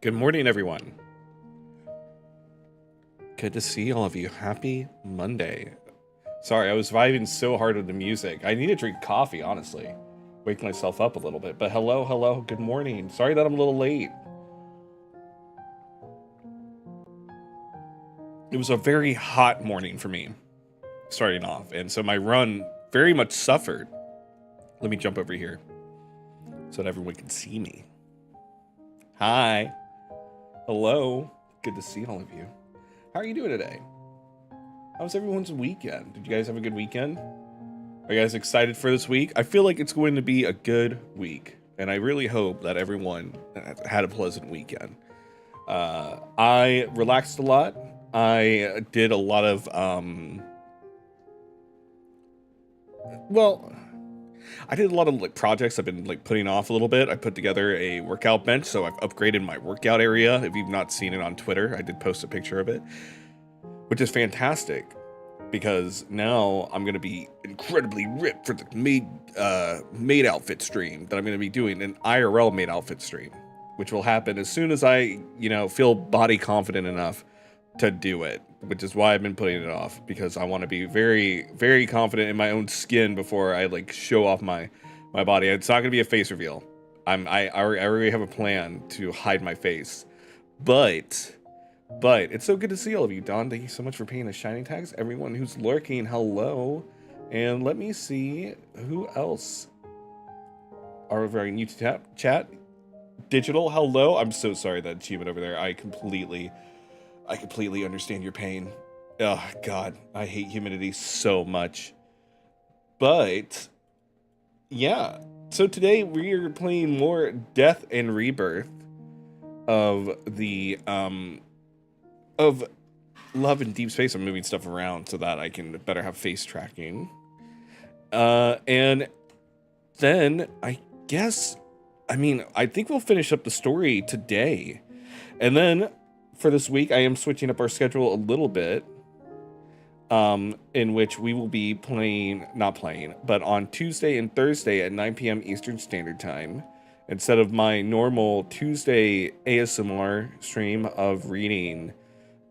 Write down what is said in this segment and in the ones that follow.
Good morning, everyone. Good to see all of you. Happy Monday. Sorry, I was vibing so hard with the music. I need to drink coffee, honestly. Wake myself up a little bit. But hello, good morning. Sorry that I'm a little late. It was a very hot morning for me, starting off. And so my run very much suffered. Let me jump over here so that everyone can see me. Hi. Hello. Good to see all of you. How are you doing today? How was everyone's weekend? Did you guys have a good weekend? Are you guys excited for this week? I feel like it's going to be a good week, and I really hope that everyone had a pleasant weekend. I relaxed a lot. I did a lot of, I did a lot of projects I've been putting off a little bit. I put together a workout bench, so I've upgraded my workout area. If you've not seen it on Twitter, I did post a picture of it, which is fantastic because now I'm going to be incredibly ripped for the maid outfit stream that I'm going to be doing, an IRL maid outfit stream, which will happen as soon as I, feel body confident enough to do it, which is why I've been putting it off, because I want to be very, very confident in my own skin before I show off my body. It's not going to be a face reveal. I already have a plan to hide my face, but it's so good to see all of you. Don, thank you so much for paying the shining tags. Everyone who's lurking, hello. And let me see who else are over in YouTube chat. Digital, hello. I'm so sorry that achievement over there. I completely understand your pain. Oh God, I hate humidity so much. But yeah, so today we are playing more Death and Rebirth of the of Love and Deepsace. I'm moving stuff around so that I can better have face tracking. And then I think we'll finish up the story today, and then for this week, I am switching up our schedule a little bit, in which we will be not playing, but on Tuesday and Thursday at 9 p.m. Eastern Standard Time, instead of my normal Tuesday ASMR stream of reading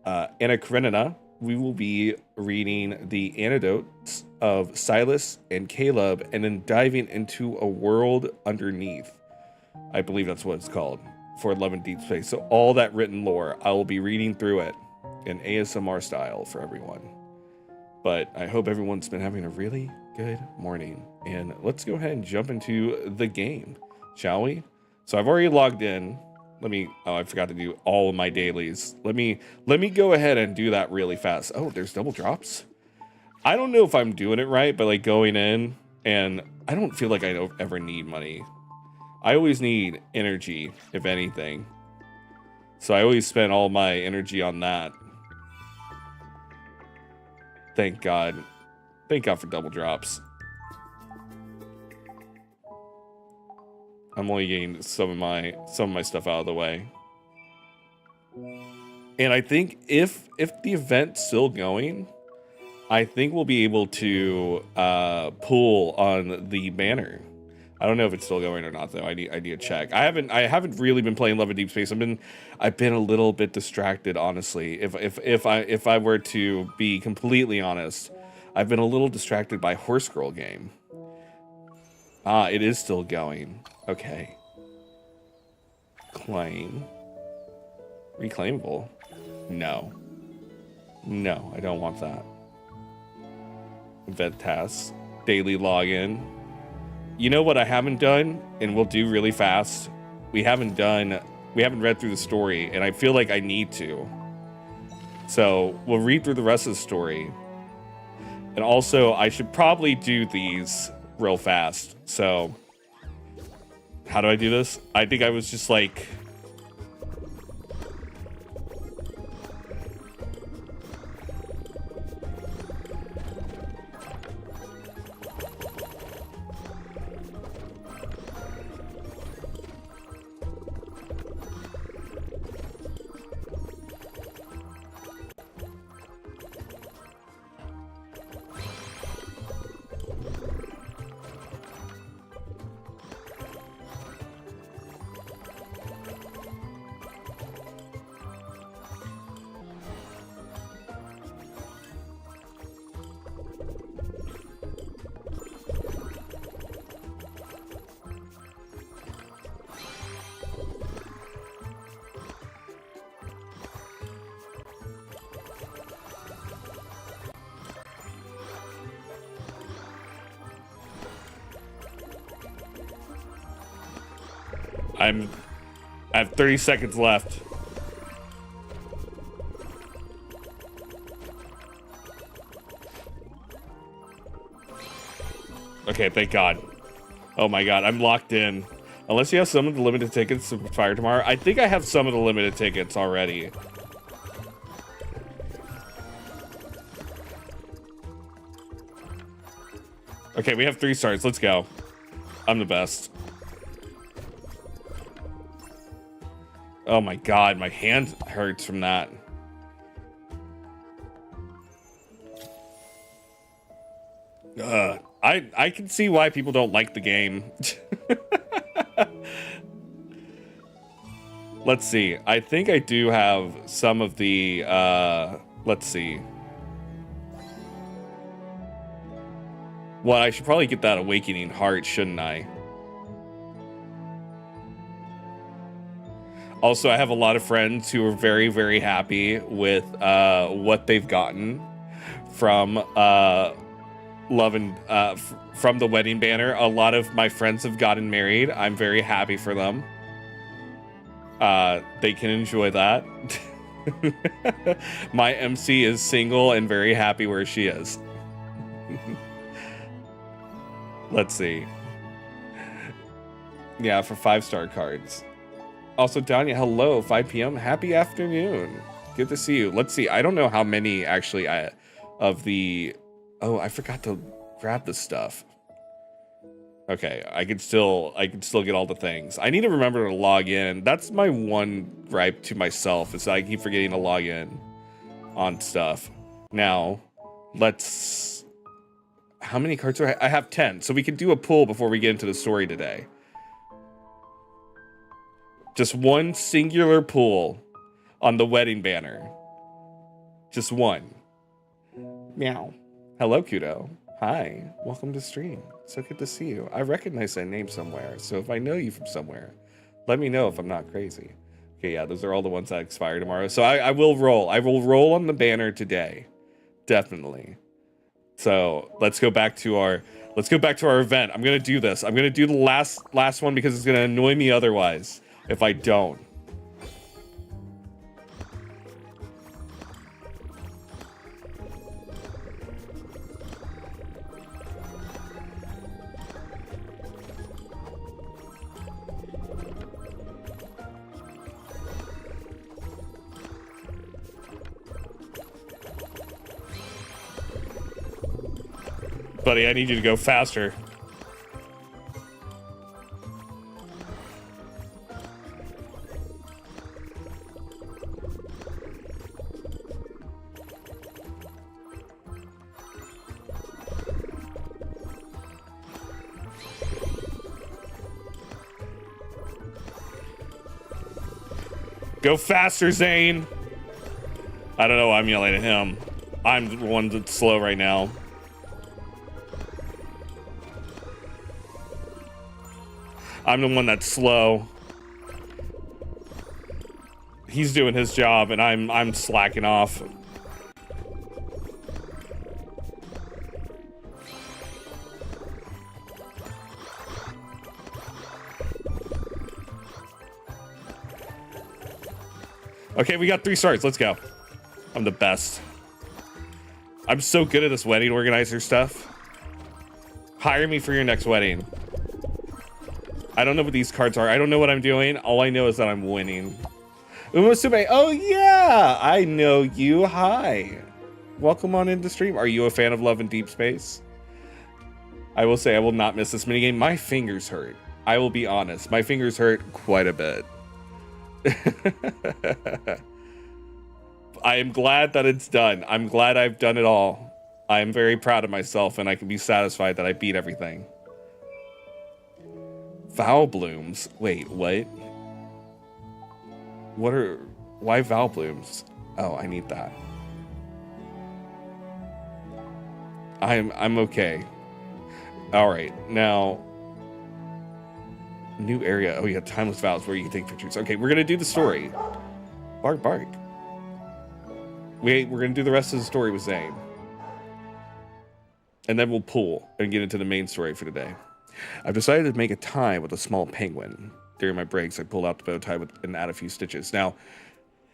Anna Karenina, we will be reading the anecdotes of Sylus and Caleb, and then diving into a world underneath. I believe that's what it's called. For Love and Deepsace. So all that written lore, I will be reading through it in ASMR style for everyone. But I hope everyone's been having a really good morning. And let's go ahead and jump into the game, shall we? So I've already logged in. I forgot to do all of my dailies. Let me go ahead and do that really fast. Oh, there's double drops. I don't know if I'm doing it right, but going in, and I don't feel like I ever need money. I always need energy, if anything. So I always spend all my energy on that. Thank God. Thank God for double drops. I'm only getting some of my stuff out of the way. And I think if the event's still going, I think we'll be able to pull on the banner. I don't know if it's still going or not, though. I need to check. I haven't really been playing Love and Deepsace. I've been a little bit distracted, honestly. If I were to be completely honest, I've been a little distracted by Horse Girl game. Ah, it is still going. Okay. Claim. Reclaimable. No, I don't want that. Vet tasks. Daily login. You know what I haven't done, and we'll do really fast? We haven't read through the story, and I feel like I need to. So we'll read through the rest of the story. And also, I should probably do these real fast. So, how do I do this? I think I was just I have 30 seconds left. Okay, thank God. Oh my God, I'm locked in. Unless you have some of the limited tickets to fire tomorrow. I think I have some of the limited tickets already. Okay, we have 3 stars. Let's go. I'm the best. Oh my God, my hand hurts from that. I can see why people don't like the game. Let's see. I think I do have some of the, let's see. Well, I should probably get that Awakening Heart, shouldn't I? Also, I have a lot of friends who are very, very happy with what they've gotten from Love and from the wedding banner. A lot of my friends have gotten married. I'm very happy for them. They can enjoy that. My MC is single and very happy where she is. Let's see. Yeah, for 5-star cards. Also, Danya, hello, 5 p.m. Happy afternoon. Good to see you. Let's see. I don't know how many actually of the... Oh, I forgot to grab the stuff. Okay, I can still get all the things. I need to remember to log in. That's my one gripe to myself, is that I keep forgetting to log in on stuff. Now, let's... How many cards do I have 10, so we can do a pull before we get into the story today. Just one singular pull on the wedding banner. Just one. Meow. Hello, Kudo. Hi. Welcome to stream. So good to see you. I recognize that name somewhere, so if I know you from somewhere, let me know if I'm not crazy. Okay, yeah, those are all the ones that expire tomorrow. So I will roll. I will roll on the banner today. Definitely. So let's go back to our event. I'm gonna do this. I'm gonna do the last one because it's gonna annoy me otherwise if I don't. Buddy, I need you to go faster. Go faster, Zane. I don't know why I'm yelling at him. I'm the one that's slow right now. I'm the one that's slow. He's doing his job and I'm slacking off. Okay, we got 3 stars. Let's go. I'm the best. I'm so good at this wedding organizer stuff. Hire me for your next wedding. I don't know what these cards are. I don't know what I'm doing. All I know is that I'm winning. Umusume, oh yeah, I know you. Hi. Welcome on into stream. Are you a fan of Love and Deepsace? I will say I will not miss this minigame. My fingers hurt. I will be honest. My fingers hurt quite a bit. I am glad that it's done. I'm glad I've done it all. I am very proud of myself and I can be satisfied that I beat everything. Vow blooms. Wait, what? Why vow blooms? Oh, I need that. I'm okay. All right, now new area. Oh yeah, timeless vows where you can take pictures. Okay, we're gonna do the story. Bark, bark. We're gonna do the rest of the story with Zane, and then we'll pull and get into the main story for today. I've decided to make a tie with a small penguin. during my breaks, I pulled out the bow tie and add a few stitches. Now,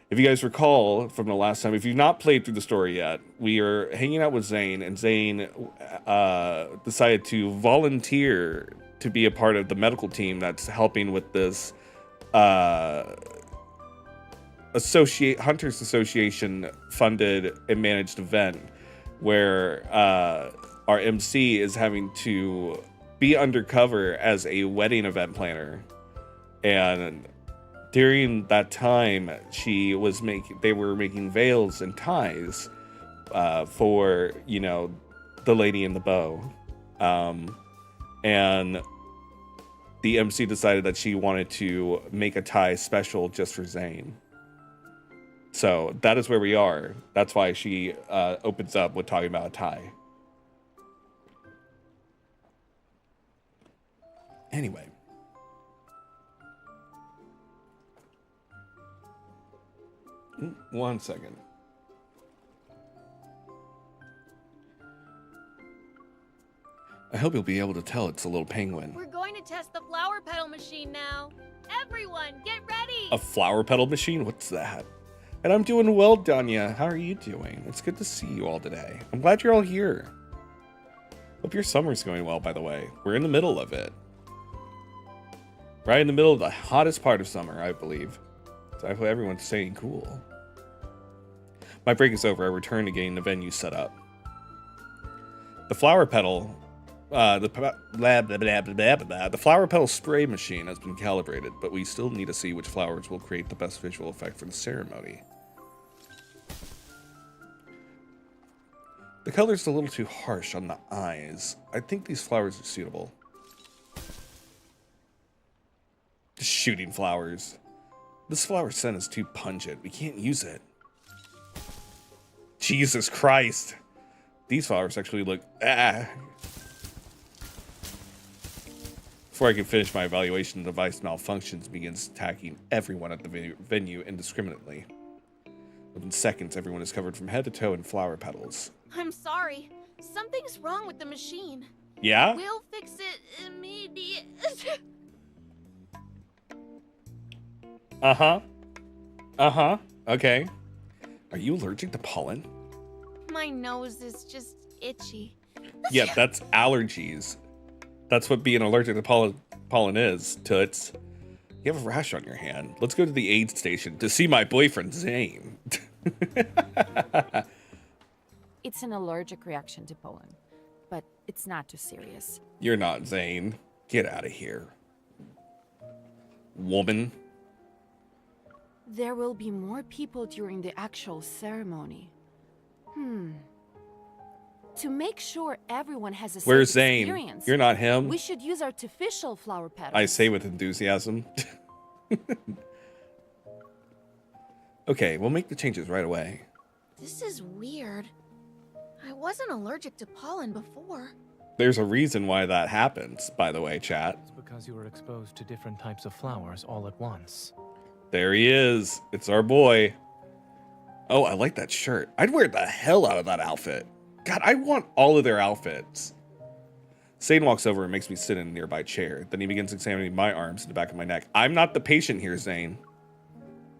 if you guys recall from the last time, if you've not played through the story yet, we are hanging out with Zane, and Zane decided to volunteer to be a part of the medical team that's helping with this Hunters Association funded and managed event where our MC is having to be undercover as a wedding event planner. And during that time, they were making veils and ties for, you know, the lady in the bow. And the MC decided that she wanted to make a tie special just for Zane. So that is where we are. That's why she opens up with talking about a tie. Anyway. One second. I hope you'll be able to tell it's a little penguin. We're going to test the flower petal machine now. Everyone, get ready! A flower petal machine? What's that? And I'm doing well, Danya. How are you doing? It's good to see you all today. I'm glad you're all here. Hope your summer's going well, by the way. We're in the middle of it. Right in the middle of the hottest part of summer, I believe. So I hope everyone's staying cool. My break is over. I return to getting the venue set up. The flower petal... the flower petal spray machine has been calibrated, but we still need to see which flowers will create the best visual effect for the ceremony. The color's a little too harsh on the eyes. I think these flowers are suitable. Just shooting flowers. This flower scent is too pungent. We can't use it. Jesus Christ. These flowers actually look... Before I can finish my evaluation, the device malfunctions, begins attacking everyone at the venue indiscriminately. Within seconds, everyone is covered from head to toe in flower petals. I'm sorry. Something's wrong with the machine. Yeah? We'll fix it immediately. Okay. Are you allergic to pollen? My nose is just itchy. Yeah, that's allergies. That's what being allergic to pollen is, Toots. You have a rash on your hand. Let's go to the aid station to see my boyfriend, Zane. It's an allergic reaction to pollen, but it's not too serious. You're not Zane. Get out of here. Woman. There will be more people during the actual ceremony. To make sure everyone has a Where's safe Zane? experience, You're not him. we should use artificial flower petals. I say with enthusiasm. Okay, we'll make the changes right away. This is weird. I wasn't allergic to pollen before. There's a reason why that happens, by the way, chat. It's because you were exposed to different types of flowers all at once. There he is. It's our boy. Oh, I like that shirt. I'd wear the hell out of that outfit. God, I want all of their outfits. Zane walks over and makes me sit in a nearby chair. Then he begins examining my arms and the back of my neck. I'm not the patient here, Zane.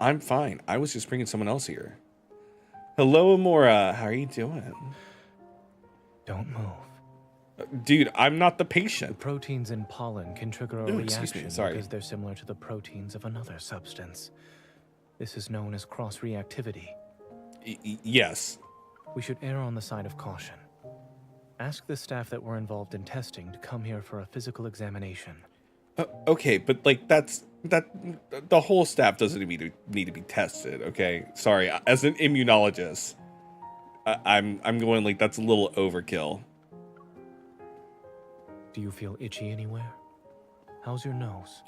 I'm fine. I was just bringing someone else here. Hello, Amora. How are you doing? Don't move. Dude, I'm not the The patient. proteins in pollen can trigger a Ooh, excuse me, reaction sorry. because they're similar to the proteins of another substance. This is known as cross-reactivity. Yes. We should err on the side of caution. Ask the staff that were involved in testing to come here for a physical examination. Okay, but like the whole staff doesn't need to be tested. Okay, sorry. As an immunologist, I'm going like that's a little overkill. Do you feel itchy anywhere? How's your nose?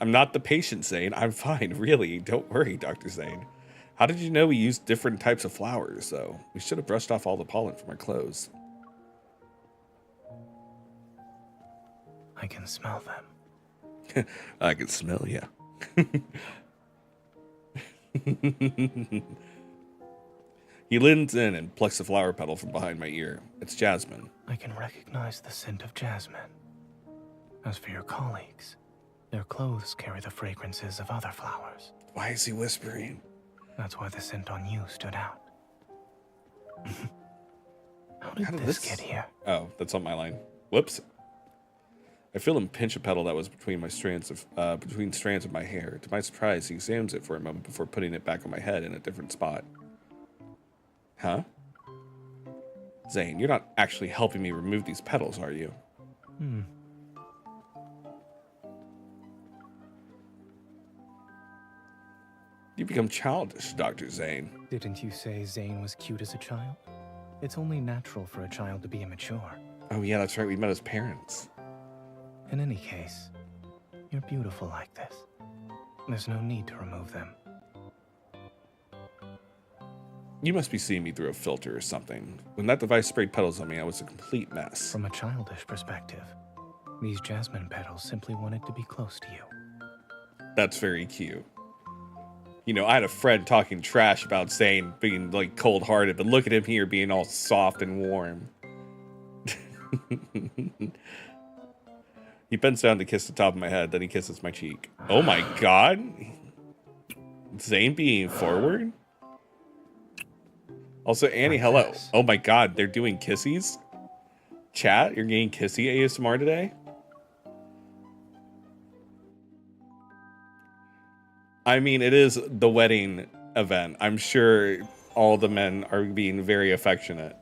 I'm not the patient, Zane. I'm fine, really. Don't worry, Dr. Zane. How did you know we used different types of flowers, though? We should have brushed off all the pollen from our clothes. I can smell them. I can smell you. He leans in and plucks a flower petal from behind my ear. It's jasmine. I can recognize the scent of jasmine. As for your colleagues, Their clothes carry the fragrances of other flowers. Why is he whispering? That's why the scent on you stood out. How did How did this this get here? Oh, that's on my line. Whoops. I feel him pinch a petal that was between strands of my hair. To my surprise, he examines it for a moment before putting it back on my head in a different spot. Huh? Zane, you're not actually helping me remove these petals, are you? You become childish, Dr. Zane. Didn't you say Zane was cute as a child? It's only natural for a child to be immature. Oh yeah, that's right, we met as parents. In any case, you're beautiful like this. There's no need to remove them. You must be seeing me through a filter or something. When that device sprayed petals on me, I was a complete mess. From a childish perspective, these jasmine petals simply wanted to be close to you. That's very cute. You know, I had a friend talking trash about Zane being, like, cold-hearted, but look at him here being all soft and warm. He bends down to kiss the top of my head, then he kisses my cheek. Oh my god! Zane being forward? Also, Annie, hello. Oh my god, they're doing kissies? Chat, you're getting kissy ASMR today? I mean, it is the wedding event. I'm sure all the men are being very affectionate.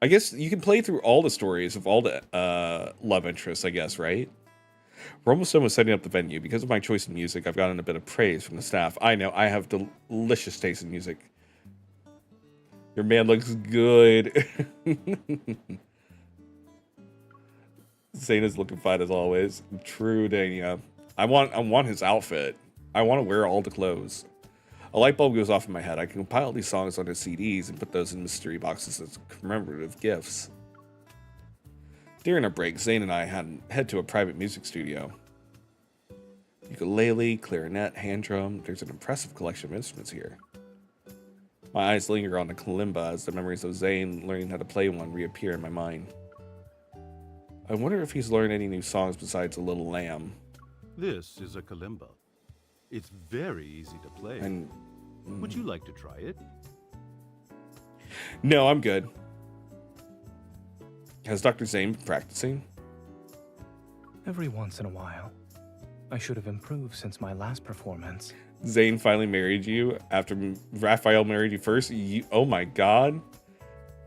I guess you can play through all the stories of all the love interests, I guess, right? We're almost done with setting up the venue. Because of my choice in music, I've gotten a bit of praise from the staff. I know, I have delicious taste in music. Your man looks good. Zane is looking fine as always. True, Dania. I want his outfit. I want to wear all the clothes. A light bulb goes off in my head. I can compile these songs onto CDs and put those in mystery boxes as commemorative gifts. During our break, Zane and I head to a private music studio. Ukulele, clarinet, hand drum. There's an impressive collection of instruments here. My eyes linger on the kalimba as the memories of Zane learning how to play one reappear in my mind. I wonder if he's learned any new songs besides A Little Lamb. This is a kalimba. It's very easy to play. And would you like to try it? No, I'm good. Has Dr. Zane been practicing? Every once in a while. I should have improved since my last performance. Zane finally married you after Raphael married you first? Oh my god.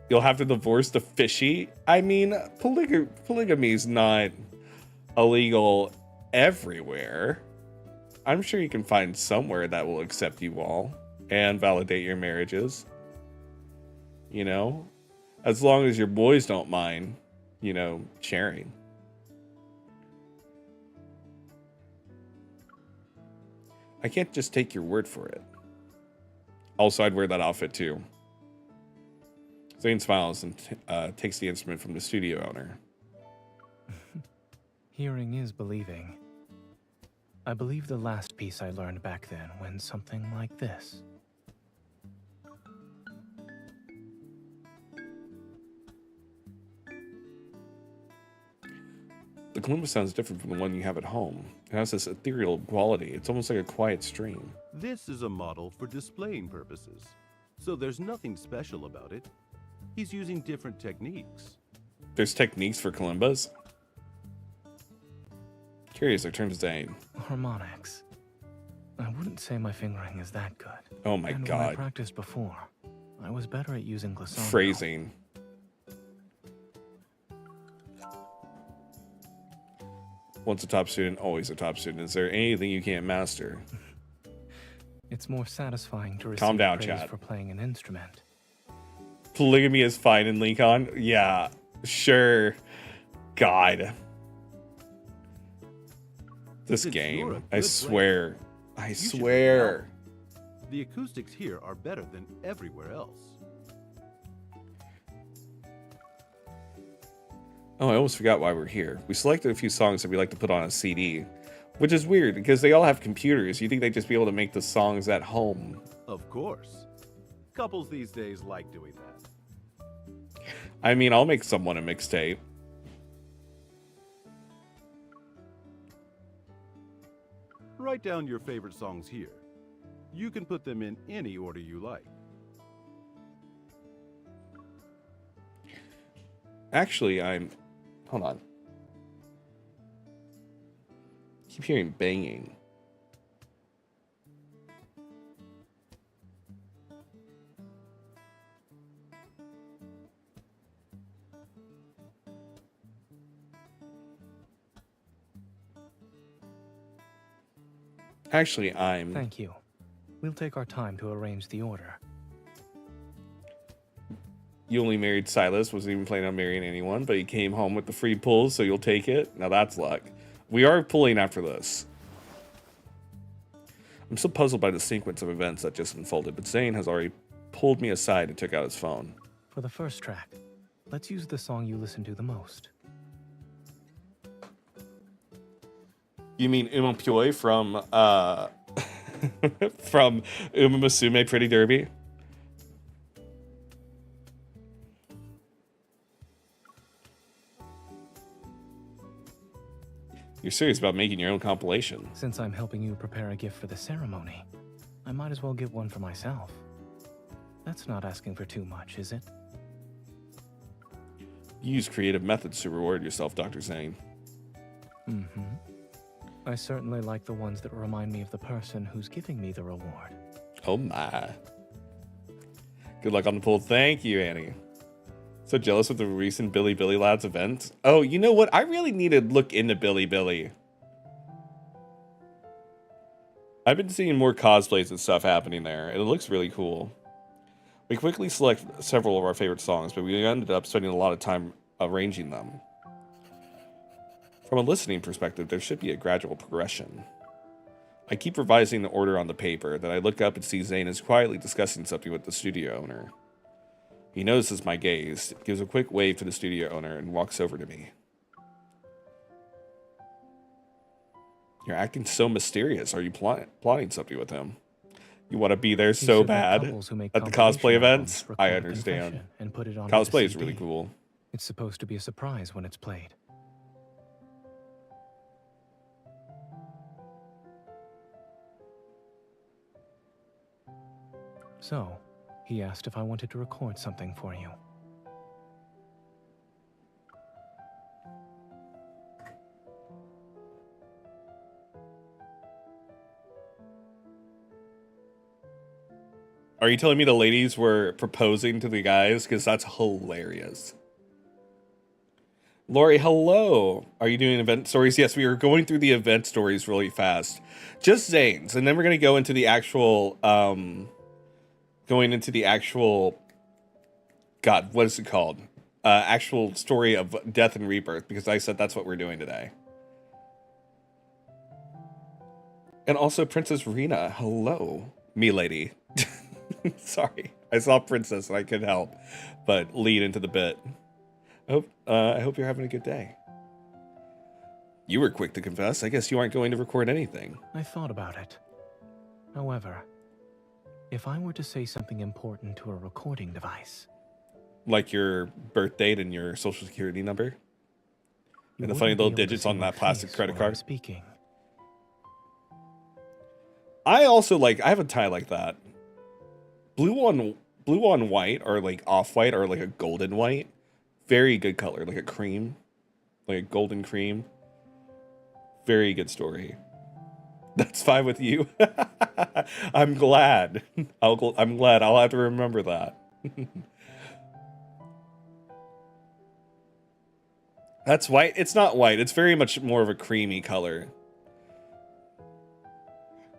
You'll have to divorce the fishy? I mean, polygamy is not illegal everywhere. I'm sure you can find somewhere that will accept you all and validate your marriages. You know? As long as your boys don't mind, you know, sharing. I can't just take your word for it. Also, I'd wear that outfit too. Zane smiles and takes the instrument from the studio owner. Hearing is believing. I believe the last piece I learned back then went something like this. The kalimba sounds different from the one you have at home. It has this ethereal quality. It's almost like a quiet stream. This is a model for displaying purposes, so there's nothing special about it. He's using different techniques. There's techniques for kalimbas? Curious, I turn to Zane. Harmonics. I wouldn't say my fingering is that good. Oh my and god. When I practiced before, I was better at using glissando. Phrasing. Once a top student, always a top student. Is there anything you can't master? It's more satisfying to receive Calm down, praise chat. for playing an instrument. Polygamy is fine in Lincoln? Yeah, sure. God. This Since you're a game, good I swear. I You should swear. The acoustics here are better than everywhere else. Oh, I almost forgot why we're here. We selected a few songs that we like to put on a CD, which is weird because they all have computers. You think they'd just be able to make the songs at home. Of course. Couples these days like doing that. I mean, I'll make someone a mixtape. Write down your favorite songs here. You can put them in any order you like. Actually, hold on. I keep hearing banging. Actually, Thank you. We'll take our time to arrange the order. You only married Sylus, wasn't even planning on marrying anyone, but he came home with the free pulls, so you'll take it. Now that's luck. We are pulling after this. I'm still puzzled by the sequence of events that just unfolded, but Zane has already pulled me aside and took out his phone. For the first track, let's use the song you listen to the most. You mean Uma Pyoy from from Uma Musume Pretty Derby? You're serious about making your own compilation? Since I'm helping you prepare a gift for the ceremony, I might as well get one for myself. That's not asking for too much, is it? You use creative methods to reward yourself, Dr. Zane. Mm-hmm. I certainly like the ones that remind me of the person who's giving me the reward. Oh my. Good luck on the pool. Thank you, Annie. So jealous of the recent Billy Billy Lads event. Oh, you know what? I really need to look into Billy Billy. I've been seeing more cosplays and stuff happening there, and it looks really cool. We quickly select several of our favorite songs, but we ended up spending a lot of time arranging them. From a listening perspective, there should be a gradual progression. I keep revising the order on the paper, then I look up and see Zane is quietly discussing something with the studio owner. He notices my gaze, gives a quick wave to the studio owner, and walks over to me. You're acting so mysterious. Are you plotting something with him? You want to be there so bad at the cosplay events? I understand. And put it on Cosplay is really cool. It's supposed to be a surprise when it's played. So, he asked if I wanted to record something for you. Are you telling me the ladies were proposing to the guys? Because that's hilarious. Lori, hello. Are you doing event stories? Yes, we are going through the event stories really fast. Just Zane's, and then we're going to go into the actual... God, what is it called? Actual story of death and rebirth, because I said that's what we're doing today. And also Princess Rena, hello, me lady. Sorry, I saw Princess and I couldn't help but lead into the bit. I hope you're having a good day. You were quick to confess. I guess you aren't going to record anything. I thought about it. However, if I were to say something important to a recording device... Like your birth date and your social security number? And the funny little digits on that plastic credit card? Speaking. I also I have a tie like that. Blue on white, or like off-white, or like a golden white. Very good color, like a cream. Like a golden cream. Very good story. That's fine with you. I'm glad. I'm glad. I'll have to remember that. That's white. It's not white. It's very much more of a creamy color.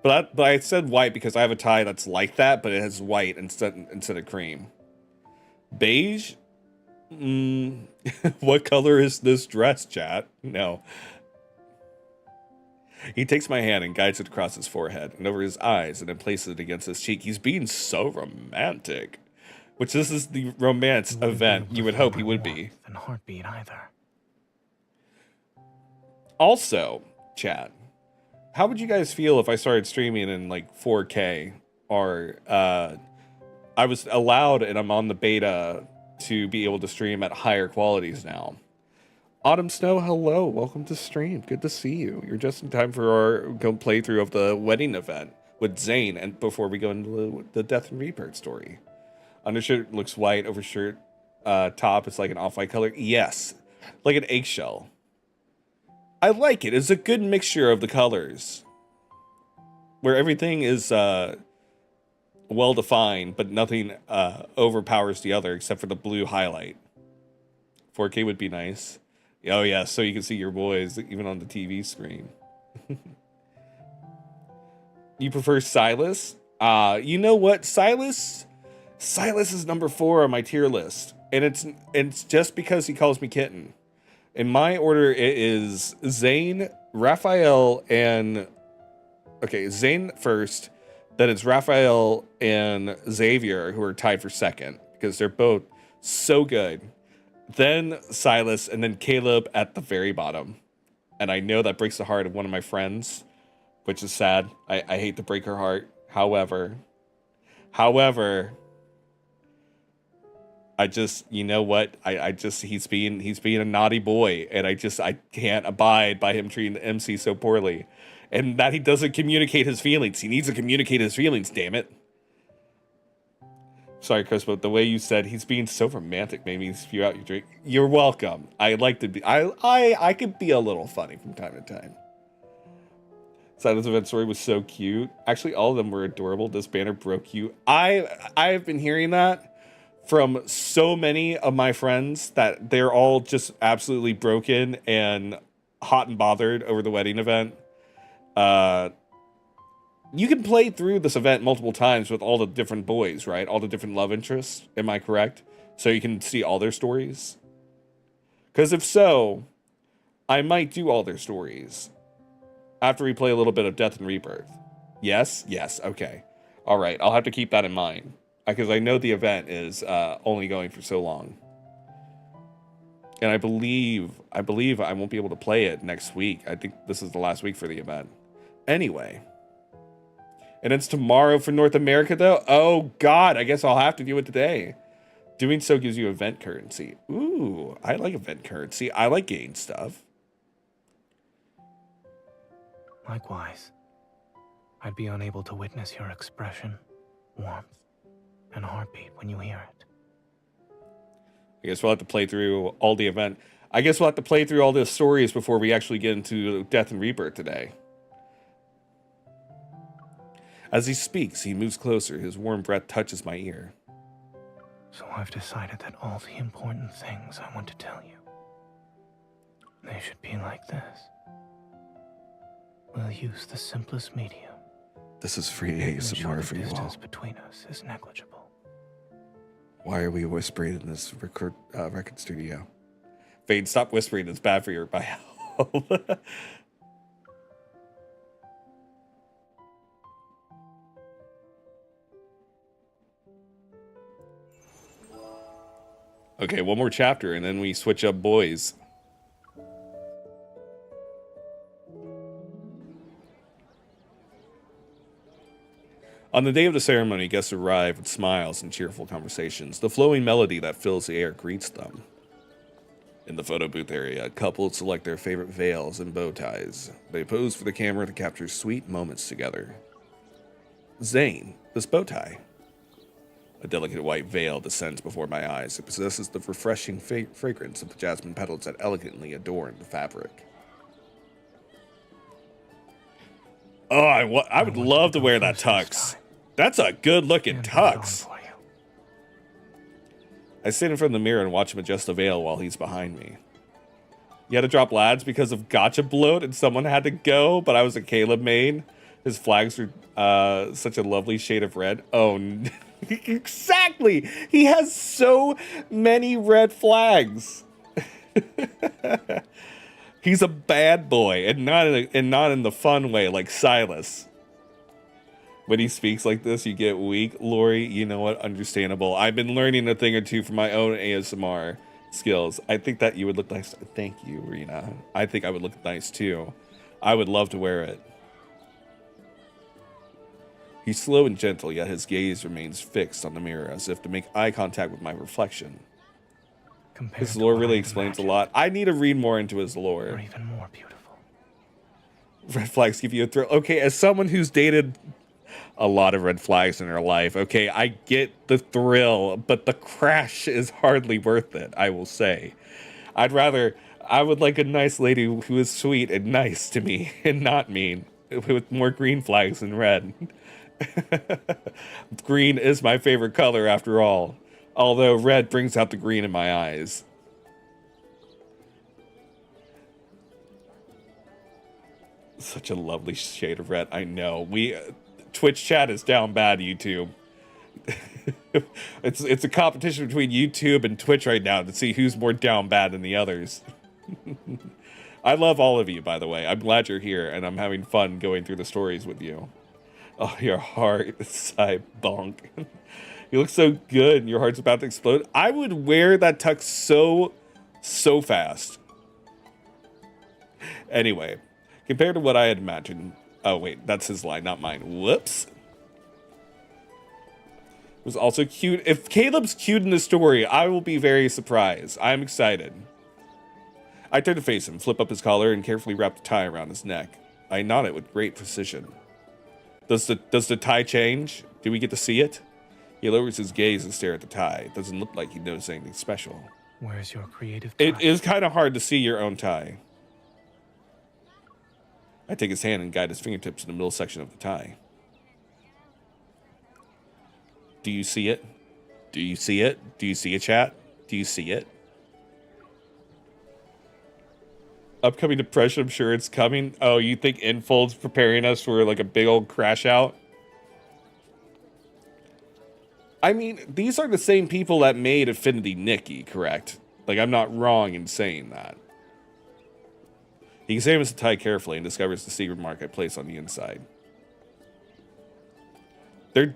But I said white because I have a tie that's like that, but it has white instead of cream. Beige? What color is this dress, chat? No. He takes my hand and guides it across his forehead and over his eyes and then places it against his cheek. He's being so romantic. Which this is the romance event you would hope he would be. And heartbeat either. Also, chat, how would you guys feel if I started streaming in like 4K? Or I was allowed, and I'm on the beta, to be able to stream at higher qualities now. Autumn Snow, hello. Welcome to stream. Good to see you. You're just in time for our playthrough of the wedding event with Zane, and before we go into the Death and Rebirth story. Undershirt looks white, overshirt top is like an off-white color. Yes, like an eggshell. I like it. It's a good mixture of the colors, where everything is well defined, but nothing overpowers the other except for the blue highlight. 4K would be nice. Oh yeah, so you can see your boys even on the TV screen. You prefer Sylus? You know what, Sylus is number 4 on my tier list, and it's just because he calls me Kitten. In my order, it is Zane, Raphael, and Zane first. Then it's Raphael and Xavier who are tied for second because they're both so good. Then Sylus, and then Caleb at the very bottom. And I know that breaks the heart of one of my friends, which is sad. I hate to break her heart. However, I just, you know what? He's being a naughty boy, and I can't abide by him treating the MC so poorly. And that he doesn't communicate his feelings. He needs to communicate his feelings, damn it. Sorry, Chris, but the way you said he's being so romantic made me spew out your drink. You're welcome. I like to be I could be a little funny from time to time. Silence event story was so cute. Actually, all of them were adorable. This banner broke you. I've been hearing that from so many of my friends that they're all just absolutely broken and hot and bothered over the wedding event. You can play through this event multiple times with all the different boys, right? All the different love interests. Am I correct? So you can see all their stories. Because if so, I might do all their stories after we play a little bit of Death and Rebirth. Yes? Yes. Okay. All right. I'll have to keep that in mind because I know the event is only going for so long. And I believe I won't be able to play it next week. I think this is the last week for the event. Anyway. And it's tomorrow for North America, though? Oh, God. I guess I'll have to do it today. Doing so gives you event currency. Ooh, I like event currency. I like gain stuff. Likewise, I'd be unable to witness your expression, warmth, and heartbeat when you hear it. I guess we'll have to play through all the event. I guess we'll have to play through all the stories before we actually get into Death and Rebirth today. As he speaks, he moves closer. His warm breath touches my ear. So I've decided that all the important things I want to tell you, they should be like this. We'll use the simplest medium. This is free ASMR for you all. The distance between us is negligible. Why are we whispering in this record studio? Fade, stop whispering. It's bad for your bio. Okay, one more chapter, and then we switch up boys. On the day of the ceremony, guests arrive with smiles and cheerful conversations. The flowing melody that fills the air greets them. In the photo booth area, couples select their favorite veils and bow ties. They pose for the camera to capture sweet moments together. Zane, this bow tie. A delicate white veil descends before my eyes. It possesses the refreshing fragrance of the jasmine petals that elegantly adorn the fabric. Oh, I would love to wear that tux. That's a good-looking tux. I stand in front of the mirror and watch him adjust the veil while he's behind me. You had to drop lads because of gotcha bloat and someone had to go, but I was a Caleb main. His flags are such a lovely shade of red. Oh, exactly. He has so many red flags. He's a bad boy, and not in the fun way like Sylus. When he speaks like this, you get weak. Lori, you know what? Understandable. I've been learning a thing or two from my own ASMR skills. I think that you would look nice. Thank you, Rena. I think I would look nice too. I would love to wear it. He's slow and gentle, yet his gaze remains fixed on the mirror as if to make eye contact with my reflection. compared His to lore what really I'd explains a imagined, lot. I need to read more into his or lore. even more beautiful. Red flags give you a thrill. Okay, as someone who's dated a lot of red flags in her life, okay, I get the thrill, but the crash is hardly worth it, I will say. I would like a nice lady who is sweet and nice to me and not mean, with more green flags than red. Green is my favorite color after all, although red brings out the green in my eyes. Such a lovely shade of red. I know. Twitch chat is down bad, YouTube. It's a competition between YouTube and Twitch right now to see who's more down bad than the others. I love all of you, by the way. I'm glad you're here, and I'm having fun going through the stories with you. Oh, your heart, sigh, bonk. You look so good, and your heart's about to explode. I would wear that tux so fast. Anyway, compared to what I had imagined. Oh, wait, that's his line, not mine. Whoops. It was also cute. If Caleb's cute in the story, I will be very surprised. I'm excited. I turn to face him, flip up his collar, and carefully wrap the tie around his neck. I knot it with great precision. Does the tie change? Do we get to see it? He lowers his gaze and stares at the tie. It doesn't look like he knows anything special. Where's your creative It touch? is kind of hard to see your own tie. I take his hand and guide his fingertips in the middle section of the tie. Do you see it? Do you see it? Do you see it, chat? Do you see it? Upcoming depression, I'm sure it's coming. Oh, you think Infold's preparing us for like a big old crash out? I mean, these are the same people that made Affinity Nikki, correct? Like, I'm not wrong in saying that. He examines the tie carefully and discovers the secret mark I place on the inside. They're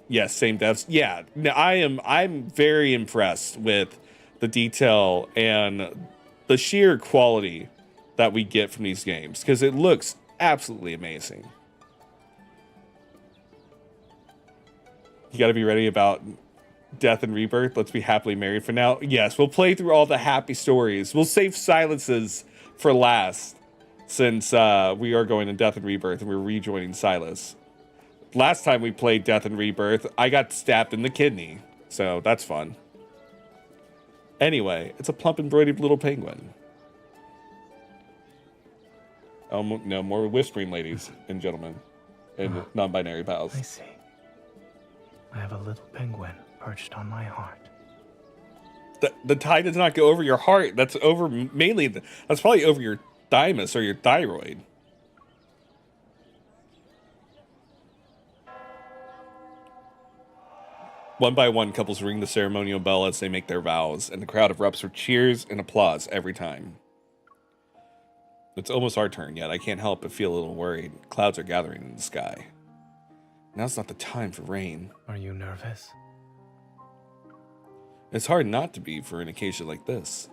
yes, same devs. Yeah, I'm very impressed with the detail and the sheer quality that we get from these games, because it looks absolutely amazing. You got to be ready about death and rebirth. Let's be happily married for now. Yes, we'll play through all the happy stories. We'll save Silences for last, since we are going to Death and Rebirth and we're rejoining Sylus. Last time we played Death and Rebirth, I got stabbed in the kidney, so that's fun. Anyway, it's a plump embroidered little penguin. Oh, no, more whispering, ladies and gentlemen, and non-binary pals. I see. I have a little penguin perched on my heart. The tie does not go over your heart. That's over mainly. That's probably over your thymus or your thyroid. One by one, couples ring the ceremonial bell as they make their vows, and the crowd erupts with cheers and applause every time. It's almost our turn, yet I can't help but feel a little worried. Clouds are gathering in the sky. Now's not the time for rain. Are you nervous? It's hard not to be for an occasion like this.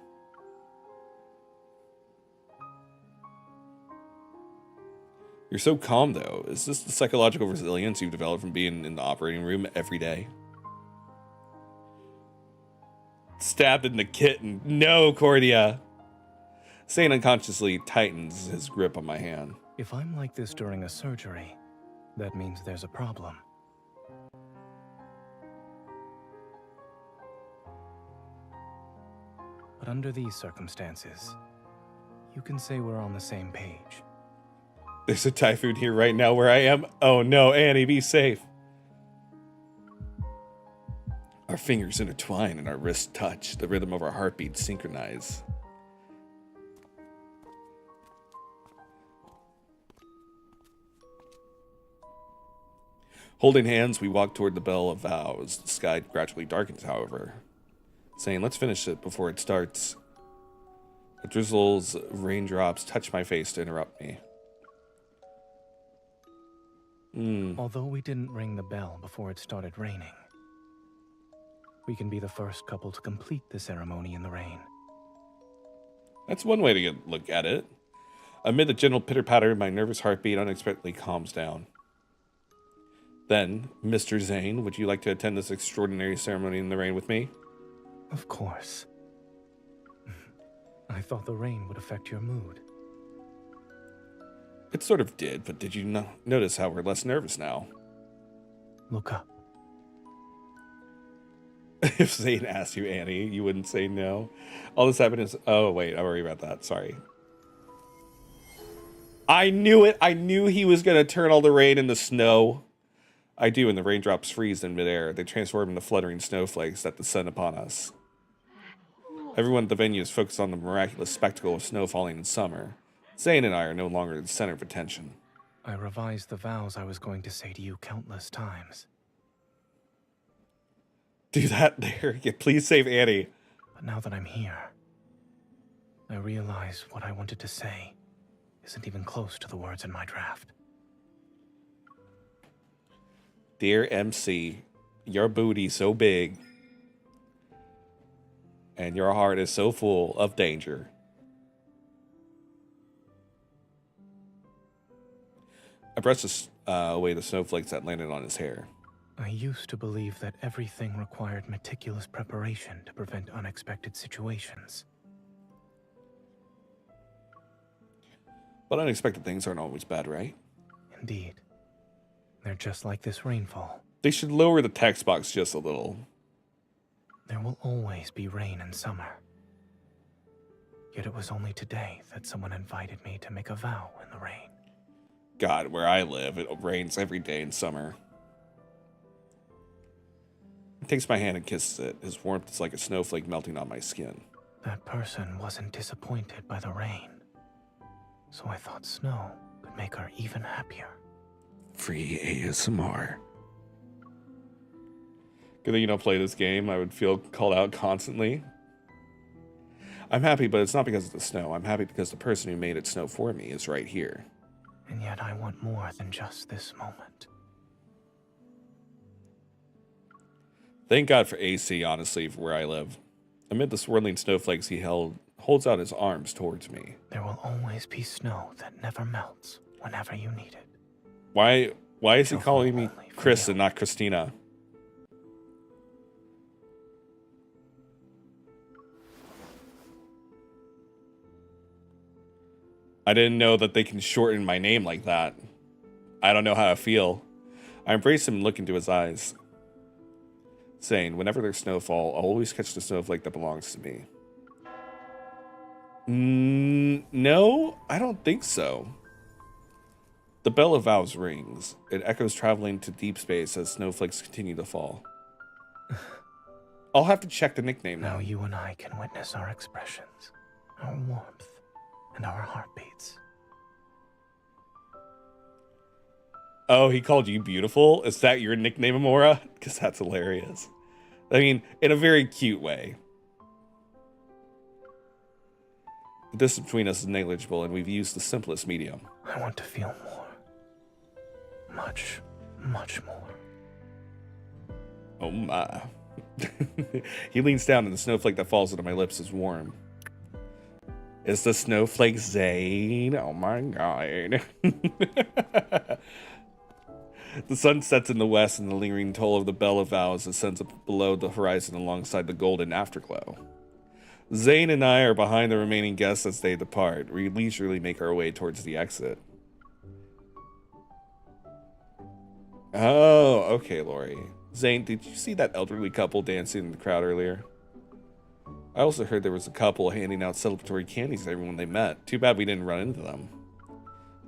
You're so calm, though. Is this the psychological resilience you've developed from being in the operating room every day? Stabbed in the kitten. No, Cordia. Sane unconsciously tightens his grip on my hand. If I'm like this during a surgery, that means there's a problem. But under these circumstances, you can say we're on the same page. There's a typhoon here right now where I am. Oh no, Annie, be safe. Our fingers intertwine and our wrists touch. The rhythm of our heartbeats synchronize. Holding hands, we walk toward the bell of vows. The sky gradually darkens, however, saying, let's finish it before it starts. A drizzle's raindrops touch my face to interrupt me. Although we didn't ring the bell before it started raining, we can be the first couple to complete the ceremony in the rain. That's one way to look at it. Amid the gentle pitter-patter, my nervous heartbeat unexpectedly calms down. Then, Mr. Zane, would you like to attend this extraordinary ceremony in the rain with me? Of course. I thought the rain would affect your mood. It sort of did, but did you notice how we're less nervous now? Look up. If Zane asked you, Annie, you wouldn't say no. All this happened is... Oh, wait, I'm worried about that. Sorry. I knew it. I knew he was going to turn all the rain into snow. I do, and the raindrops freeze in midair. They transform into fluttering snowflakes that descend upon us. Everyone at the venue is focused on the miraculous spectacle of snow falling in summer. Zane and I are no longer the center of attention. I revised the vows I was going to say to you countless times. Do that there. Yeah, please save Annie. But now that I'm here, I realize what I wanted to say isn't even close to the words in my draft. Dear MC, your booty's so big, and your heart is so full of danger. I brushed away the snowflakes that landed on his hair. I used to believe that everything required meticulous preparation to prevent unexpected situations. But unexpected things aren't always bad, right? Indeed. They're just like this rainfall. They should lower the text box just a little. There will always be rain in summer. Yet it was only today that someone invited me to make a vow in the rain. God, where I live, it rains every day in summer. He takes my hand and kisses it. His warmth is like a snowflake melting on my skin. That person wasn't disappointed by the rain. So I thought snow could make her even happier. Free ASMR. Good thing you don't play this game. I would feel called out constantly. I'm happy, but it's not because of the snow. I'm happy because the person who made it snow for me is right here. And yet I want more than just this moment. Thank God for AC, honestly, for where I live. Amid the swirling snowflakes he holds out his arms towards me. There will always be snow that never melts whenever you need it. Why is he calling me Chris and not Christina? I didn't know that they can shorten my name like that. I don't know how I feel. I embrace him and look into his eyes, saying, whenever there's snowfall, I'll always catch the snowflake that belongs to me. No, I don't think so. The bell of vows rings. It echoes traveling to deep space as snowflakes continue to fall. I'll have to check the nickname now. Now you and I can witness our expressions, our warmth, and our heartbeats. Oh, he called you beautiful? Is that your nickname, Amora? Because that's hilarious. I mean, in a very cute way. The distance between us is negligible, and we've used the simplest medium. I want to feel more. Much, much more. Oh my. He leans down, and the snowflake that falls into my lips is warm. It's the snowflake Zane. Oh my god. The sun sets in the west, and the lingering toll of the bell of vows ascends up below the horizon alongside the golden afterglow. Zane and I are behind the remaining guests as they depart. We leisurely make our way towards the exit. Oh, okay, Lori. Zane, did you see that elderly couple dancing in the crowd earlier? I also heard there was a couple handing out celebratory candies to everyone they met. Too bad we didn't run into them.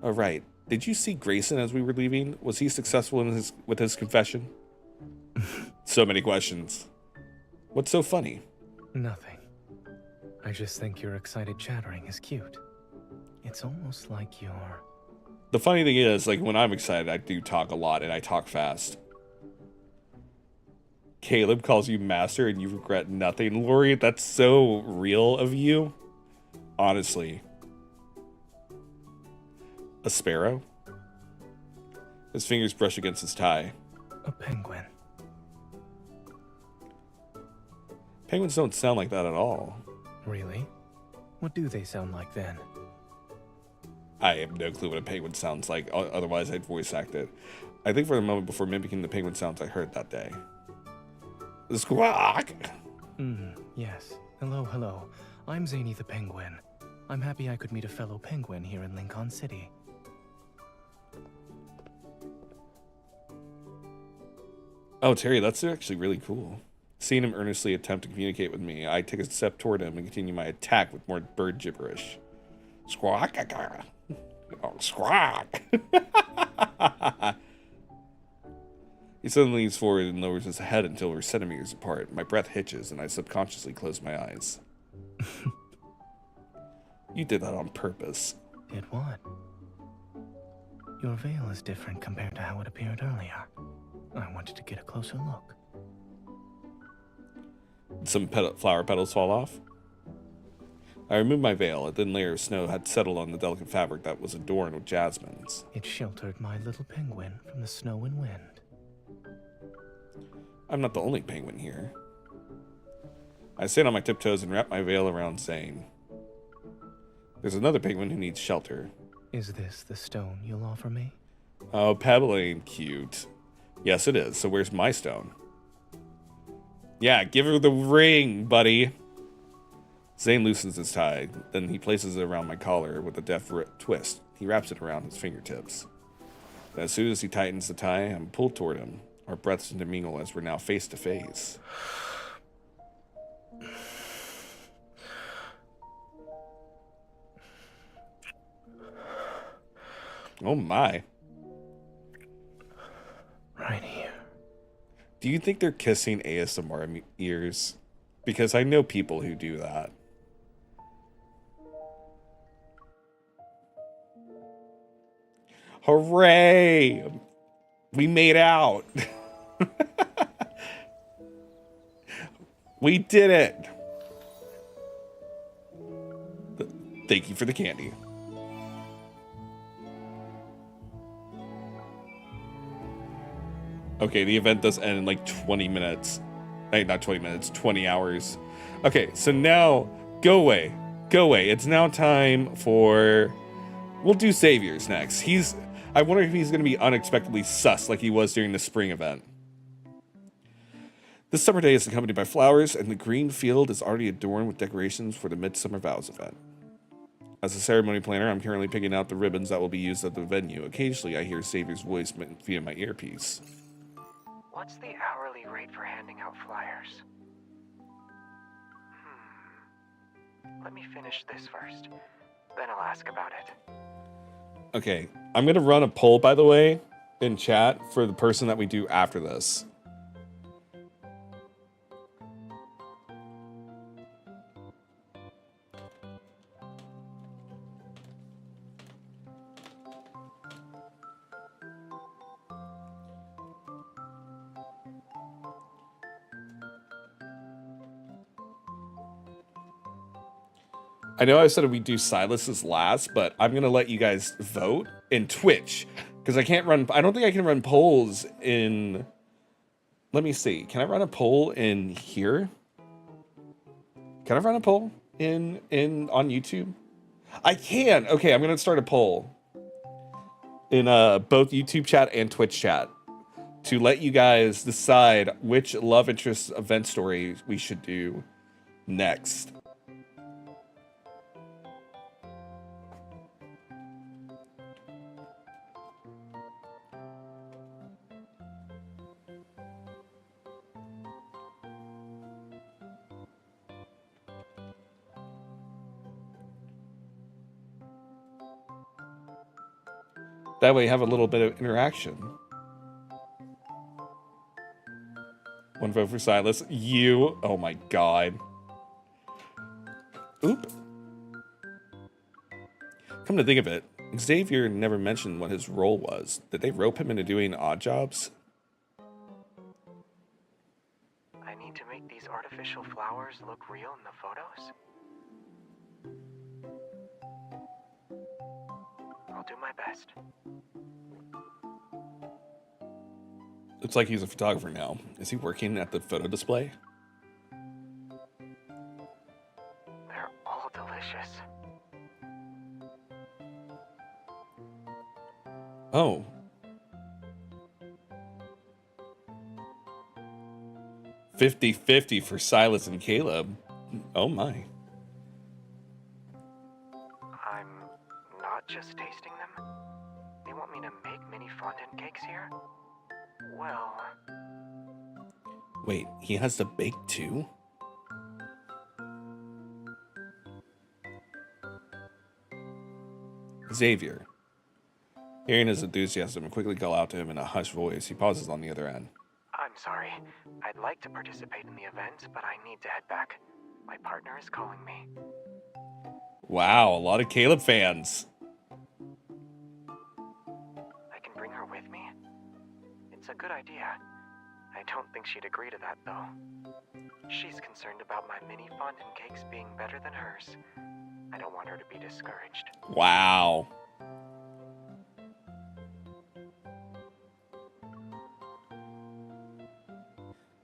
Oh, right. Did you see Grayson as we were leaving? Was he successful with his confession? So many questions. What's so funny? Nothing. I just think your excited chattering is cute. It's almost like you're... The funny thing is, like, when I'm excited, I do talk a lot, and I talk fast. Caleb calls you master, and you regret nothing. Lori, that's so real of you. Honestly. A sparrow? His fingers brush against his tie. a penguin. Penguins don't sound like that at all. Really? What do they sound like then? I have no clue what a penguin sounds like, otherwise I'd voice act it. I think for the moment before mimicking the penguin sounds I heard that day. Squawk! Yes. Hello, hello. I'm Zany the Penguin. I'm happy I could meet a fellow penguin here in Lincoln City. Oh, Terry, that's actually really cool. Seeing him earnestly attempt to communicate with me, I take a step toward him and continue my attack with more bird gibberish. Squawk, oh, squawk. He suddenly leans forward and lowers his head until we're centimeters apart. My breath hitches and I subconsciously close my eyes. You did that on purpose. Did what? Your veil is different compared to how it appeared earlier. I wanted to get a closer look. Some flower petals fall off. I removed my veil. A thin layer of snow had settled on the delicate fabric that was adorned with jasmines. It sheltered my little penguin from the snow and wind. I'm not the only penguin here. I stand on my tiptoes and wrap my veil around, saying, there's another penguin who needs shelter. Is this the stone you'll offer me? Oh, Pebble ain't cute. Yes, it is. So where's my stone? Yeah, give her the ring, buddy. Zane loosens his tie. Then he places it around my collar with a deft twist. He wraps it around his fingertips. Then as soon as he tightens the tie, I'm pulled toward him. Our breaths intermingle as we're now face to face. Oh my. Right here. Do you think they're kissing ASMR ears? Because I know people who do that. Hooray! We made out. We did it. Thank you for the candy. Okay, the event does end in like 20 minutes. Hey, not 20 minutes, 20 hours. Okay, so now, go away. Go away. It's now time for... We'll do Saviors next. I wonder if he's going to be unexpectedly sus like he was during the spring event. This summer day is accompanied by flowers, and the green field is already adorned with decorations for the Midsummer Vows event. As a ceremony planner, I'm currently picking out the ribbons that will be used at the venue. Occasionally, I hear Savior's voice via my earpiece. What's the hourly rate for handing out flyers? Let me finish this first. Then I'll ask about it. Okay, I'm going to run a poll, by the way, in chat for the person that we do after this. I know I said we do Sylus's last, but I'm going to let you guys vote in Twitch. Because I don't think I can run polls in... Let me see. Can I run a poll in here? Can I run a poll on YouTube? I can. Okay, I'm going to start a poll in both YouTube chat and Twitch chat to let you guys decide which love interest event story we should do next. That way you have a little bit of interaction. One vote for Sylus. You. Oh my god. Oop. Come to think of it, Xavier never mentioned what his role was. Did they rope him into doing odd jobs? I need to make these artificial flowers look real in the photos. I'll do my best. Looks like he's a photographer now. Is he working at the photo display? They're all delicious. Oh. $50-50 for Sylus and Caleb. Oh my. here? Well, Wait, he has to bake too? Xavier. Hearing his enthusiasm, I quickly call out to him in a hushed voice. He pauses on the other end. I'm sorry. I'd like to participate in the event, but I need to head back. My partner is calling me. Wow, a lot of Caleb fans. I can bring her with me? It's a good idea. I don't think she'd agree to that, though. She's concerned about my mini fondant cakes being better than hers. I don't want her to be discouraged. Wow.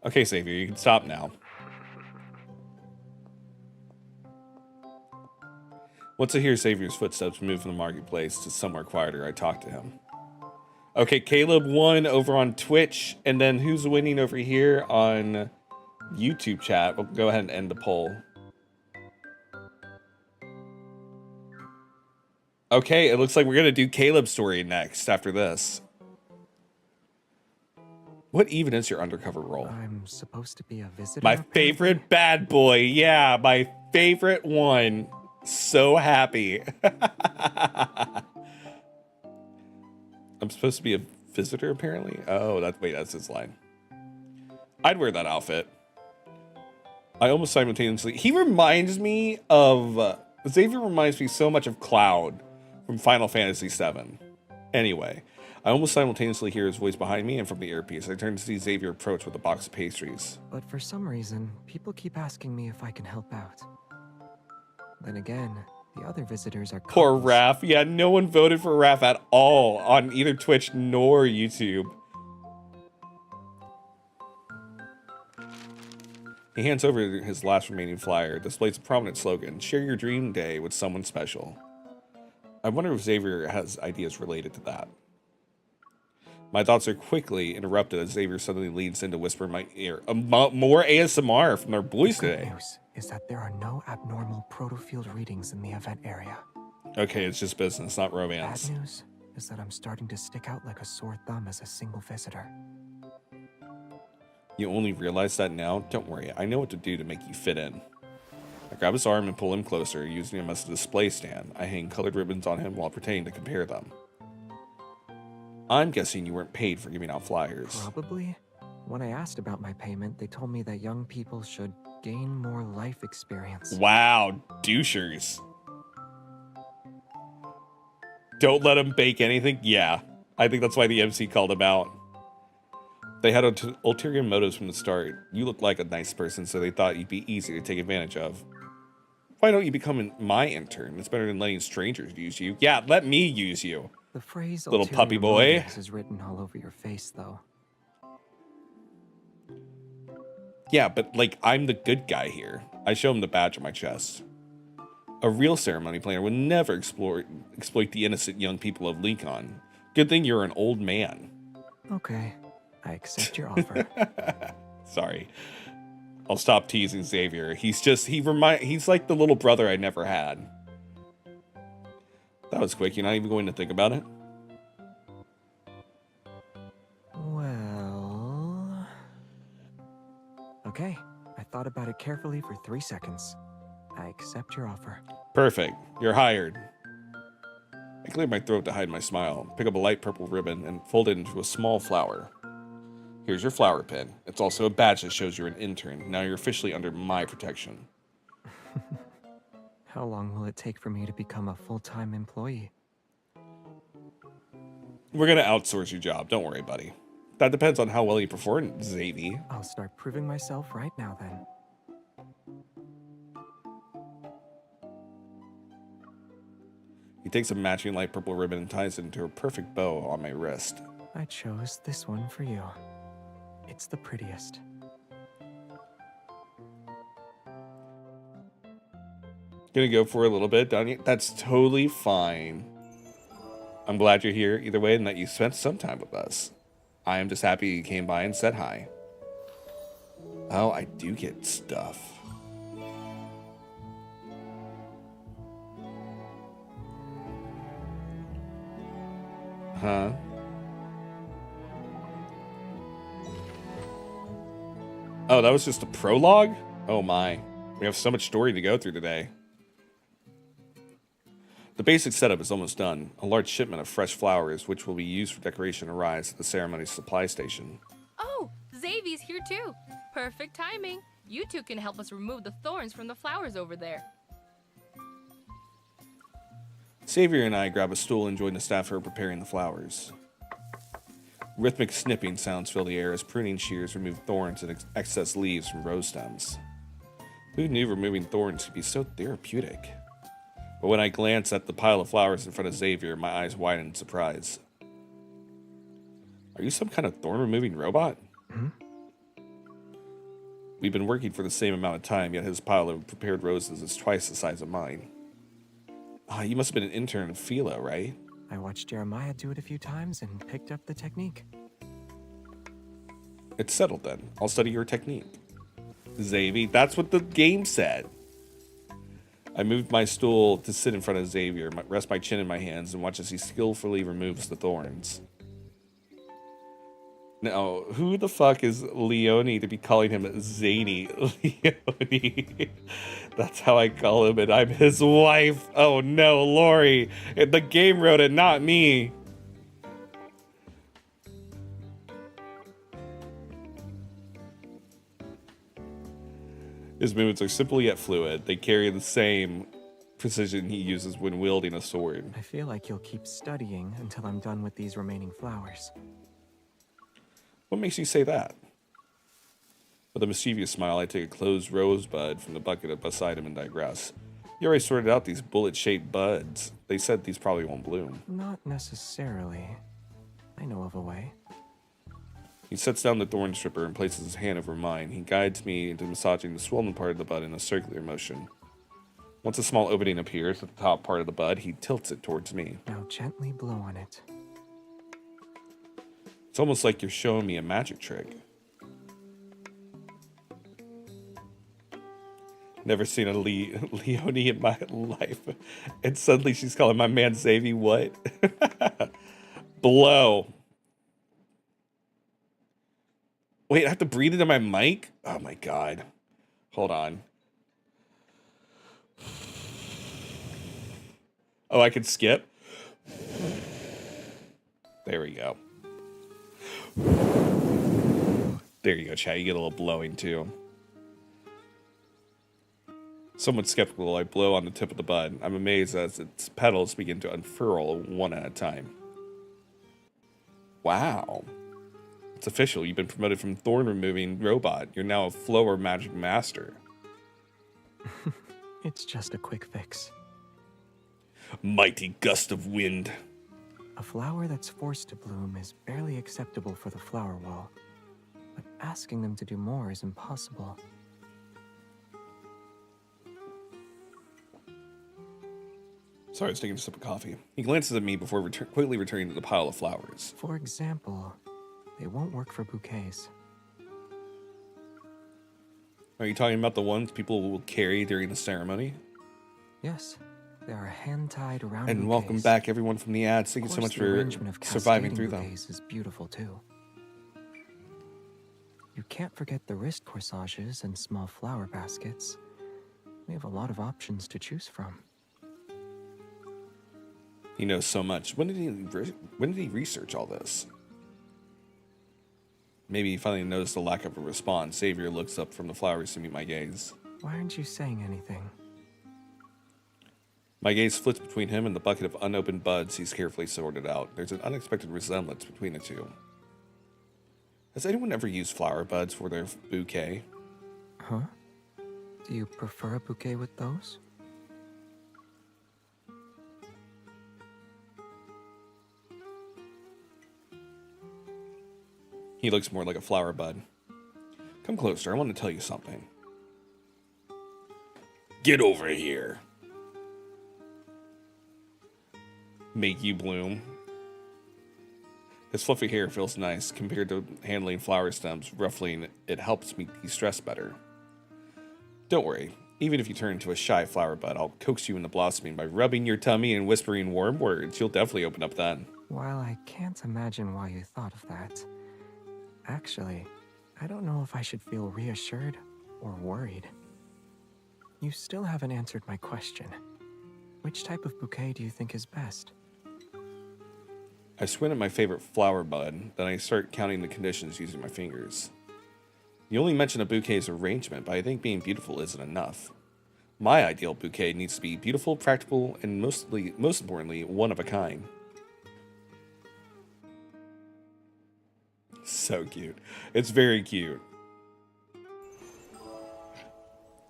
Okay, Xavier, you can stop now. Once I hear Xavier's footsteps move from the marketplace to somewhere quieter, I talk to him. Okay, Caleb won over on Twitch, and then who's winning over here on YouTube chat? We'll go ahead and end the poll. Okay, it looks like we're gonna do Caleb's story next after this. What even is your undercover role? I'm supposed to be a visitor. My favorite bad boy. Yeah, my favorite one. So happy. I'm supposed to be a visitor, apparently. Oh, that's his line. I'd wear that outfit. I almost simultaneously. He reminds me of Xavier. Reminds me so much of Cloud from Final Fantasy VII. Anyway, I almost simultaneously hear his voice behind me, and from the earpiece, I turn to see Xavier approach with a box of pastries. But for some reason, people keep asking me if I can help out. Then again, the other visitors are Poor couples. Raph. Yeah, no one voted for Raph at all on either Twitch nor YouTube. He hands over his last remaining flyer. It displays a prominent slogan: share your dream day with someone special. I wonder if Xavier has ideas related to that. My thoughts are quickly interrupted as Xavier suddenly leans in to whisper in my ear. More ASMR from our boys The good today. news is that there are no abnormal protofield readings in the event area. Okay, it's just business, not romance. Bad news is that I'm starting to stick out like a sore thumb as a single visitor. You only realize that now? Don't worry, I know what to do to make you fit in. I grab his arm and pull him closer, using him as a display stand. I hang colored ribbons on him while pretending to compare them. I'm guessing you weren't paid for giving out flyers. Probably. When I asked about my payment, they told me that young people should gain more life experience. Wow, douchers. Don't let them bake anything? Yeah, I think that's why the MC called him out. They had ulterior motives from the start. You look like a nice person, so they thought you'd be easy to take advantage of. Why don't you become my intern? It's better than letting strangers use you. Yeah, let me use you. The phrase Little ulterior puppy boy. motives is written all over your face, though. Yeah, but like, I'm the good guy here. I show him the badge on my chest. A real ceremony planner would never exploit the innocent young people of Lekon. Good thing you're an old man. Okay, I accept your offer. Sorry. I'll stop teasing Xavier. He's like the little brother I never had. That was quick. You're not even going to think about it? Well... Okay, I thought about it carefully for 3 seconds. I accept your offer. Perfect. You're hired. I cleared my throat to hide my smile, pick up a light purple ribbon, and fold it into a small flower. Here's your flower pin. It's also a badge that shows you're an intern. Now you're officially under my protection. How long will it take for me to become a full-time employee? We're going to outsource your job. Don't worry, buddy. That depends on how well you perform, Xavier. I'll start proving myself right now, then. He takes a matching light purple ribbon and ties it into a perfect bow on my wrist. I chose this one for you. It's the prettiest. Gonna go for a little bit, don't you? That's totally fine. I'm glad you're here either way and that you spent some time with us. I am just happy you came by and said hi. Oh, I do get stuff. Huh? Oh, that was just a prologue? Oh my. We have so much story to go through today. The basic setup is almost done. A large shipment of fresh flowers, which will be used for decoration, arrives at the ceremony's supply station. Oh, Xavier's here too. Perfect timing. You two can help us remove the thorns from the flowers over there. Xavier and I grab a stool and join the staff who are preparing the flowers. Rhythmic snipping sounds fill the air as pruning shears remove thorns and excess leaves from rose stems. Who knew removing thorns could be so therapeutic? But when I glance at the pile of flowers in front of Xavier, my eyes widen in surprise. Are you some kind of thorn-removing robot? Hmm? We've been working for the same amount of time, yet his pile of prepared roses is twice the size of mine. Ah, you must have been an intern at Philo, right? I watched Jeremiah do it a few times and picked up the technique. It's settled then. I'll study your technique. Xavier, that's what the game said. I moved my stool to sit in front of Xavier, rest my chin in my hands, and watch as he skillfully removes the thorns. Now, who the fuck is Leone to be calling him Zany? Leone. That's how I call him, and I'm his wife. Oh no, Lori. The game wrote it, not me. His movements are simple yet fluid. They carry the same precision he uses when wielding a sword. I feel like you'll keep studying until I'm done with these remaining flowers. What makes you say that? With a mischievous smile, I take a closed rosebud from the bucket beside him and digress. You already sorted out these bullet-shaped buds. They said these probably won't bloom. Not necessarily. I know of a way. He sets down the thorn stripper and places his hand over mine. He guides me into massaging the swollen part of the bud in a circular motion. Once a small opening appears at the top part of the bud, he tilts it towards me. Now gently blow on it. It's almost like you're showing me a magic trick. Never seen a Leone in my life. And suddenly she's calling my man Xavier what? Blow. Wait, I have to breathe into my mic? Oh my god. Hold on. Oh, I can skip? There we go. There you go, chat. You get a little blowing too. Somewhat skeptical, I blow on the tip of the bud. I'm amazed as its petals begin to unfurl one at a time. Wow. It's official. You've been promoted from thorn removing robot. You're now a flower magic master. It's just a quick fix. Mighty gust of wind. A flower that's forced to bloom is barely acceptable for the flower wall, but asking them to do more is impossible. Sorry, I was taking a sip of coffee. He glances at me before quickly returning to the pile of flowers. For example, they won't work for bouquets. Are you talking about the ones people will carry during the ceremony? Yes, they are hand-tied around And bouquets. welcome back, everyone from the ads. Thank you so much for surviving through them. Is beautiful too. You can't forget the wrist corsages and small flower baskets. We have a lot of options to choose from. He knows so much. When did he research all this? Maybe he finally noticed the lack of a response. Xavier looks up from the flowers to meet my gaze. Why aren't you saying anything? My gaze flits between him and the bucket of unopened buds he's carefully sorted out. There's an unexpected resemblance between the two. Has anyone ever used flower buds for their bouquet? Huh? Do you prefer a bouquet with those? He looks more like a flower bud. Come closer, I want to tell you something. Get over here. Make you bloom. His fluffy hair feels nice. Compared to handling flower stems, ruffling it helps me de-stress better. Don't worry, even if you turn into a shy flower bud, I'll coax you into blossoming by rubbing your tummy and whispering warm words. You'll definitely open up then. While I can't imagine why you thought of that, actually, I don't know if I should feel reassured or worried. You still haven't answered my question. Which type of bouquet do you think is best? I squint at my favorite flower bud, then I start counting the conditions using my fingers. You only mention a bouquet's arrangement, but I think being beautiful isn't enough. My ideal bouquet needs to be beautiful, practical, and most importantly, one of a kind. So cute. It's very cute.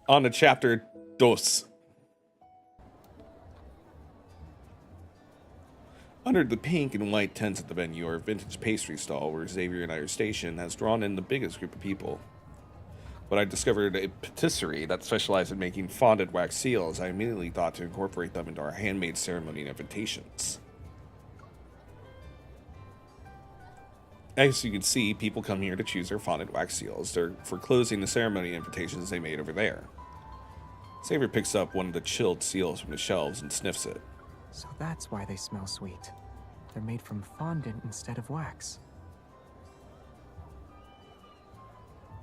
On to chapter dos. Under the pink and white tents at the venue, our vintage pastry stall where Xavier and I are stationed has drawn in the biggest group of people. When I discovered a patisserie that specialized in making fondant wax seals, I immediately thought to incorporate them into our handmade ceremony and invitations. As you can see, people come here to choose their fondant wax seals for closing the ceremony invitations they made over there. Xavier picks up one of the chilled seals from the shelves and sniffs it. So that's why they smell sweet. They're made from fondant instead of wax.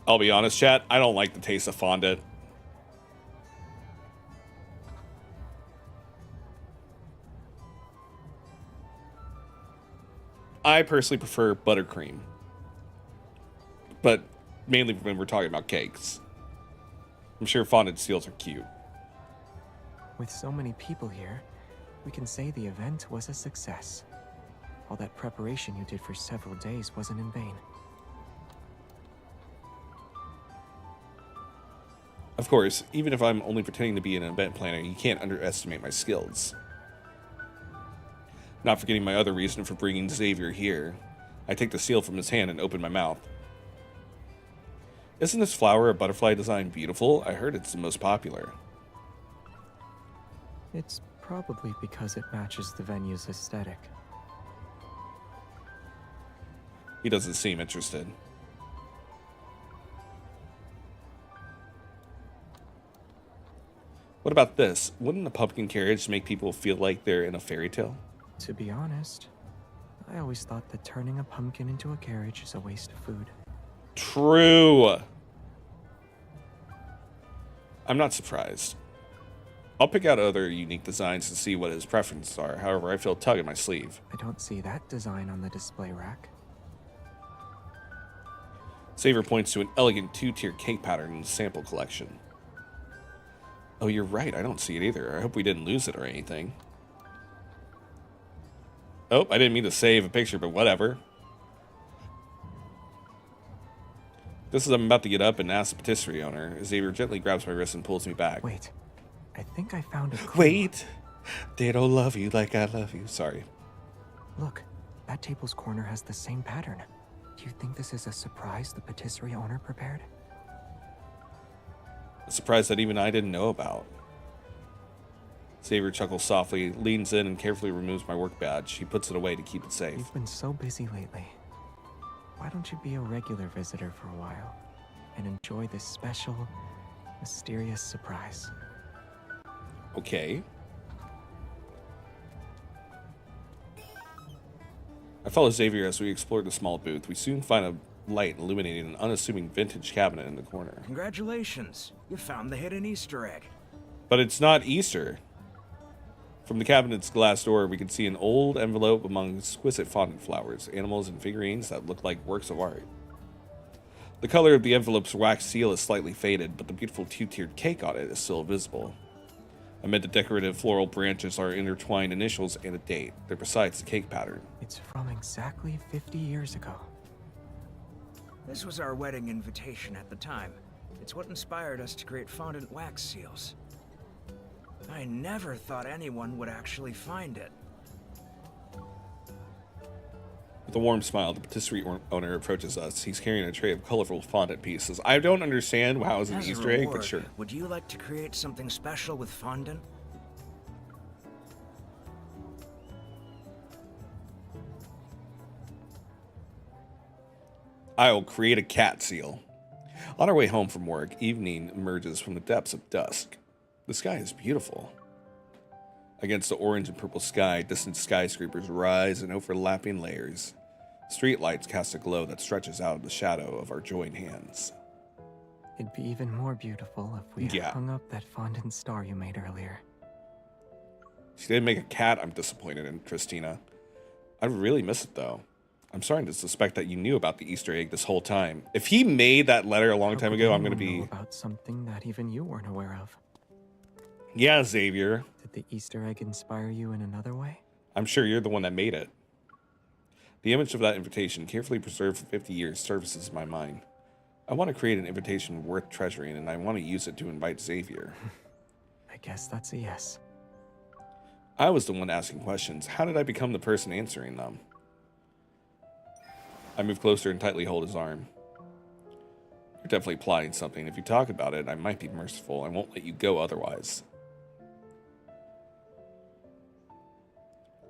I'll be honest, chat, I don't like the taste of fondant. I personally prefer buttercream. But mainly when we're talking about cakes. I'm sure fondant seals are cute. With so many people here, we can say the event was a success. All that preparation you did for several days wasn't in vain. Of course, even if I'm only pretending to be an event planner, you can't underestimate my skills. Not forgetting my other reason for bringing Xavier here, I take the seal from his hand and open my mouth. Isn't this flower or butterfly design beautiful? I heard it's the most popular. It's probably because it matches the venue's aesthetic. He doesn't seem interested. What about this? Wouldn't a pumpkin carriage make people feel like they're in a fairy tale? To be honest, I always thought that turning a pumpkin into a carriage is a waste of food. True. I'm not surprised. I'll pick out other unique designs to see what his preferences are. However, I feel a tug in my sleeve. I don't see that design on the display rack. Xavier points to an elegant two-tier cake pattern in the sample collection. Oh, you're right. I don't see it either. I hope we didn't lose it or anything. Oh, I didn't mean to save a picture, but whatever. Just as I'm about to get up and ask the patisserie owner, Xavier gently grabs my wrist and pulls me back. Wait, I think I found a clue. Wait! They don't love you like I love you. Sorry. Look, that table's corner has the same pattern. Do you think this is a surprise the patisserie owner prepared? A surprise that even I didn't know about. Xavier chuckles softly, leans in, and carefully removes my work badge. He puts it away to keep it safe. You've been so busy lately. Why don't you be a regular visitor for a while and enjoy this special, mysterious surprise? Okay. I follow Xavier as we explore the small booth. We soon find a light illuminating an unassuming vintage cabinet in the corner. Congratulations, you found the hidden Easter egg. But it's not Easter. From the cabinet's glass door, we can see an old envelope among exquisite fondant flowers, animals, and figurines that look like works of art. The color of the envelope's wax seal is slightly faded, but the beautiful two-tiered cake on it is still visible. Amid the decorative floral branches are intertwined initials and a date. They're besides the cake pattern. It's from exactly 50 years ago. This was our wedding invitation at the time. It's what inspired us to create fondant wax seals. I never thought anyone would actually find it. With a warm smile, the patisserie owner approaches us. He's carrying a tray of colorful fondant pieces. I don't understand how it's an As a Easter egg, reward, but sure. Would you like to create something special with fondant? I'll create a cat seal. On our way home from work, evening emerges from the depths of dusk. The sky is beautiful. Against the orange and purple sky, distant skyscrapers rise in overlapping layers. Streetlights cast a glow that stretches out of the shadow of our joined hands. It'd be even more beautiful if we Yeah. hung up that fondant star you made earlier. She didn't make a cat. I'm disappointed in Christina. I really miss it, though. I'm starting to suspect that you knew about the Easter egg this whole time. If he made that letter a long How time could ago, I'm going to anyone be... know about something that even you weren't aware of. Yeah, Xavier. Did the Easter egg inspire you in another way? I'm sure you're the one that made it. The image of that invitation, carefully preserved for 50 years, surfaces my mind. I want to create an invitation worth treasuring, and I want to use it to invite Xavier. I guess that's a yes. I was the one asking questions. How did I become the person answering them? I move closer and tightly hold his arm. You're definitely plotting something. If you talk about it, I might be merciful. I won't let you go otherwise.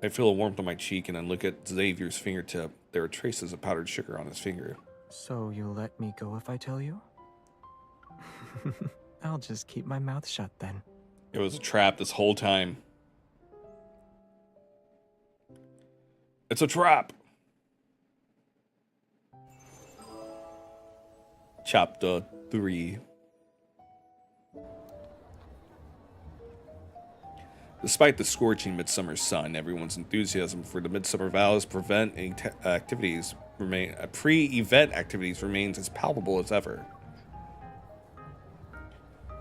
I feel a warmth on my cheek and then look at Xavier's fingertip. There are traces of powdered sugar on his finger. So you'll let me go if I tell you? I'll just keep my mouth shut then. It was a trap this whole time. It's a trap! Chapter 3. Despite the scorching midsummer sun, everyone's enthusiasm for the midsummer vows pre-event activities remains as palpable as ever.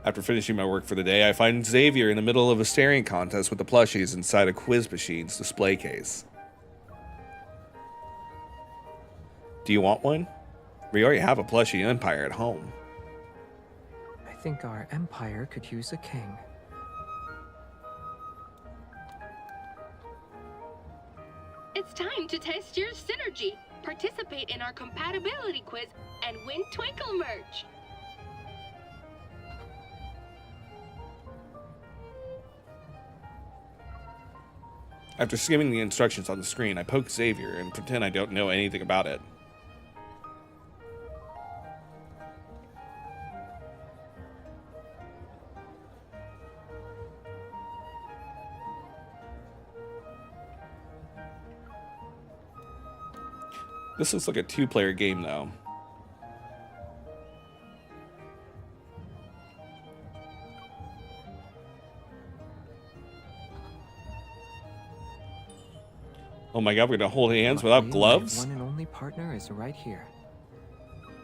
After finishing my work for the day, I find Xavier in the middle of a staring contest with the plushies inside a quiz machine's display case. Do you want one? We already have a plushie empire at home. I think our empire could use a king. It's time to test your synergy. Participate in our compatibility quiz and win Twinkle merch. After skimming the instructions on the screen, I poke Xavier and pretend I don't know anything about it. This looks like a two-player game, though. Oh my god, we're gonna hold hands without gloves? My one and only partner is right here.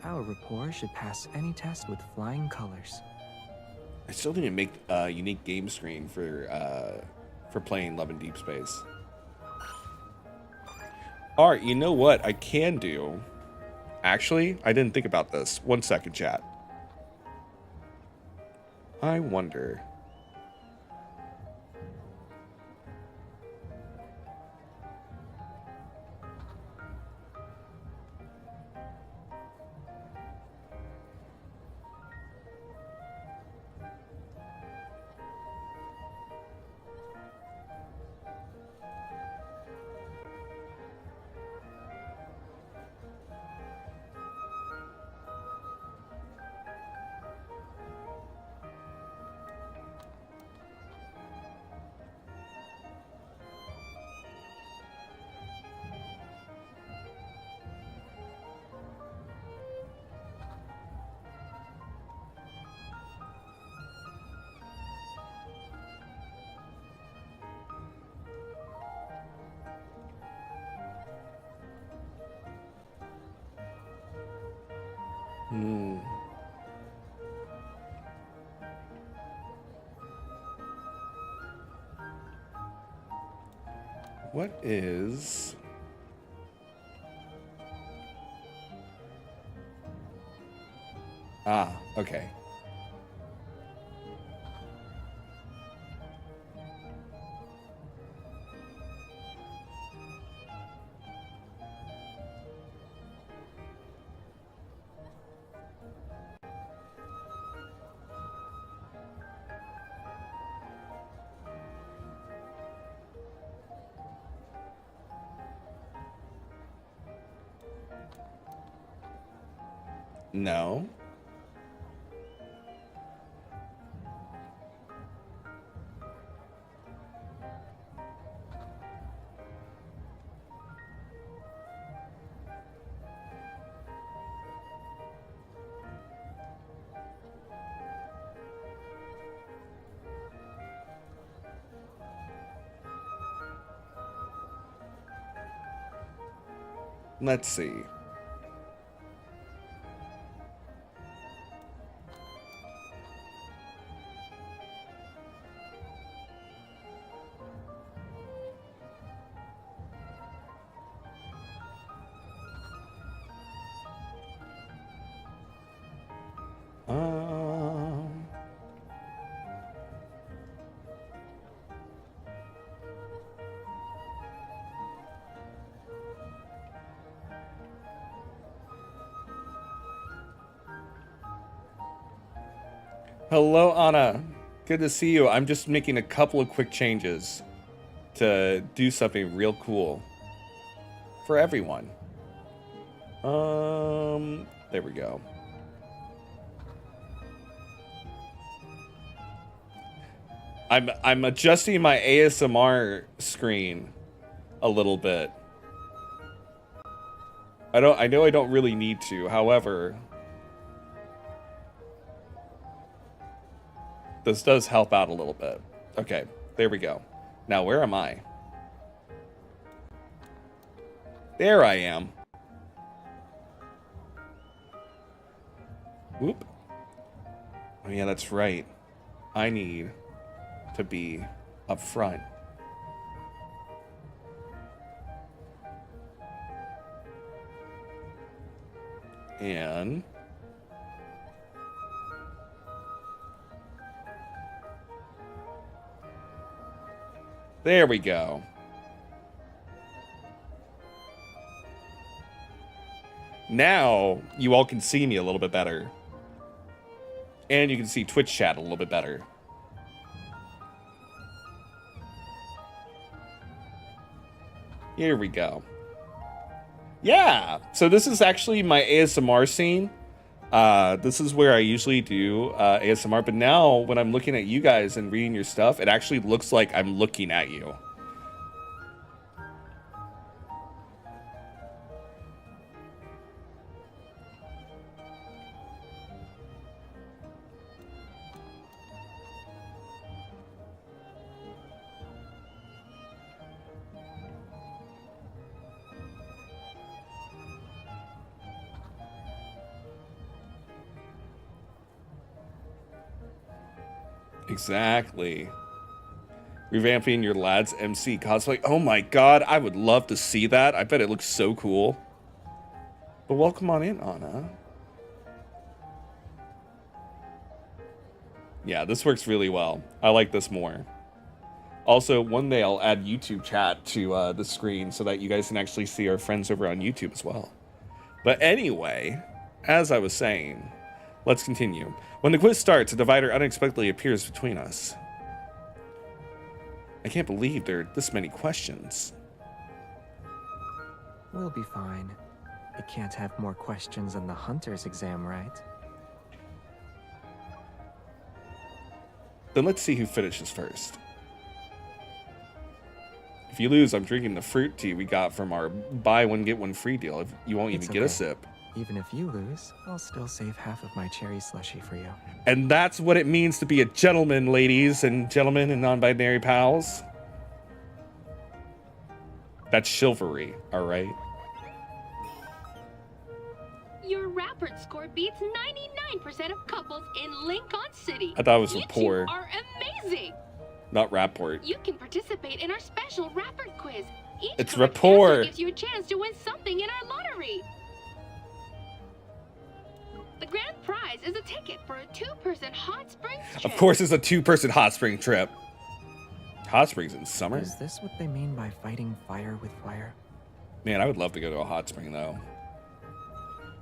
Our rapport should pass any test with flying colors. I still need to make a unique game screen for playing Love and Deep Space. Alright, you know what I can do? Actually, I didn't think about this. 1 second, chat. I wonder... What is... Ah, okay. No. Let's see. Hello, Anna. Good to see you. I'm just making a couple of quick changes to do something real cool for everyone. There we go. I'm adjusting my ASMR screen a little bit. I know I don't really need to, however, this does help out a little bit. Okay, there we go. Now, where am I? There I am. Whoop. Oh yeah, that's right. I need to be up front. And there we go. Now you all can see me a little bit better. And you can see Twitch chat a little bit better. Here we go. Yeah, so this is actually my ASMR scene. This is where I usually do ASMR, but now when I'm looking at you guys and reading your stuff, it actually looks like I'm looking at you. Exactly. Revamping your lad's MC cosplay. Oh my god, I would love to see that. I bet it looks so cool. But welcome on in, Anna. Yeah, this works really well. I like this more. Also, one day I'll add YouTube chat to the screen so that you guys can actually see our friends over on YouTube as well. But anyway, as I was saying, let's continue. When the quiz starts, a divider unexpectedly appears between us. I can't believe there are this many questions. We'll be fine. It can't have more questions than the hunter's exam, right? Then let's see who finishes first. If you lose, I'm drinking the fruit tea we got from our buy one get one free deal. If you won't even get a sip. Even if you lose, I'll still save half of my cherry slushie for you. And that's what it means to be a gentleman, ladies and gentlemen and non-binary pals. That's chivalry, all right? Your Rapport score beats 99% of couples in Lincoln City. I thought it was You rapport. two are amazing. Not rapport. You can participate in our special Rapport quiz. Each It's correct rapport. answer gives you a chance to win something in our lottery. The grand prize is a ticket for a two-person hot springs trip. Of course, it's a two-person hot spring trip. Hot springs in summer? Is this what they mean by fighting fire with fire? Man, I would love to go to a hot spring, though.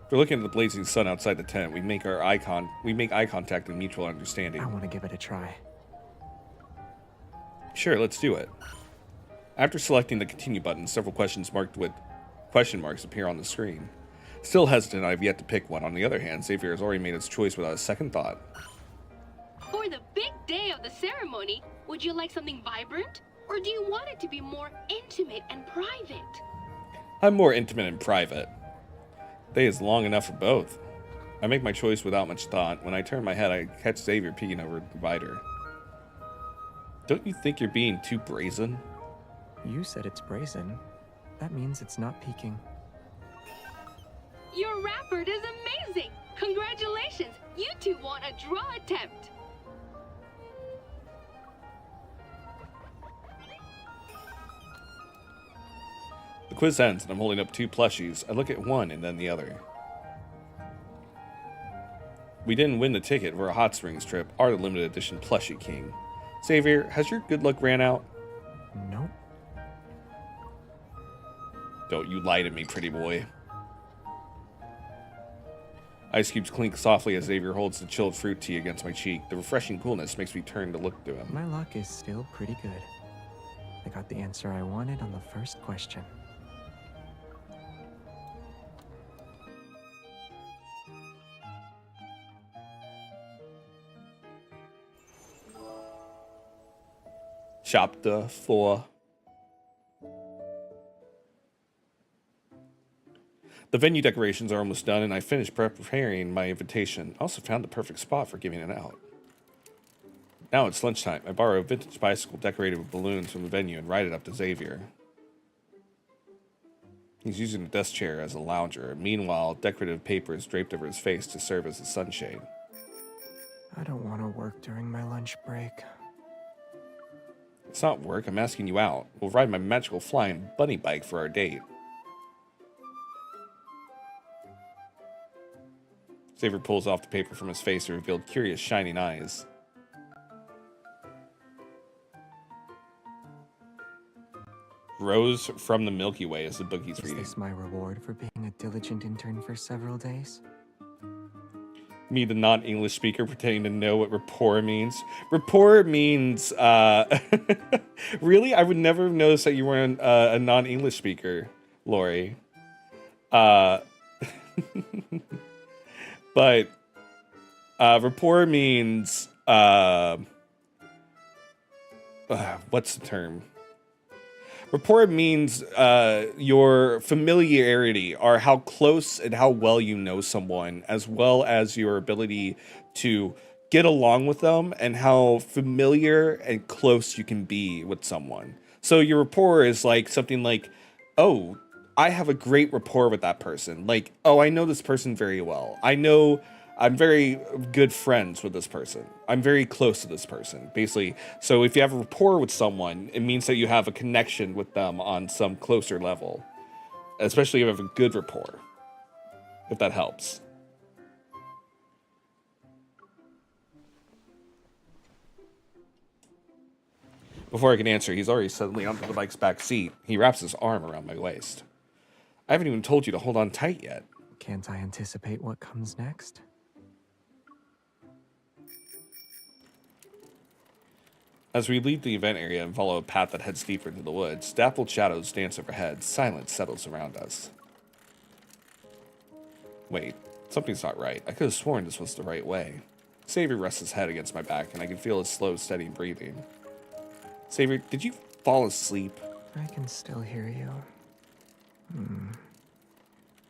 If we're looking at the blazing sun outside the tent, we make eye contact and mutual understanding. I want to give it a try. Sure, let's do it. After selecting the continue button, several questions marked with question marks appear on the screen. Still hesitant, I've yet to pick one. On the other hand, Xavier has already made its choice without a second thought. For the big day of the ceremony, would you like something vibrant? Or do you want it to be more intimate and private? I'm more intimate and private. Day is long enough for both. I make my choice without much thought. When I turn my head, I catch Xavier peeking over the divider. Don't you think you're being too brazen? You said it's brazen. That means it's not peeking. Your rapport is amazing! Congratulations! You two won a draw attempt! The quiz ends and I'm holding up 2 plushies. I look at one and then the other. We didn't win the ticket for a hot springs trip or the limited edition plushie king. Xavier, has your good luck ran out? Nope. Don't you lie to me, pretty boy. Ice cubes clink softly as Xavier holds the chilled fruit tea against my cheek. The refreshing coolness makes me turn to look to him. My luck is still pretty good. I got the answer I wanted on the first question. Chapter 4. The venue decorations are almost done, and I finished preparing my invitation. I also found the perfect spot for giving it out. Now it's lunchtime. I borrow a vintage bicycle decorated with balloons from the venue and ride it up to Xavier. He's using the desk chair as a lounger. Meanwhile, decorative paper is draped over his face to serve as a sunshade. I don't want to work during my lunch break. It's not work. I'm asking you out. We'll ride my magical flying bunny bike for our date. Xavier pulls off the paper from his face and revealed curious, shining eyes. Rose from the Milky Way is the book he's reading. Is this my reward for being a diligent intern for several days? Me, the non-English speaker, pretending to know what rapport means. Rapport means, really? I would never have noticed that you were a non-English speaker, Lori. But rapport means what's the term? Rapport means your familiarity, or how close and how well you know someone, as well as your ability to get along with them and how familiar and close you can be with someone. So your rapport is like something like, oh, I have a great rapport with that person. Like, oh, I know this person very well. I know I'm very good friends with this person. I'm very close to this person, basically. So if you have a rapport with someone, it means that you have a connection with them on some closer level. Especially if you have a good rapport, if that helps. Before I can answer, he's already suddenly onto the bike's back seat. He wraps his arm around my waist. I haven't even told you to hold on tight yet. Can't I anticipate what comes next? As we leave the event area and follow a path that heads deeper into the woods, dappled shadows dance overhead. Silence settles around us. Wait, something's not right. I could have sworn this was the right way. Xavier rests his head against my back, and I can feel his slow, steady breathing. Xavier, did you fall asleep? I can still hear you.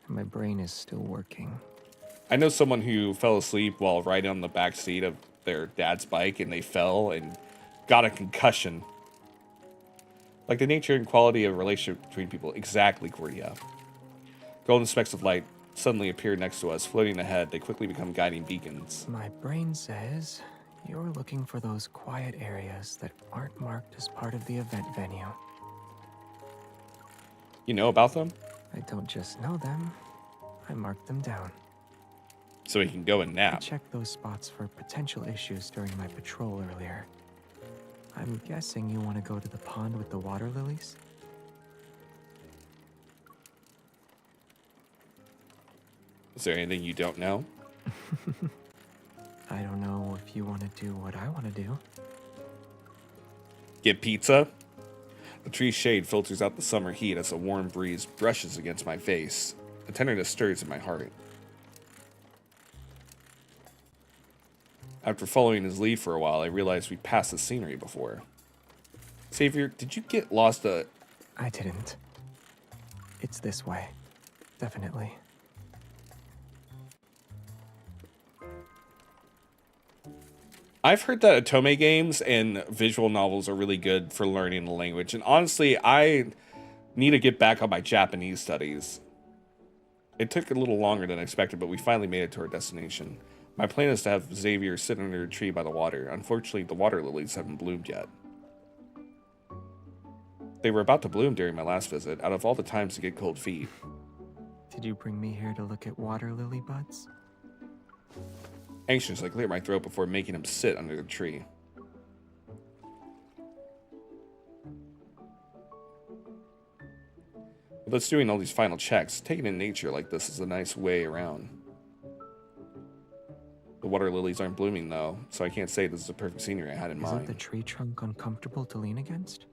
My brain is still working. I know someone who fell asleep while riding on the back seat of their dad's bike, and they fell and got a concussion. Like the nature and quality of a relationship between people. Exactly, Cordia. Golden specks of light suddenly appear next to us, floating ahead. They quickly become guiding beacons. My brain says you're looking for those quiet areas that aren't marked as part of the event venue. You know about them? I don't just know them. I marked them down. So he can go and nap. I checked those spots for potential issues during my patrol earlier. I'm guessing you want to go to the pond with the water lilies? Is there anything you don't know? I don't know if you want to do what I want to do. Get pizza? The tree's shade filters out the summer heat as a warm breeze brushes against my face. A tenderness stirs in my heart. After following his lead for a while, I realized we passed the scenery before. Xavier, did you get lost I didn't. It's this way. Definitely. I've heard that Otome games and visual novels are really good for learning the language. And honestly, I need to get back on my Japanese studies. It took a little longer than expected, but we finally made it to our destination. My plan is to have Xavier sit under a tree by the water. Unfortunately, the water lilies haven't bloomed yet. They were about to bloom during my last visit, out of all the times to get cold feet. Did you bring me here to look at water lily buds? Anxious, I cleared my throat before making him sit under the tree. With us doing all these final checks, taking in nature like this is a nice way around. The water lilies aren't blooming though, so I can't say this is the perfect scenery I had in mind. Isn't the tree trunk uncomfortable to lean against?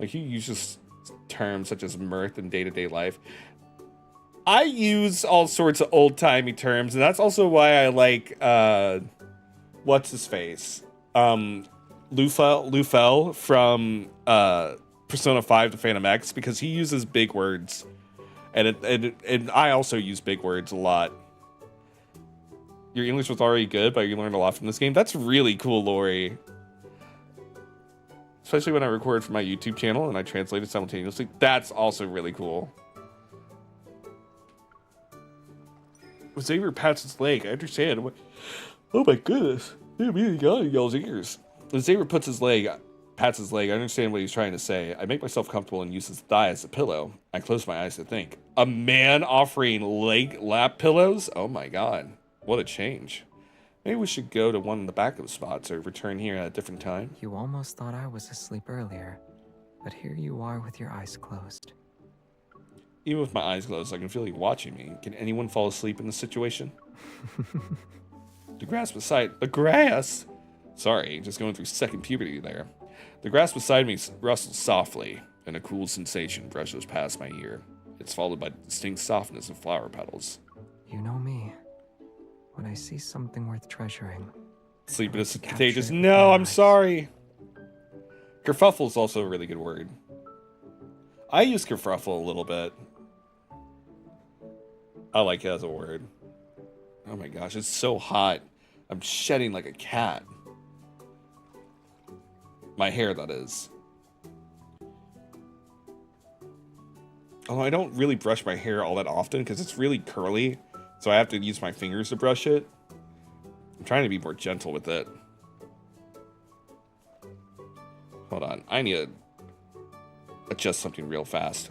Like, he uses terms such as mirth in day-to-day life. I use all sorts of old-timey terms, and that's also why I like, what's his face? Lufel from Persona 5 to Phantom X, because he uses big words. And I also use big words a lot. Your English was already good, but you learned a lot from this game. That's really cool, Lori. Especially when I record for my YouTube channel and I translate it simultaneously. That's also really cool. Xavier pats his leg. I understand. Oh my goodness. It really got in y'all's ears. When Xavier pats his leg, I understand what he's trying to say. I make myself comfortable and use his thigh as a pillow. I close my eyes to think. A man offering lap pillows? Oh my god. What a change. Maybe we should go to one of the backup spots or return here at a different time. You almost thought I was asleep earlier, but here you are with your eyes closed. Even with my eyes closed, I can feel you watching me. Can anyone fall asleep in this situation? The grass beside... The grass? Sorry, just going through second puberty there. The grass beside me rustles softly, and a cool sensation brushes past my ear. It's followed by the distinct softness of flower petals. You know me. When I see something worth treasuring... Sleeping is contagious. No, I'm sorry. Kerfuffle is also a really good word. I use kerfuffle a little bit. I like it as a word. Oh my gosh, it's so hot. I'm shedding like a cat. My hair, that is. Although I don't really brush my hair all that often because it's really curly. So I have to use my fingers to brush it. I'm trying to be more gentle with it. Hold on. I need to adjust something real fast.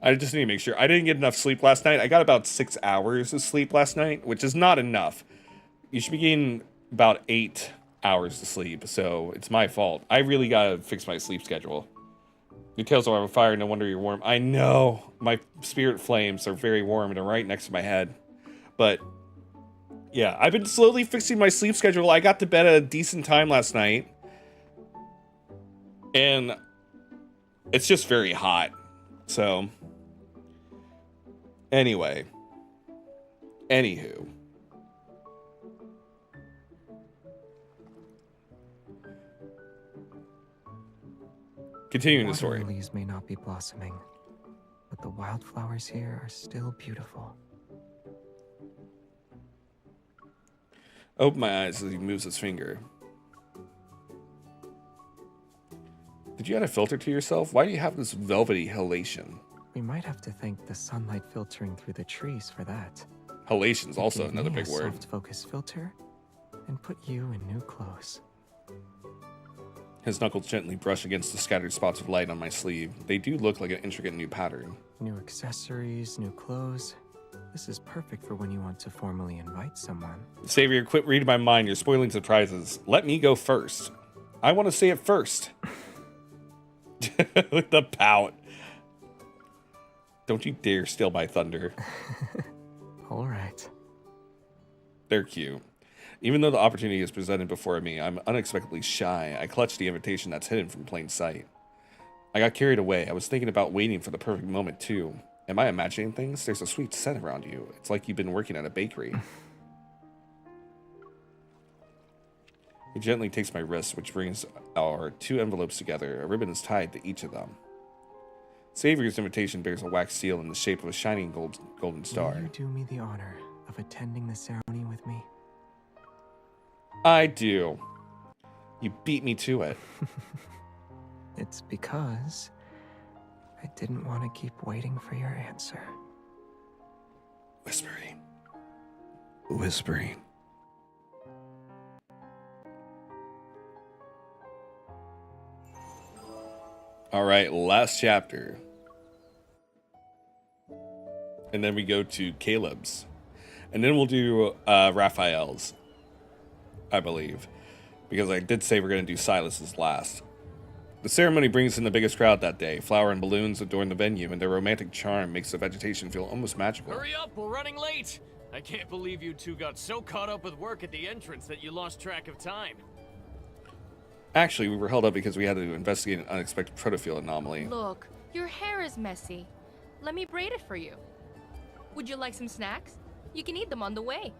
I just need to make sure. I didn't get enough sleep last night. I got about 6 hours of sleep last night, which is not enough. You should be getting about 8 hours of sleep, so it's my fault. I really gotta fix my sleep schedule. Your tails are on fire, no wonder you're warm. I know. My spirit flames are very warm and are right next to my head. But, yeah, I've been slowly fixing my sleep schedule. I got to bed at a decent time last night. And it's just very hot. So... Anyway. Anywho. Continuing the story. Water lilies may not be blossoming, but the wildflowers here are still beautiful. Open my eyes as he moves his finger. Did you add a filter to yourself? Why do you have this velvety halation? We might have to thank the sunlight filtering through the trees for that. Halation's also another big word. Soft focus filter and put you in new clothes. His knuckles gently brush against the scattered spots of light on my sleeve. They do look like an intricate new pattern. New accessories, new clothes. This is perfect for when you want to formally invite someone. Xavier, quit reading my mind. You're spoiling surprises. Let me go first. I want to say it first. With the pout. Don't you dare steal my thunder. All right. They're cute. Even though the opportunity is presented before me, I'm unexpectedly shy. I clutch the invitation that's hidden from plain sight. I got carried away. I was thinking about waiting for the perfect moment, too. Am I imagining things? There's a sweet scent around you. It's like you've been working at a bakery. He gently takes my wrist, which brings our 2 envelopes together. A ribbon is tied to each of them. Xavier's invitation bears a wax seal in the shape of a shining golden star. Will you do me the honor of attending the ceremony with me? I do. You beat me to it. It's because I didn't want to keep waiting for your answer. Whispering. Whispering. All right, last chapter. And then we go to Caleb's. And then we'll do Raphael's, I believe. Because I did say we're going to do Sylus's last. The ceremony brings in the biggest crowd that day. Flower and balloons adorn the venue, and their romantic charm makes the vegetation feel almost magical. Hurry up, we're running late! I can't believe you two got so caught up with work at the entrance that you lost track of time. Actually, we were held up because we had to investigate an unexpected protofield anomaly. Look, your hair is messy. Let me braid it for you. Would you like some snacks? You can eat them on the way.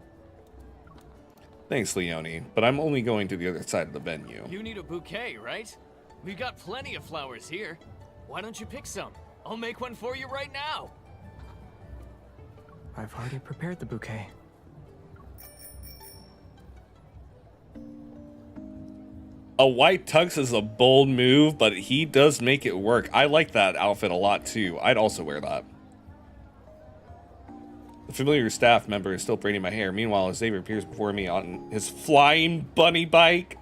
Thanks, Leone, but I'm only going to the other side of the venue. You need a bouquet, right? We've got plenty of flowers here. Why don't you pick some? I'll make one for you right now. I've already prepared the bouquet. A white tux is a bold move, but he does make it work. I like that outfit a lot, too. I'd also wear that. The familiar staff member is still braiding my hair. Meanwhile, Xavier appears before me on his flying bunny bike.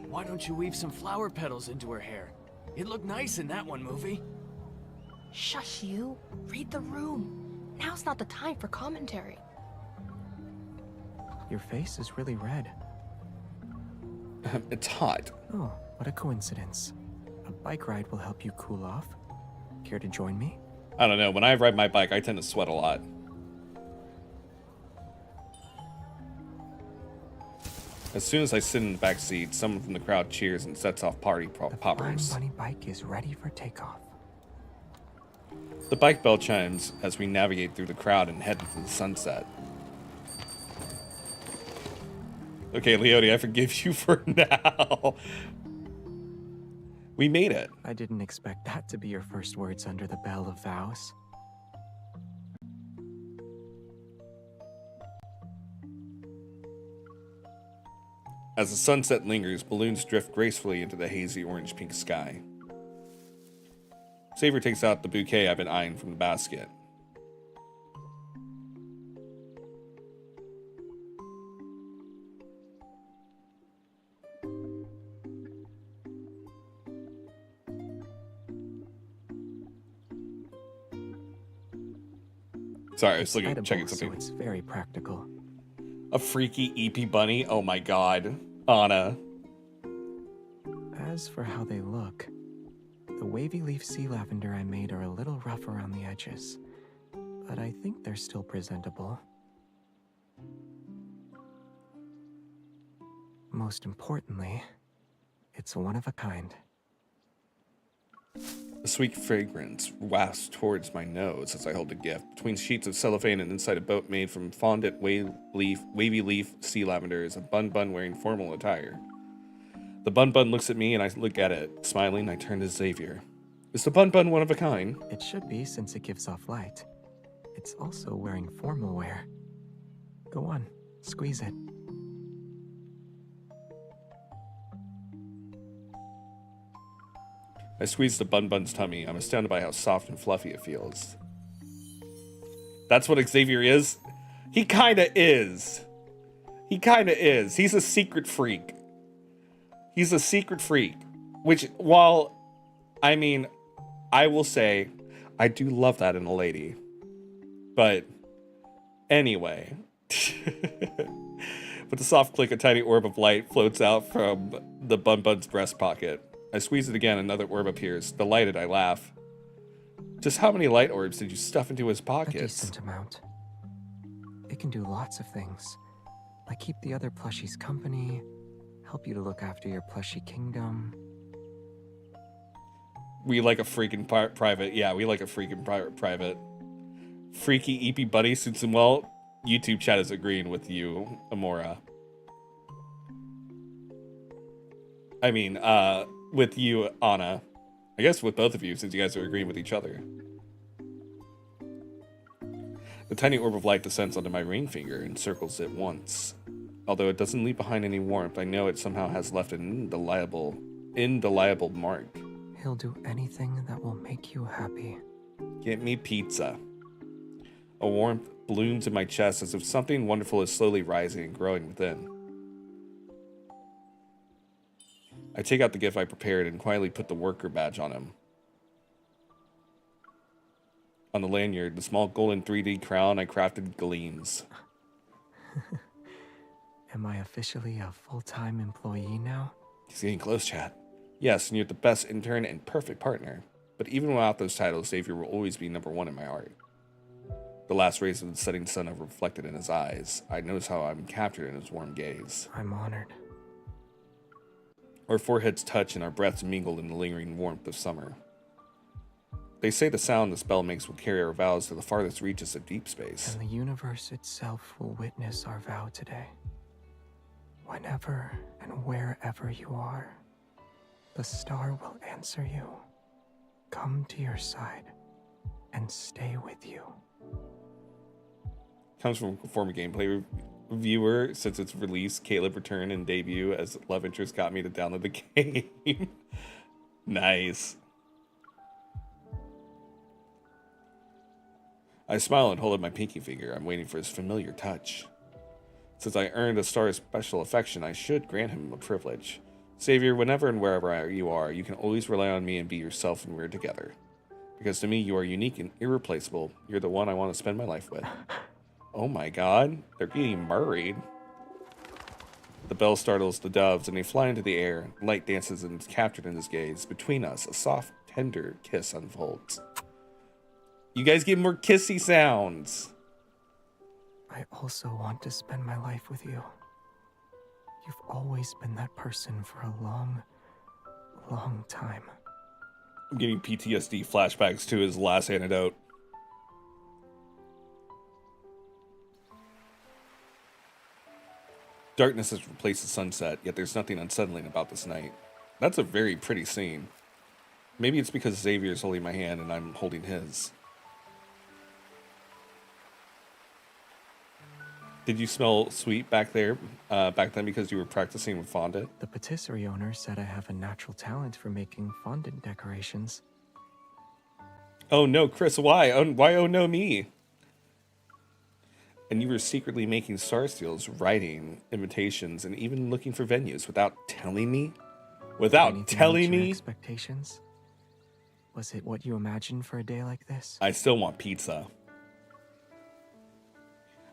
Why don't you weave some flower petals into her hair? It looked nice in that one movie. Shush you. Read the room. Now's not the time for commentary. Your face is really red. It's hot. Oh, what a coincidence. A bike ride will help you cool off. Care to join me? I don't know. When I ride my bike, I tend to sweat a lot. As soon as I sit in the back seat, someone from the crowd cheers and sets off party poppers. The bunny bike is ready for takeoff. The bike bell chimes as we navigate through the crowd and head into the sunset. Okay, Leone, I forgive you for now. We made it. I didn't expect that to be your first words under the bell of vows. As the sunset lingers, balloons drift gracefully into the hazy orange-pink sky. Xavier takes out the bouquet I've been eyeing from the basket. Sorry, I was checking something. So it's very practical. A freaky EP bunny? Oh my god. Anna. As for how they look, the wavy leaf sea lavender I made are a little rough around the edges, but I think they're still presentable. Most importantly, it's one of a kind. A sweet fragrance wafts towards my nose as I hold the gift. Between sheets of cellophane and inside a boat made from fondant wavy leaf sea lavender is a bun wearing formal attire. The bun looks at me and I look at it. Smiling, I turn to Xavier. Is the bun one of a kind? It should be, since it gives off light. It's also wearing formal wear. Go on, squeeze it. I squeeze the bun's tummy. I'm astounded by how soft and fluffy it feels. That's what Xavier is? He kinda is. He kinda is. He's a secret freak. He's a secret freak. Which, while, I mean, I will say, I do love that in a lady. But, anyway. With a soft click, a tiny orb of light floats out from the bun's breast pocket. I squeeze it again, another orb appears. Delighted, I laugh. Just how many light orbs did you stuff into his pockets? A decent amount. It can do lots of things, like keep the other plushies company, help you to look after your plushie kingdom. We like a freaking private. Yeah, we like a freaking private. Freaky EP buddy suits him well. YouTube chat is agreeing with you, Amora. I mean, with you, Anna. I guess with both of you, since you guys are agreeing with each other. The tiny orb of light descends onto my ring finger and circles it once. Although it doesn't leave behind any warmth, I know it somehow has left an indelible mark. He'll do anything that will make you happy. Get me pizza. A warmth blooms in my chest as if something wonderful is slowly rising and growing within. I take out the gift I prepared and quietly put the worker badge on him. On the lanyard, the small golden 3D crown I crafted gleams. Am I officially a full-time employee now? He's getting close, Chad. Yes, and you're the best intern and perfect partner. But even without those titles, Xavier will always be #1 in my heart. The last rays of the setting sun are reflected in his eyes. I notice how I'm captured in his warm gaze. I'm honored. Our foreheads touch and our breaths mingle in the lingering warmth of summer. They say the sound the spell makes will carry our vows to the farthest reaches of deep space. And the universe itself will witness our vow today. Whenever and wherever you are, the star will answer you, come to your side, and stay with you. Comes from a former gameplay reviewer. Since its release, Caleb return and debut as love interest got me to download the game. Nice. I smile and hold up my pinky finger. I'm waiting for his familiar touch. Since I earned a star's special affection, I should grant him a privilege. Xavier, whenever and wherever you are, you can always rely on me and be yourself when we're together. Because to me, you are unique and irreplaceable. You're the one I want to spend my life with. Oh my god, they're getting married. The bell startles the doves and they fly into the air. Light dances and is captured in his gaze. Between us, a soft, tender kiss unfolds. You guys get more kissy sounds. I also want to spend my life with you. You've always been that person for a long, long time. I'm getting PTSD flashbacks to his last antidote. Darkness has replaced the sunset, yet there's nothing unsettling about this night. That's a very pretty scene. Maybe it's because Xavier's holding my hand and I'm holding his. Did you smell sweet back there, back then because you were practicing with fondant? The patisserie owner said I have a natural talent for making fondant decorations. Oh no, Chris, why? Why oh no me? And you were secretly making star seals, writing invitations, and even looking for venues without telling me? Without telling me? Expectations? Was it what you imagined for a day like this? I still want pizza.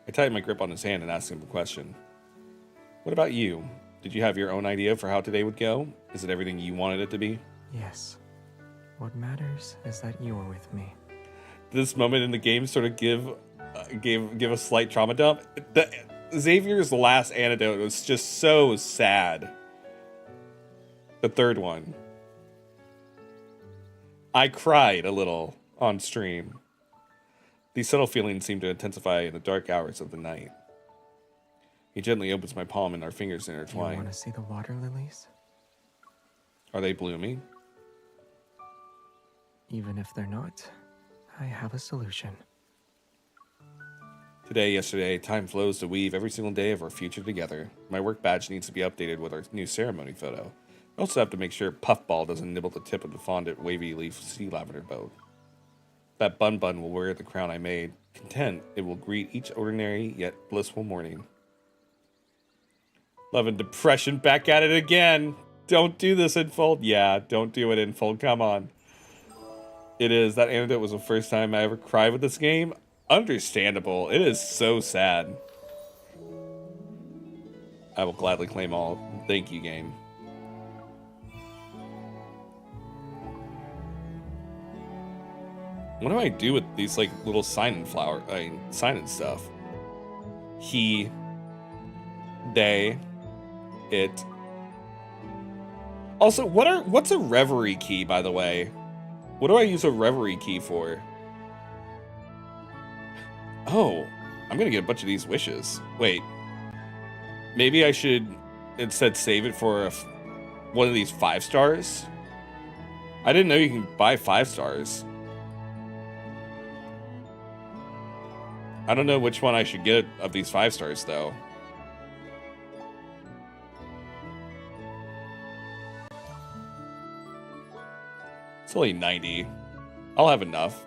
I tighten my grip on his hand and ask him a question. What about you? Did you have your own idea for how today would go? Is it everything you wanted it to be? Yes. What matters is that you are with me. This moment in the game sort of give a slight trauma dump. Xavier's last antidote was just so sad. The third one. I cried a little on stream. These subtle feelings seem to intensify in the dark hours of the night. He gently opens my palm and our fingers intertwine. You want to see the water lilies? Are they blooming? Even if they're not, I have a solution. Today, yesterday, time flows to weave every single day of our future together. My work badge needs to be updated with our new ceremony photo. I also have to make sure Puffball doesn't nibble the tip of the fondant wavy leaf sea lavender bow. That Bun will wear the crown I made. Content, it will greet each ordinary yet blissful morning. Love and depression back at it again. Don't do this, Infold. Yeah, don't do it, Infold. Come on. It is. That antidote was the first time I ever cried with this game. Understandable. It is so sad. I will gladly claim all. Thank you, game. What do I do with these like little sign-in stuff? He, they, it. Also, what's a reverie key, by the way? What do I use a reverie key for? Oh, I'm gonna get a bunch of these wishes. Wait, maybe I should instead save it for one of these 5 stars. I didn't know you can buy 5 stars. I don't know which one I should get of these 5 stars, though. It's only 90. I'll have enough.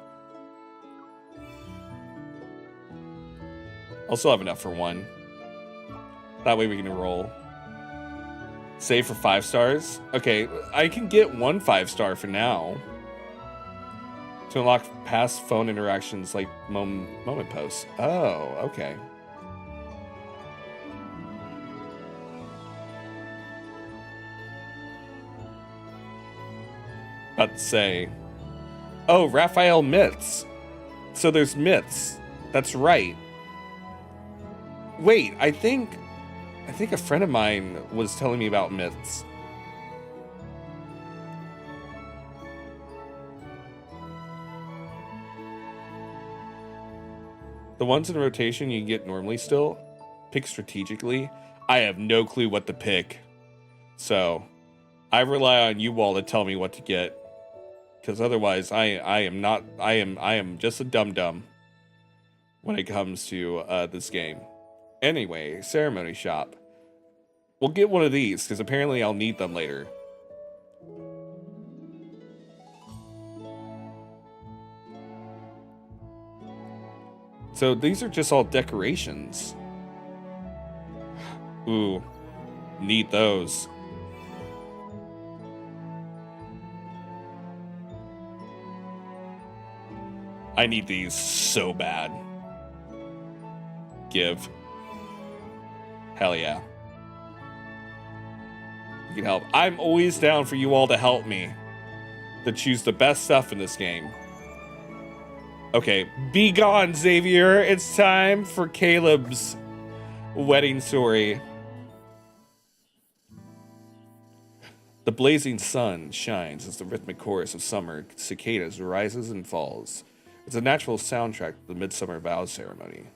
I'll still have enough for 1. That way we can roll. Save for 5 stars? Okay, I can get 1 5-star for now. To unlock past phone interactions like moment posts. Oh, okay. About to say. Oh, Raphael myths. So there's myths. That's right. Wait, I think a friend of mine was telling me about myths. The ones in rotation you get normally still. Pick strategically. I have no clue what to pick. So, I rely on you all to tell me what to get. Because otherwise, I am just a dum-dum when it comes to this game. Anyway, ceremony shop. We'll get one of these, because apparently I'll need them later. So these are just all decorations. Ooh, need those. I need these so bad. Give. Hell yeah. You can help. I'm always down for you all to help me. To choose the best stuff in this game. Okay, be gone, Xavier. It's time for Caleb's wedding story. The blazing sun shines as the rhythmic chorus of summer cicadas rises and falls. It's a natural soundtrack to the Midsummer Vows ceremony.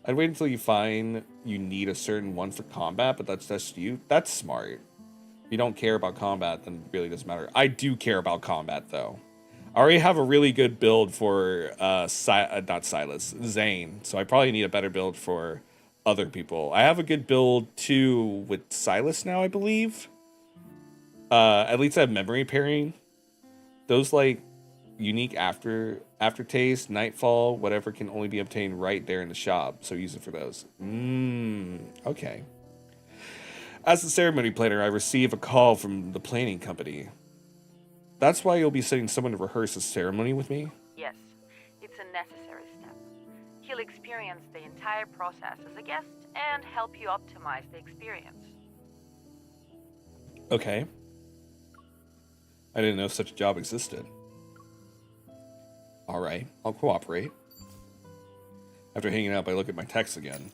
I'd wait until you find you need a certain one for combat, but that's just you. That's smart. If you don't care about combat, then it really doesn't matter. I do care about combat, though. I already have a really good build for, not Sylus, Zane. So I probably need a better build for other people. I have a good build, too, with Sylus now, I believe. At least I have memory pairing. Those, like, unique aftertaste, nightfall, whatever can only be obtained right there in the shop. So use it for those. Okay. As the ceremony planner, I receive a call from the planning company. That's why you'll be sending someone to rehearse the ceremony with me? Yes, it's a necessary step. He'll experience the entire process as a guest and help you optimize the experience. Okay. I didn't know such a job existed. Alright, I'll cooperate. After hanging up, I look at my text again.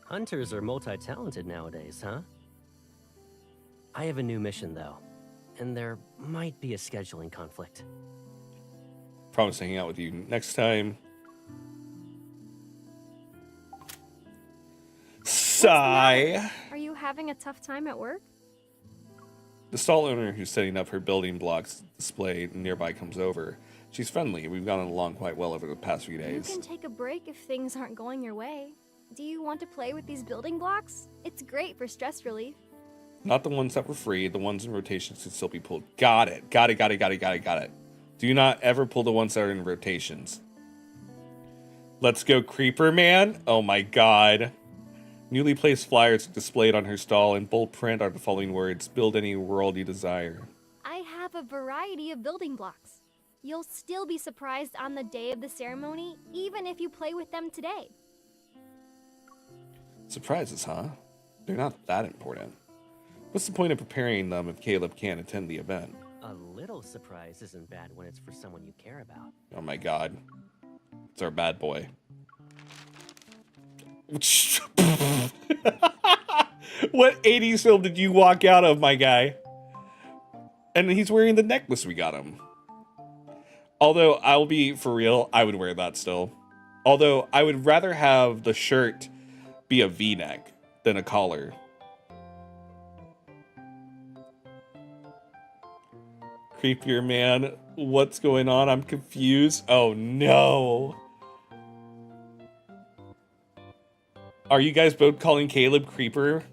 Hunters are multi-talented nowadays, huh? I have a new mission, though, and there might be a scheduling conflict. Promise to hang out with you next time. Sigh. Are you having a tough time at work? The stall owner who's setting up her building blocks display nearby comes over. She's friendly. We've gotten along quite well over the past few days. You can take a break if things aren't going your way. Do you want to play with these building blocks? It's great for stress relief. Not the ones that were free. The ones in rotations can still be pulled. Got it. Got it. Do not ever pull the ones that are in rotations. Let's go, Creeper Man. Oh my god. Newly placed flyers displayed on her stall. In bold print are the following words. Build any world you desire. I have a variety of building blocks. You'll still be surprised on the day of the ceremony, even if you play with them today. Surprises, huh? They're not that important. What's the point of preparing them if Caleb can't attend the event? A little surprise isn't bad when it's for someone you care about. Oh my god. It's our bad boy. What 80s film did you walk out of, my guy? And he's wearing the necklace we got him. Although, I'll be for real, I would wear that still. Although, I would rather have the shirt be a V-neck than a collar. Creepier man, what's going on? I'm confused. Oh no. Are you guys both calling Caleb Creeper?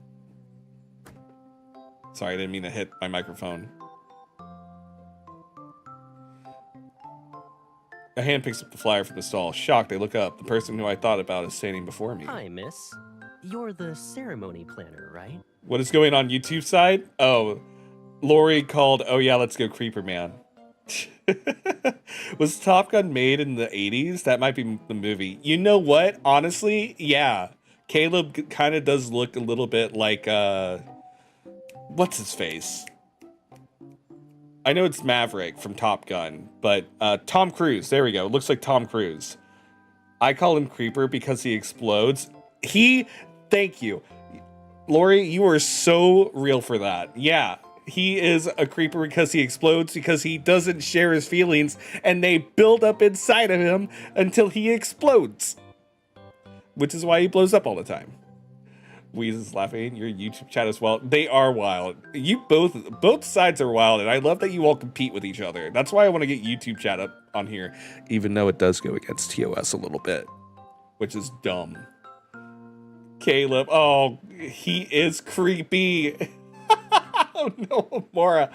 Sorry, I didn't mean to hit my microphone. A hand picks up the flyer from the stall. Shocked, I look up. The person who I thought about is standing before me. Hi, miss. You're the ceremony planner, right? What is going on YouTube side? Oh, Lori called, oh yeah, let's go Creeper Man. Was Top Gun made in the 80s? That might be the movie. You know what? Honestly, yeah. Caleb kind of does look a little bit like, what's his face? I know it's Maverick from Top Gun, but Tom Cruise. There we go. Looks like Tom Cruise. I call him Creeper because he explodes. Thank you. Lori, you are so real for that. Yeah, he is a creeper because he explodes, because he doesn't share his feelings, and they build up inside of him until he explodes. Which is why he blows up all the time. Weez is laughing. Your YouTube chat as well. They are wild. You both sides are wild, and I love that you all compete with each other. That's why I want to get YouTube chat up on here, even though it does go against TOS a little bit, which is dumb. Caleb, oh, he is creepy. Oh no, Mora.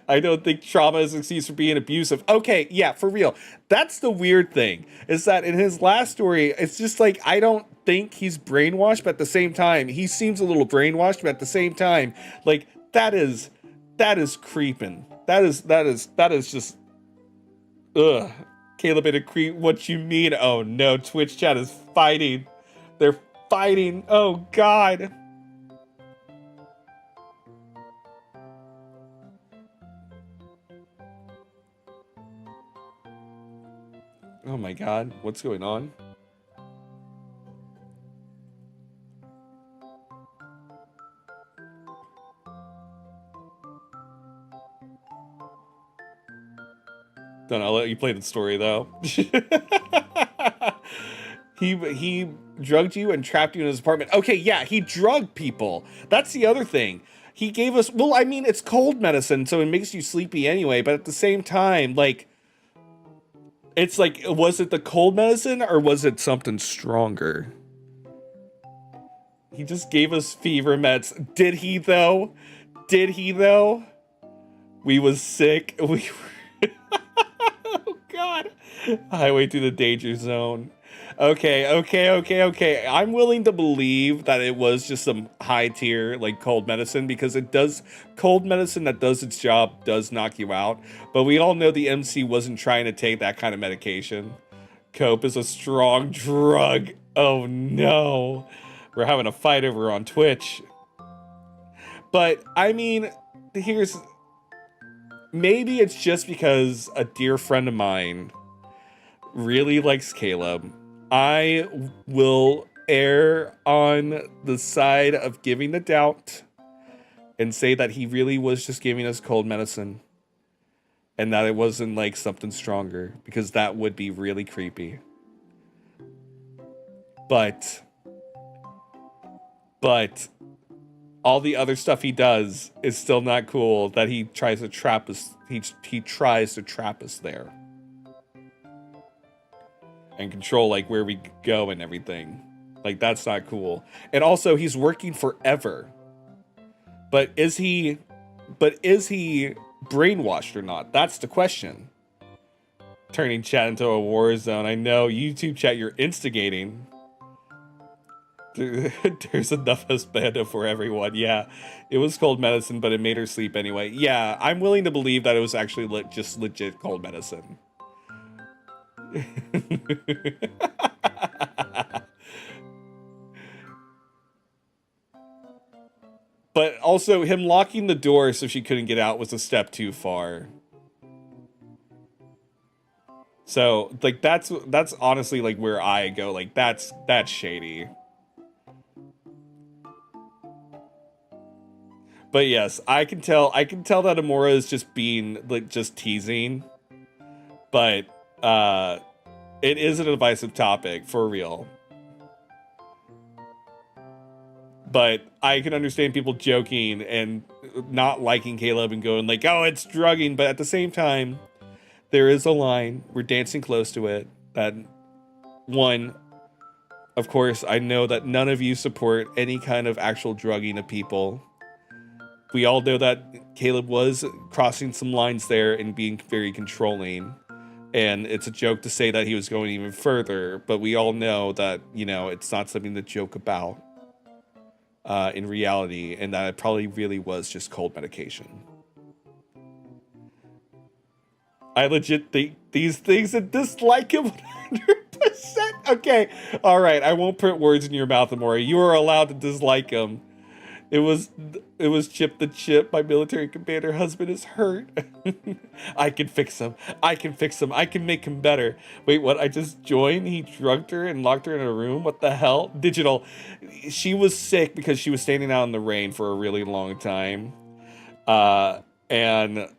I don't think trauma is an excuse for being abusive. Okay, yeah, for real. That's the weird thing, is that in his last story, it's just like, I don't think he's brainwashed, but at the same time, he seems a little brainwashed, but at the same time, like, that is creeping. That is just, ugh. Caleb in a creep, what you mean? Oh no, Twitch chat is fighting. They're fighting. Oh God. Oh my God, what's going on? Don't know, I'll let you play the story though. He drugged you and trapped you in his apartment. Okay, yeah, he drugged people. That's the other thing. He gave us, well, I mean, it's cold medicine, so it makes you sleepy anyway, but at the same time, like, it's like, was it the cold medicine or was it something stronger? He just gave us fever meds. Did he though? Did he though? We was sick. We were oh God. Highway to the danger zone. Okay. I'm willing to believe that it was just some high tier, like, cold medicine, because cold medicine that does its job does knock you out. But we all know the MC wasn't trying to take that kind of medication. Cope is a strong drug. Oh no. We're having a fight over on Twitch. But, I mean, maybe it's just because a dear friend of mine really likes Caleb. I will err on the side of giving the doubt and say that he really was just giving us cold medicine and that it wasn't like something stronger, because that would be really creepy. But all the other stuff he does is still not cool, that he tries to trap us. He tries to trap us there. And control, like, where we go and everything. Like, that's not cool. And also, he's working forever. But is he brainwashed or not? That's the question. Turning chat into a war zone. I know, YouTube chat, you're instigating. There's enough husbando for everyone. Yeah, it was cold medicine, but it made her sleep anyway. Yeah, I'm willing to believe that it was actually just legit cold medicine. But also, him locking the door so she couldn't get out was a step too far. So, like, that's honestly, like, where I go. Like, that's shady. But yes, I can tell that Amora is just being, like, just teasing. But it is a divisive topic, for real. But I can understand people joking and not liking Caleb and going like, oh, it's drugging. But at the same time, there is a line. We're dancing close to it. That one, of course, I know that none of you support any kind of actual drugging of people. We all know that Caleb was crossing some lines there and being very controlling. And it's a joke to say that he was going even further. But we all know that, you know, it's not something to joke about in reality. And that it probably really was just cold medication. I legit think these things and dislike him 100%. Okay. All right. I won't put words in your mouth, Amori. You are allowed to dislike him. It was Chip the Chip. My military commander husband is hurt. I can fix him. I can fix him. I can make him better. Wait, what? I just joined? He drugged her and locked her in a room? What the hell? Digital. She was sick because she was standing out in the rain for a really long time. And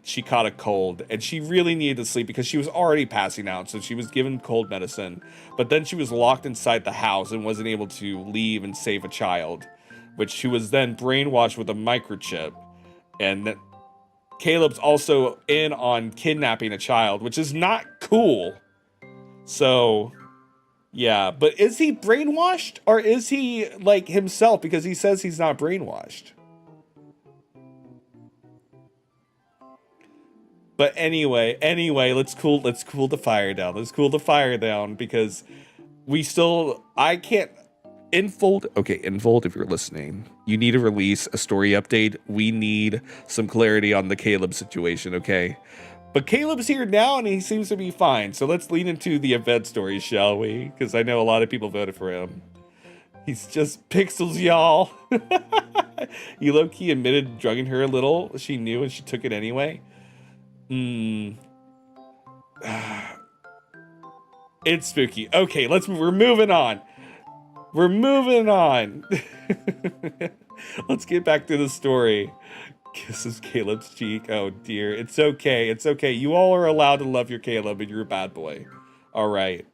she caught a cold. And she really needed to sleep because she was already passing out. So she was given cold medicine. But then she was locked inside the house and wasn't able to leave and save a child. Which she was then brainwashed with a microchip. And Caleb's also in on kidnapping a child, which is not cool. So, yeah. But is he brainwashed? Or is he, like, himself? Because he says he's not brainwashed. But anyway, let's cool the fire down. Let's cool the fire down because I can't... Infold, if you're listening, you need to release a story update. We need some clarity on the Caleb situation, okay? But Caleb's here now and he seems to be fine. So let's lean into the event story, shall we? Because I know a lot of people voted for him. He's just pixels, y'all. He low-key admitted drugging her a little. She knew and she took it anyway. It's spooky. Okay, we're moving on. We're moving on. Let's get back to the story. Kisses Caleb's cheek. Oh dear. It's okay. It's okay. You all are allowed to love your Caleb and you're a bad boy. All right.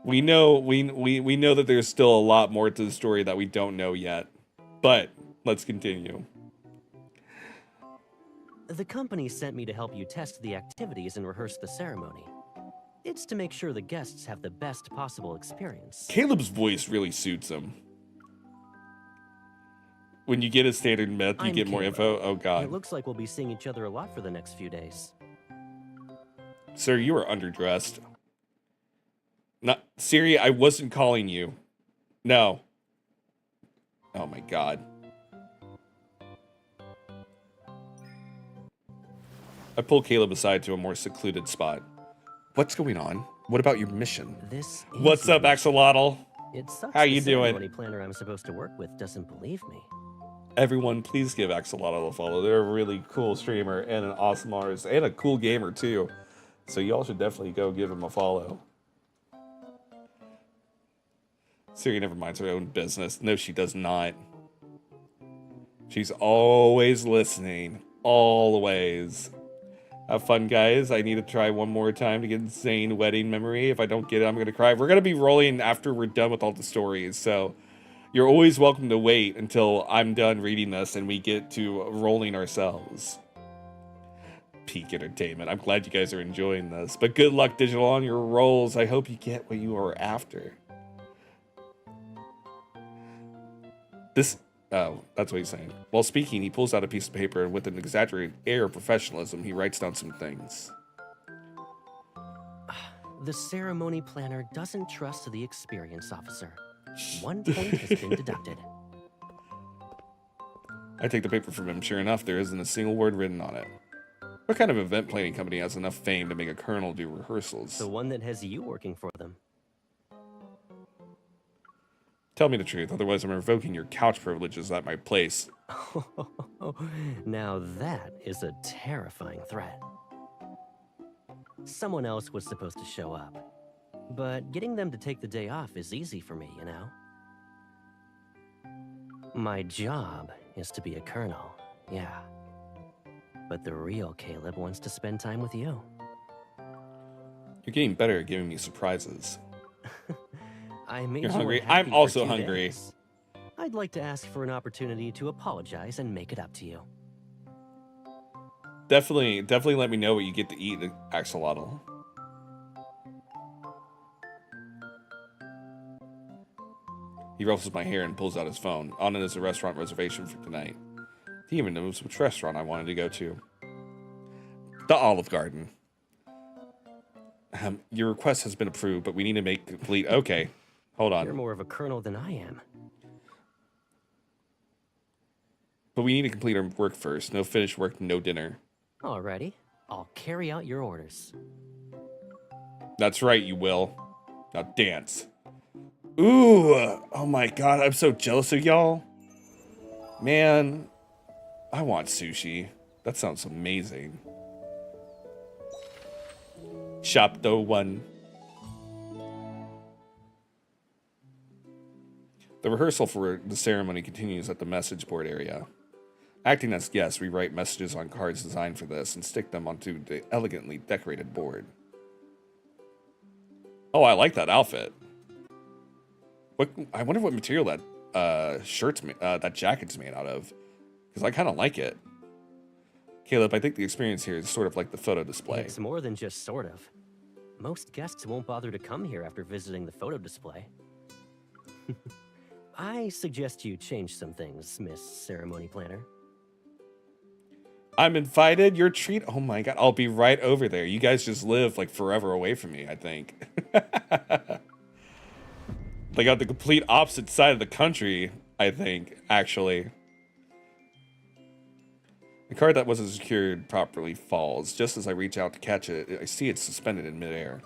We know we know that there's still a lot more to the story that we don't know yet. But let's continue. The company sent me to help you test the activities and rehearse the ceremony. It's to make sure the guests have the best possible experience. Caleb's voice really suits him. When you get a standard myth, you get more info. Oh, God. It looks like we'll be seeing each other a lot for the next few days. Sir, you are underdressed. Not Siri, I wasn't calling you. No. Oh, my God. I pull Caleb aside to a more secluded spot. What's going on? What about your mission? What's up, Axolotl? It sucks. How you doing? The ceremony planner I'm supposed to work with doesn't believe me. Everyone, please give Axolotl a follow. They're a really cool streamer and an awesome artist and a cool gamer too. So y'all should definitely go give him a follow. Siri never minds her own business. No, she does not. She's always listening. Always. Have fun, guys. I need to try one more time to get insane wedding memory. If I don't get it, I'm going to cry. We're going to be rolling after we're done with all the stories. So you're always welcome to wait until I'm done reading this and we get to rolling ourselves. Peak entertainment. I'm glad you guys are enjoying this. But good luck, Digital, on your rolls. I hope you get what you are after. Oh, that's what he's saying. While speaking, he pulls out a piece of paper and with an exaggerated air of professionalism, he writes down some things. The ceremony planner doesn't trust the experience officer. 1 point has been deducted. I take the paper from him. Sure enough, there isn't a single word written on it. What kind of event planning company has enough fame to make a colonel do rehearsals? The one that has you working for them. Tell me the truth, otherwise I'm revoking your couch privileges at my place. Now that is a terrifying threat. Someone else was supposed to show up. But getting them to take the day off is easy for me, you know? My job is to be a colonel, yeah. But the real Caleb wants to spend time with you. You're getting better at giving me surprises. I made You're you hungry. unhappy I'm for also 2 hungry. days. I'd like to ask for an opportunity to apologize and make it up to you. Definitely let me know what you get to eat, Axolotl. He ruffles my hair and pulls out his phone. On it is a restaurant reservation for tonight. He even knows which restaurant I wanted to go to. The Olive Garden. Your request has been approved, but we need to make complete... Okay, hold on. You're more of a colonel than I am. But we need to complete our work first. No finished work, no dinner. Alrighty, I'll carry out your orders. That's right, you will. Now dance. Ooh, oh my god, I'm so jealous of y'all. Man, I want sushi. That sounds amazing. Chapter 1. The rehearsal for the ceremony continues at the message board area. Acting as guests, we write messages on cards designed for this and stick them onto the elegantly decorated board. Oh, I like that outfit. I wonder what material that that jacket's made out of, because I kind of like it. Caleb, I think the experience here is sort of like the photo display. It's more than just sort of. Most guests won't bother to come here after visiting the photo display. I suggest you change some things, Miss Ceremony Planner. I'm invited. Your treat. Oh my god, I'll be right over there. You guys just live like forever away from me, I think. They got the complete opposite side of the country, I think, actually. The card that wasn't secured properly falls. Just as I reach out to catch it, I see it suspended in midair.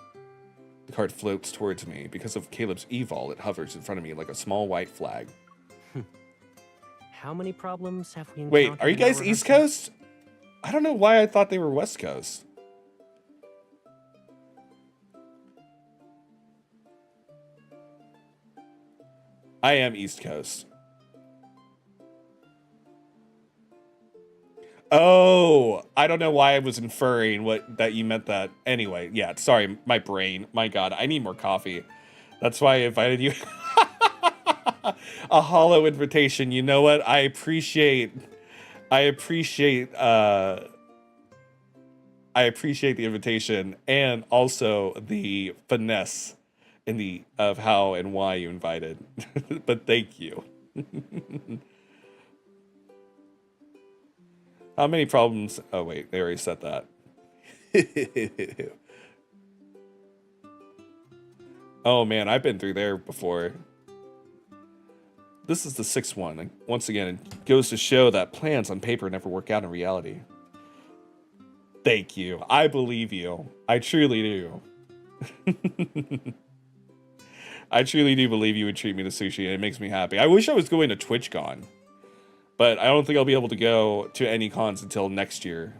The card floats towards me. Because of Caleb's evol, it hovers in front of me like a small white flag. How many problems have we encountered? Wait, are you guys East Coast? I don't know why I thought they were West Coast. I am East Coast. Oh, I don't know why I was inferring that you meant that. Anyway, yeah, sorry, my brain. My god, I need more coffee. That's why I invited you. A hollow invitation. You know what? I appreciate the invitation and also the finesse of how and why you invited. But thank you. How many problems? Oh wait, they already said that. Oh man, I've been through there before. This is the 6th one. Once again, it goes to show that plans on paper never work out in reality. Thank you. I believe you. I truly do. I truly do believe you would treat me to sushi, and it makes me happy. I wish I was going to TwitchCon, but I don't think I'll be able to go to any cons until next year.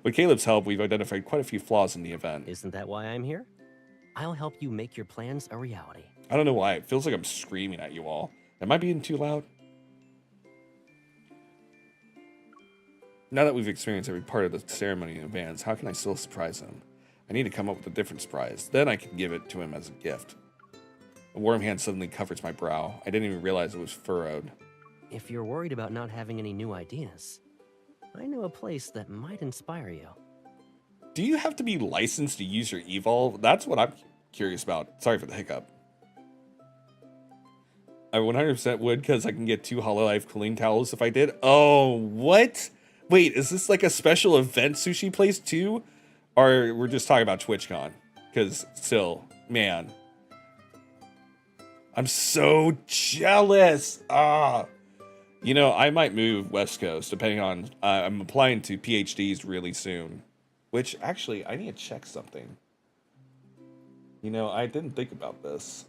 With Caleb's help, we've identified quite a few flaws in the event. Isn't that why I'm here? I'll help you make your plans a reality. I don't know why. It feels like I'm screaming at you all. Am I being too loud? Now that we've experienced every part of the ceremony in advance, how can I still surprise him? I need to come up with a different surprise. Then I can give it to him as a gift. A warm hand suddenly covers my brow. I didn't even realize it was furrowed. If you're worried about not having any new ideas, I know a place that might inspire you. Do you have to be licensed to use your evol? That's what I'm curious about. Sorry for the hiccup. I 100% would, because I can get 2 Hololive cooling towels if I did. Oh, what? Wait, is this like a special event sushi place too? Or we're just talking about TwitchCon? Because still, man. I'm so jealous. You know, I might move West Coast, depending on... I'm applying to PhDs really soon. Which, actually, I need to check something. You know, I didn't think about this.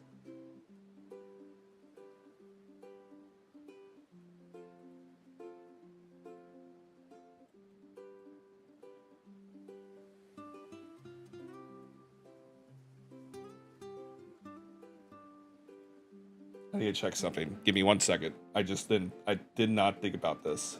I need to check something. Give me 1 second. I did not think about this.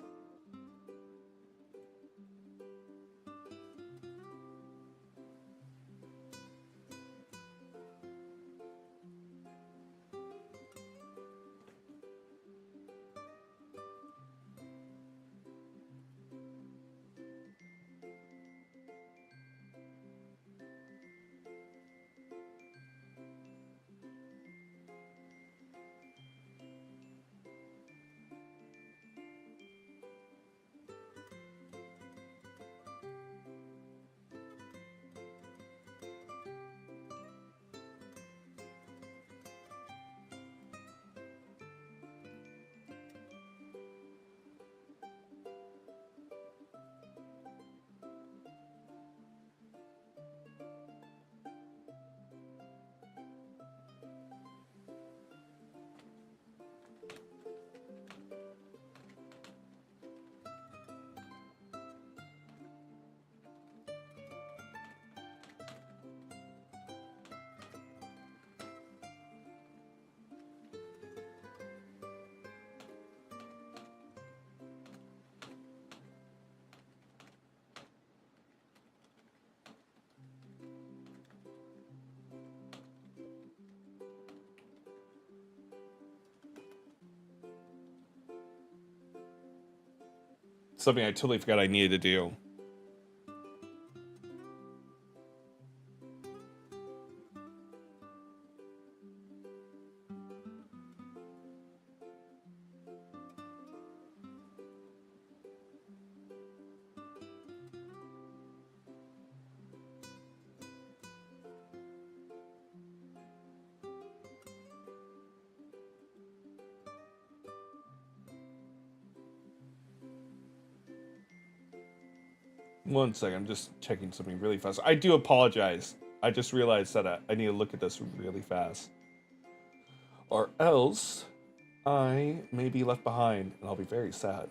Something I totally forgot I needed to do. One second, I'm just checking something really fast. I do apologize. I just realized that I need to look at this really fast. Or else, I may be left behind, and I'll be very sad.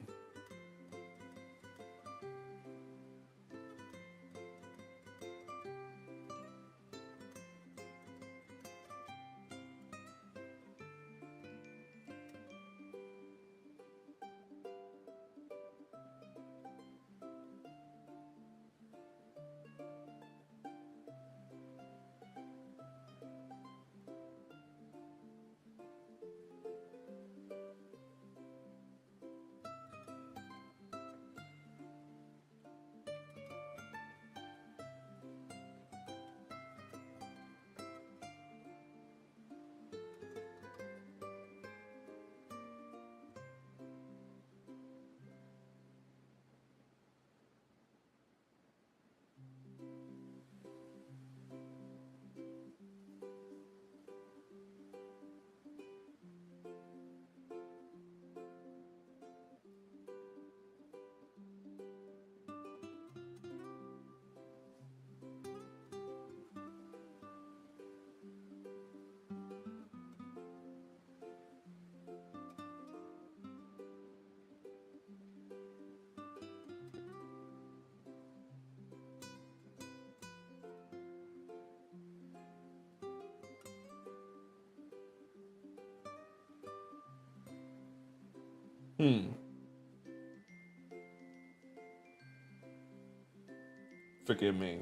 Forgive me.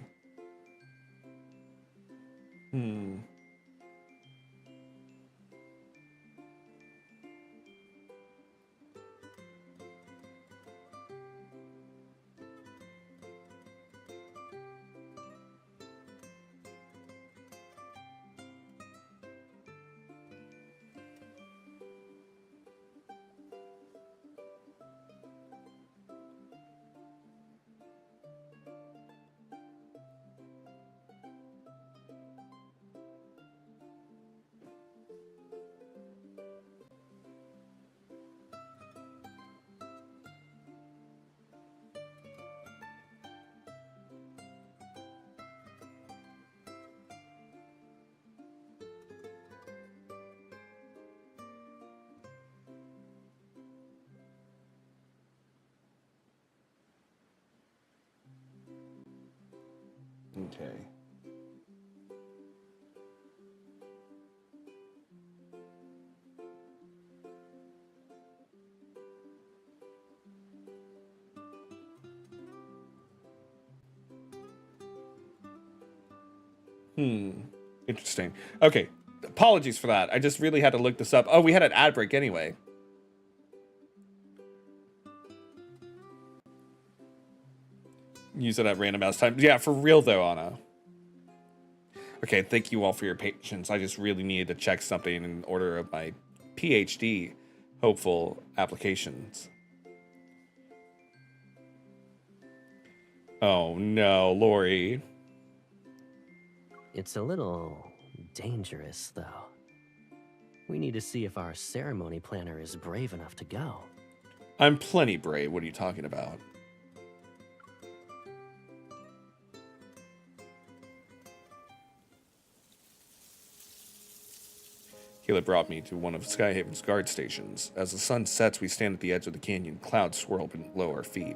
Okay. Interesting. Okay. Apologies for that. I just really had to look this up. Oh, we had an ad break anyway. Use it at random ass times. Yeah, for real though, Anna. Okay, thank you all for your patience. I just really needed to check something in order of my PhD hopeful applications. Oh no, Lori. It's a little dangerous, though. We need to see if our ceremony planner is brave enough to go. I'm plenty brave. What are you talking about? Caleb brought me to one of Skyhaven's guard stations. As the sun sets, we stand at the edge of the canyon. Clouds swirl below our feet.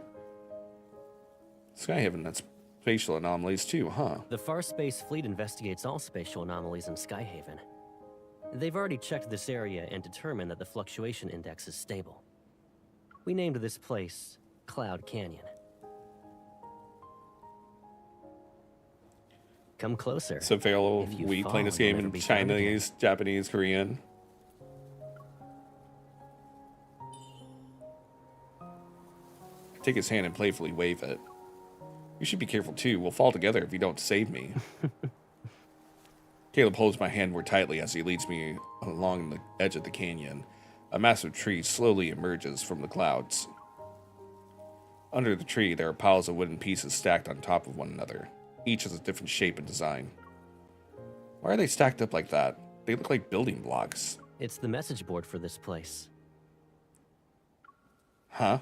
Skyhaven, that's spatial anomalies too, huh? The Far Space Fleet investigates all spatial anomalies in Skyhaven. They've already checked this area and determined that the fluctuation index is stable. We named this place Cloud Canyon. Come closer. So Pharaoh, we playing this game in Chinese, Japanese, Korean. take his hand and playfully wave it. You should be careful too. We'll fall together if you don't save me. Caleb holds my hand more tightly as he leads me along the edge of the canyon. A massive tree slowly emerges from the clouds. Under the tree, there are piles of wooden pieces stacked on top of one another. Each has a different shape and design. Why are they stacked up like that? They look like building blocks. It's the message board for this place. Huh?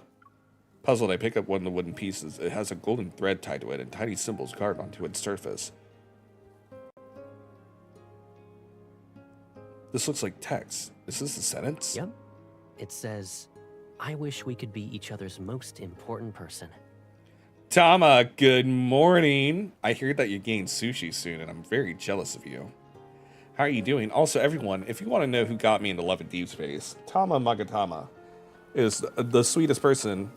Puzzled, I pick up one of the wooden pieces. It has a golden thread tied to it and tiny symbols carved onto its surface. This looks like text. Is this a sentence? Yep. It says, I wish we could be each other's most important person. Tama, good morning. I hear that you're getting sushi soon, and I'm very jealous of you. How are you doing? Also, everyone, if you want to know who got me into Love and Deepsace, Tama Magatama is the sweetest person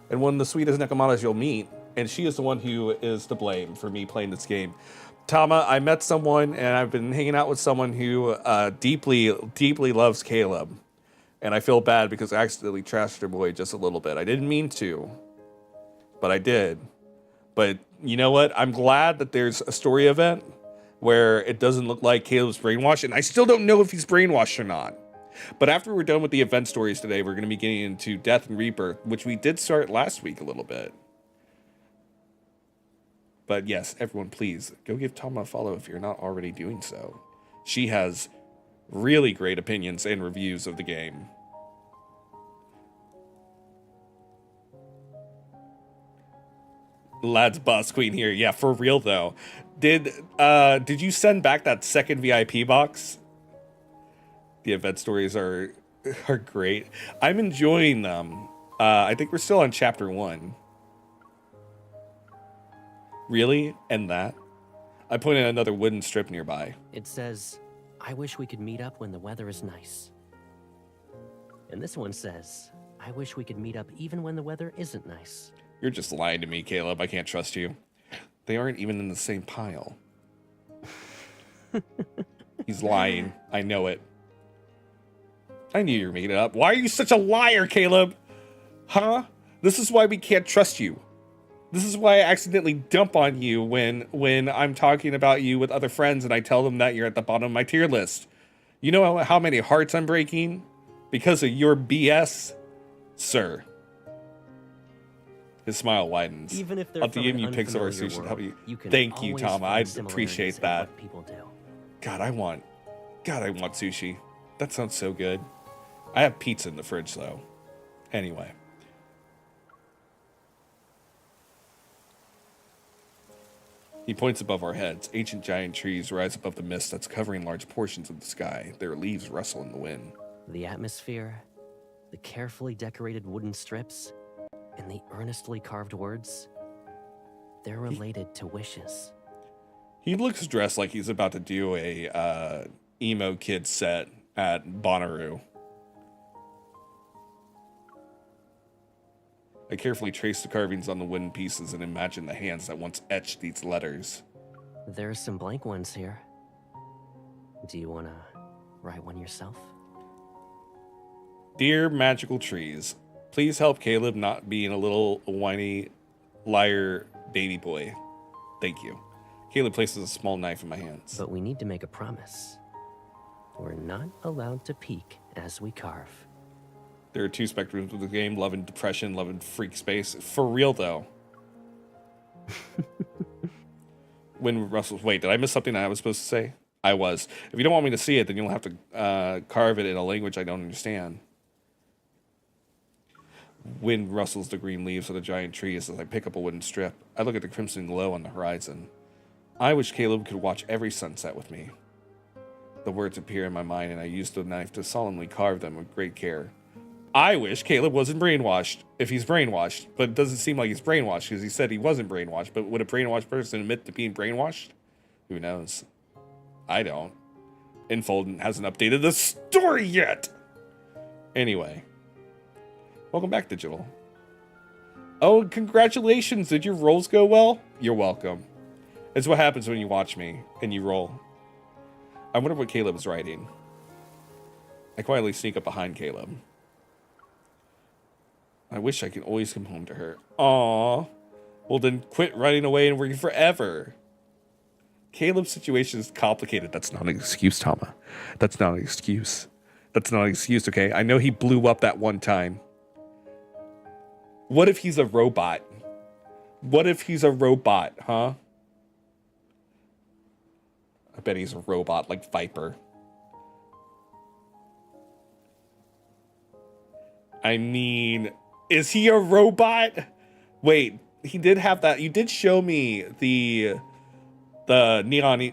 and one of the sweetest Nekomatas you'll meet, and she is the one who is to blame for me playing this game. Tama, I met someone, and I've been hanging out with someone who deeply loves Caleb, and I feel bad because I accidentally trashed her boy just a little bit. I didn't mean to, but I did. But you know what? I'm glad that there's a story event where it doesn't look like Caleb's brainwashed, and I still don't know if he's brainwashed or not. But after we're done with the event stories today, we're going to be getting into Death and Rebirth, which we did start last week a little bit. But yes, everyone, please go give Tama a follow if you're not already doing so. She has really great opinions and reviews of the game. Lads boss queen here. Yeah, for real though. Did you send back that second VIP box? The event stories are great. I'm enjoying them. I think we're still on chapter 1. Really? And that? I pointed at another wooden strip nearby. It says, I wish we could meet up when the weather is nice. And this one says, I wish we could meet up even when the weather isn't nice. You're just lying to me, Caleb. I can't trust you. They aren't even in the same pile. He's lying. I know it. I knew you were making it up. Why are you such a liar, Caleb? Huh? This is why we can't trust you. This is why I accidentally dump on you when I'm talking about you with other friends and I tell them that you're at the bottom of my tier list. You know how many hearts I'm breaking? Because of your BS? Sir. His smile widens. Even if I'll DM you pics of our sushi and help you. Thank you, Tama. I appreciate that. People do. God, I want sushi. That sounds so good. I have pizza in the fridge, though. Anyway. He points above our heads. Ancient giant trees rise above the mist that's covering large portions of the sky. Their leaves rustle in the wind. The atmosphere, the carefully decorated wooden strips, and the earnestly carved words, they're related to wishes. He looks dressed like he's about to do a emo kid set at Bonnaroo. I carefully trace the carvings on the wooden pieces and imagine the hands that once etched these letters. There's some blank ones here. Do you want to write one yourself? Dear magical trees, please help Caleb not being a little whiny liar baby boy. Thank you. Caleb places a small knife in my hands. But we need to make a promise. We're not allowed to peek as we carve. There are two spectrums of the game, love and depression, love and freak space. For real, though. When Russell's... Wait, did I miss something I was supposed to say? I was. If you don't want me to see it, then you'll have to carve it in a language I don't understand. Wind rustles the green leaves of the giant trees as I pick up a wooden strip. I look at the crimson glow on the horizon. I wish Caleb could watch every sunset with me. The words appear in my mind, and I use the knife to solemnly carve them with great care. I wish Caleb wasn't brainwashed, if he's brainwashed, but it doesn't seem like he's brainwashed because he said he wasn't brainwashed. But would a brainwashed person admit to being brainwashed? Who knows? I don't. Infold hasn't updated the story yet. Anyway. Welcome back, Digital. Oh, congratulations. Did your rolls go well? You're welcome. It's what happens when you watch me and you roll. I wonder what Caleb is writing. I quietly sneak up behind Caleb. I wish I could always come home to her. Aww. Well, then quit running away and working forever. Caleb's situation is complicated. That's not an excuse, Tama. That's not an excuse. That's not an excuse, okay? I know he blew up that one time. What if he's a robot? What if he's a robot, huh? I bet he's a robot like Viper. I mean, is he a robot? Wait, he did have that. You did show me the Neon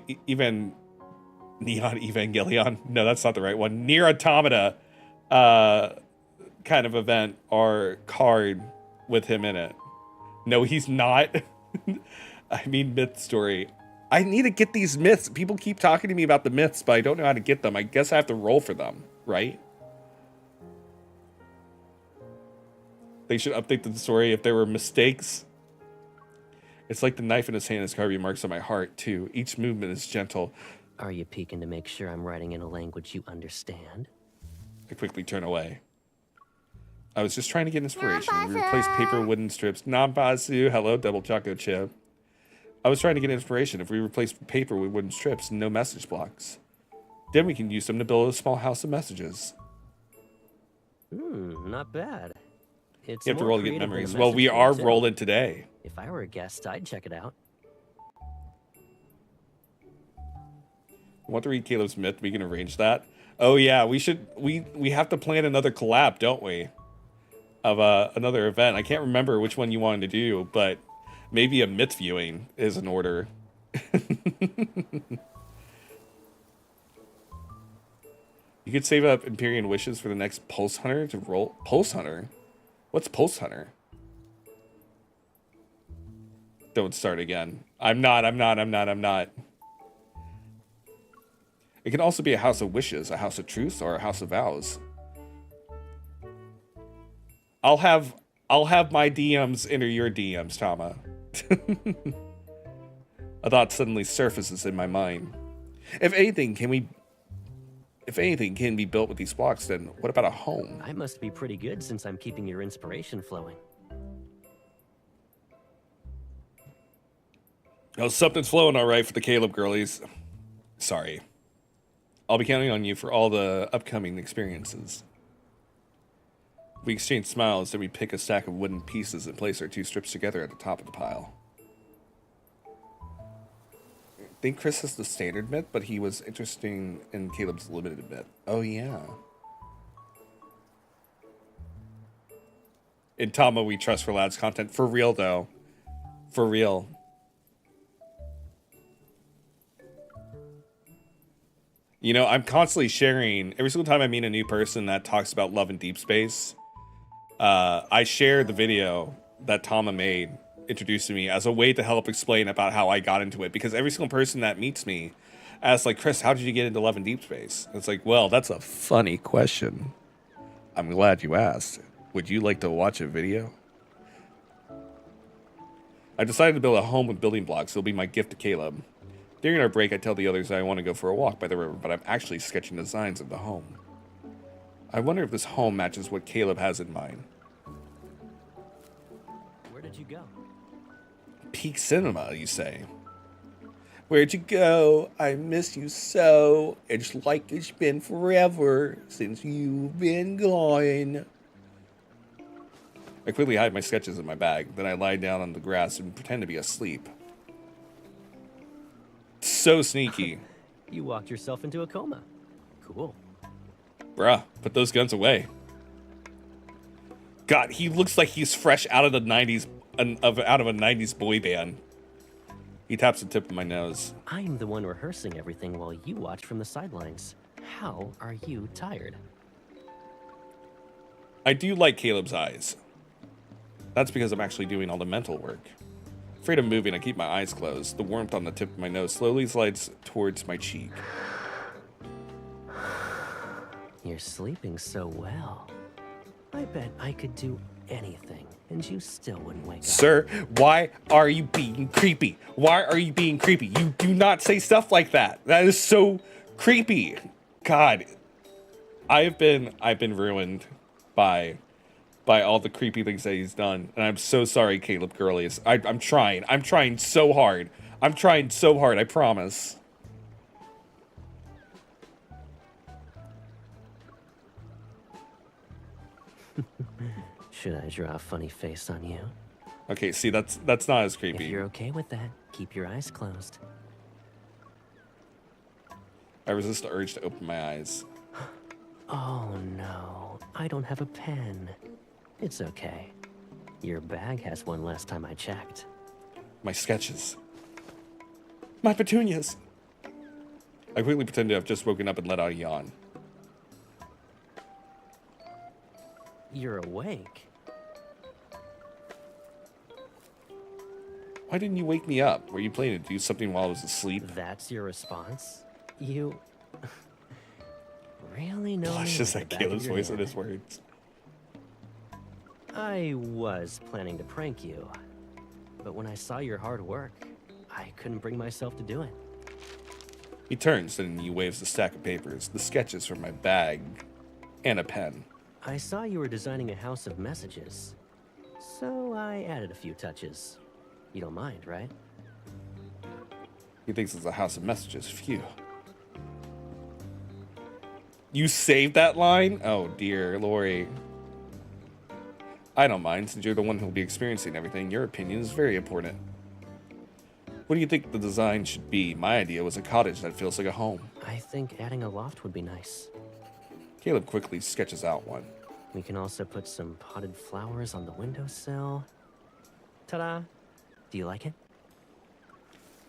Evangelion. No, that's not the right one. Nier Automata kind of event or card with him in it. No, he's not. I mean, myth story. I need to get these myths. People keep talking to me about the myths, but I don't know how to get them. I guess I have to roll for them, right? They should update the story if there were mistakes. It's like the knife in his hand is carving marks on my heart, too. Each movement is gentle. Are you peeking to make sure I'm writing in a language you understand? I quickly turn away. I was just trying to get inspiration. We replaced paper with wooden strips. Nambasu. Hello, double choco chip. I was trying to get inspiration. If we replace paper with wooden strips, no message blocks. Then we can use them to build a small house of messages. Not bad. It's you have to more roll to get creative than a memories. Well, we message are board, too. rolling today. If I were a guest, I'd check it out. I want to read Caleb's myth. We can arrange that. Oh yeah, we should. We have to plan another collab, don't we? Of another event. I can't remember which one you wanted to do, but maybe a myth viewing is in order. You could save up Empyrean wishes for the next Pulse Hunter to roll. Pulse Hunter? What's Pulse Hunter? Don't start again. I'm not. It can also be a house of wishes, a house of truth, or a house of vows. I'll have my DMs enter your DMs, Tama. A thought suddenly surfaces in my mind. If anything can be built with these blocks, then what about a home? I must be pretty good since I'm keeping your inspiration flowing. Oh, something's flowing all right for the Caleb girlies. Sorry. I'll be counting on you for all the upcoming experiences. We exchange smiles, then we pick a stack of wooden pieces and place our two strips together at the top of the pile. I think Chris has the standard myth, but he was interested in Caleb's limited myth. Oh, yeah. In Tama, we trust for lads content. For real, though. For real. You know, I'm constantly sharing, every single time I meet a new person that talks about love in deep space, I share the video that Tama made introducing me as a way to help explain about how I got into it. Because every single person that meets me asks, like, Chris, how did you get into love in deep space? It's like, well, that's a funny question. I'm glad you asked. Would you like to watch a video? I decided to build a home with building blocks. It'll be my gift to Caleb. During our break, I tell the others I want to go for a walk by the river, but I'm actually sketching designs of the home. I wonder if this home matches what Caleb has in mind. Where did you go? Peak Cinema, you say? Where'd you go? I miss you so. It's like it's been forever since you've been gone. I quickly hide my sketches in my bag. Then I lie down on the grass and pretend to be asleep. So sneaky. You walked yourself into a coma. Cool. Bruh, put those guns away. God, he looks like he's fresh out of the 90s, out of a 90s boy band. He taps the tip of my nose. I'm the one rehearsing everything while you watch from the sidelines. How are you tired? I do like Caleb's eyes. That's because I'm actually doing all the mental work. Afraid of moving, I keep my eyes closed. The warmth on the tip of my nose slowly slides towards my cheek. You're sleeping so well. I bet I could do anything, and you still wouldn't wake up. Sir, why are you being creepy? Why are you being creepy? You do not say stuff like that. That is so creepy. God, I've been ruined by by all the creepy things that he's done. And I'm so sorry, Caleb Girlies. I'm trying. I'm trying so hard. I'm trying so hard, I promise. Should I draw a funny face on you? Okay, see, that's not as creepy. If you're okay with that, keep your eyes closed. I resist the urge to open my eyes. Oh no, I don't have a pen. It's okay. Your bag has one last time I checked. My sketches. My petunias. I quickly pretend to have just woken up and let out a yawn. You're awake. Why didn't you wake me up? Were you planning to do something while I was asleep? That's your response? You really know me Blushes like at the back of Caleb's your voice hand. and his words. I was planning to prank you, but when I saw your hard work, I couldn't bring myself to do it. He turns and he waves the stack of papers, the sketches from my bag, and a pen. I saw you were designing a house of messages, so I added a few touches. You don't mind, right? He thinks it's a house of messages. Phew. You saved that line? Oh dear, Lori. I don't mind, since you're the one who'll be experiencing everything. Your opinion is very important. What do you think the design should be? My idea was a cottage that feels like a home. I think adding a loft would be nice. Caleb quickly sketches out one. We can also put some potted flowers on the windowsill. Ta-da! Do you like it?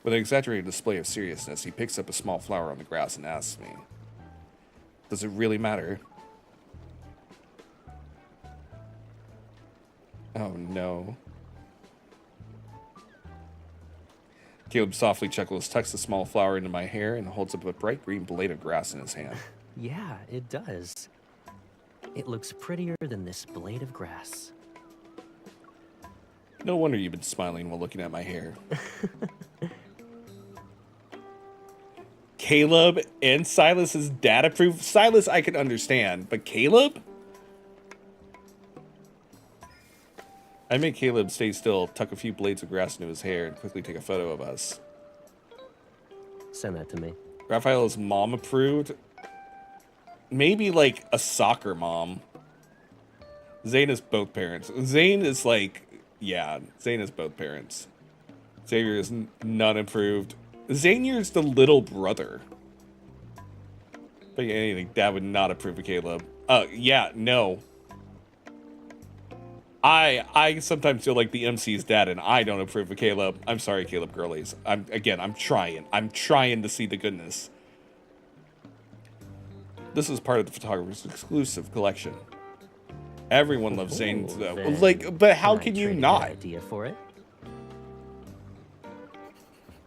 With an exaggerated display of seriousness, he picks up a small flower on the grass and asks me, "Does it really matter?" Oh no. Caleb softly chuckles, tucks the small flower into my hair, and holds up a bright green blade of grass in his hand. Yeah, it does. It looks prettier than this blade of grass. No wonder you've been smiling while looking at my hair. Caleb and Silas's dad approved. Silas I can understand, but Caleb? I make Caleb stay still, tuck a few blades of grass into his hair, and quickly take a photo of us. Send that to me. Raphael's mom approved. Maybe like a soccer mom. Zane is both parents. Zane is like, yeah, Zane is both parents. Xavier is none approved. Xavier's the little brother. But anything, Dad would not approve of Caleb. Yeah, no. I sometimes feel like the MC's dad, and I don't approve of Caleb. I'm sorry, Caleb Girlies. I'm trying. I'm trying to see the goodness. This is part of the photographer's exclusive collection. Everyone loves Zane, though. Like, but how can you not? Idea for it?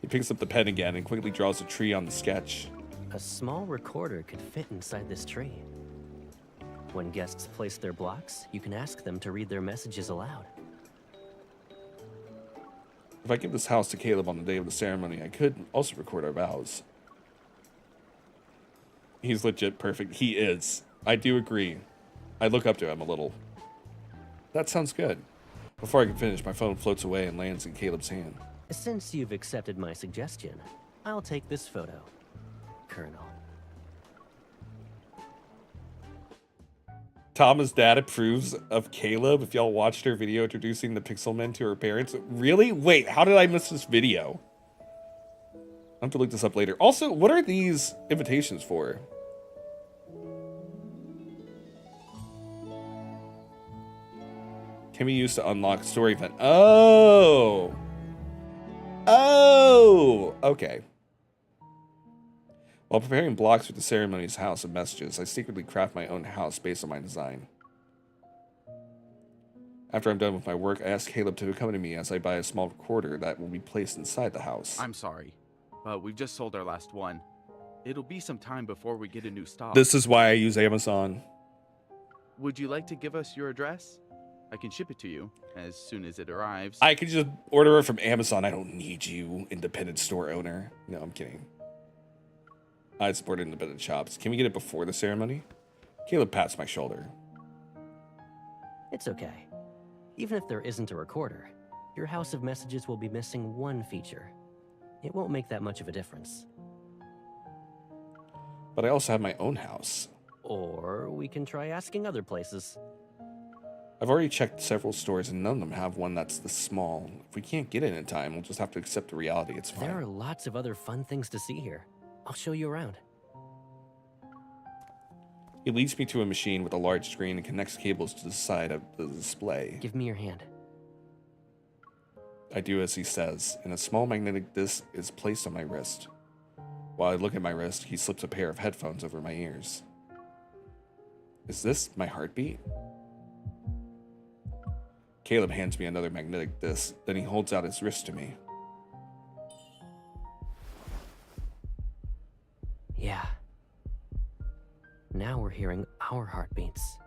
He picks up the pen again and quickly draws a tree on the sketch. A small recorder could fit inside this tree. When guests place their blocks, you can ask them to read their messages aloud. If I give this house to Caleb on the day of the ceremony, I could also record our vows. He's legit perfect. He is. I do agree. I look up to him a little. That sounds good. Before I can finish, my phone floats away and lands in Caleb's hand. Since you've accepted my suggestion, I'll take this photo, Colonel. Tama's dad approves of Caleb. If y'all watched her video introducing the Pixel Men to her parents. Really? Wait, how did I miss this video? I'll have to look this up later. Also, what are these invitations for? Can be used to unlock story event. Oh! Oh! Okay. While preparing blocks for the ceremony's house of messages, I secretly craft my own house based on my design. After I'm done with my work, I ask Caleb to accompany me as I buy a small recorder that will be placed inside the house. I'm sorry, but we've just sold our last one. It'll be some time before we get a new stock. This is why I use Amazon. Would you like to give us your address? I can ship it to you as soon as it arrives. I could just order it from Amazon. I don't need you, independent store owner. No, I'm kidding. I support independent shops. Can we get it before the ceremony? Caleb pats my shoulder. It's okay. Even if there isn't a recorder, your house of messages will be missing one feature. It won't make that much of a difference. But I also have my own house. Or we can try asking other places. I've already checked several stores and none of them have one that's this small. If we can't get it in time, we'll just have to accept the reality. It's fine. There are lots of other fun things to see here. I'll show you around. He leads me to a machine with a large screen and connects cables to the side of the display. Give me your hand. I do as he says, and a small magnetic disc is placed on my wrist. While I look at my wrist, he slips a pair of headphones over my ears. Is this my heartbeat? Caleb hands me another magnetic disc, then he holds out his wrist to me. Yeah. Now we're hearing our heartbeats.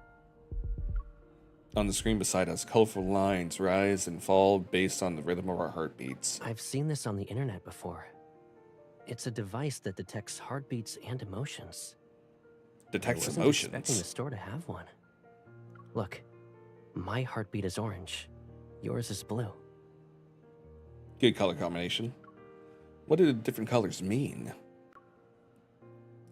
On the screen beside us, colorful lines rise and fall based on the rhythm of our heartbeats. I've seen this on the internet before. It's a device that detects heartbeats and emotions. Detects I wasn't emotions? expecting the store to have one. Look, my heartbeat is orange. Yours is blue. Good color combination. What do the different colors mean?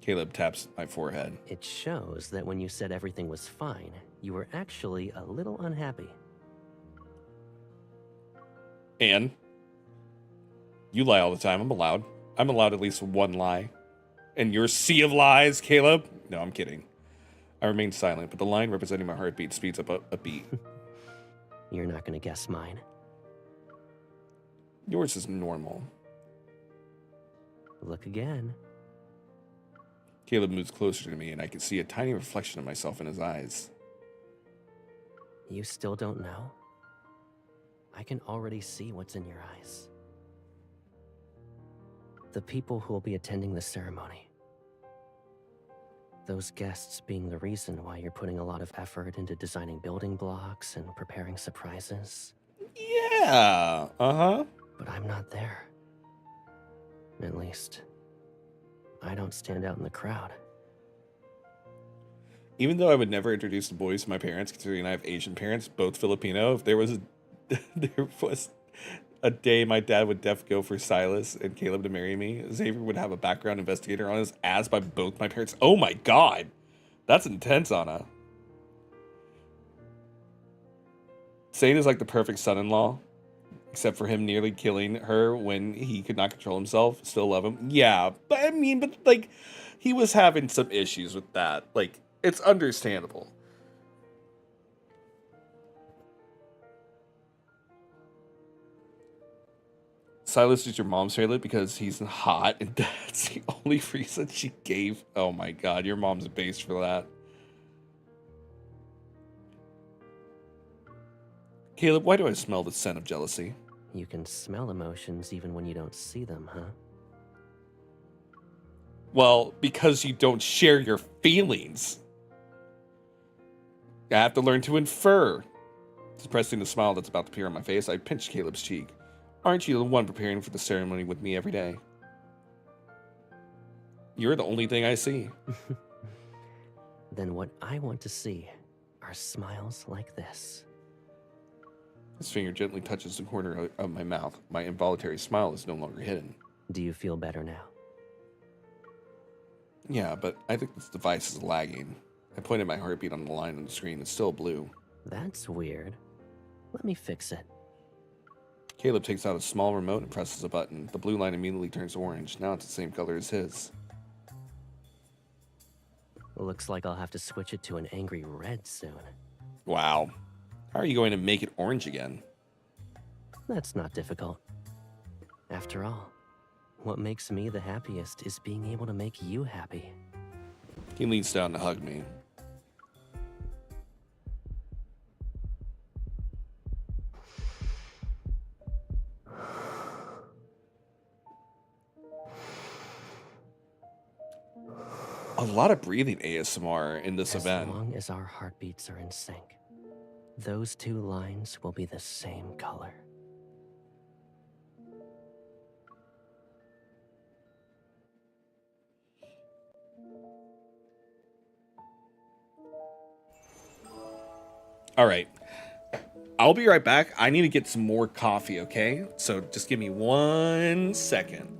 Caleb taps my forehead. It shows that when you said everything was fine, you were actually a little unhappy. And? You lie all the time. I'm allowed. I'm allowed at least one lie. And your sea of lies, Caleb? No, I'm kidding. I remain silent, but the line representing my heartbeat speeds up a beat. You're not gonna guess mine. Yours is normal. Look again. Caleb moves closer to me, and I can see a tiny reflection of myself in his eyes. You still don't know? I can already see what's in your eyes. The people who will be attending the ceremony. Those guests being the reason why you're putting a lot of effort into designing building blocks and preparing surprises. Yeah, uh-huh. But I'm not there. At least, I don't stand out in the crowd. Even though I would never introduce the boys to my parents, considering I have Asian parents, both Filipino, if there was a day my dad would go for Sylus and Caleb to marry me, Xavier would have a background investigator on his ass by both my parents. Oh my god! That's intense, Anna. Sane is like the perfect son-in-law, except for him nearly killing her when he could not control himself. Still love him. Yeah, but I mean, like, he was having some issues with that. Like, it's understandable. Sylus is your mom's favorite because he's hot, and that's the only reason she gave. Oh my god, your mom's based for that. Caleb, why do I smell the scent of jealousy? You can smell emotions even when you don't see them, huh? Well, because you don't share your feelings. I have to learn to infer. Suppressing the smile that's about to appear on my face, I pinched Caleb's cheek. Aren't you the one preparing for the ceremony with me every day? You're the only thing I see. Then what I want to see are smiles like this. His finger gently touches the corner of my mouth. My involuntary smile is no longer hidden. Do you feel better now? Yeah, but I think this device is lagging. I pointed my heartbeat on the line on the screen. It's still blue. That's weird. Let me fix it. Caleb takes out a small remote and presses a button. The blue line immediately turns orange. Now it's the same color as his. Looks like I'll have to switch it to an angry red soon. Wow. How are you going to make it orange again? That's not difficult. After all, what makes me the happiest is being able to make you happy. He leans down to hug me. A lot of breathing ASMR in this event. As long as our heartbeats are in sync, those two lines will be the same color. All right. I'll be right back. I need to get some more coffee, okay? So just give me 1 second.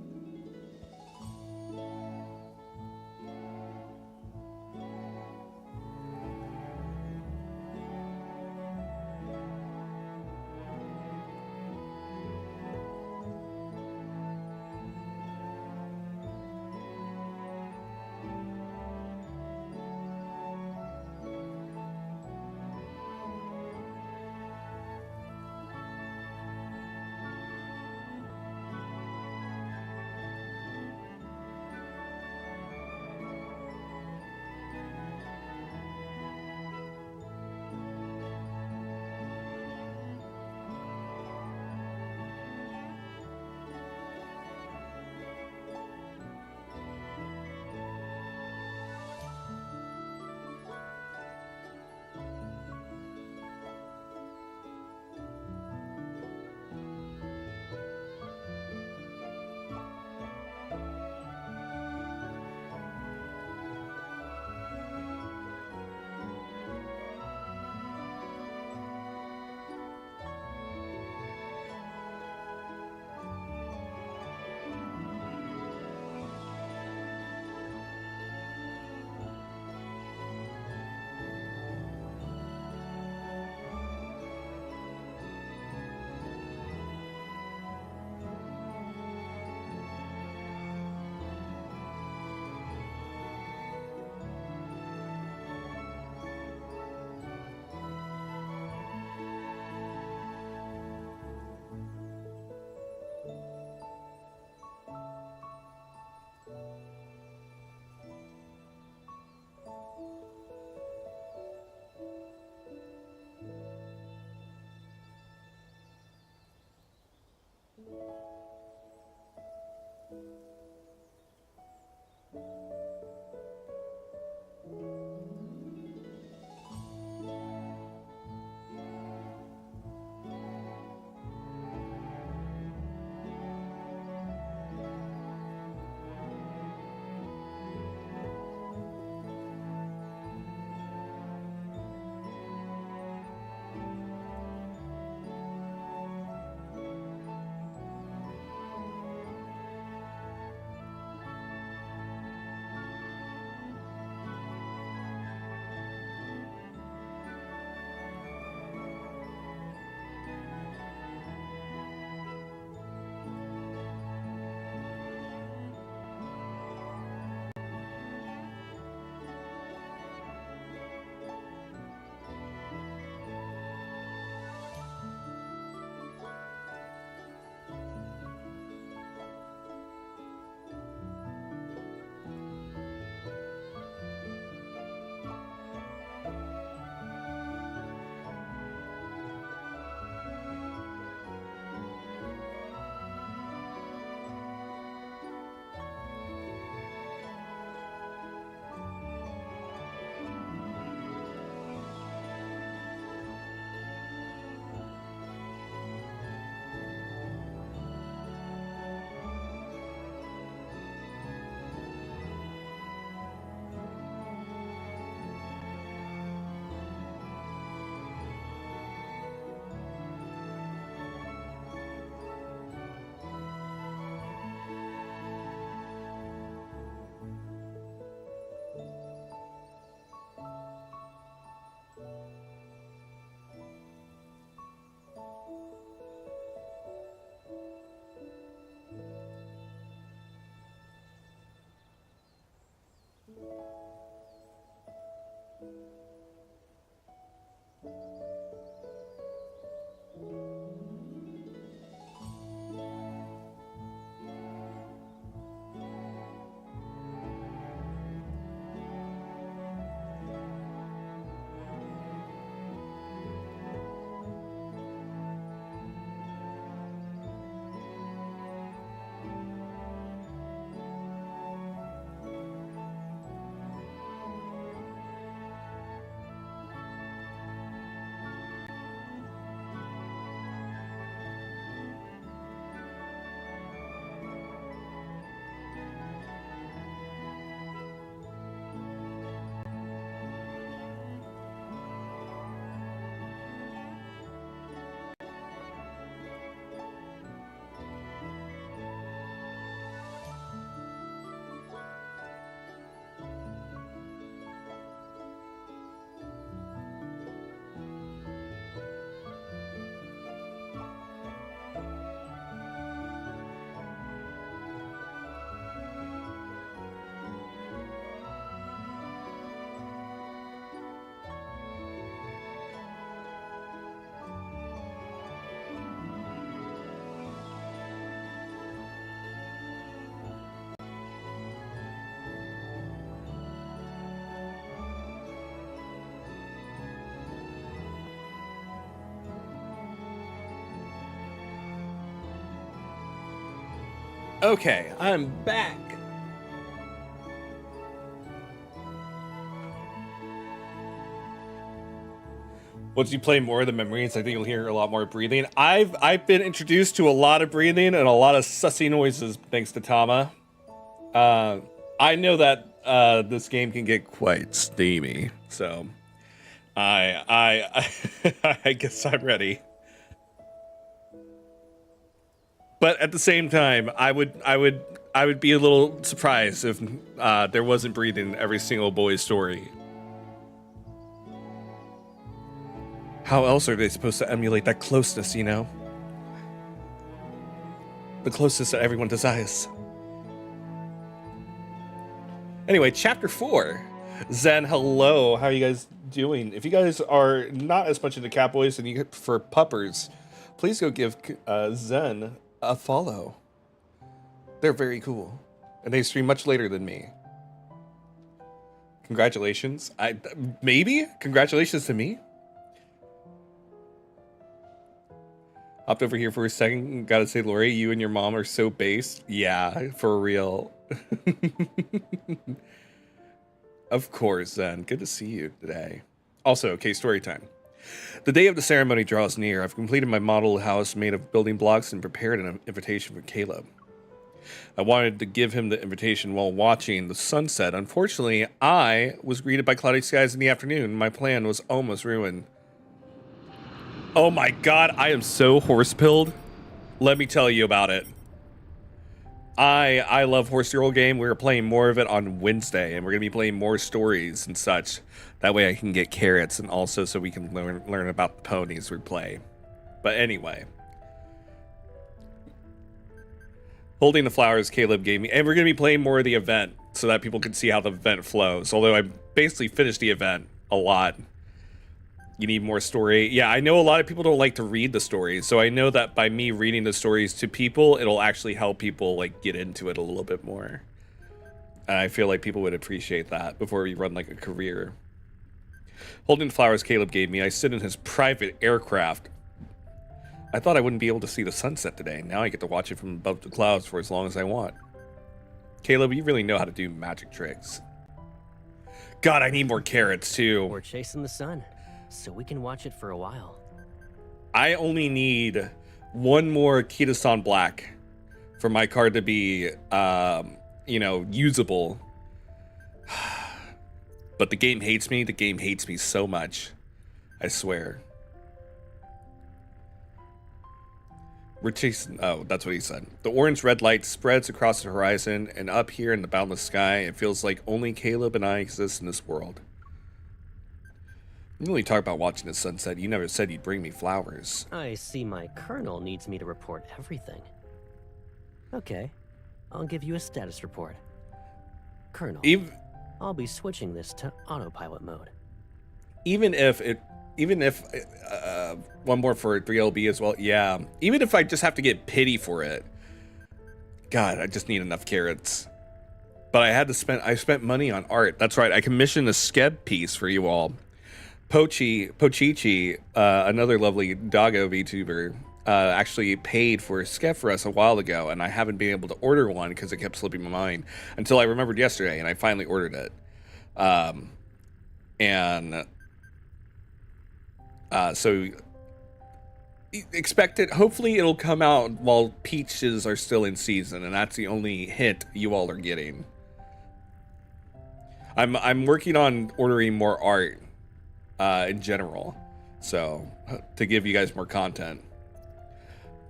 Okay, I'm back. Once you play more of the memories, I think you'll hear a lot more breathing. I've been introduced to a lot of breathing and a lot of sussy noises thanks to Tama. I know that this game can get quite steamy, so I I guess I'm ready. But at the same time, I would be a little surprised if there wasn't breathing in every single boy's story. How else are they supposed to emulate that closeness, you know? The closeness that everyone desires. Anyway, chapter 4. Zen, hello. How are you guys doing? If you guys are not as much into Catboys and you prefer puppers, please go give Zen a follow. They're very cool. And they stream much later than me. Congratulations. Maybe? Congratulations to me? Hopped over here for a second. Gotta say, Lori, you and your mom are so based. Yeah, for real. Of course, then. Good to see you today. Also, okay, story time. The day of the ceremony draws near. I've completed my model house made of building blocks and prepared an invitation for Caleb. I wanted to give him the invitation while watching the sunset. Unfortunately, I was greeted by cloudy skies in the afternoon. My plan was almost ruined. Oh my god, I am so horse-pilled. Let me tell you about it. I love Horse Hero game. We're playing more of it on Wednesday, and we're going to be playing more stories and such. That way I can get carrots, and also so we can learn about the ponies we play. But anyway. Holding the flowers Caleb gave me. And we're going to be playing more of the event, so that people can see how the event flows. Although I basically finished the event a lot. You need more story. Yeah, I know a lot of people don't like to read the stories, so I know that by me reading the stories to people, it'll actually help people like get into it a little bit more. And I feel like people would appreciate that before we run like a career. Holding the flowers Caleb gave me, I sit in his private aircraft. I thought I wouldn't be able to see the sunset today. Now I get to watch it from above the clouds for as long as I want. Caleb, you really know how to do magic tricks. God, I need more carrots too. We're chasing the sun, so we can watch it for a while. I only need one more Kitasan Black for my card to be, you know, usable. But the game hates me. The game hates me so much. I swear. We're chasing... Oh, that's what he said. The orange-red light spreads across the horizon, and up here in the boundless sky, it feels like only Caleb and I exist in this world. You only talk about watching the sunset. You never said you'd bring me flowers. I see my colonel needs me to report everything. Okay, I'll give you a status report. Colonel, I'll be switching this to autopilot mode. Even if one more for 3LB as well. Yeah, even if I just have to get pity for it. God, I just need enough carrots. But I spent money on art. That's right. I commissioned a skeb piece for you all. Pochichi, another lovely doggo VTuber, actually paid for a skeb for us a while ago, and I haven't been able to order one because it kept slipping my mind until I remembered yesterday, and I finally ordered it. So expect it. Hopefully it'll come out while peaches are still in season, and that's the only hint you all are getting. I'm working on ordering more art in general, so to give you guys more content.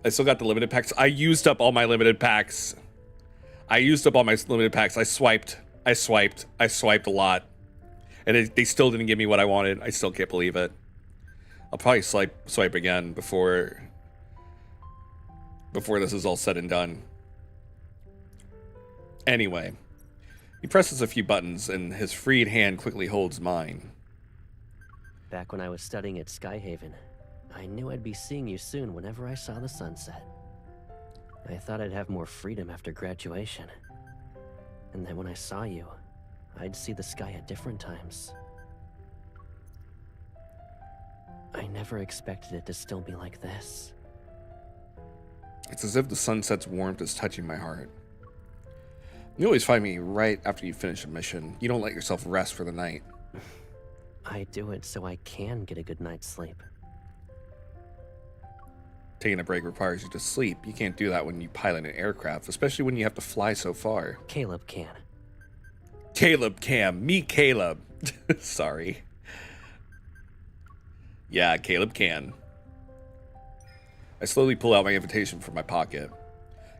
I still got the limited packs. I used up all my limited packs. I swiped a lot, and they still didn't give me what I wanted. I still can't believe it. I'll probably swipe again before this is all said and done. Anyway, he presses a few buttons, and his freed hand quickly holds mine. Back when I was studying at Skyhaven, I knew I'd be seeing you soon whenever I saw the sunset. I thought I'd have more freedom after graduation. And then when I saw you, I'd see the sky at different times. I never expected it to still be like this. It's as if the sunset's warmth is touching my heart. You always find me right after you finish a mission. You don't let yourself rest for the night. I do it so I can get a good night's sleep. Taking a break requires you to sleep. You can't do that when you pilot an aircraft, especially when you have to fly so far. Caleb can. Caleb can. Me, Caleb. Sorry. Yeah, Caleb can. I slowly pull out my invitation from my pocket.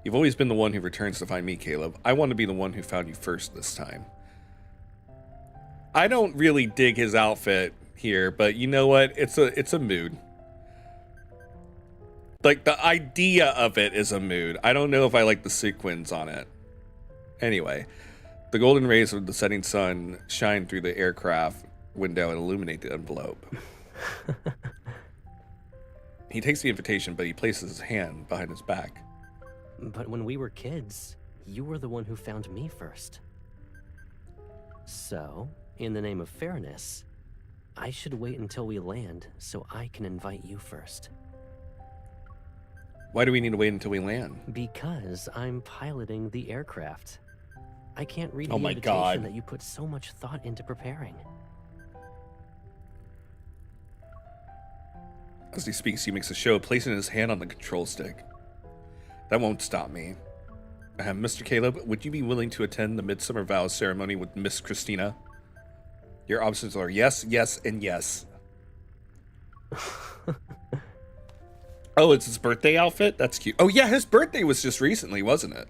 You've always been the one who returns to find me, Caleb. I want to be the one who found you first this time. I don't really dig his outfit here, but you know what? It's a mood. Like, the idea of it is a mood. I don't know if I like the sequins on it. Anyway, the golden rays of the setting sun shine through the aircraft window and illuminate the envelope. He takes the invitation, but he places his hand behind his back. But when we were kids, you were the one who found me first. So, in the name of fairness, I should wait until we land so I can invite you first. Why do we need to wait until we land? Because I'm piloting the aircraft. I can't read the Oh my invitation God. that you put so much thought into preparing. As he speaks, he makes a show of placing his hand on the control stick. That won't stop me. Mr. Caleb, would you be willing to attend the Midsummer Vows ceremony with Miss Christina? Your options are yes, yes, and yes. Oh, it's his birthday outfit? That's cute. Oh yeah, his birthday was just recently, wasn't it?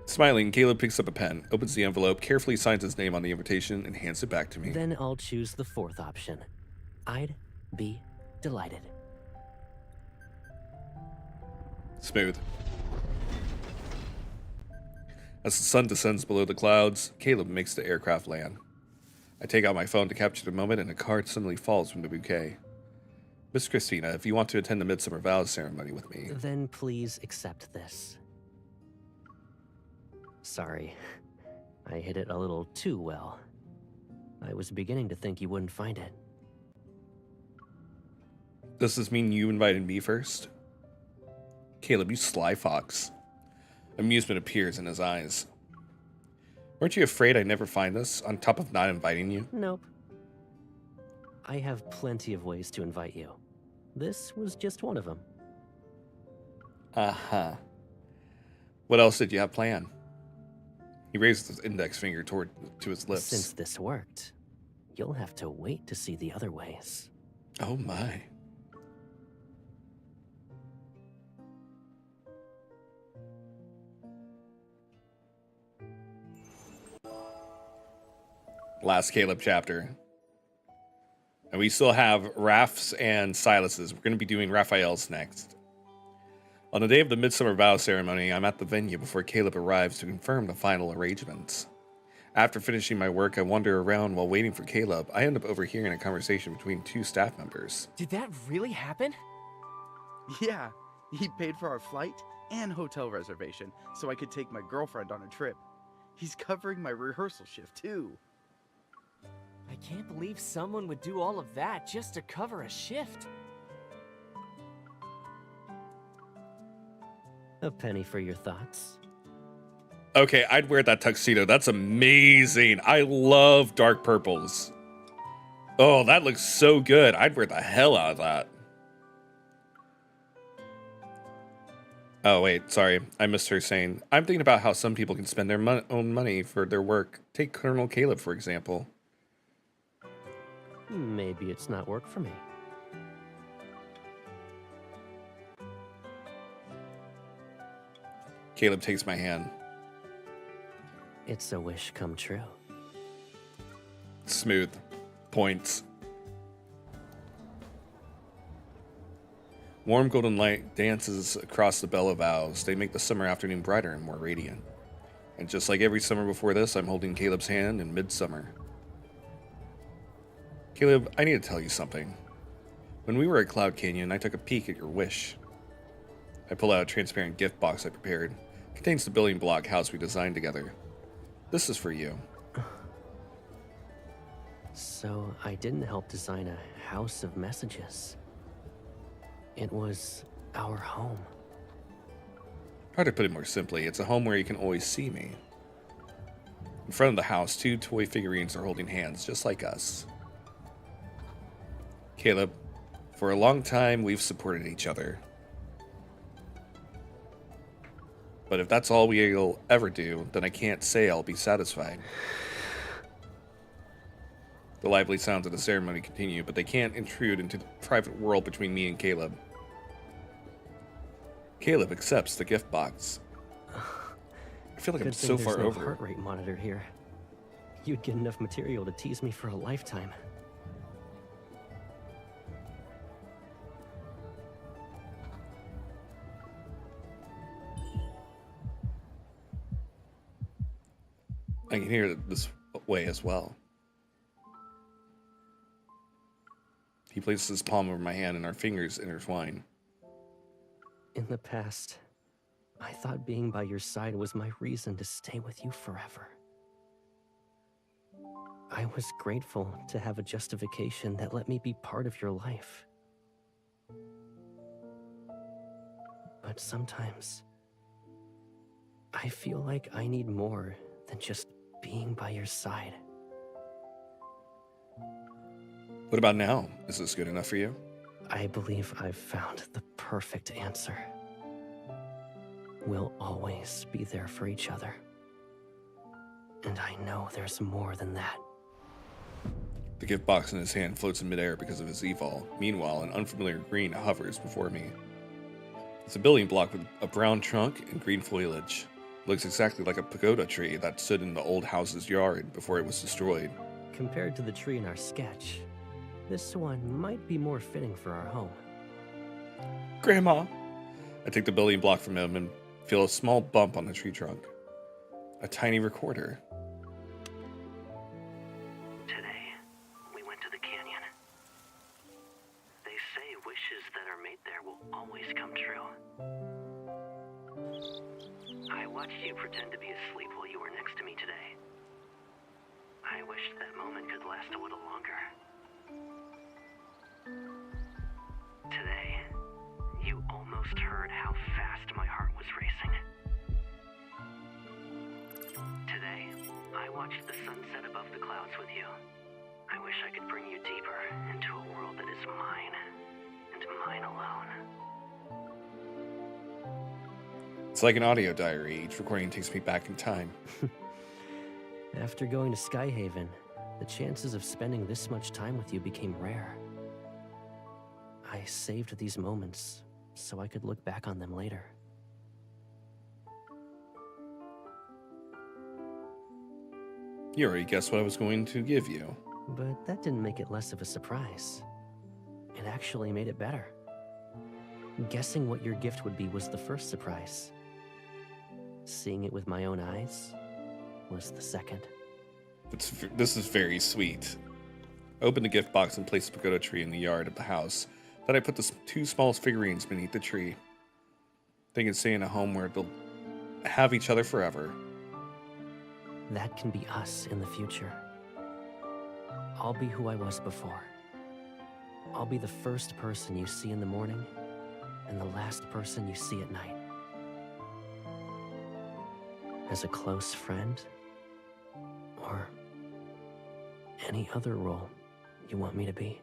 Smiling, Caleb picks up a pen, opens the envelope, carefully signs his name on the invitation, and hands it back to me. Then I'll choose the fourth option. I'd be delighted. Smooth. As the sun descends below the clouds, Caleb makes the aircraft land. I take out my phone to capture the moment, and a card suddenly falls from the bouquet. Miss Christina, if you want to attend the Midsummer Vows ceremony with me... Then please accept this. Sorry, I hid it a little too well. I was beginning to think you wouldn't find it. Does this mean you invited me first? Caleb, you sly fox. Amusement appears in his eyes. Weren't you afraid I'd never find this, on top of not inviting you? Nope. I have plenty of ways to invite you. This was just one of them. Uh-huh. What else did you have planned? He raises his index finger to his lips. Since this worked, you'll have to wait to see the other ways. Oh my. Last Caleb chapter. And we still have Raph's and Sylus's. We're going to be doing Raphael's next. On the day of the Midsummer Vow ceremony, I'm at the venue before Caleb arrives to confirm the final arrangements. After finishing my work, I wander around while waiting for Caleb. I end up overhearing a conversation between two staff members. Did that really happen? Yeah, he paid for our flight and hotel reservation so I could take my girlfriend on a trip. He's covering my rehearsal shift too. I can't believe someone would do all of that just to cover a shift. A penny for your thoughts. Okay, I'd wear that tuxedo. That's amazing. I love dark purples. Oh, that looks so good. I'd wear the hell out of that. Oh, wait, sorry. I missed her saying, I'm thinking about how some people can spend their own money for their work. Take Colonel Caleb, for example. Maybe it's not work for me. Caleb takes my hand. It's a wish come true. Smooth. Points. Warm golden light dances across the Bell of Vows. They make the summer afternoon brighter and more radiant. And just like every summer before this, I'm holding Caleb's hand in midsummer. Caleb, I need to tell you something. When we were at Cloud Canyon, I took a peek at your wish. I pull out a transparent gift box I prepared. It contains the building block house we designed together. This is for you. So I didn't help design a house of messages. It was our home. Try to put it more simply, it's a home where you can always see me. In front of the house, 2 toy figurines are holding hands, just like us. Caleb, for a long time, we've supported each other. But if that's all we'll ever do, then I can't say I'll be satisfied. The lively sounds of the ceremony continue, but they can't intrude into the private world between me and Caleb. Caleb accepts the gift box. I feel like I'm so far there's no over. heart rate monitor here. You'd get enough material to tease me for a lifetime. I can hear it this way as well. He places his palm over my hand and our fingers intertwine. In the past, I thought being by your side was my reason to stay with you forever. I was grateful to have a justification that let me be part of your life. But sometimes, I feel like I need more than just being by your side. What about now? Is this good enough for you? I believe I've found the perfect answer. We'll always be there for each other. And I know there's more than that. The gift box in his hand floats in midair because of his evol. Meanwhile, an unfamiliar green hovers before me. It's a building block with a brown trunk and green foliage. It looks exactly like a pagoda tree that stood in the old house's yard before it was destroyed. Compared to the tree in our sketch, this one might be more fitting for our home. Grandma! I take the building block from him and feel a small bump on the tree trunk. A tiny recorder. Today, we went to the canyon. They say wishes that are made there will always come true. I watched you pretend to be asleep while you were next to me today. I wished that moment could last a little longer. Today, you almost heard how fast my heart was racing. Today, I watched the sunset above the clouds with you. I wish I could bring you deeper into a world that is mine, and mine alone. It's like an audio diary. Each recording takes me back in time. After going to Skyhaven, the chances of spending this much time with you became rare. I saved these moments so I could look back on them later. You already guessed what I was going to give you. But that didn't make it less of a surprise. It actually made it better. Guessing what your gift would be was the first surprise. Seeing it with my own eyes was the second. This is very sweet. I opened the gift box and placed the pagoda tree in the yard of the house. Then I put the 2 smallest figurines beneath the tree. They can stay in a home where they'll have each other forever. That can be us in the future. I'll be who I was before. I'll be the first person you see in the morning and the last person you see at night. As a close friend, or any other role you want me to be.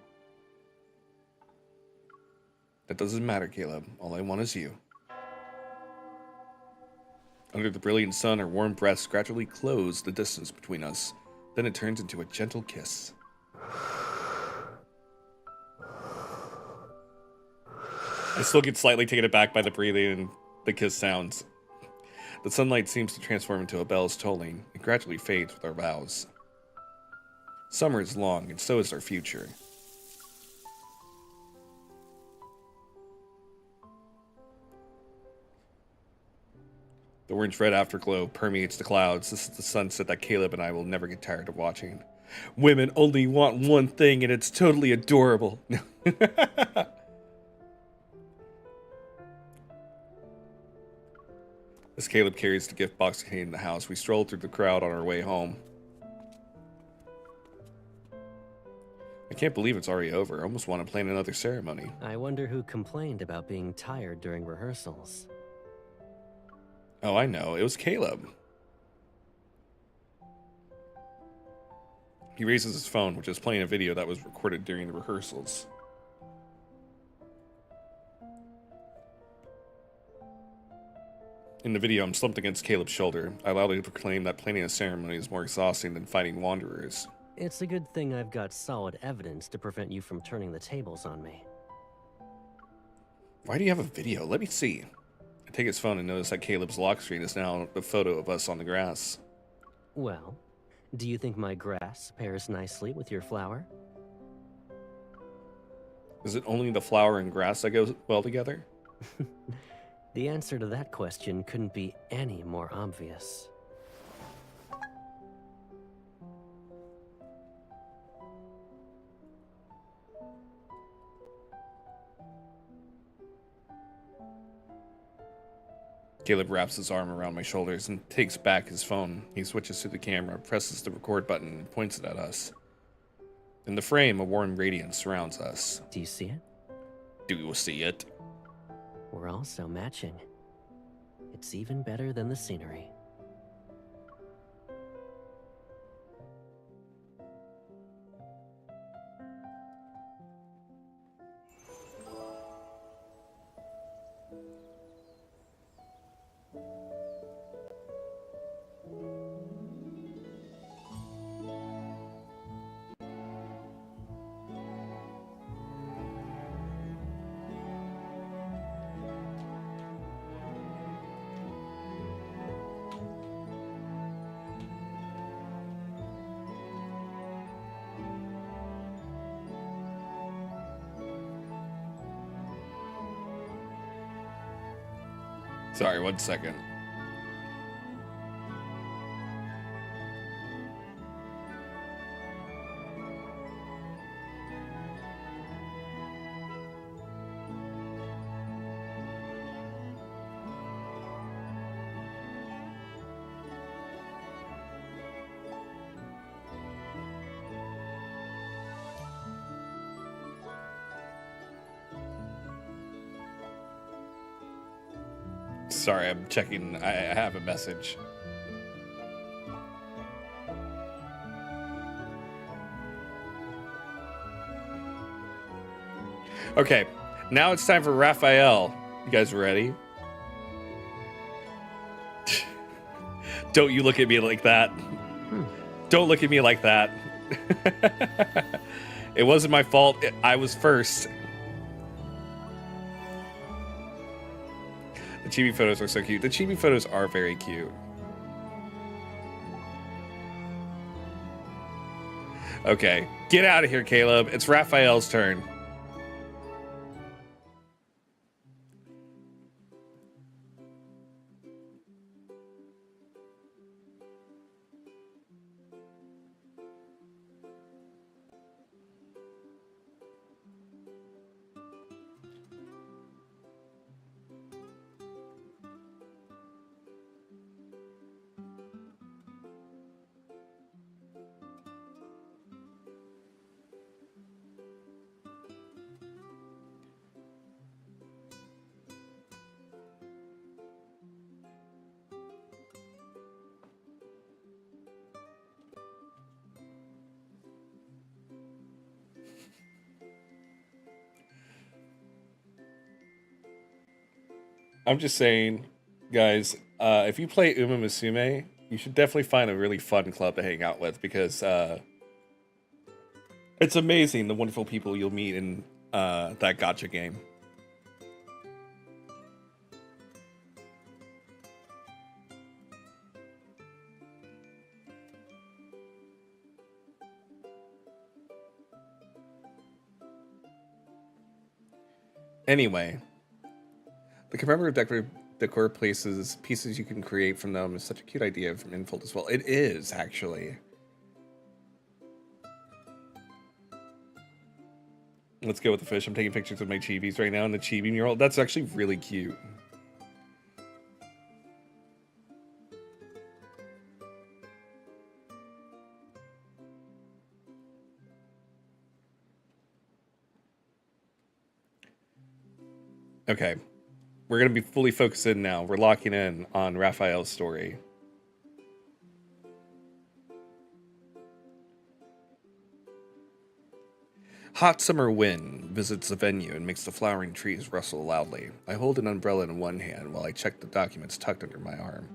That doesn't matter, Caleb. All I want is you. Under the brilliant sun, our warm breaths gradually close the distance between us. Then it turns into a gentle kiss. I still get slightly taken aback by the breathing and the kiss sounds. The sunlight seems to transform into a bell's tolling. It gradually fades with our vows. Summer is long, and so is our future. The orange-red afterglow permeates the clouds. This is the sunset that Caleb and I will never get tired of watching. Women only want one thing, and it's totally adorable. As Caleb carries the gift box containing the house, we stroll through the crowd on our way home. I can't believe it's already over. I almost want to plan another ceremony. I wonder who complained about being tired during rehearsals. Oh, I know. It was Caleb. He raises his phone, which is playing a video that was recorded during the rehearsals. In the video, I'm slumped against Caleb's shoulder. I loudly proclaim that planning a ceremony is more exhausting than fighting wanderers. It's a good thing I've got solid evidence to prevent you from turning the tables on me. Why do you have a video? Let me see. I take his phone and notice that Caleb's lock screen is now a photo of us on the grass. Well, do you think my grass pairs nicely with your flower? Is it only the flower and grass that go well together? The answer to that question couldn't be any more obvious. Caleb wraps his arm around my shoulders and takes back his phone. He switches to the camera, presses the record button, and points it at us. In the frame, a warm radiance surrounds us. Do you see it? Do you see it? We're also matching. It's even better than the scenery. Sorry, 1 second. Sorry, I'm checking. I have a message. Okay, now it's time for Raphael. You guys ready? Don't you look at me like that. Don't look at me like that. It wasn't my fault. I was first. The chibi photos are so cute. The chibi photos are very cute. Okay, get out of here, Caleb. It's Raphael's turn. I'm just saying, guys, if you play Uma Musume, you should definitely find a really fun club to hang out with because it's amazing the wonderful people you'll meet in that gacha game. Anyway, the commemorative decor pieces you can create from them is such a cute idea from Infold as well. It is, actually. Let's go with the fish. I'm taking pictures of my chibis right now in the chibi mural. That's actually really cute. Okay. We're gonna be fully focused in now. We're locking in on Raphael's story. Hot summer wind visits the venue and makes the flowering trees rustle loudly. I hold an umbrella in one hand while I check the documents tucked under my arm.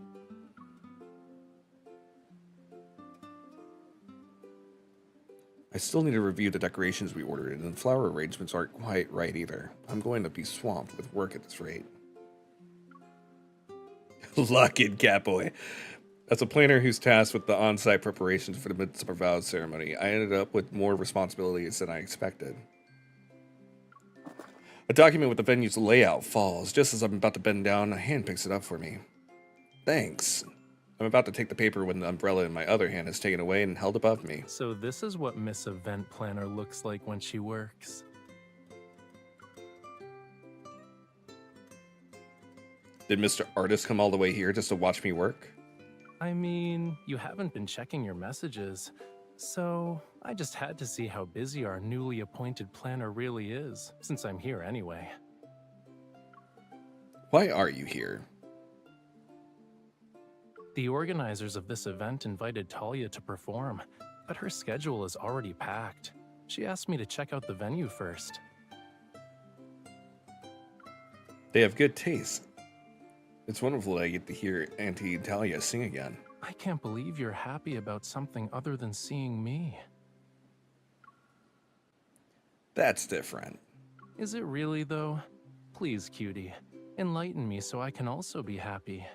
I still need to review the decorations we ordered, and the flower arrangements aren't quite right either. I'm going to be swamped with work at this rate. Lock in, Catboy. As a planner who's tasked with the on-site preparations for the Midsummer Vows ceremony, I ended up with more responsibilities than I expected. A document with the venue's layout falls. Just as I'm about to bend down, a hand picks it up for me. Thanks. I'm about to take the paper when the umbrella in my other hand is taken away and held above me. So this is what Miss Event Planner looks like when she works. Did Mr. Artist come all the way here just to watch me work? I mean, you haven't been checking your messages, so I just had to see how busy our newly appointed planner really is, since I'm here anyway. Why are you here? The organizers of this event invited Talia to perform, but her schedule is already packed. She asked me to check out the venue first. They have good taste. It's wonderful that I get to hear Auntie Talia sing again. I can't believe you're happy about something other than seeing me. That's different. Is it really, though? Please, cutie, enlighten me so I can also be happy.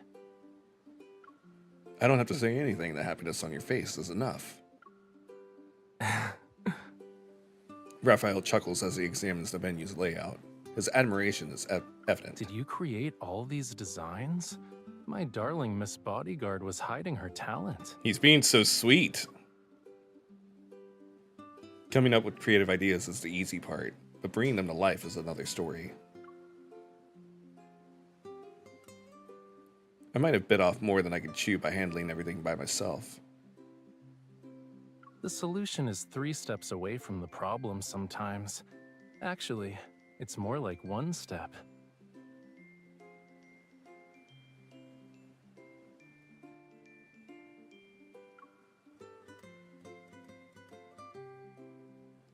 I don't have to say anything. The happiness on your face is enough. Raphael chuckles as he examines the venue's layout. His admiration is evident. Did you create all these designs? My darling Miss Bodyguard was hiding her talent. He's being so sweet. Coming up with creative ideas is the easy part, but bringing them to life is another story. I might have bit off more than I could chew by handling everything by myself. The solution is 3 steps away from the problem sometimes. Actually, it's more like 1 step.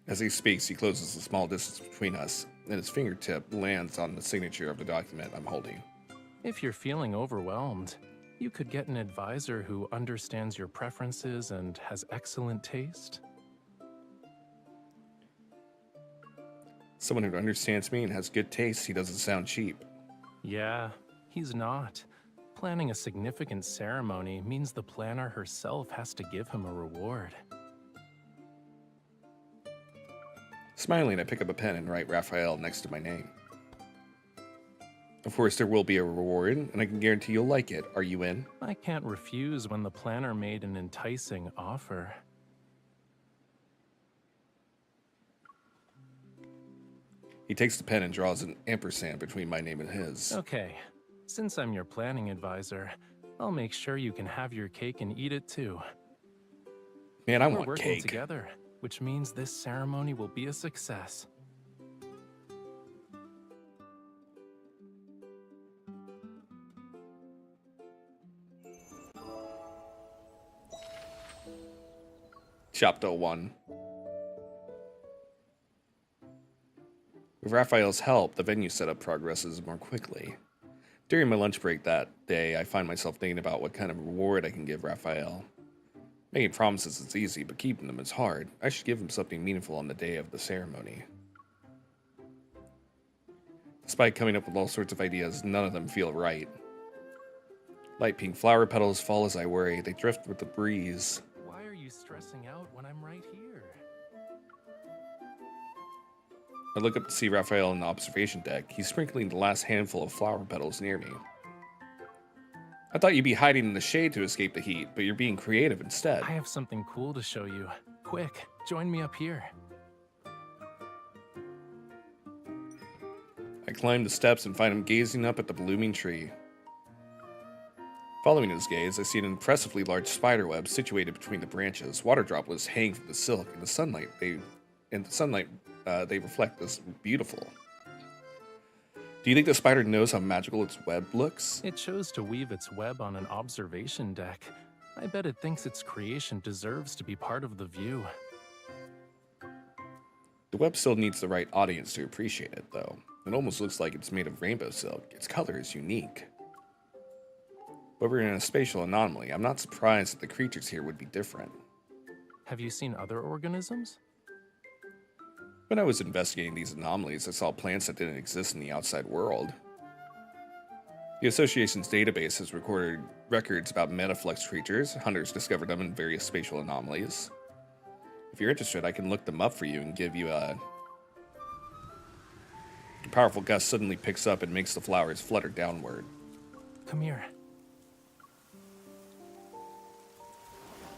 As he speaks, he closes the small distance between us, and his fingertip lands on the signature of the document I'm holding. If you're feeling overwhelmed, you could get an advisor who understands your preferences and has excellent taste. Someone who understands me and has good taste. He doesn't sound cheap. Yeah, he's not. Planning a significant ceremony means the planner herself has to give him a reward. Smiling, I pick up a pen and write Raphael next to my name. Of course, there will be a reward, and I can guarantee you'll like it. Are you in? I can't refuse when the planner made an enticing offer. He takes the pen and draws an ampersand between my name and his. Okay, since I'm your planning advisor, I'll make sure you can have your cake and eat it too. Man, I We're want working cake. together, which means this ceremony will be a success. Chapter 1. With Raphael's help, the venue setup progresses more quickly. During my lunch break that day, I find myself thinking about what kind of reward I can give Raphael. Making promises is easy, but keeping them is hard. I should give him something meaningful on the day of the ceremony. Despite coming up with all sorts of ideas, none of them feel right. Light pink flower petals fall as I worry. They drift with the breeze. Why are you stressing out when I'm right here? I look up to see Raphael on the observation deck. He's sprinkling the last handful of flower petals near me. I thought you'd be hiding in the shade to escape the heat, but you're being creative instead. I have something cool to show you. Quick, join me up here. I climb the steps and find him gazing up at the blooming tree. Following his gaze, I see an impressively large spiderweb situated between the branches. Water droplets hang from the silk. In the sunlight, they reflect this beautiful. Do you think the spider knows how magical its web looks? It chose to weave its web on an observation deck. I bet it thinks its creation deserves to be part of the view. The web still needs the right audience to appreciate it, though. It almost looks like it's made of rainbow silk. Its color is unique. But we're in a spatial anomaly. I'm not surprised that the creatures here would be different. Have you seen other organisms? When I was investigating these anomalies, I saw plants that didn't exist in the outside world. The Association's database has recorded records about metaflux creatures. Hunters discovered them in various spatial anomalies. If you're interested, I can look them up for you and give you a powerful gust suddenly picks up and makes the flowers flutter downward. Come here.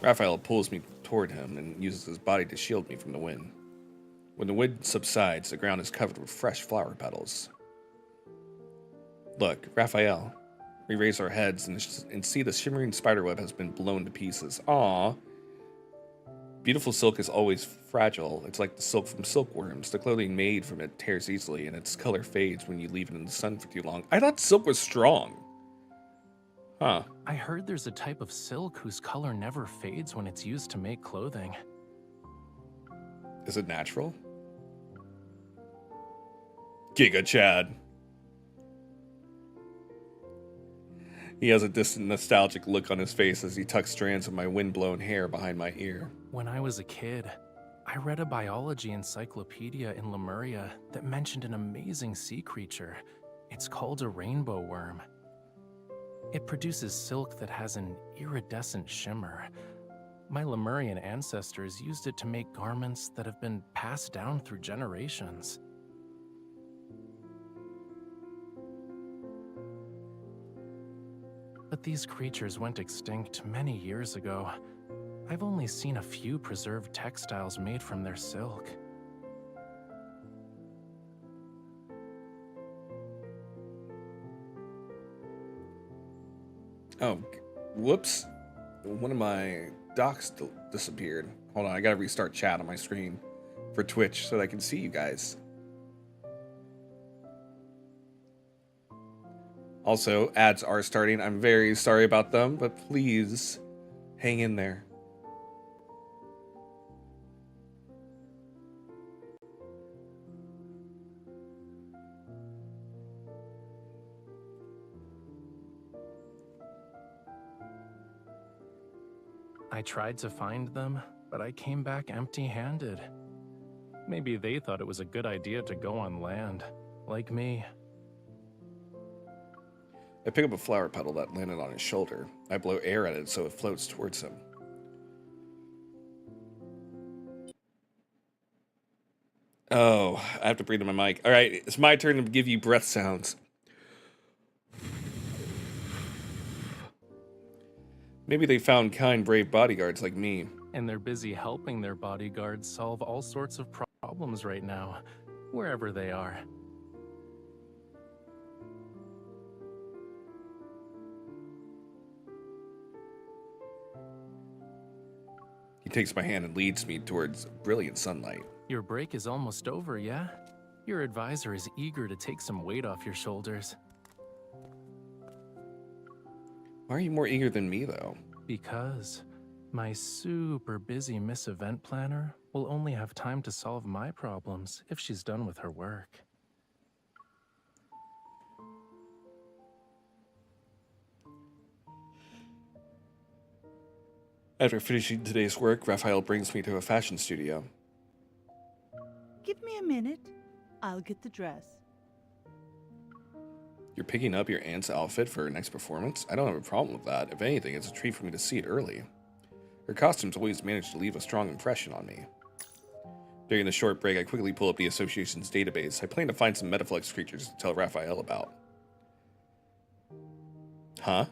Raphael pulls me toward him and uses his body to shield me from the wind. When the wind subsides, the ground is covered with fresh flower petals. Look, Raphael. We raise our heads and see the shimmering spiderweb has been blown to pieces. Aww. Beautiful silk is always fragile. It's like the silk from silkworms. The clothing made from it tears easily, and its color fades when you leave it in the sun for too long. I thought silk was strong. Huh. I heard there's a type of silk whose color never fades when it's used to make clothing. Is it natural? Giga Chad. He has a distant, nostalgic look on his face as he tucks strands of my wind-blown hair behind my ear. When I was a kid, I read a biology encyclopedia in Lemuria that mentioned an amazing sea creature. It's called a rainbow worm. It produces silk that has an iridescent shimmer. My Lemurian ancestors used it to make garments that have been passed down through generations. But these creatures went extinct many years ago. I've only seen a few preserved textiles made from their silk. Oh, whoops. One of my docs disappeared. Hold on, I gotta restart chat on my screen for Twitch so that I can see you guys. Also, ads are starting. I'm very sorry about them, but please hang in there. I tried to find them, but I came back empty-handed. Maybe they thought it was a good idea to go on land, like me. I pick up a flower petal that landed on his shoulder. I blow air at it so it floats towards him. Oh, I have to breathe in my mic. All right, it's my turn to give you breath sounds. Maybe they found kind, brave bodyguards like me. And they're busy helping their bodyguards solve all sorts of problems right now, wherever they are. He takes my hand and leads me towards brilliant sunlight. Your break is almost over, yeah? Your advisor is eager to take some weight off your shoulders. Why are you more eager than me, though? Because my super busy Miss Event Planner will only have time to solve my problems if she's done with her work. After finishing today's work, Raphael brings me to a fashion studio. Give me a minute. I'll get the dress. You're picking up your aunt's outfit for her next performance? I don't have a problem with that. If anything, it's a treat for me to see it early. Her costumes always manage to leave a strong impression on me. During the short break, I quickly pull up the Association's database. I plan to find some metaflux creatures to tell Raphael about. Huh?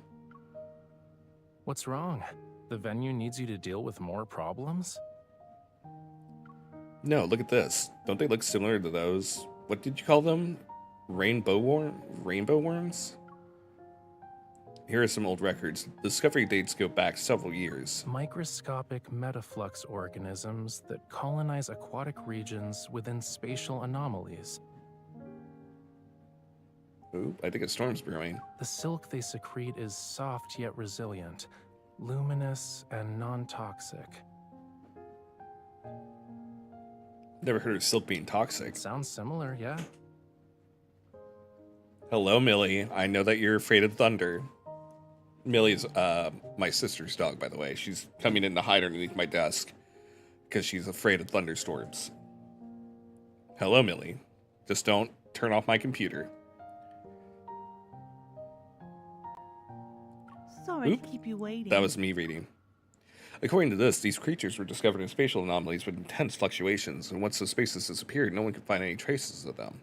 What's wrong? The venue needs you to deal with more problems? No, look at this. Don't they look similar to those? What did you call them? Rainbow worms? Here are some old records. Discovery dates go back several years. Microscopic metaflux organisms that colonize aquatic regions within spatial anomalies. Oop, I think a storm's brewing. The silk they secrete is soft yet resilient, luminous and non-toxic. Never heard of silk being toxic. Sounds similar, yeah. Hello, Millie. I know that you're afraid of thunder. Millie's my sister's dog, by the way. She's coming in to hide underneath my desk because she's afraid of thunderstorms. Hello, Millie. Just don't turn off my computer. Sorry to keep you waiting. That was me reading. According to this, these creatures were discovered in spatial anomalies with intense fluctuations, and once the spaces disappeared, no one could find any traces of them.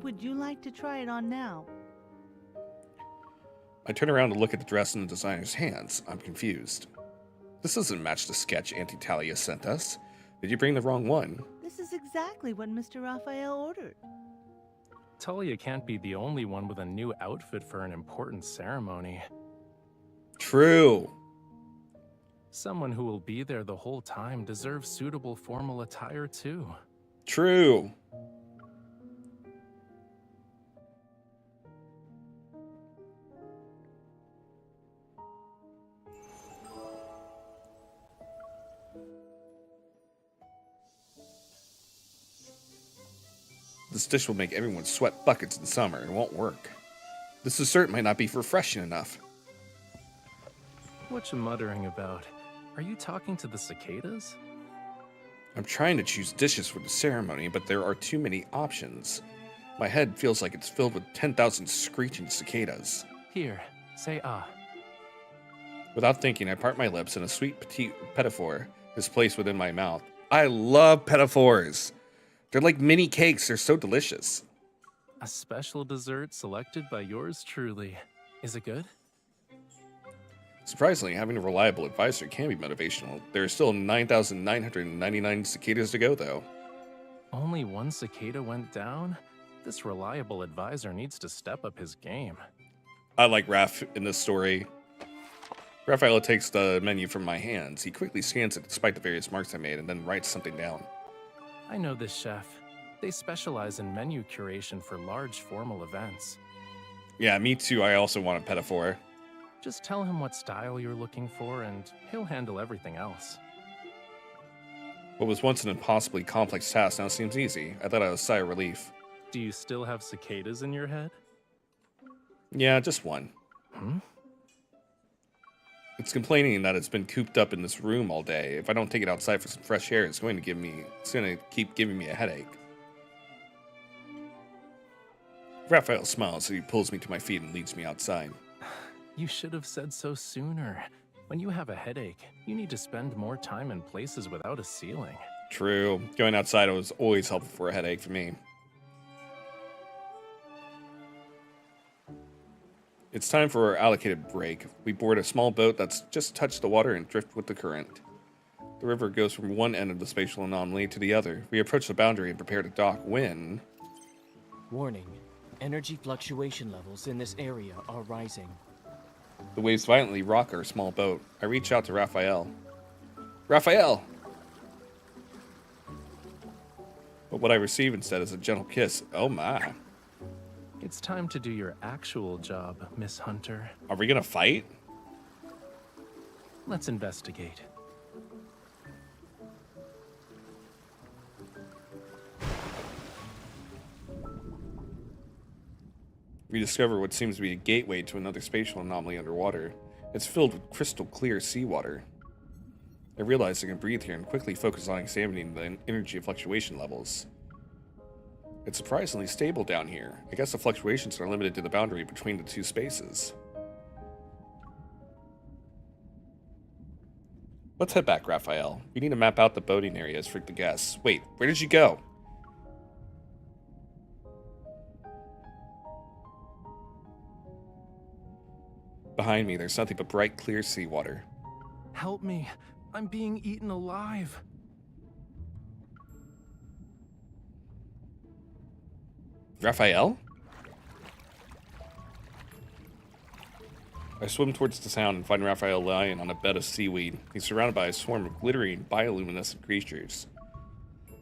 Would you like to try it on now? I turn around to look at the dress in the designer's hands. I'm confused. This doesn't match the sketch Auntie Talia sent us. Did you bring the wrong one? This is exactly what Mr. Raphael ordered. Talia can't be the only one with a new outfit for an important ceremony. True. Someone who will be there the whole time deserves suitable formal attire too. True. This dish will make everyone sweat buckets in summer. It won't work. This dessert might not be refreshing enough. What you muttering about? Are you talking to the cicadas? I'm trying to choose dishes for the ceremony, but there are too many options. My head feels like it's filled with 10,000 screeching cicadas. Here, say ah. Without thinking, I part my lips and a sweet petite pedophore is placed within my mouth. I love pedophores. They're like mini cakes. They're so delicious. A special dessert selected by yours truly. Is it good? Surprisingly, having a reliable advisor can be motivational. There are still 9,999 cicadas to go, though. Only one cicada went down? This reliable advisor needs to step up his game. I like Raph in this story. Raphael takes the menu from my hands. He quickly scans it despite the various marks I made and then writes something down. I know this chef. They specialize in menu curation for large formal events. Yeah, me too. I also want a pedophore. Just tell him what style you're looking for and he'll handle everything else. What was once an impossibly complex task now seems easy. I thought I was sigh of relief. Do you still have cicadas in your head? Yeah, just one. Hmm? It's complaining that it's been cooped up in this room all day. If I don't take it outside for some fresh air, it's going to keep giving me a headache. Raphael smiles as he pulls me to my feet and leads me outside. You should have said so sooner. When you have a headache, you need to spend more time in places without a ceiling. True. Going outside was always helpful for a headache for me. It's time for our allocated break. We board a small boat that's just touched the water and drift with the current. The river goes from one end of the spatial anomaly to the other. We approach the boundary and prepare to dock when... Warning. Energy fluctuation levels in this area are rising. The waves violently rock our small boat. I reach out to Raphael. Raphael! But what I receive instead is a gentle kiss. Oh my. It's time to do your actual job, Miss Hunter. Are we gonna fight? Let's investigate. We discover what seems to be a gateway to another spatial anomaly underwater. It's filled with crystal clear seawater. I realize I can breathe here and quickly focus on examining the energy fluctuation levels. It's surprisingly stable down here. I guess the fluctuations are limited to the boundary between the two spaces. Let's head back, Raphael. We need to map out the boating areas for the guests. Wait, where did you go? Behind me, there's nothing but bright, clear seawater. Help me. I'm being eaten alive. Raphael? I swim towards the sound and find Raphael lying on a bed of seaweed. He's surrounded by a swarm of glittering, bioluminescent creatures.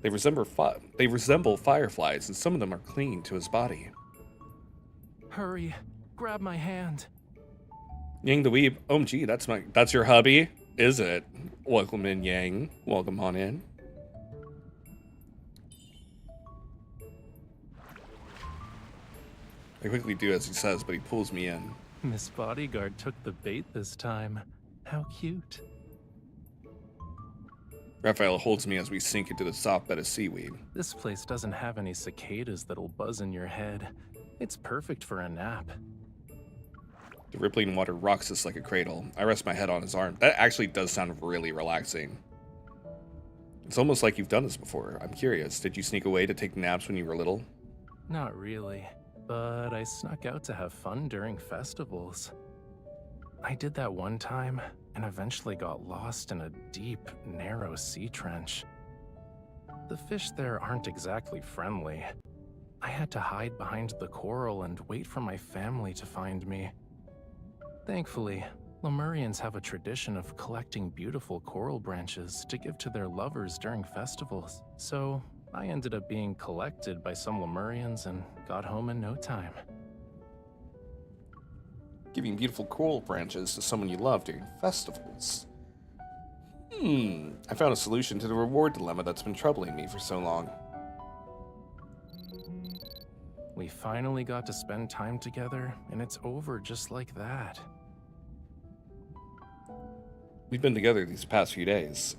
They resemble fireflies, and some of them are clinging to his body. Hurry, grab my hand. Yang the Weeb. OMG, that's your hubby, is it? Welcome in, Yang. Welcome on in. I quickly do as he says, but he pulls me in. Miss Bodyguard took the bait this time. How cute. Raphael holds me as we sink into the soft bed of seaweed. This place doesn't have any cicadas that'll buzz in your head. It's perfect for a nap. The rippling water rocks us like a cradle. I rest my head on his arm. That actually does sound really relaxing. It's almost like you've done this before. I'm curious, did you sneak away to take naps when you were little? Not really, but I snuck out to have fun during festivals. I did that one time, and eventually got lost in a deep, narrow sea trench. The fish there aren't exactly friendly. I had to hide behind the coral and wait for my family to find me. Thankfully, Lemurians have a tradition of collecting beautiful coral branches to give to their lovers during festivals, so I ended up being collected by some Lemurians and got home in no time. Giving beautiful coral branches to someone you love during festivals. I found a solution to the reward dilemma that's been troubling me for so long. We finally got to spend time together, and it's over just like that. We've been together these past few days.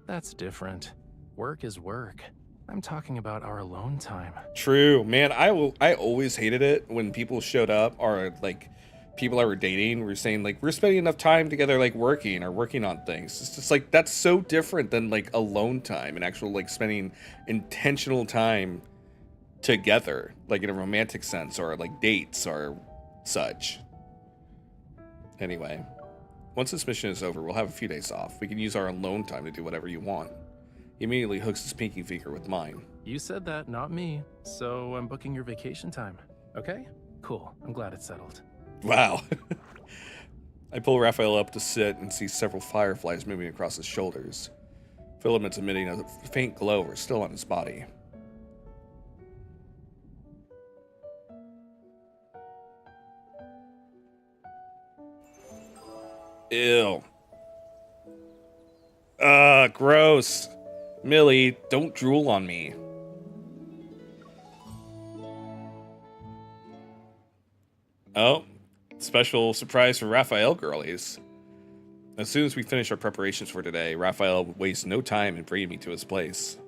That's different. Work is work. I'm talking about our alone time. True, man. I always hated it when people showed up, or like people I were dating were saying like, we're spending enough time together, like working or working on things. It's just like, that's so different than like alone time and actual like spending intentional time together, like in a romantic sense, or like dates or such. Anyway, once this mission is over, we'll have a few days off. We can use our alone time to do whatever you want. He immediately hooks his pinky finger with mine. You said that, not me. So I'm booking your vacation time. Okay? Cool. I'm glad it's settled. Wow. I pull Raphael up to sit and see several fireflies moving across his shoulders. Filaments emitting a faint glow are still on his body. Ew. Gross. Millie, don't drool on me. Oh, special surprise for Raphael girlies. As soon as we finish our preparations for today, Raphael wastes no time in bringing me to his place.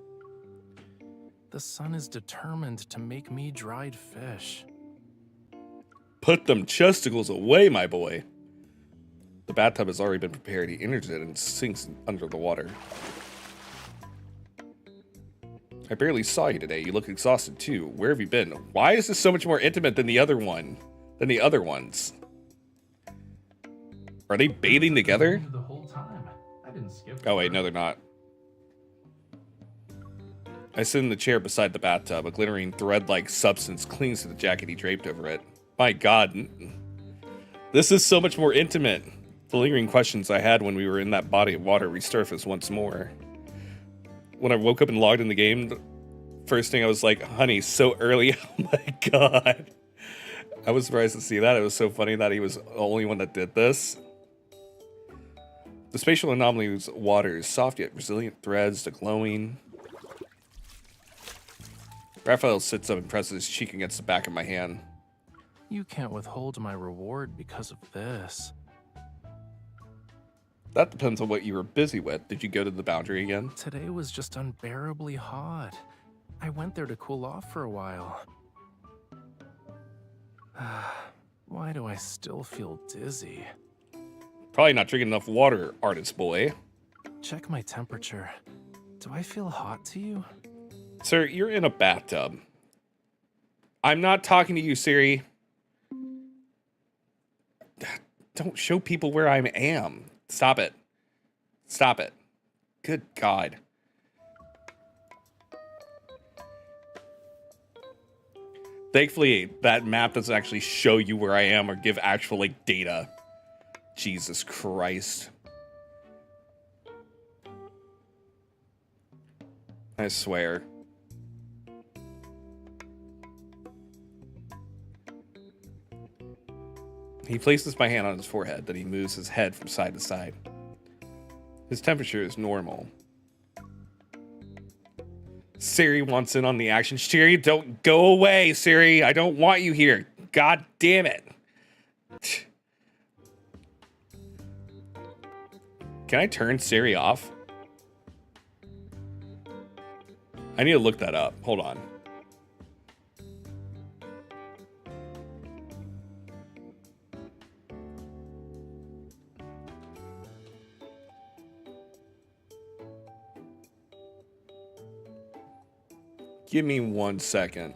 The sun is determined to make me dried fish. Put them chesticles away, my boy. The bathtub has already been prepared. He enters it and sinks under the water. I barely saw you today. You look exhausted too. Where have you been? Why is this so much more intimate than the other one? Than the other ones? Are they bathing together? The whole time. I didn't skip. Oh wait, no they're not. I sit in the chair beside the bathtub. A glittering thread-like substance clings to the jacket he draped over it. My God. This is so much more intimate. The lingering questions I had when we were in that body of water resurfaced once more. When I woke up and logged in the game, the first thing I was like, honey, so early. Oh my God. I was surprised to see that. It was so funny that he was the only one that did this. The spatial anomaly's water is soft yet resilient threads to glowing. Raphael sits up and presses his cheek against the back of my hand. You can't withhold my reward because of this. That depends on what you were busy with. Did you go to the boundary again? Today was just unbearably hot. I went there to cool off for a while. Why do I still feel dizzy? Probably not drinking enough water, artist boy. Check my temperature. Do I feel hot to you? Sir, you're in a bathtub. I'm not talking to you, Siri. Don't show people where I am. Stop it. Stop it. Good God. Thankfully, that map doesn't actually show you where I am or give actual, like, data. Jesus Christ. I swear. He places my hand on his forehead, then he moves his head from side to side. His temperature is normal. Siri wants in on the action. Siri, don't go away, Siri. I don't want you here. God damn it. Can I turn Siri off? I need to look that up. Hold on. Give me 1 second.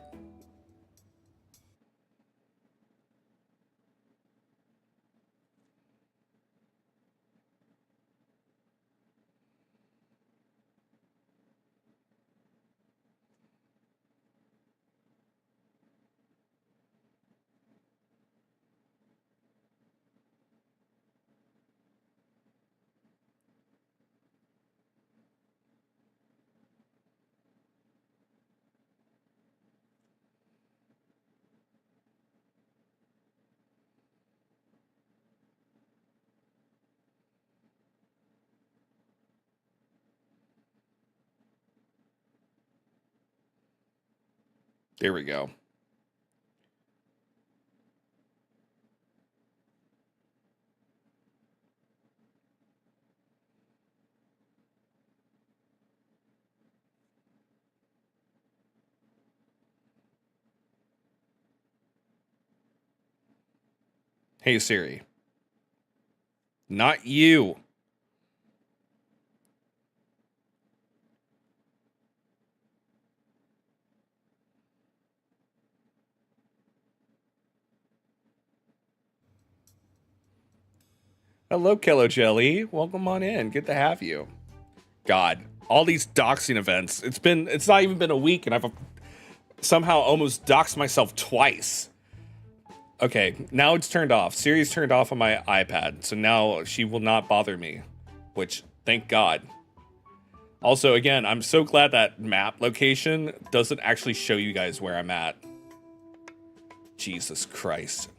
There we go. Hey Siri. Not you. Hello, Kello Jelly. Welcome on in. Good to have you. God, all these doxing events. It's not even been a week and I've somehow almost doxed myself twice. Okay, now it's turned off. Siri's turned off on my iPad, so now she will not bother me, which, thank God. Also, again, I'm so glad that map location doesn't actually show you guys where I'm at. Jesus Christ.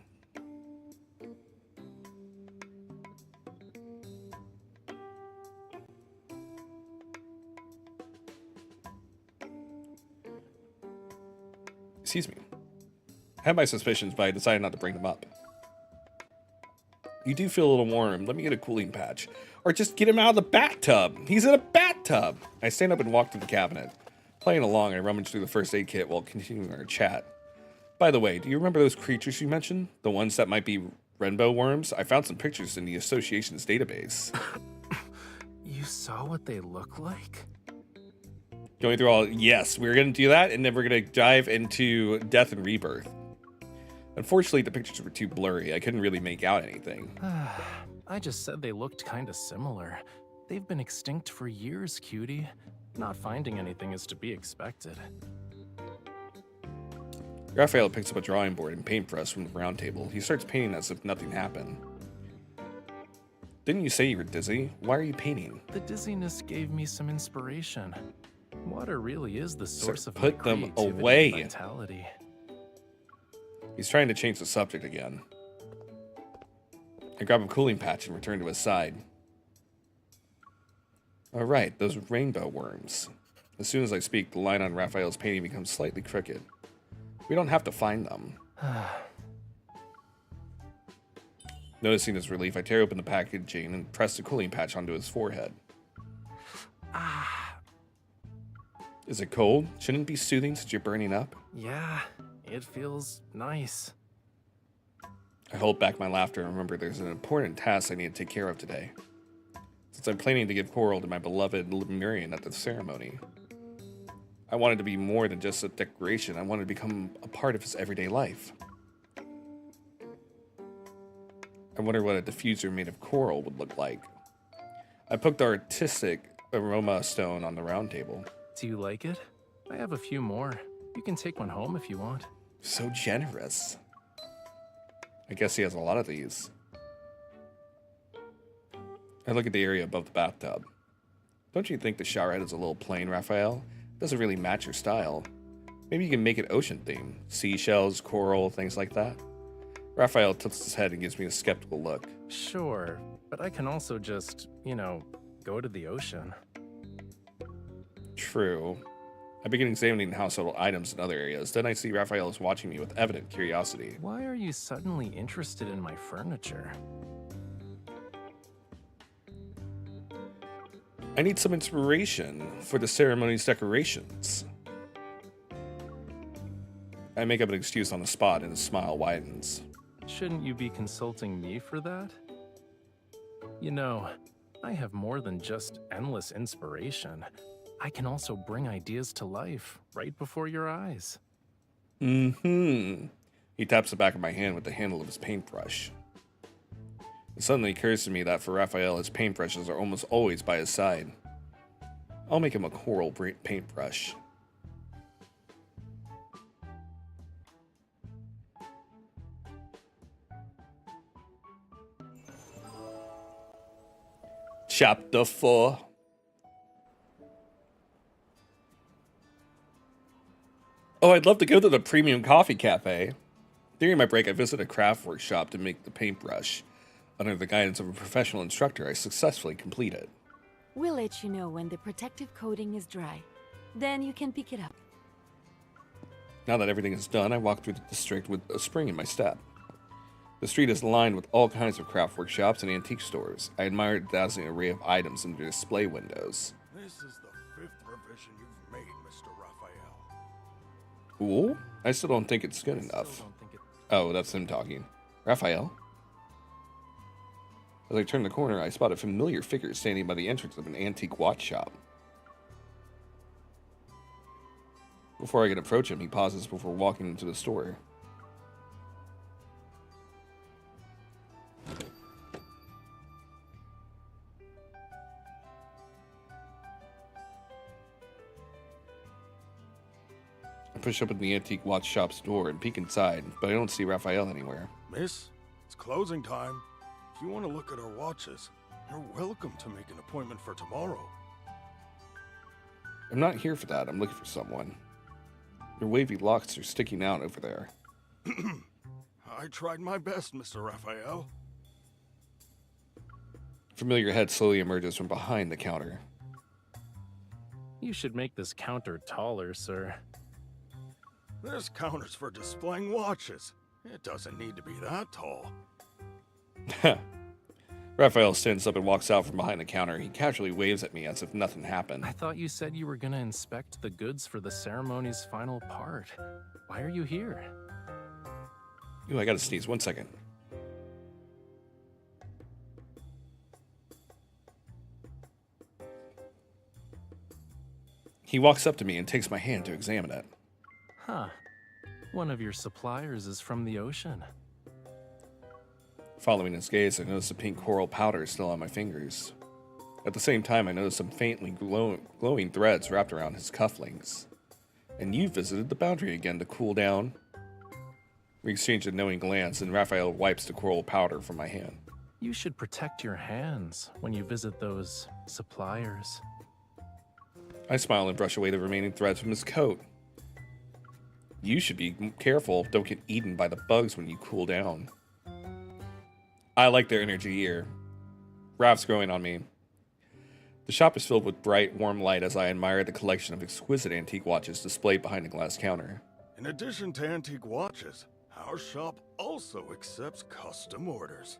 Excuse me. I had my suspicions, but I decided not to bring them up. You do feel a little warm. Let me get a cooling patch. Or just get him out of the bathtub. He's in a bathtub. I stand up and walk to the cabinet. Playing along, I rummage through the first aid kit while continuing our chat. By the way, do you remember those creatures you mentioned? The ones that might be rainbow worms? I found some pictures in the association's database. You saw what they look like? Going through all, yes, we're going to do that, and then we're going to dive into Death and Rebirth. Unfortunately, the pictures were too blurry. I couldn't really make out anything. I just said they looked kinda similar. They've been extinct for years, cutie. Not finding anything is to be expected. Raphael picks up a drawing board and paintbrush from the round table. He starts painting as if nothing happened. Didn't you say you were dizzy? Why are you painting? The dizziness gave me some inspiration. Water really is the source of put my them creativity away. and vitality. He's trying to change the subject again. I grab a cooling patch and return to his side. Alright, those rainbow worms. As soon as I speak, the line on Raphael's painting becomes slightly crooked. We don't have to find them. Noticing his relief, I tear open the packaging and press the cooling patch onto his forehead. Is it cold? Shouldn't it be soothing since you're burning up? Yeah, it feels nice. I hold back my laughter and remember there's an important task I need to take care of today. Since I'm planning to give coral to my beloved Lemurian at the ceremony. I wanted to be more than just a decoration. I wanted to become a part of his everyday life. I wonder what a diffuser made of coral would look like. I poked the artistic aroma stone on the round table. Do you like it? I have a few more. You can take one home if you want. So generous. I guess he has a lot of these. I look at the area above the bathtub. Don't you think the showerhead is a little plain, Raphael? It doesn't really match your style. Maybe you can make it ocean themed. Seashells, coral, things like that. Raphael tilts his head and gives me a skeptical look. Sure, but I can also just, go to the ocean. True. I begin examining household items in other areas. Then I see Raphael is watching me with evident curiosity. Why are you suddenly interested in my furniture? I need some inspiration for the ceremony's decorations. I make up an excuse on the spot and his smile widens. Shouldn't you be consulting me for that? I have more than just endless inspiration. I can also bring ideas to life right before your eyes. He taps the back of my hand with the handle of his paintbrush. It suddenly occurs to me that for Raphael, his paintbrushes are almost always by his side. I'll make him a coral paintbrush. Chapter 4. Oh, I'd love to go to the premium coffee cafe. During my break, I visit a craft workshop to make the paintbrush. Under the guidance of a professional instructor, I successfully complete it. We'll let you know when the protective coating is dry. Then you can pick it up. Now that everything is done, I walk through the district with a spring in my step. The street is lined with all kinds of craft workshops and antique stores. I admire the dazzling array of items in the display windows. This is the 5th revision you've made, Mr. Raphael. Ooh, I still don't think it's good enough. Oh, that's him talking. Raphael? As I turn the corner, I spot a familiar figure standing by the entrance of an antique watch shop. Before I can approach him, he pauses before walking into the store. I push open the antique watch shop's door and peek inside, but I don't see Raphael anywhere. Miss, it's closing time. If you want to look at our watches, you're welcome to make an appointment for tomorrow. I'm not here for that. I'm looking for someone. Your wavy locks are sticking out over there. I tried my best, Mr. Raphael. A familiar head slowly emerges from behind the counter. You should make this counter taller, sir. This counter's for displaying watches. It doesn't need to be that tall. Raphael stands up and walks out from behind the counter. He casually waves at me as if nothing happened. I thought you said you were gonna inspect the goods for the ceremony's final part. Why are you here? Ooh, I gotta sneeze. 1 second. He walks up to me and takes my hand to examine it. Huh. One of your suppliers is from the ocean. Following his gaze, I notice the pink coral powder still on my fingers. At the same time, I notice some faintly glowing threads wrapped around his cufflinks. And you visited the boundary again to cool down. We exchange a knowing glance, and Raphael wipes the coral powder from my hand. You should protect your hands when you visit those suppliers. I smile and brush away the remaining threads from his coat. You should be careful, don't get eaten by the bugs when you cool down. I like their energy here. Wrath's growing on me. The shop is filled with bright, warm light as I admire the collection of exquisite antique watches displayed behind the glass counter. In addition to antique watches, our shop also accepts custom orders.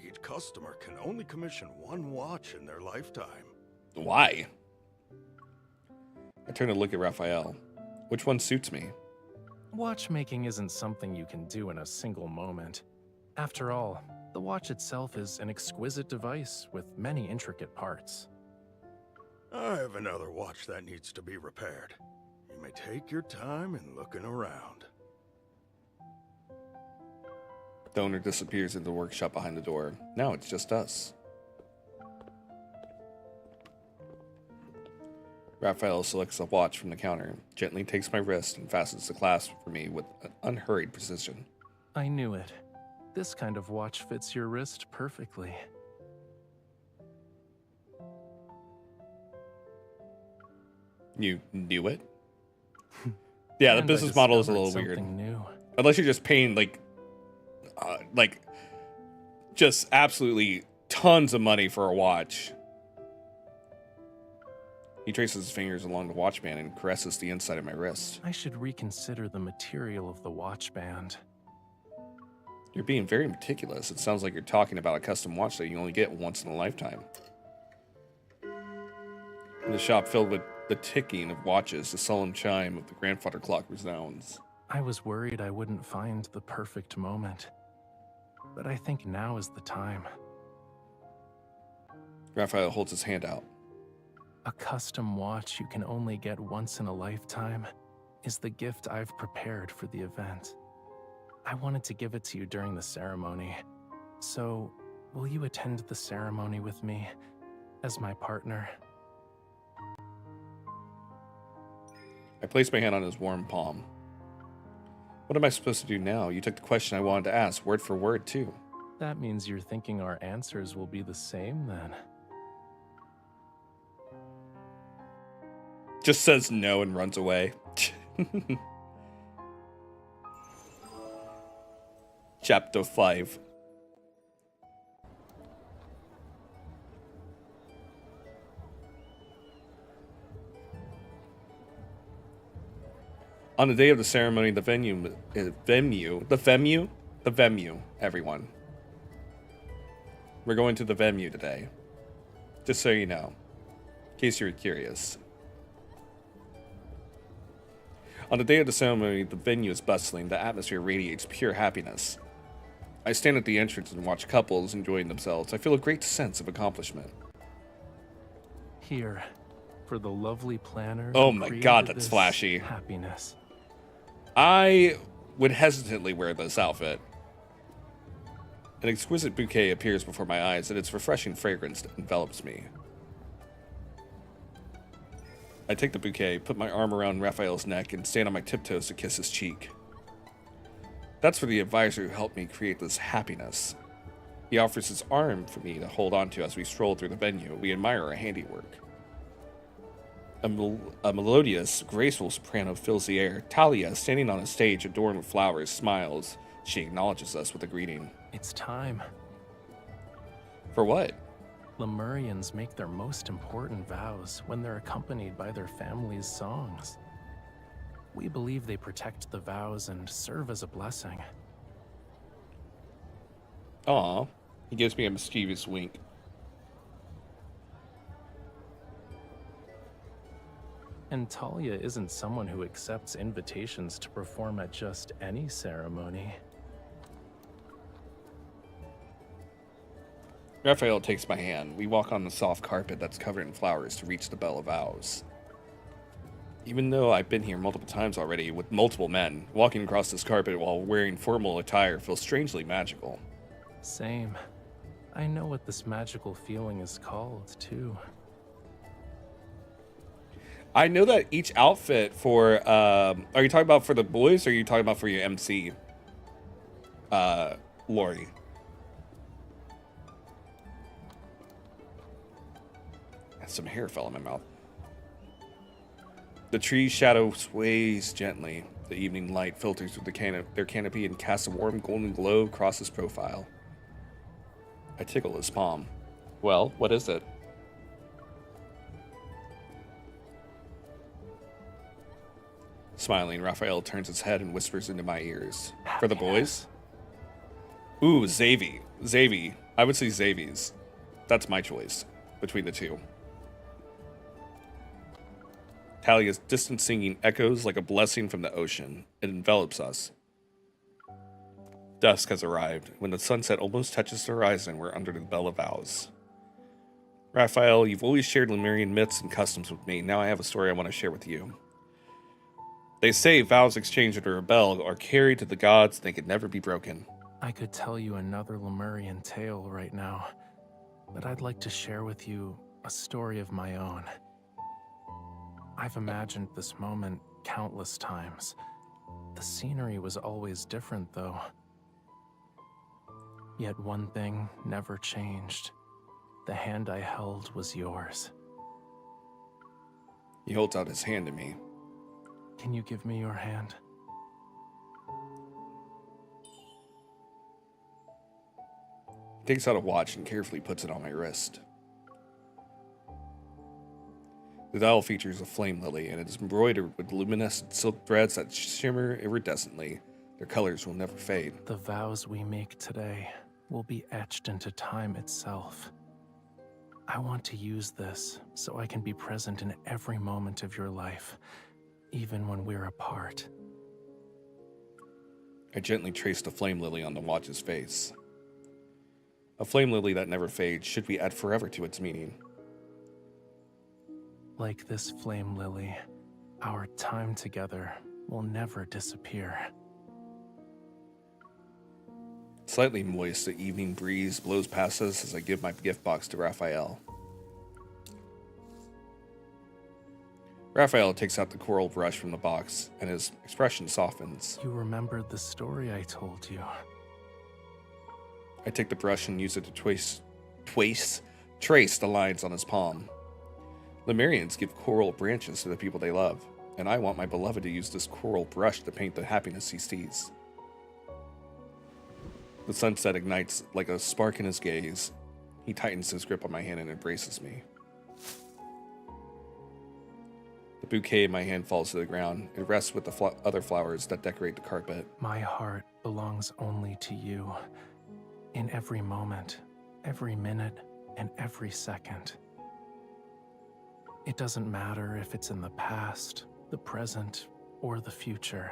Each customer can only commission one watch in their lifetime. Why? I turn to look at Raphael. Which one suits me? Watchmaking isn't something you can do in a single moment. After all, the watch itself is an exquisite device with many intricate parts. I have another watch that needs to be repaired. You may take your time in looking around. The owner disappears into the workshop behind the door. Now it's just us. Raphael selects a watch from the counter, gently takes my wrist, and fastens the clasp for me with an unhurried precision. I knew it. This kind of watch fits your wrist perfectly. You knew it? Yeah, the business model is a little weird. New. Unless you're just paying, like, like, just absolutely tons of money for a watch. He traces his fingers along the watch band and caresses the inside of my wrist. I should reconsider the material of the watch band. You're being very meticulous. It sounds like you're talking about a custom watch that you only get once in a lifetime. In the shop filled with the ticking of watches, the solemn chime of the grandfather clock resounds. I was worried I wouldn't find the perfect moment, but I think now is the time. Raphael holds his hand out. A custom watch you can only get once in a lifetime is the gift I've prepared for the event. I wanted to give it to you during the ceremony, so will you attend the ceremony with me as my partner? I place my hand on his warm palm. What am I supposed to do now? You took the question I wanted to ask, word for word, too. That means you're thinking our answers will be the same, then? Just says no and runs away. Chapter 5. On the day of the ceremony, the venue, everyone. We're going to the venue today. Just so you know, in case you were curious. On the day of the ceremony, the venue is bustling, the atmosphere radiates pure happiness. I stand at the entrance and watch couples enjoying themselves. I feel a great sense of accomplishment. Here, for the lovely planner. Oh my god, that's flashy. Happiness. I would hesitantly wear this outfit. An exquisite bouquet appears before my eyes, and its refreshing fragrance envelops me. I take the bouquet, put my arm around Raphael's neck, and stand on my tiptoes to kiss his cheek. That's for the advisor who helped me create this happiness. He offers his arm for me to hold on to as we stroll through the venue. We admire our handiwork. A melodious, graceful soprano fills the air. Talia, standing on a stage adorned with flowers, smiles. She acknowledges us with a greeting. It's time. For what? Lemurians make their most important vows when they're accompanied by their family's songs. We believe they protect the vows and serve as a blessing. Aw, he gives me a mischievous wink. And Talia isn't someone who accepts invitations to perform at just any ceremony. Raphael takes my hand. We walk on the soft carpet that's covered in flowers to reach the Bell of Vows. Even though I've been here multiple times already with multiple men, walking across this carpet while wearing formal attire feels strangely magical. Same. I know what this magical feeling is called, too. I know that each outfit for, are you talking about for the boys or are you talking about for your MC, Lori? Some hair fell in my mouth. The tree's shadow sways gently. The evening light filters through their canopy and casts a warm golden glow across his profile. I tickle his palm. Well, what is it? Smiling, Raphael turns his head and whispers into my ears. For the boys? Ooh, Xavi. Xavi. I would say Xavi's. That's my choice between the two. Talia's distant singing echoes like a blessing from the ocean. It envelops us. Dusk has arrived. When the sunset almost touches the horizon, we're under the Bell of Vows. Raphael, you've always shared Lemurian myths and customs with me. Now I have a story I want to share with you. They say vows exchanged under a bell are carried to the gods and they could never be broken. I could tell you another Lemurian tale right now, but I'd like to share with you a story of my own. I've imagined this moment countless times. The scenery was always different, though. Yet one thing never changed. The hand I held was yours. He holds out his hand to me. Can you give me your hand? He takes out a watch and carefully puts it on my wrist. The dial features a flame lily, and it is embroidered with luminescent silk threads that shimmer iridescently. Their colors will never fade. The vows we make today will be etched into time itself. I want to use this so I can be present in every moment of your life, even when we're apart. I gently traced a flame lily on the watch's face. A flame lily that never fades should we add forever to its meaning. Like this flame lily, our time together will never disappear. Slightly moist, the evening breeze blows past us as I give my gift box to Raphael. Raphael takes out the coral brush from the box, and his expression softens. You remembered the story I told you. I take the brush and use it to trace the lines on his palm. Lemurians give coral branches to the people they love, and I want my beloved to use this coral brush to paint the happiness he sees. The sunset ignites like a spark in his gaze. He tightens his grip on my hand and embraces me. The bouquet in my hand falls to the ground. It rests with the other flowers that decorate the carpet. My heart belongs only to you. In every moment, every minute, and every second. It doesn't matter if it's in the past, the present, or the future.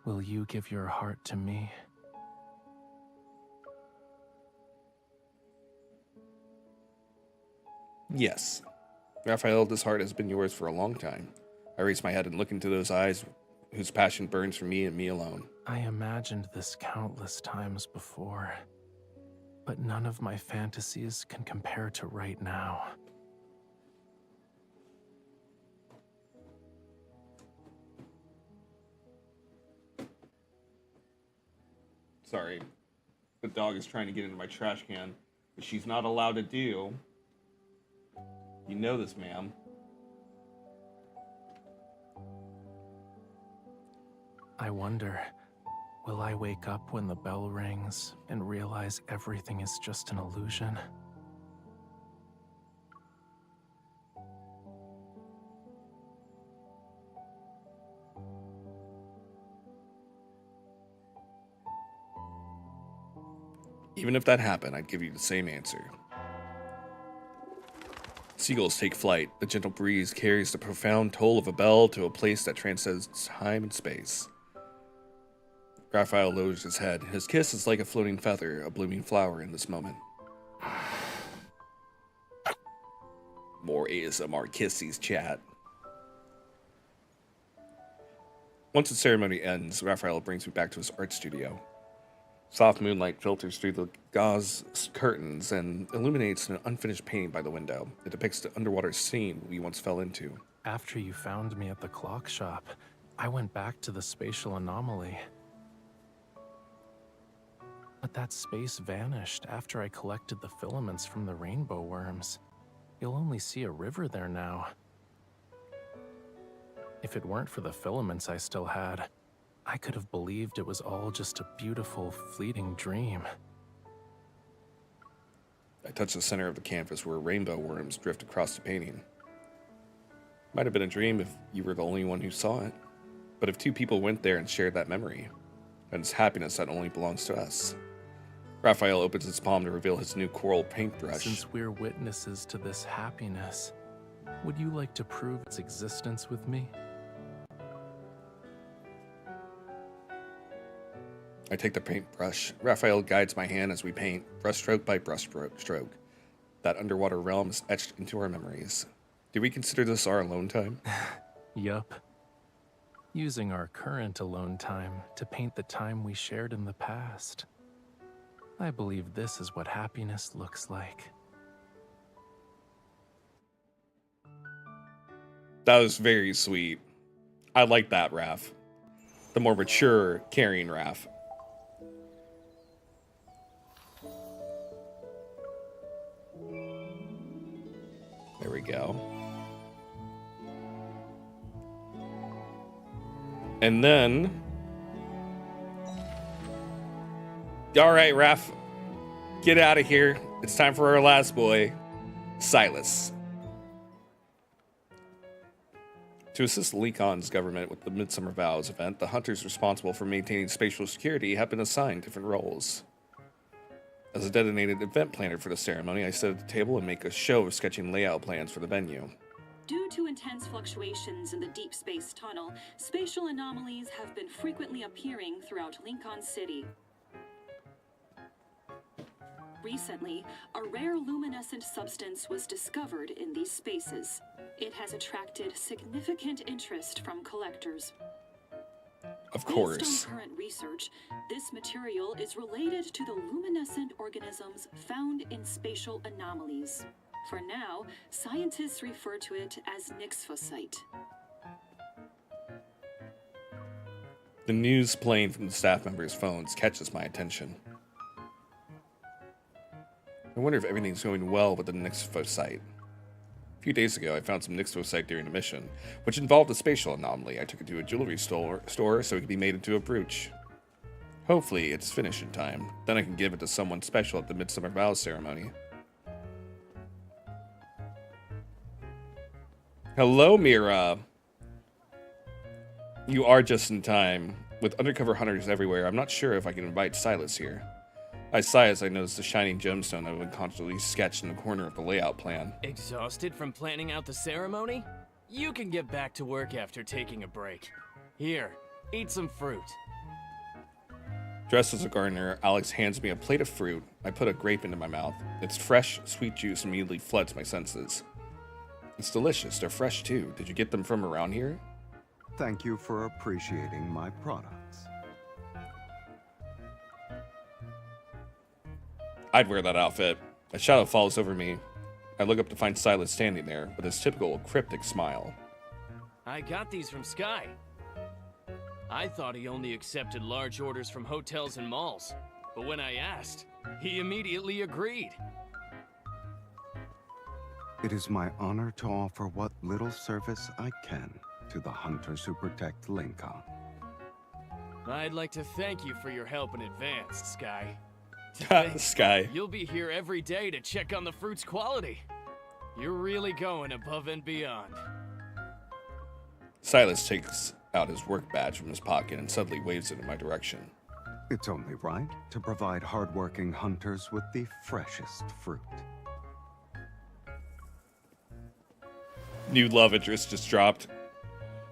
Will you give your heart to me? Yes. Raphael, this heart has been yours for a long time. I raise my head and look into those eyes whose passion burns for me and me alone. I imagined this countless times before, but none of my fantasies can compare to right now. Sorry. The dog is trying to get into my trash can, but she's not allowed to do. You know this, ma'am. I wonder, will I wake up when the bell rings and realize everything is just an illusion? Even if that happened, I'd give you the same answer. Seagulls take flight. The gentle breeze carries the profound toll of a bell to a place that transcends time and space. Raphael lowers his head. His kiss is like a floating feather, a blooming flower in this moment. More ASMR kissies, chat. Once the ceremony ends, Raphael brings me back to his art studio. Soft moonlight filters through the gauze curtains and illuminates an unfinished painting by the window. It depicts the underwater scene we once fell into. After you found me at the clock shop, I went back to the spatial anomaly. But that space vanished after I collected the filaments from the rainbow worms. You'll only see a river there now. If it weren't for the filaments I still had, I could have believed it was all just a beautiful, fleeting dream. I touch the center of the canvas where rainbow worms drift across the painting. Might have been a dream if you were the only one who saw it. But if two people went there and shared that memory, then it's happiness that only belongs to us. Raphael opens his palm to reveal his new coral paintbrush. Since we're witnesses to this happiness, would you like to prove its existence with me? I take the paintbrush. Raphael guides my hand as we paint, brushstroke by brushstroke. That underwater realm is etched into our memories. Do we consider this our alone time? Yup. Using our current alone time to paint the time we shared in the past. I believe this is what happiness looks like. That was very sweet. I like that, Raph. The more mature, caring Raph. There we go. And then All right, Raph. Get out of here. It's time for our last boy, Sylus. To assist Lekon's government with the Midsummer Vows event, the hunters responsible for maintaining spatial security have been assigned different roles. As a designated event planner for the ceremony, I sit at the table and make a show of sketching layout plans for the venue. Due to intense fluctuations in the deep space tunnel, spatial anomalies have been frequently appearing throughout Lincoln City. Recently, a rare luminescent substance was discovered in these spaces. It has attracted significant interest from collectors. Of course. Based on current research, this material is related to the luminescent organisms found in spatial anomalies. For now, scientists refer to it as nixphosite. The news playing from the staff members' phones catches my attention. I wonder if everything's going well with the nixphosite. A few days ago, I found some nixphosite during a mission, which involved a spatial anomaly. I took it to a jewelry store so it could be made into a brooch. Hopefully, it's finished in time. Then I can give it to someone special at the Midsummer Vows ceremony. Hello, Mira. You are just in time. With undercover hunters everywhere, I'm not sure if I can invite Sylus here. I sigh as I notice the shining gemstone I've unconsciously sketched in the corner of the layout plan. Exhausted from planning out the ceremony? You can get back to work after taking a break. Here, eat some fruit. Dressed as a gardener, Alex hands me a plate of fruit. I put a grape into my mouth. Its fresh, sweet juice immediately floods my senses. It's delicious. They're fresh, too. Did you get them from around here? Thank you for appreciating my products. I'd wear that outfit. A shadow falls over me. I look up to find Sylus standing there with his typical cryptic smile. I got these from Sky. I thought he only accepted large orders from hotels and malls, but when I asked, he immediately agreed. It is my honor to offer what little service I can to the hunters who protect Lincoln. I'd like to thank you for your help in advance, Sky. Sky. You'll be here every day to check on the fruit's quality. You're really going above and beyond. Sylus takes out his work badge from his pocket and suddenly waves it in my direction. It's only right to provide hardworking hunters with the freshest fruit. New love interest just dropped.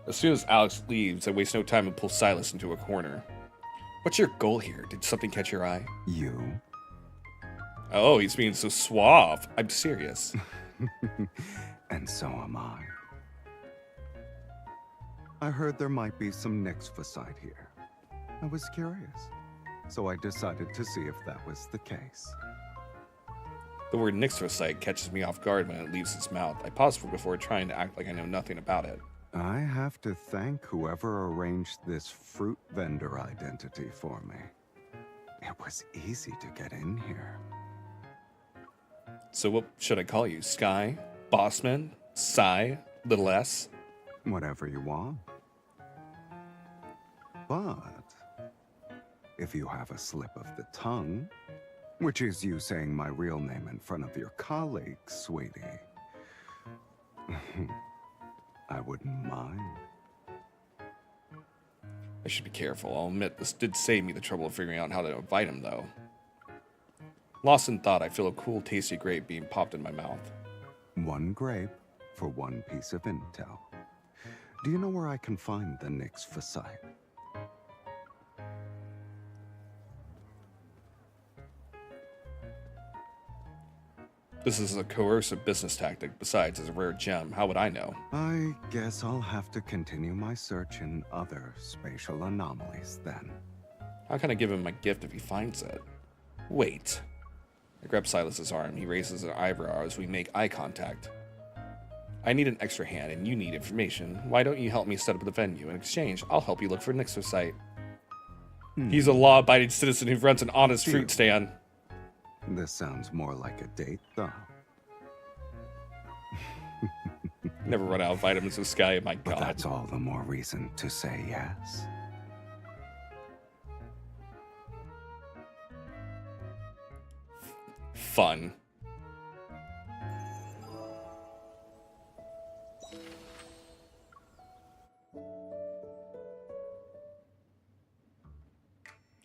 As soon as Alex leaves, I waste no time and pull Sylus into a corner. What's your goal here? Did something catch your eye? You? Oh, he's being so suave. I'm serious. And so am I. I heard there might be some nixphosite here. I was curious, so I decided to see if that was the case. The word nixphosite catches me off guard when it leaves his mouth. I pause before trying to act like I know nothing about it. I have to thank whoever arranged this fruit vendor identity for me. It was easy to get in here. So what should I call you? Sky? Bossman? Psy? Little S? Whatever you want. But if you have a slip of the tongue, which is you saying my real name in front of your colleagues, sweetie, I wouldn't mind. I should be careful. I'll admit this did save me the trouble of figuring out how to invite him, though. Lost in thought, I feel a cool, tasty grape being popped in my mouth. One grape for one piece of intel. Do you know where I can find the nixphosite? This is a coercive business tactic. Besides, it's a rare gem. How would I know? I guess I'll have to continue my search in other spatial anomalies then. How can I give him my gift if he finds it? Wait. I grab Sylus's arm. He raises an eyebrow as we make eye contact. I need an extra hand and you need information. Why don't you help me set up the venue? In exchange, I'll help you look for nixphosite. He's a law-abiding citizen who runs an honest fruit stand. This sounds more like a date, though. Never run out of vitamins with Sky, my But god. that's all the more reason to say yes. fun.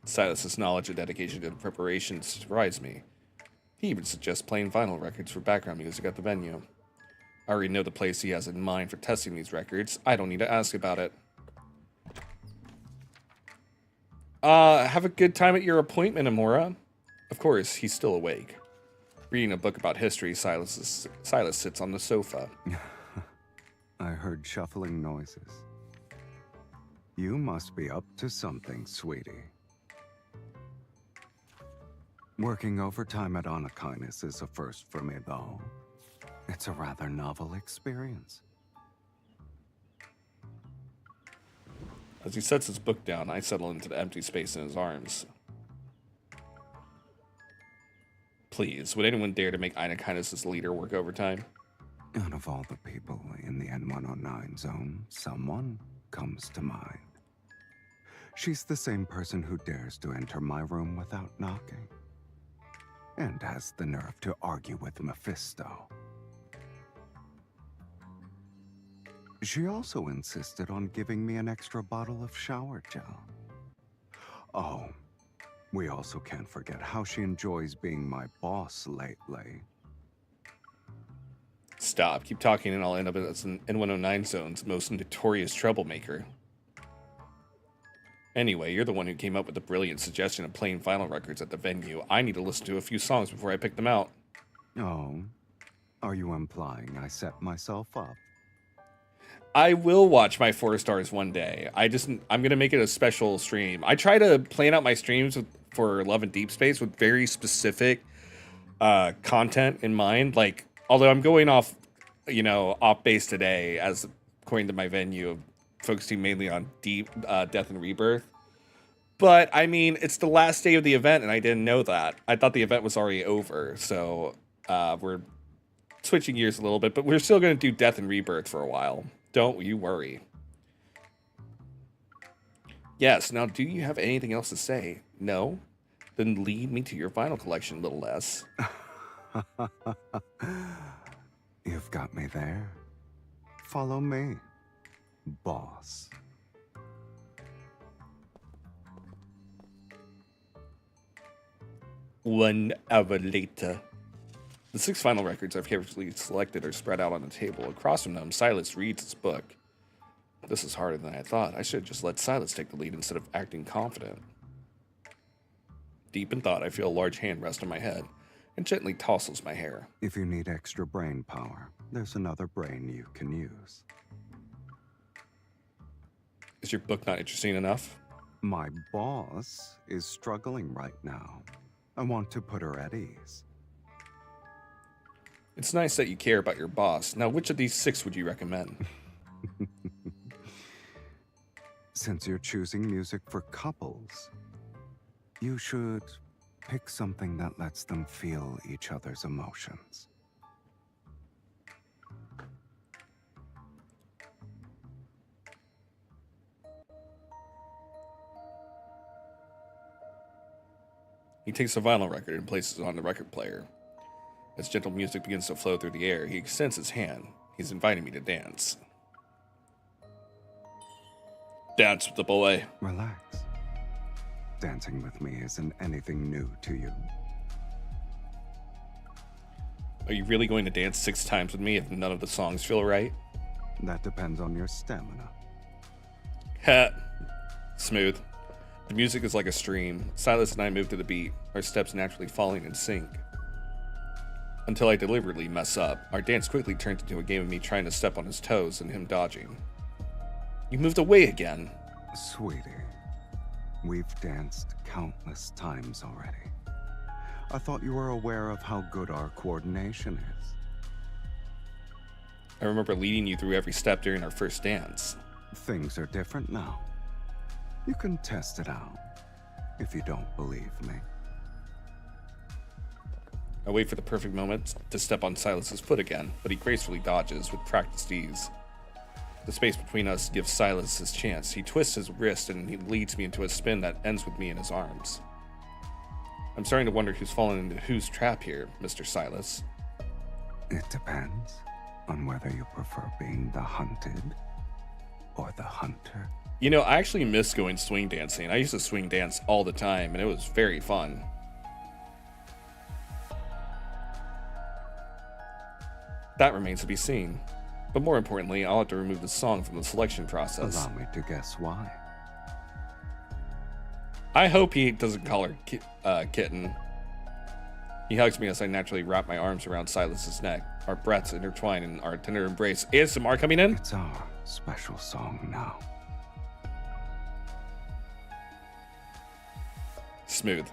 Silas's knowledge and dedication to the preparations surprised me. He even suggests playing vinyl records for background music at the venue. I already know the place he has in mind for testing these records. I don't need to ask about it. Have a good time at your appointment, Amora. Of course, he's still awake. Reading a book about history, Silas sits on the sofa. I heard shuffling noises. You must be up to something, sweetie. Working overtime at Anakinis is a first for me, though. It's a rather novel experience. As he sets his book down, I settle into the empty space in his arms. Please, would anyone dare to make Anakinis' leader work overtime? Out of all the people in the N109 zone, someone comes to mind. She's the same person who dares to enter my room without knocking. And has the nerve to argue with Mephisto. She also insisted on giving me an extra bottle of shower gel. Oh, we also can't forget how she enjoys being my boss lately. Stop. Keep talking and I'll end up as an N109 zone's most notorious troublemaker. Anyway, you're the one who came up with the brilliant suggestion of playing vinyl records at the venue. I need to listen to a few songs before I pick them out. Oh, are you implying I set myself up? I will watch my 4 stars one day. I'm gonna make it a special stream. I try to plan out my streams for Love and Deepsace with very specific content in mind. Like, although I'm going off, off base today, as according to my venue, focusing mainly on Death and Rebirth. But I mean, it's the last day of the event, and I didn't know that. I thought the event was already over, so we're switching gears a little bit, but we're still going to do Death and Rebirth for a while. Don't you worry. Yes, now do you have anything else to say? No? Then lead me to your vinyl collection, little S. You've got me there. Follow me, boss. 1 hour later. The 6 vinyl records I've carefully selected are spread out on the table. Across from them, Silas reads his book. This is harder than I thought. I should have just let Silas take the lead instead of acting confident. Deep in thought, I feel a large hand rest on my head and gently tousles my hair. If you need extra brain power, there's another brain you can use. Is your book not interesting enough? My boss is struggling right now. I want to put her at ease. It's nice that you care about your boss. Now, which of these 6 would you recommend? Since you're choosing music for couples, you should pick something that lets them feel each other's emotions. He takes a vinyl record and places it on the record player. As gentle music begins to flow through the air, he extends his hand. He's inviting me to dance. Dance with the boy. Relax. Dancing with me isn't anything new to you. Are you really going to dance 6 times with me if none of the songs feel right? That depends on your stamina. Smooth. The music is like a stream. Silas and I move to the beat, our steps naturally falling in sync. Until I deliberately mess up, our dance quickly turns into a game of me trying to step on his toes and him dodging. You moved away again. Sweetie, we've danced countless times already. I thought you were aware of how good our coordination is. I remember leading you through every step during our first dance. Things are different now. You can test it out, if you don't believe me. I wait for the perfect moment to step on Silas's foot again, but he gracefully dodges with practiced ease. The space between us gives Silas his chance. He twists his wrist and he leads me into a spin that ends with me in his arms. I'm starting to wonder who's fallen into whose trap here, Mr. Sylus. It depends on whether you prefer being the hunted or the hunter. You know, I actually miss going swing dancing. I used to swing dance all the time, and it was very fun. That remains to be seen. But more importantly, I'll have to remove the song from the selection process. Allow me to guess why. I hope he doesn't call her Kitten. He hugs me as I naturally wrap my arms around Sylus's neck. Our breaths intertwine in our tender embrace. ASMR coming in? It's our special song now. Smooth.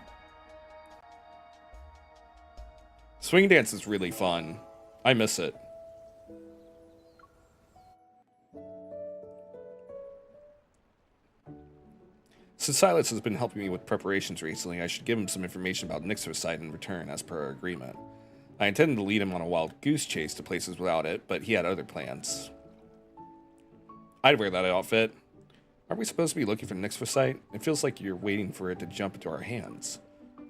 Swing dance is really fun. I miss it. Since Sylus has been helping me with preparations recently, I should give him some information about Nyxocyte in return as per our agreement. I intended to lead him on a wild goose chase to places without it, but he had other plans. I'd wear that outfit. Aren't we supposed to be looking for Nyxocyte? It feels like you're waiting for it to jump into our hands.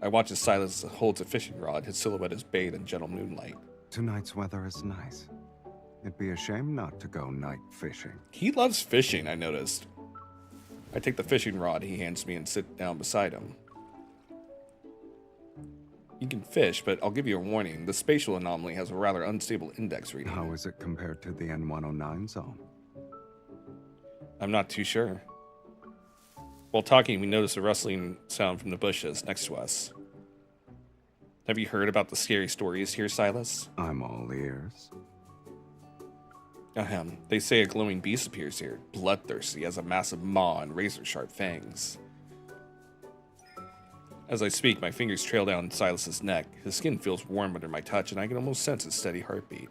I watch as Sylus holds a fishing rod. His silhouette is bathed in gentle moonlight. Tonight's weather is nice. It'd be a shame not to go night fishing. He loves fishing, I noticed. I take the fishing rod he hands me and sit down beside him. You can fish, but I'll give you a warning. The spatial anomaly has a rather unstable index reading. How is it compared to the N109 zone? I'm not too sure. While talking, we notice a rustling sound from the bushes next to us. Have you heard about the scary stories here, Sylus? I'm all ears. Ahem. They say a glowing beast appears here, bloodthirsty, has a massive maw and razor-sharp fangs. As I speak, my fingers trail down Sylus's neck. His skin feels warm under my touch, and I can almost sense his steady heartbeat.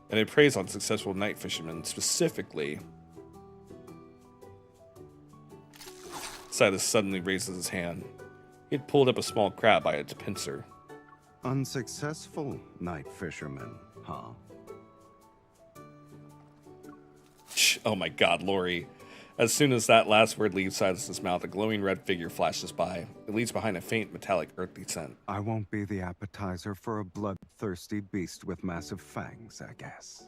And it preys on successful night fishermen, specifically. Sylus suddenly raises his hand. He had pulled up a small crab by its pincer. Unsuccessful night fisherman, huh? Oh my god, Lori. As soon as that last word leaves Sylus's mouth, a glowing red figure flashes by. It leaves behind a faint, metallic, earthly scent. I won't be the appetizer for a bloodthirsty beast with massive fangs, I guess.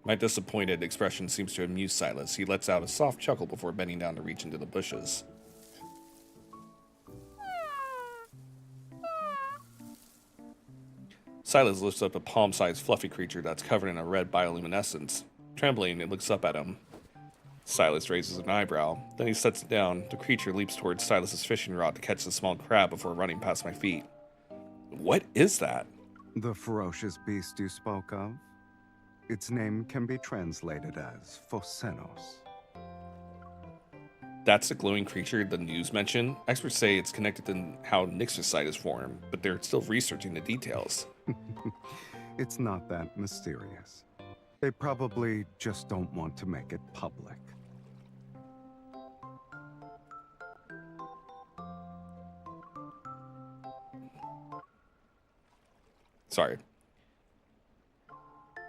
My disappointed expression seems to amuse Sylus. He lets out a soft chuckle before bending down to reach into the bushes. Sylus lifts up a palm-sized fluffy creature that's covered in a red bioluminescence. Trembling, it looks up at him. Sylus raises an eyebrow. Then he sets it down. The creature leaps towards Sylus's fishing rod to catch the small crab before running past my feet. What is that? The ferocious beast you spoke of? Its name can be translated as Phosenos. That's the glowing creature the news mentioned. Experts say it's connected to how Nyxocyte is formed, but they're still researching the details. It's not that mysterious. They probably just don't want to make it public. Sorry.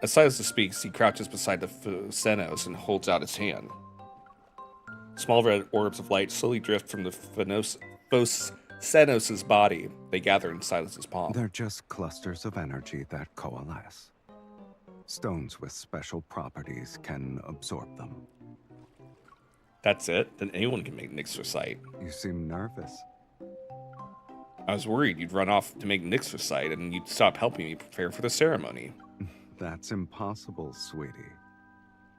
As Sylus speaks, he crouches beside the Phosenos and holds out his hand. Small red orbs of light slowly drift from the Phosenos' body. They gather in Sylus's palm. They're just clusters of energy that coalesce. Stones with special properties can absorb them. That's it? Then anyone can make Nyxocyte. You seem nervous. I was worried you'd run off to make Nyxocyte and you'd stop helping me prepare for the ceremony. That's impossible, sweetie.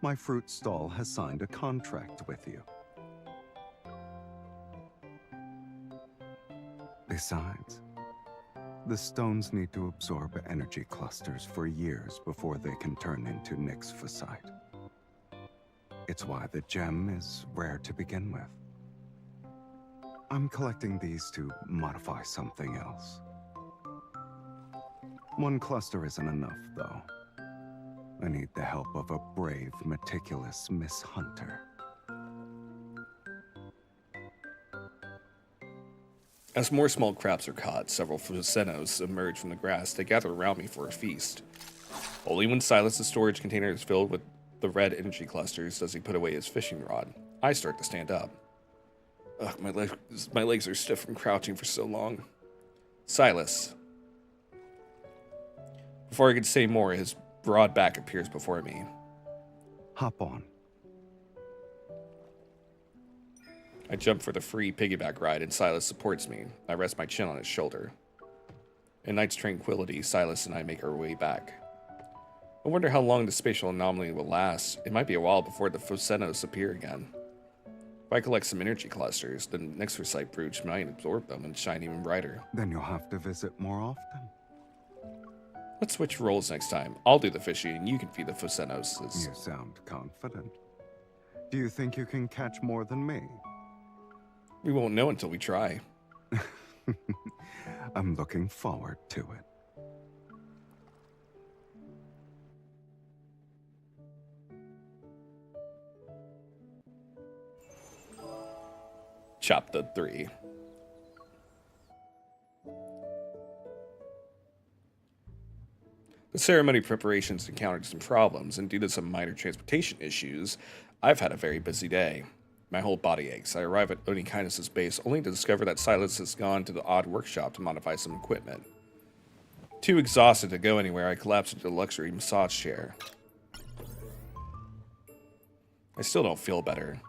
My fruit stall has signed a contract with you. Besides, the stones need to absorb energy clusters for years before they can turn into Nyxocyte. It's why the gem is rare to begin with. I'm collecting these to modify something else. One cluster isn't enough, though. I need the help of a brave, meticulous Miss Hunter. As more small crabs are caught, several Phosenos emerge from the grass. They gather around me for a feast. Only when Sylus's storage container is filled with the red energy clusters does he put away his fishing rod. I start to stand up. Ugh, my legs are stiff from crouching for so long. Sylus. Before I could say more, his broad back appears before me. Hop on. I jump for the free piggyback ride, and Sylus supports me. I rest my chin on his shoulder. In night's tranquility, Sylus and I make our way back. I wonder how long the spatial anomaly will last. It might be a while before the Phocenos appear again. If I collect some energy clusters, the next Foresight brooch might absorb them and shine even brighter. Then you'll have to visit more often. Let's switch roles next time. I'll do the fishing and you can feed the Phocenos. You sound confident. Do you think you can catch more than me? We won't know until we try. I'm looking forward to it. Chapter 3. The ceremony preparations encountered some problems, and due to some minor transportation issues, I've had a very busy day. My whole body aches. I arrive at Oni Kindness's base only to discover that Sylus has gone to the odd workshop to modify some equipment. Too exhausted to go anywhere, I collapse into a luxury massage chair. I still don't feel better.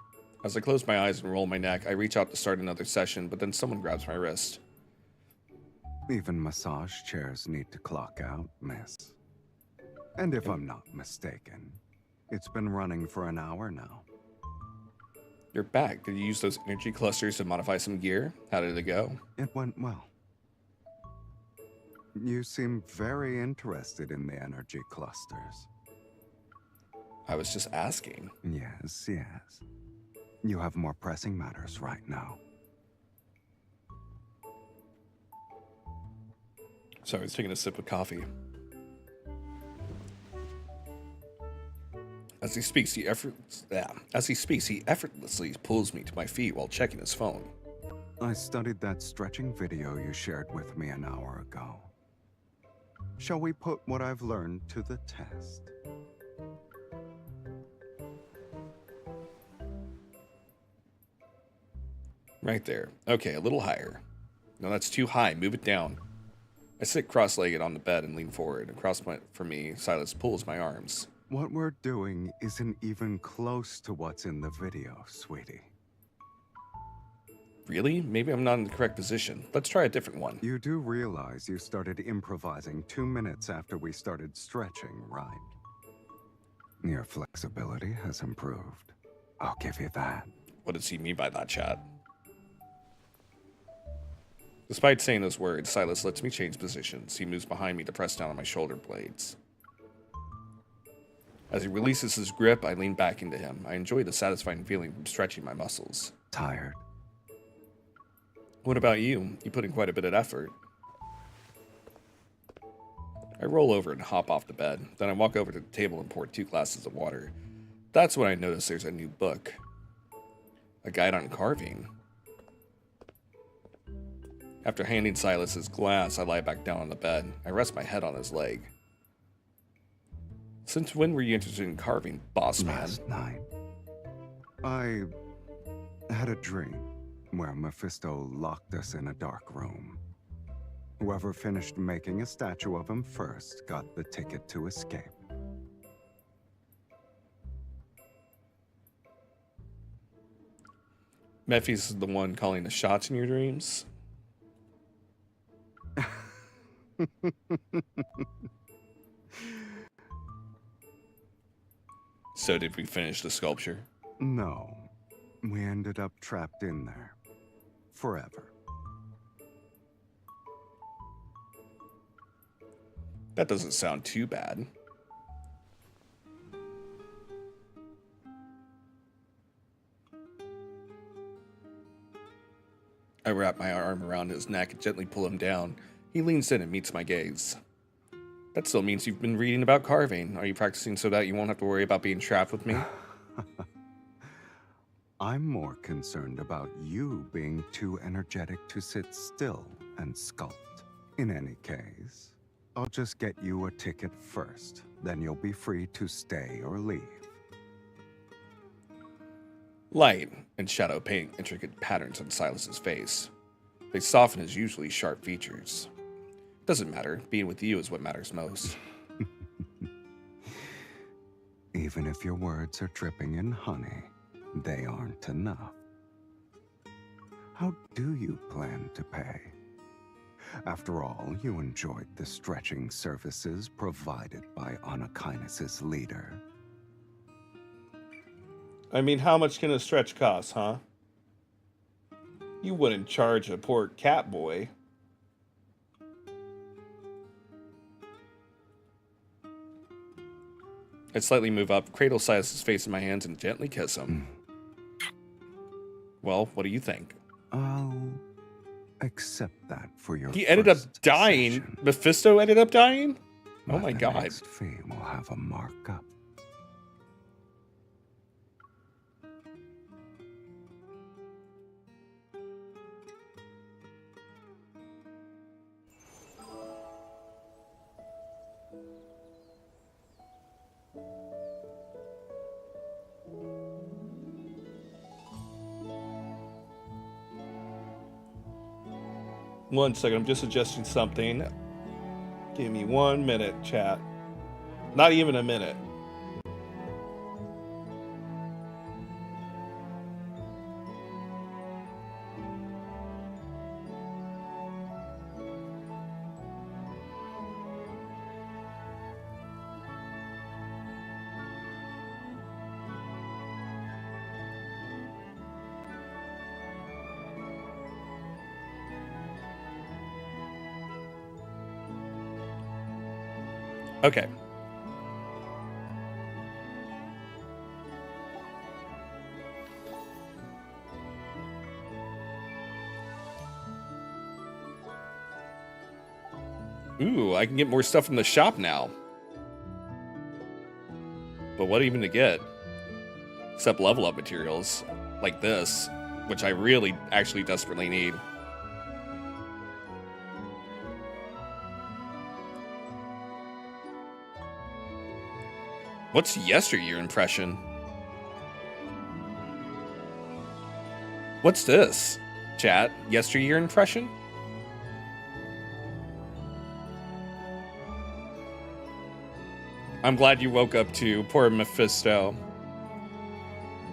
As I close my eyes and roll my neck, I reach out to start another session, but then someone grabs my wrist. Even massage chairs need to clock out, miss. And if I'm not mistaken, it's been running for an hour now. You're back. Did you use those energy clusters to modify some gear? How did it go? It went well. You seem very interested in the energy clusters. I was just asking. Yes, yes. You have more pressing matters right now. Sorry, I was taking a sip of coffee. As he speaks, he effortlessly pulls me to my feet while checking his phone. I studied that stretching video you shared with me an hour ago. Shall we put what I've learned to the test? Right there. Okay, a little higher. No, that's too high. Move it down. I sit cross-legged on the bed and lean forward. Across from me, Sylus pulls my arms. What we're doing isn't even close to what's in the video, sweetie. Really? Maybe I'm not in the correct position. Let's try a different one. You do realize you started improvising 2 minutes after we started stretching, right? Your flexibility has improved. I'll give you that. What does he mean by that, chat? Despite saying those words, Sylus lets me change positions. He moves behind me to press down on my shoulder blades. As he releases his grip, I lean back into him. I enjoy the satisfying feeling from stretching my muscles. Tired? What about you? You put in quite a bit of effort. I roll over and hop off the bed. Then I walk over to the table and pour 2 glasses of water. That's when I notice there's a new book. A guide on carving. After handing Sylus his glass, I lie back down on the bed. I rest my head on his leg. Since when were you interested in carving, boss man? Last night, I had a dream where Mephisto locked us in a dark room. Whoever finished making a statue of him first got the ticket to escape. Mephis is the one calling the shots in your dreams? So did we finish the sculpture? No. We ended up trapped in there. Forever. That doesn't sound too bad. I wrap my arm around his neck and gently pull him down. He leans in and meets my gaze. That still means you've been reading about carving. Are you practicing so that you won't have to worry about being trapped with me? I'm more concerned about you being too energetic to sit still and sculpt. In any case, I'll just get you a ticket first. Then you'll be free to stay or leave. Light and shadow paint intricate patterns on Silas's face. They soften his usually sharp features. Doesn't matter. Being with you is what matters most. Even if your words are dripping in honey, they aren't enough. How do you plan to pay? After all, you enjoyed the stretching services provided by Anakinus' leader. I mean, how much can a stretch cost, huh? You wouldn't charge a poor cat boy. I slightly move up, cradle Silas's face in my hands, and gently kiss him. Well, what do you think? I'll accept that for your He ended up dying. session. Mephisto ended up dying? Oh But my the god. next fee will have a markup. One second, I'm just adjusting something. Give me 1 minute, chat. Not even a minute. Okay. Ooh, I can get more stuff from the shop now. But what even to get? Except level up materials like this, which I really actually desperately need. What's yesteryear impression? What's this? Chat, yesteryear impression? I'm glad you woke up too, poor Mephisto.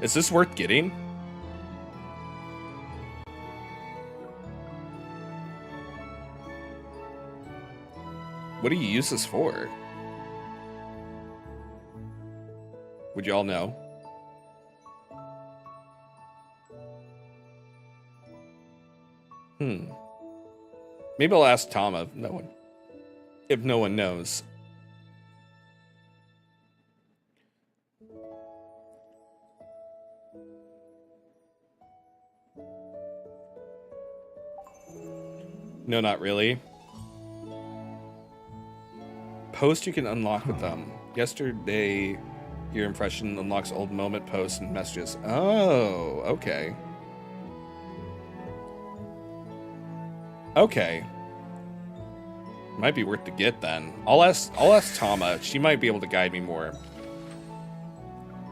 Is this worth getting? What do you use this for? Would y'all know? Maybe I'll ask Tom if no one knows. No, not really. Post you can unlock with them. Yesterday, your impression unlocks old moment posts and messages. Oh, okay. Okay. Might be worth to get then. I'll ask Tama. She might be able to guide me more.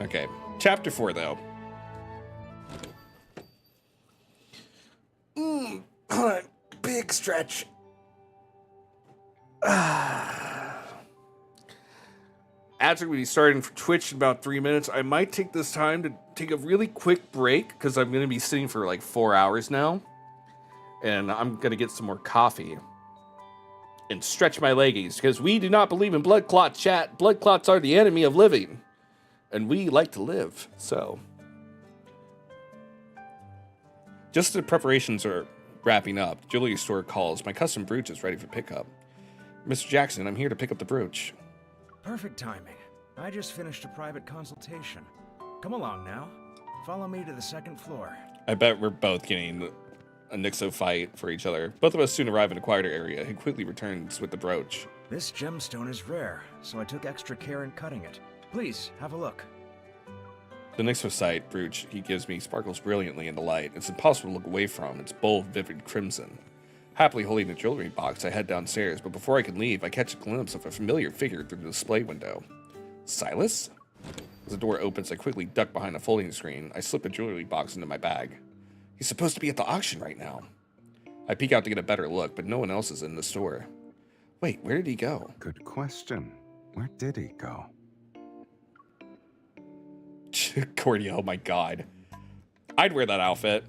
Okay. Chapter 4 though. Big stretch. Ads are going to be starting for Twitch in about 3 minutes. I might take this time to take a really quick break because I'm going to be sitting for like 4 hours now. And I'm going to get some more coffee and stretch my leggies because we do not believe in blood clots, chat. Blood clots are the enemy of living. And we like to live, so. Just the preparations are wrapping up. The jewelry store calls. My custom brooch is ready for pickup. Mr. Jackson, I'm here to pick up the brooch. Perfect timing. I just finished a private consultation. Come along now. Follow me to the second floor. I bet we're both getting a Nixo fight for each other. Both of us soon arrive in a quieter area. He quickly returns with the brooch. This gemstone is rare, so I took extra care in cutting it. Please, have a look. The Nixosite brooch he gives me sparkles brilliantly in the light. It's impossible to look away from. It's bold, vivid crimson. Happily holding the jewelry box, I head downstairs, but before I can leave, I catch a glimpse of a familiar figure through the display window. Sylus? As the door opens, I quickly duck behind a folding screen. I slip a jewelry box into my bag. He's supposed to be at the auction right now. I peek out to get a better look, but no one else is in the store. Wait, where did he go? Good question. Where did he go? Cordy, oh my god. I'd wear that outfit.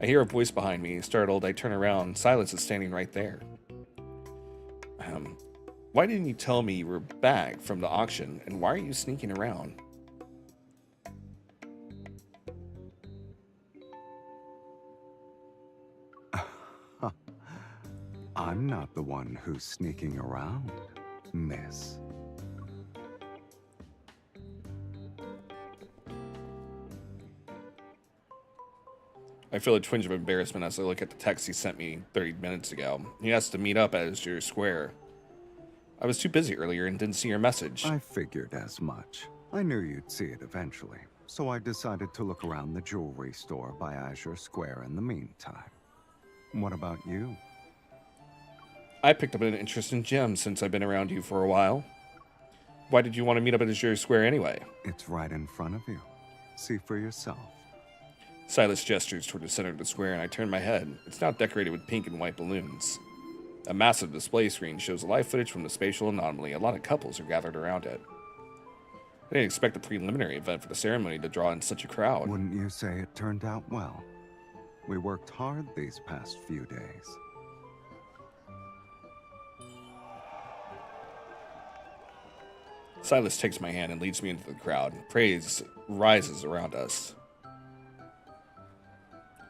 I hear a voice behind me. Startled, I turn around. Sylus is standing right there. Why didn't you tell me you were back from the auction, and why are you sneaking around? I'm not the one who's sneaking around, miss. I feel a twinge of embarrassment as I look at the text he sent me 30 minutes ago. He asked to meet up at Azure Square. I was too busy earlier and didn't see your message. I figured as much. I knew you'd see it eventually, so I decided to look around the jewelry store by Azure Square in the meantime. What about you? I picked up an interest in gems since I've been around you for a while. Why did you want to meet up at Azure Square anyway? It's right in front of you. See for yourself. Sylus gestures toward the center of the square, and I turn my head. It's now decorated with pink and white balloons. A massive display screen shows live footage from the spatial anomaly. A lot of couples are gathered around it. I didn't expect the preliminary event for the ceremony to draw in such a crowd. Wouldn't you say it turned out well? We worked hard these past few days. Sylus takes my hand and leads me into the crowd. Praise rises around us.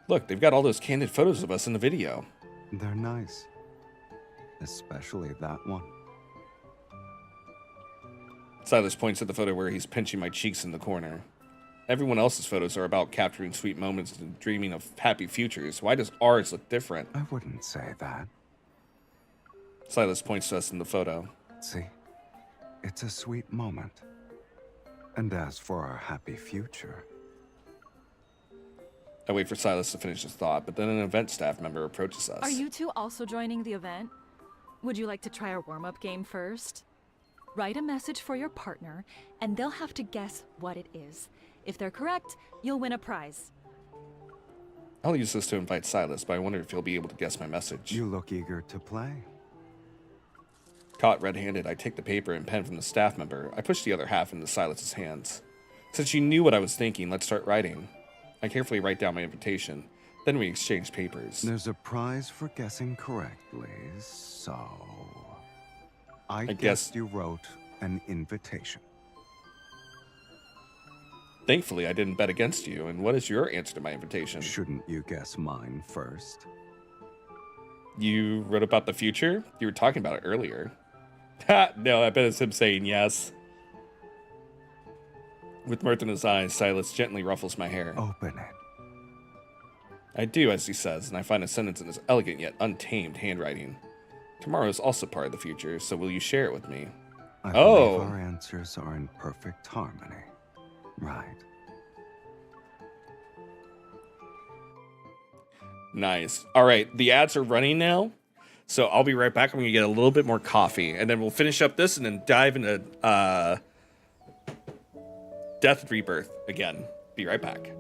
Look, they've got all those candid photos of us in the video. They're nice. Especially that one. Sylus points at the photo where he's pinching my cheeks in the corner. Everyone else's photos are about capturing sweet moments and dreaming of happy futures. Why does ours look different? I wouldn't say that. Sylus points to us in the photo. See? It's a sweet moment. And as for our happy future... I wait for Sylus to finish his thought, but then an event staff member approaches us. Are you two also joining the event? Would you like to try our warm-up game first? Write a message for your partner, and they'll have to guess what it is. If they're correct, you'll win a prize. I'll use this to invite Sylus, but I wonder if he'll be able to guess my message. You look eager to play. Caught red-handed, I take the paper and pen from the staff member. I push the other half into Sylus's hands. Since she knew what I was thinking, let's start writing. I carefully write down my invitation. Then we exchange papers. There's a prize for guessing correctly, so... I guess you wrote an invitation. Thankfully, I didn't bet against you. And what is your answer to my invitation? Shouldn't you guess mine first? You wrote about the future? You were talking about it earlier. Ha! No, I bet it's him saying yes. With mirth in his eyes, Sylus gently ruffles my hair. Open it. I do, as he says, and I find a sentence in his elegant yet untamed handwriting. Tomorrow is also part of the future, so will you share it with me? I believe our answers are in perfect harmony. Right. Nice. All right, the ads are running now, so I'll be right back. I'm gonna get a little bit more coffee, and then we'll finish up this and then dive into Death and Rebirth again. Be right back.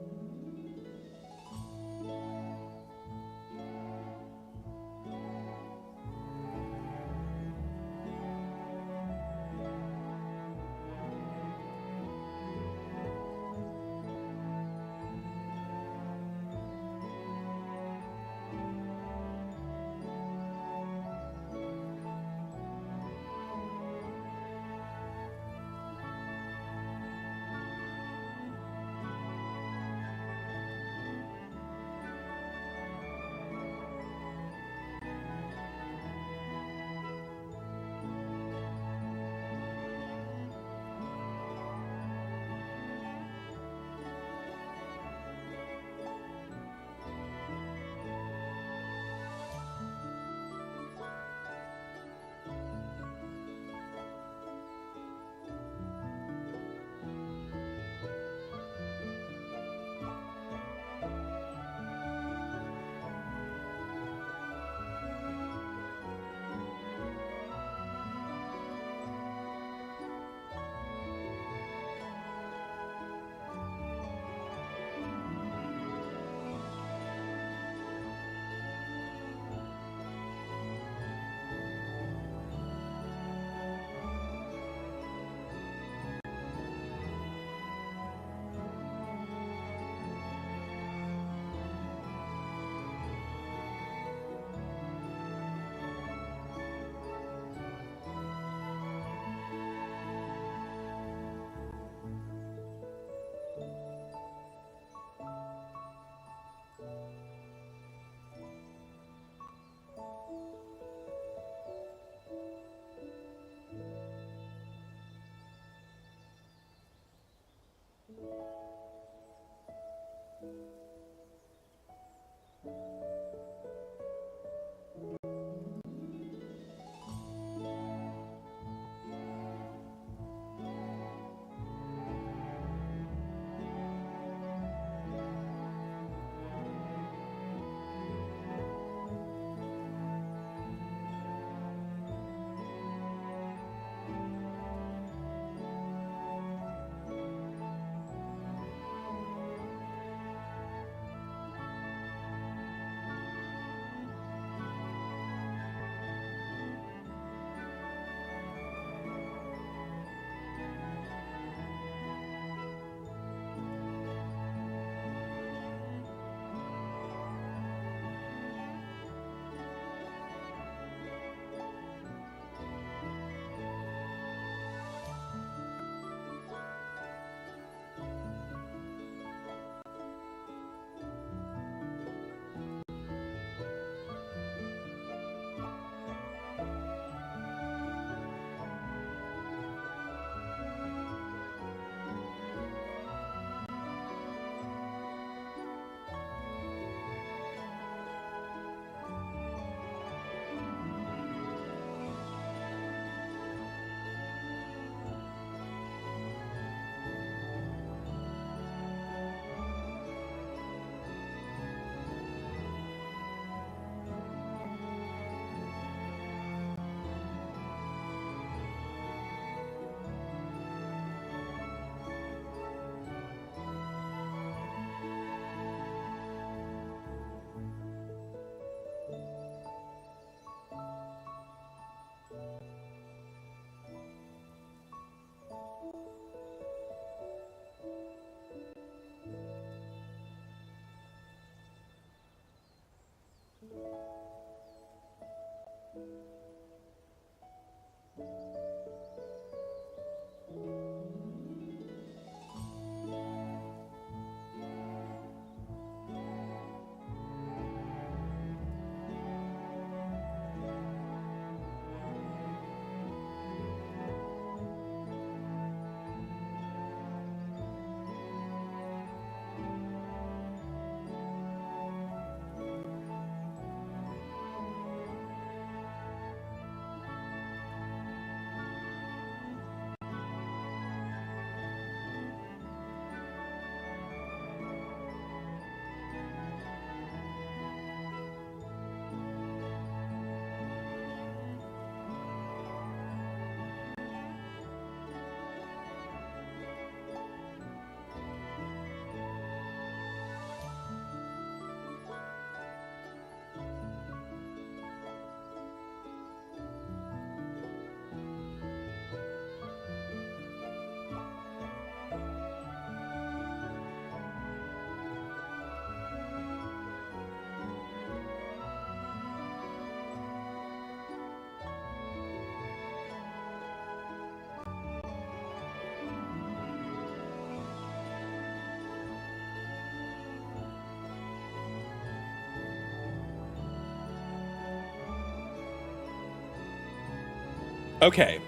Okay,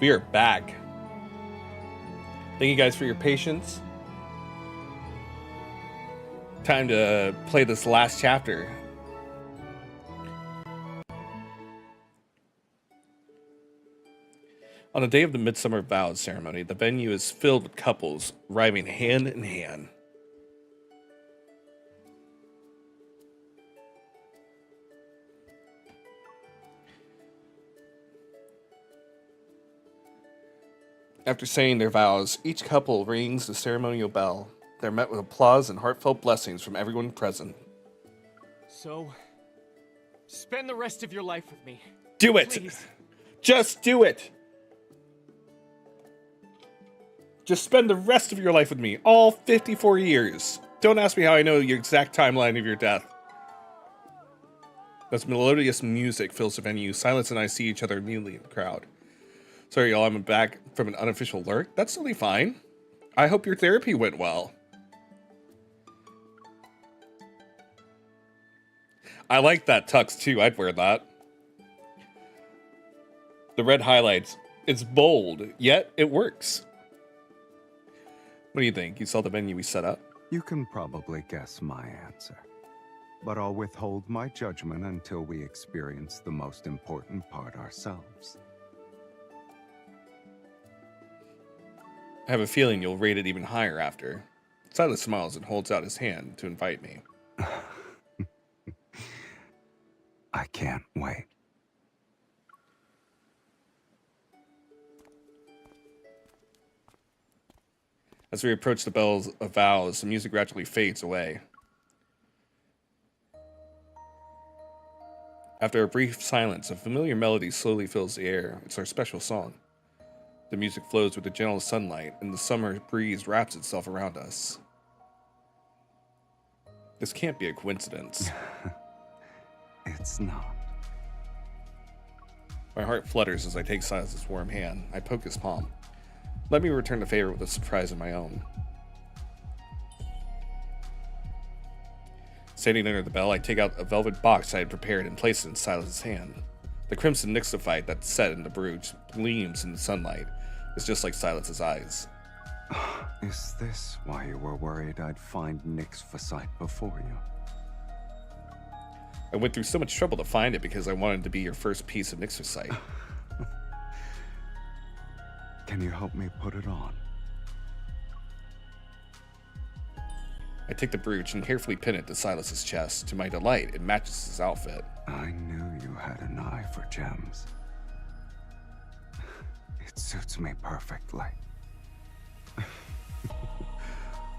we are back. Thank you guys for your patience. Time to play this last chapter. On the day of the Midsummer Vows ceremony, the venue is filled with couples arriving hand in hand. After saying their vows, each couple rings the ceremonial bell. They're met with applause and heartfelt blessings from everyone present. So, spend the rest of your life with me. Do it! Please. Just do it! Just spend the rest of your life with me, all 54 years. Don't ask me how I know your exact timeline of your death. As melodious music fills the venue, Sylus and I see each other immediately in the crowd. Sorry, y'all, I'm back from an unofficial lurk. That's totally fine. I hope your therapy went well. I like that tux, too. I'd wear that. The red highlights. It's bold, yet it works. What do you think? You saw the venue we set up? You can probably guess my answer. But I'll withhold my judgment until we experience the most important part ourselves. I have a feeling you'll rate it even higher after. Sylus smiles and holds out his hand to invite me. I can't wait. As we approach the bells of vows, the music gradually fades away. After a brief silence, a familiar melody slowly fills the air. It's our special song. The music flows with the gentle sunlight, and the summer breeze wraps itself around us. This can't be a coincidence. It's not. My heart flutters as I take Silas's warm hand. I poke his palm. Let me return the favor with a surprise of my own. Standing under the bell, I take out a velvet box I had prepared and place it in Silas's hand. The crimson nixophyte that's set in the brooch gleams in the sunlight. It's just like Silas's eyes. Is this why you were worried I'd find Nyx Forsyte before you? I went through so much trouble to find it because I wanted to be your first piece of Nyx Forsyte. Can you help me put it on? I take the brooch and carefully pin it to Silas's chest. To my delight, it matches his outfit. I knew you had an eye for gems. It suits me perfectly.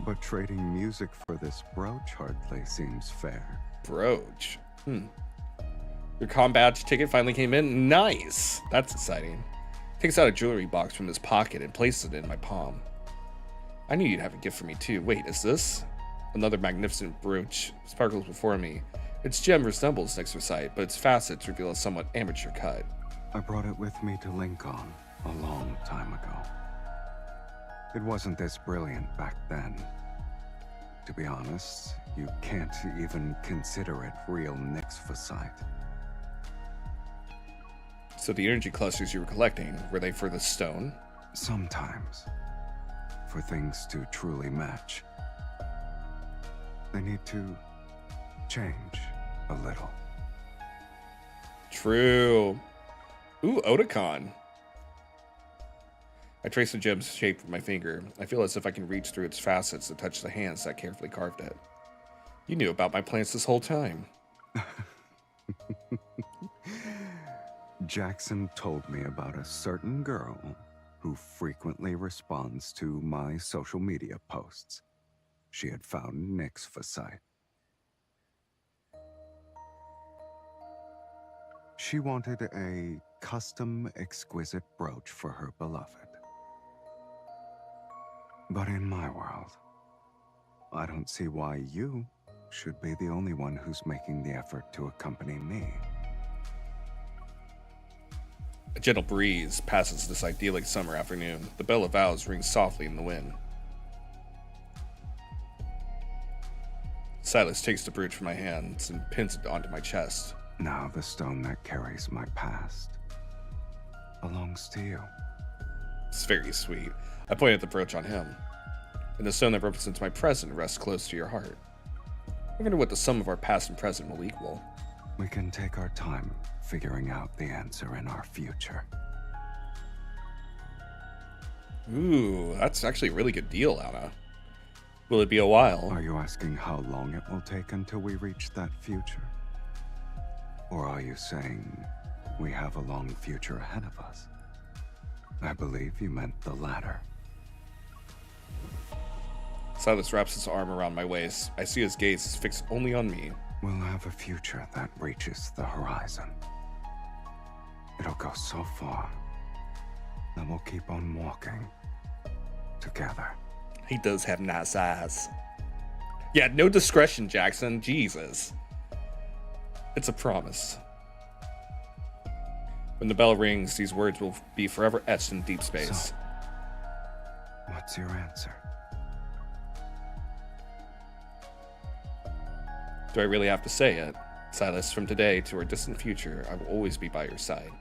But trading music for this brooch hardly seems fair. Brooch? Your comm badge ticket finally came in? Nice! That's exciting. Takes out a jewelry box from his pocket and places it in my palm. I knew you'd have a gift for me too. Wait, is this? Another magnificent brooch sparkles before me. Its gem resembles Nyx Forsyte, but its facets reveal a somewhat amateur cut. I brought it with me to Lincoln a long time ago. It wasn't this brilliant back then. To be honest, you can't even consider it real Nyx Forsyte. So the energy clusters you were collecting, were they for the stone? Sometimes. For things to truly match, they need to change a little. True. Ooh, Otakon. I trace the gem's shape with my finger. I feel as if I can reach through its facets to touch the hands that carefully carved it. You knew about my plans this whole time. Jackson told me about a certain girl who frequently responds to my social media posts. She had found Nyx Forsyte. She wanted a custom, exquisite brooch for her beloved. But in my world, I don't see why you should be the only one who's making the effort to accompany me. A gentle breeze passes this idyllic summer afternoon. The bell of vows rings softly in the wind. Sylus takes the brooch from my hands and pins it onto my chest. Now the stone that carries my past. belongs to you. It's very sweet. I pointed the brooch on him. And the stone that represents my present rests close to your heart. I wonder what the sum of our past and present will equal. We can take our time figuring out the answer in our future. Ooh, that's actually a really good deal, Anna. Will it be a while? Are you asking how long it will take until we reach that future? Or are you saying we have a long future ahead of us? I believe you meant the latter. Sylus wraps his arm around my waist. I see his gaze is fixed only on me. We'll have a future that reaches the horizon. It'll go so far that we'll keep on walking together. He does have nice eyes. Yeah, no discretion, Jackson. Jesus. It's a promise. When the bell rings, these words will be forever etched in deep space. So, what's your answer? Do I really have to say it? Sylus, from today to our distant future, I will always be by your side.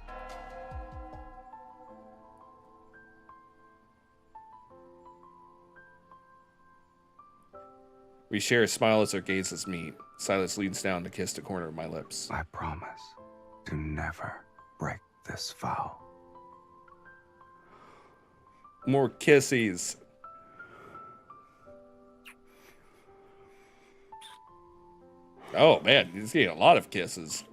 We share a smile as our gazes meet. Sylus leans down to kiss the corner of my lips. I promise to never break this vow. More kissies. Oh man, he's getting a lot of kisses.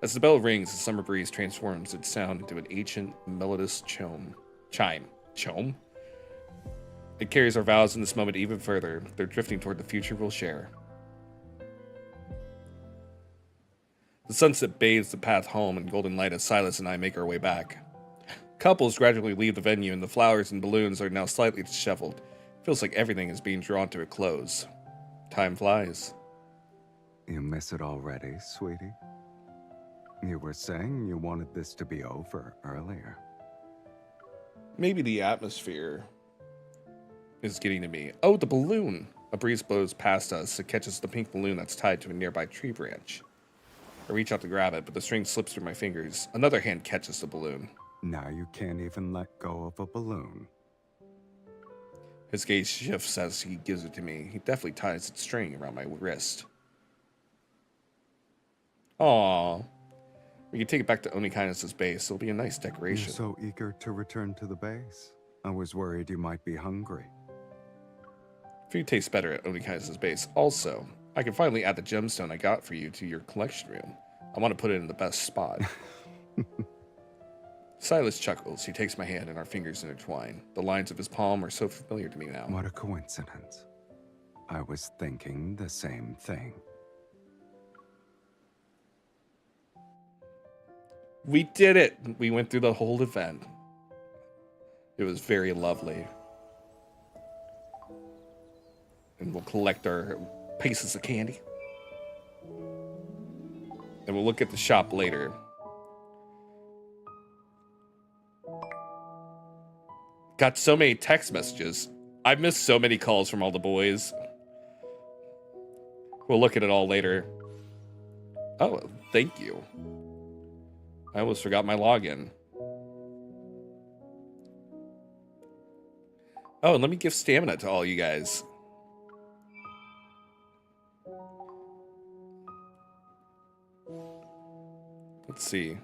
As the bell rings, the summer breeze transforms its sound into an ancient, melodious chime. Chome? It carries our vows in this moment even further. They're drifting toward the future we'll share. The sunset bathes the path home in golden light as Sylus and I make our way back. Couples gradually leave the venue and the flowers and balloons are now slightly disheveled. It feels like everything is being drawn to a close. Time flies. You miss it already, sweetie? You were saying you wanted this to be over earlier. Maybe the atmosphere is getting to me. Oh, the balloon! A breeze blows past us. It catches the pink balloon that's tied to a nearby tree branch. I reach out to grab it, but the string slips through my fingers. Another hand catches the balloon. Now you can't even let go of a balloon. His gaze shifts as he gives it to me. He definitely ties its string around my wrist. Aww. We can take it back to Onikindness's base. It'll be a nice decoration. You're so eager to return to the base. I was worried you might be hungry. Food tastes better at Onikindness's base. Also, I can finally add the gemstone I got for you to your collection room. I want to put it in the best spot. Sylus chuckles. He takes my hand and our fingers intertwine. The lines of his palm are so familiar to me now. What a coincidence. I was thinking the same thing. We did it! We went through the whole event. It was very lovely. And we'll collect our pieces of candy. And we'll look at the shop later. Got so many text messages. I've missed so many calls from all the boys. We'll look at it all later. Oh, thank you. I almost forgot my login. Oh, and let me give stamina to all you guys. Let's see.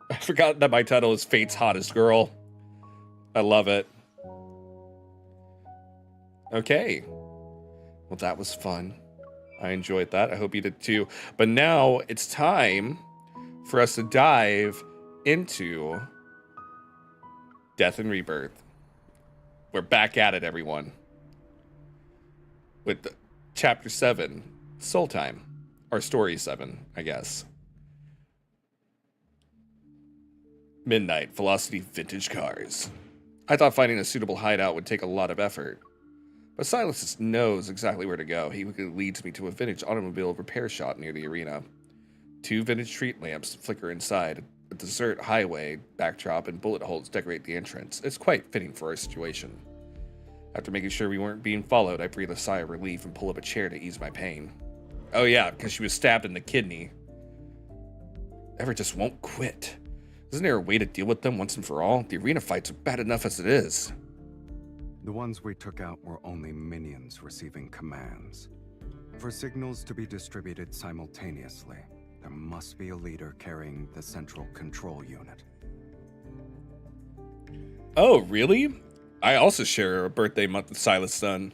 I forgot that my title is Fate's Hottest Girl. I love it. Okay. Well, that was fun. I enjoyed that. I hope you did too. But now it's time for us to dive into Death and Rebirth. We're back at it, everyone. With Chapter 7, Soul Time. Or Story 7, I guess. Midnight, Velocity Vintage Cars. I thought finding a suitable hideout would take a lot of effort. But Sylus knows exactly where to go. He leads me to a vintage automobile repair shop near the arena. 2 vintage street lamps flicker inside. A desert highway backdrop and bullet holes decorate the entrance. It's quite fitting for our situation. After making sure we weren't being followed, I breathe a sigh of relief and pull up a chair to ease my pain. Oh yeah, because she was stabbed in the kidney. ever just won't quit. Isn't there a way to deal with them once and for all? The arena fights are bad enough as it is. The ones we took out were only minions receiving commands. For signals to be distributed simultaneously, there must be a leader carrying the central control unit. Oh, really? I also share a birthday month with Sylus' son.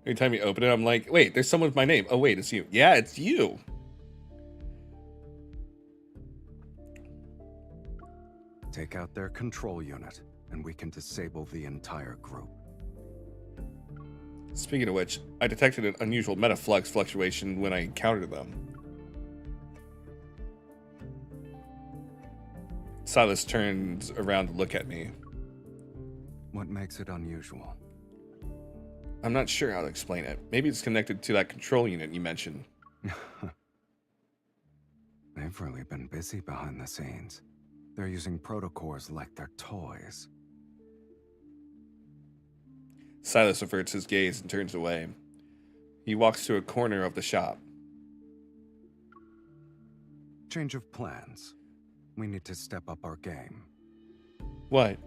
Anytime you open it, I'm like, wait, there's someone with my name. Oh, wait, it's you. Yeah, it's you. Take out their control unit, and we can disable the entire group. Speaking of which, I detected an unusual metaflux fluctuation when I encountered them. Sylus turns around to look at me. What makes it unusual? I'm not sure how to explain it. Maybe it's connected to that control unit you mentioned. They've really been busy behind the scenes. They're using protocores like they're toys. Sylus averts his gaze and turns away. He walks to a corner of the shop. Change of plans. We need to step up our game. What?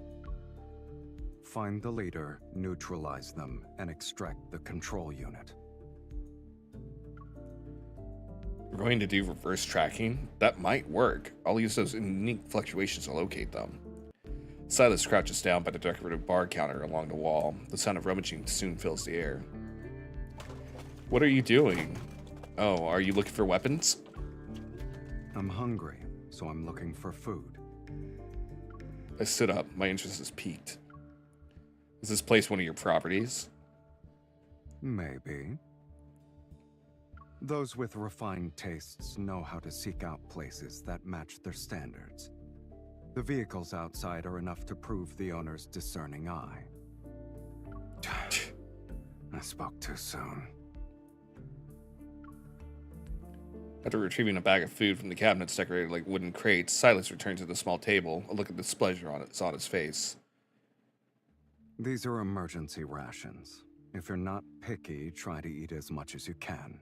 Find the leader, neutralize them, and extract the control unit. We're going to do reverse tracking? That might work. I'll use those unique fluctuations to locate them. Sylus crouches down by the decorative bar counter along the wall. The sound of rummaging soon fills the air. What are you doing? Oh, are you looking for weapons? I'm hungry, so I'm looking for food. I stood up. My interest is piqued. Is this place one of your properties? Maybe. Those with refined tastes know how to seek out places that match their standards. The vehicles outside are enough to prove the owner's discerning eye. I spoke too soon. After retrieving a bag of food from the cabinets decorated like wooden crates, Sylus returns to the small table, a look of displeasure on his face. These are emergency rations. If you're not picky, try to eat as much as you can.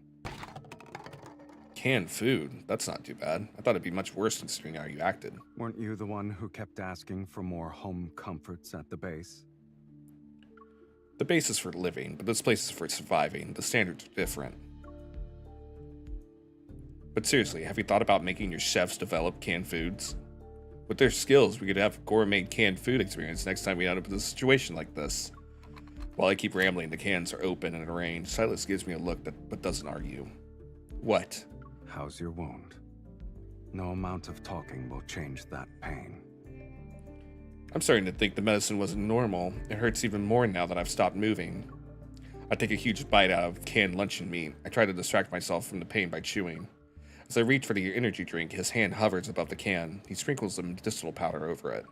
Canned food? That's not too bad. I thought it'd be much worse considering how you acted. Weren't you the one who kept asking for more home comforts at the base? The base is for living, but this place is for surviving. The standards are different. But seriously, have you thought about making your chefs develop canned foods? With their skills, we could have gourmet canned food experience next time we end up in a situation like this. While I keep rambling, the cans are open and arranged. Sylus gives me a look but doesn't argue. What? How's your wound? No amount of talking will change that pain. I'm starting to think the medicine wasn't normal. It hurts even more now that I've stopped moving. I take a huge bite out of canned luncheon meat. I try to distract myself from the pain by chewing. As I reach for the energy drink, his hand hovers above the can. He sprinkles some medicinal powder over it.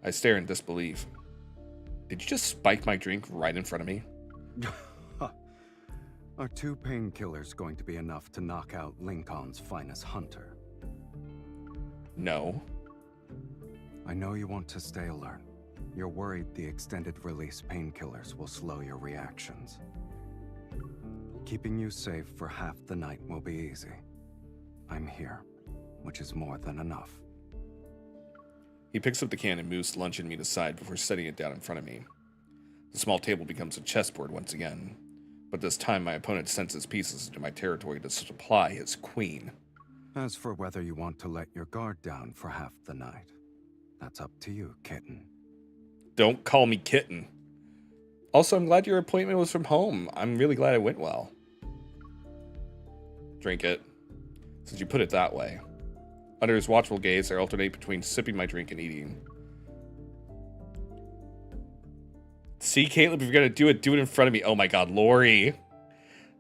I stare in disbelief. Did you just spike my drink right in front of me? Are 2 painkillers going to be enough to knock out Lincoln's finest hunter? No. I know you want to stay alert. You're worried the extended release painkillers will slow your reactions. Keeping you safe for half the night will be easy. I'm here, which is more than enough. He picks up the can and moves luncheon meat aside before setting it down in front of me. The small table becomes a chessboard once again, but this time my opponent senses pieces into my territory to supply his queen. As for whether you want to let your guard down for half the night, that's up to you, Kitten. Don't call me Kitten. Also, I'm glad your appointment was from home. I'm really glad it went well. Drink it. Since you put it that way. Under his watchful gaze, I alternate between sipping my drink and eating. See, Caleb, if you're gonna do it in front of me. Oh my god, Lori.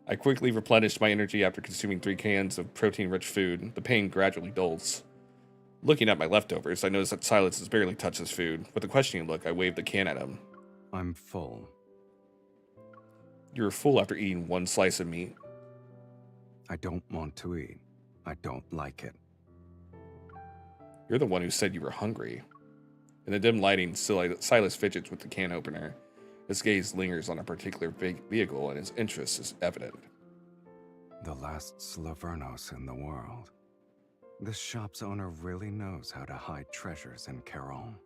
I quickly replenished my energy after consuming 3 cans of protein-rich food. The pain gradually dulls. Looking at my leftovers, I notice that Sylus has barely touched his food. With a questioning look, I waved the can at him. I'm full. You're a fool after eating 1 slice of meat. I don't want to eat. I don't like it. You're the one who said you were hungry. In the dim lighting, Sylus fidgets with the can opener. His gaze lingers on a particular vehicle, and his interest is evident. The last Slavernos in the world. This shop's owner really knows how to hide treasures in Caron.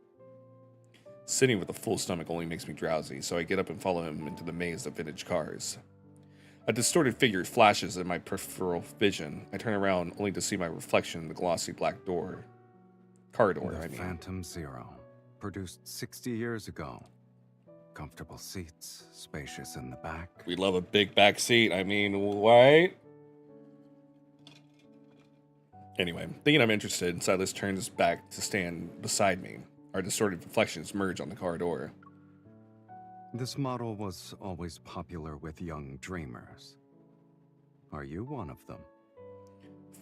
Sitting with a full stomach only makes me drowsy, so I get up and follow him into the maze of vintage cars. A distorted figure flashes in my peripheral vision. I turn around only to see my reflection in the glossy black door. Car door, The I mean. Phantom Zero, produced 60 years ago. Comfortable seats, spacious in the back. We love a big back seat. I mean, what? Anyway, thinking I'm interested, Silas turns back to stand beside me. Our distorted reflections merge on the car door. This model was always popular with young dreamers. Are you one of them?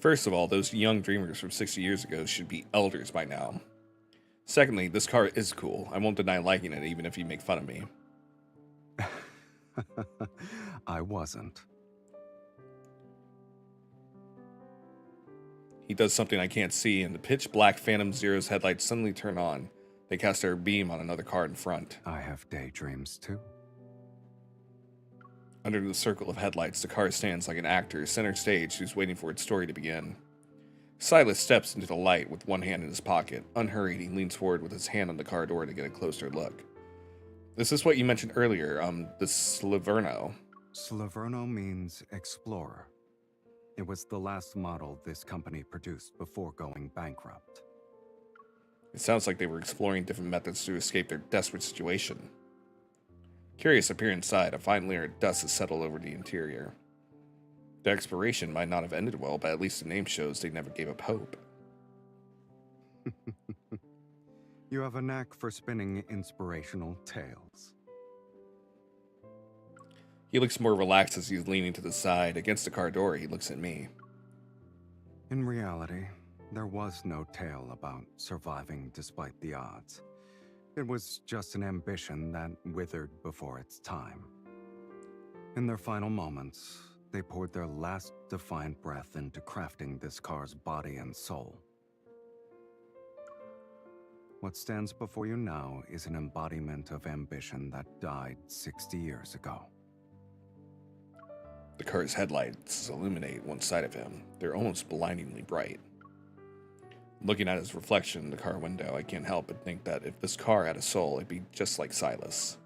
First of all, those young dreamers from 60 years ago should be elders by now. Secondly, this car is cool. I won't deny liking it even if you make fun of me. I wasn't. He does something I can't see, and the pitch black Phantom Zero's headlights suddenly turn on. They cast their beam on another car in front. I have daydreams too. Under the circle of headlights, the car stands like an actor, center stage, who's waiting for its story to begin. Silas steps into the light with one hand in his pocket. Unhurried, he leans forward with his hand on the car door to get a closer look. This is what you mentioned earlier, the Slaverno. Slaverno means explorer. It was the last model this company produced before going bankrupt. It sounds like they were exploring different methods to escape their desperate situation. Curious, I peer inside. A fine layer of dust has settled over the interior. The exploration might not have ended well, but at least the name shows they never gave up hope. You have a knack for spinning inspirational tales. He looks more relaxed as he's leaning to the side. Against the car door, he looks at me. In reality, there was no tale about surviving despite the odds. It was just an ambition that withered before its time. In their final moments, they poured their last defiant breath into crafting this car's body and soul. What stands before you now is an embodiment of ambition that died 60 years ago. The car's headlights illuminate one side of him. They're almost blindingly bright. Looking at his reflection in the car window, I can't help but think that if this car had a soul, it'd be just like Silas.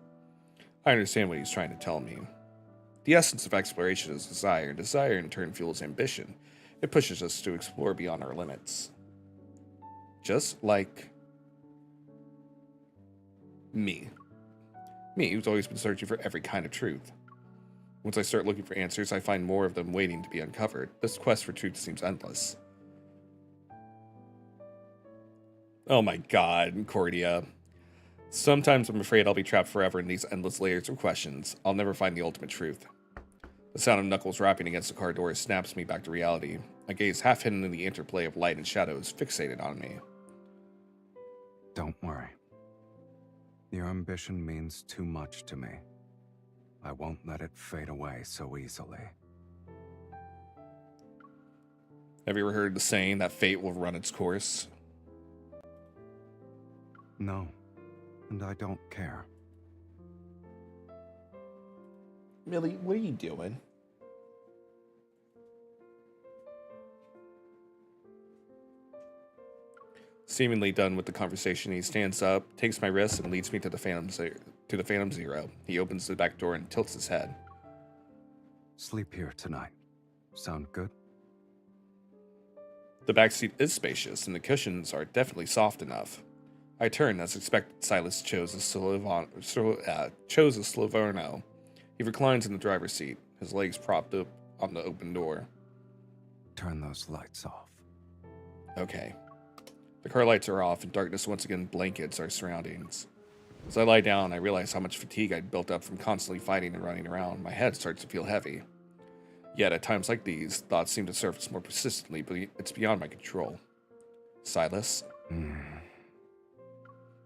I understand what he's trying to tell me. The essence of exploration is desire, and desire in turn fuels ambition. It pushes us to explore beyond our limits. Just like me. Me, who's always been searching for every kind of truth. Once I start looking for answers, I find more of them waiting to be uncovered. This quest for truth seems endless. Oh my god, Cordia. Sometimes I'm afraid I'll be trapped forever in these endless layers of questions. I'll never find the ultimate truth. The sound of knuckles rapping against the car door snaps me back to reality. My gaze, half hidden in the interplay of light and shadows, fixated on me. Don't worry. Your ambition means too much to me. I won't let it fade away so easily. Have you ever heard the saying that fate will run its course? No, and I don't care. Millie, what are you doing? Seemingly done with the conversation, he stands up, takes my wrist, and leads me to the Phantom Zero. He opens the back door and tilts his head. Sleep here tonight. Sound good? The back seat is spacious, and the cushions are definitely soft enough. I turn, as expected. Silas chose a Slaverno. He reclines in the driver's seat, his legs propped up on the open door. Turn those lights off. Okay. The car lights are off, and darkness once again blankets our surroundings. As I lie down, I realize how much fatigue I'd built up from constantly fighting and running around. My head starts to feel heavy. Yet, at times like these, thoughts seem to surface more persistently, but it's beyond my control. Silas?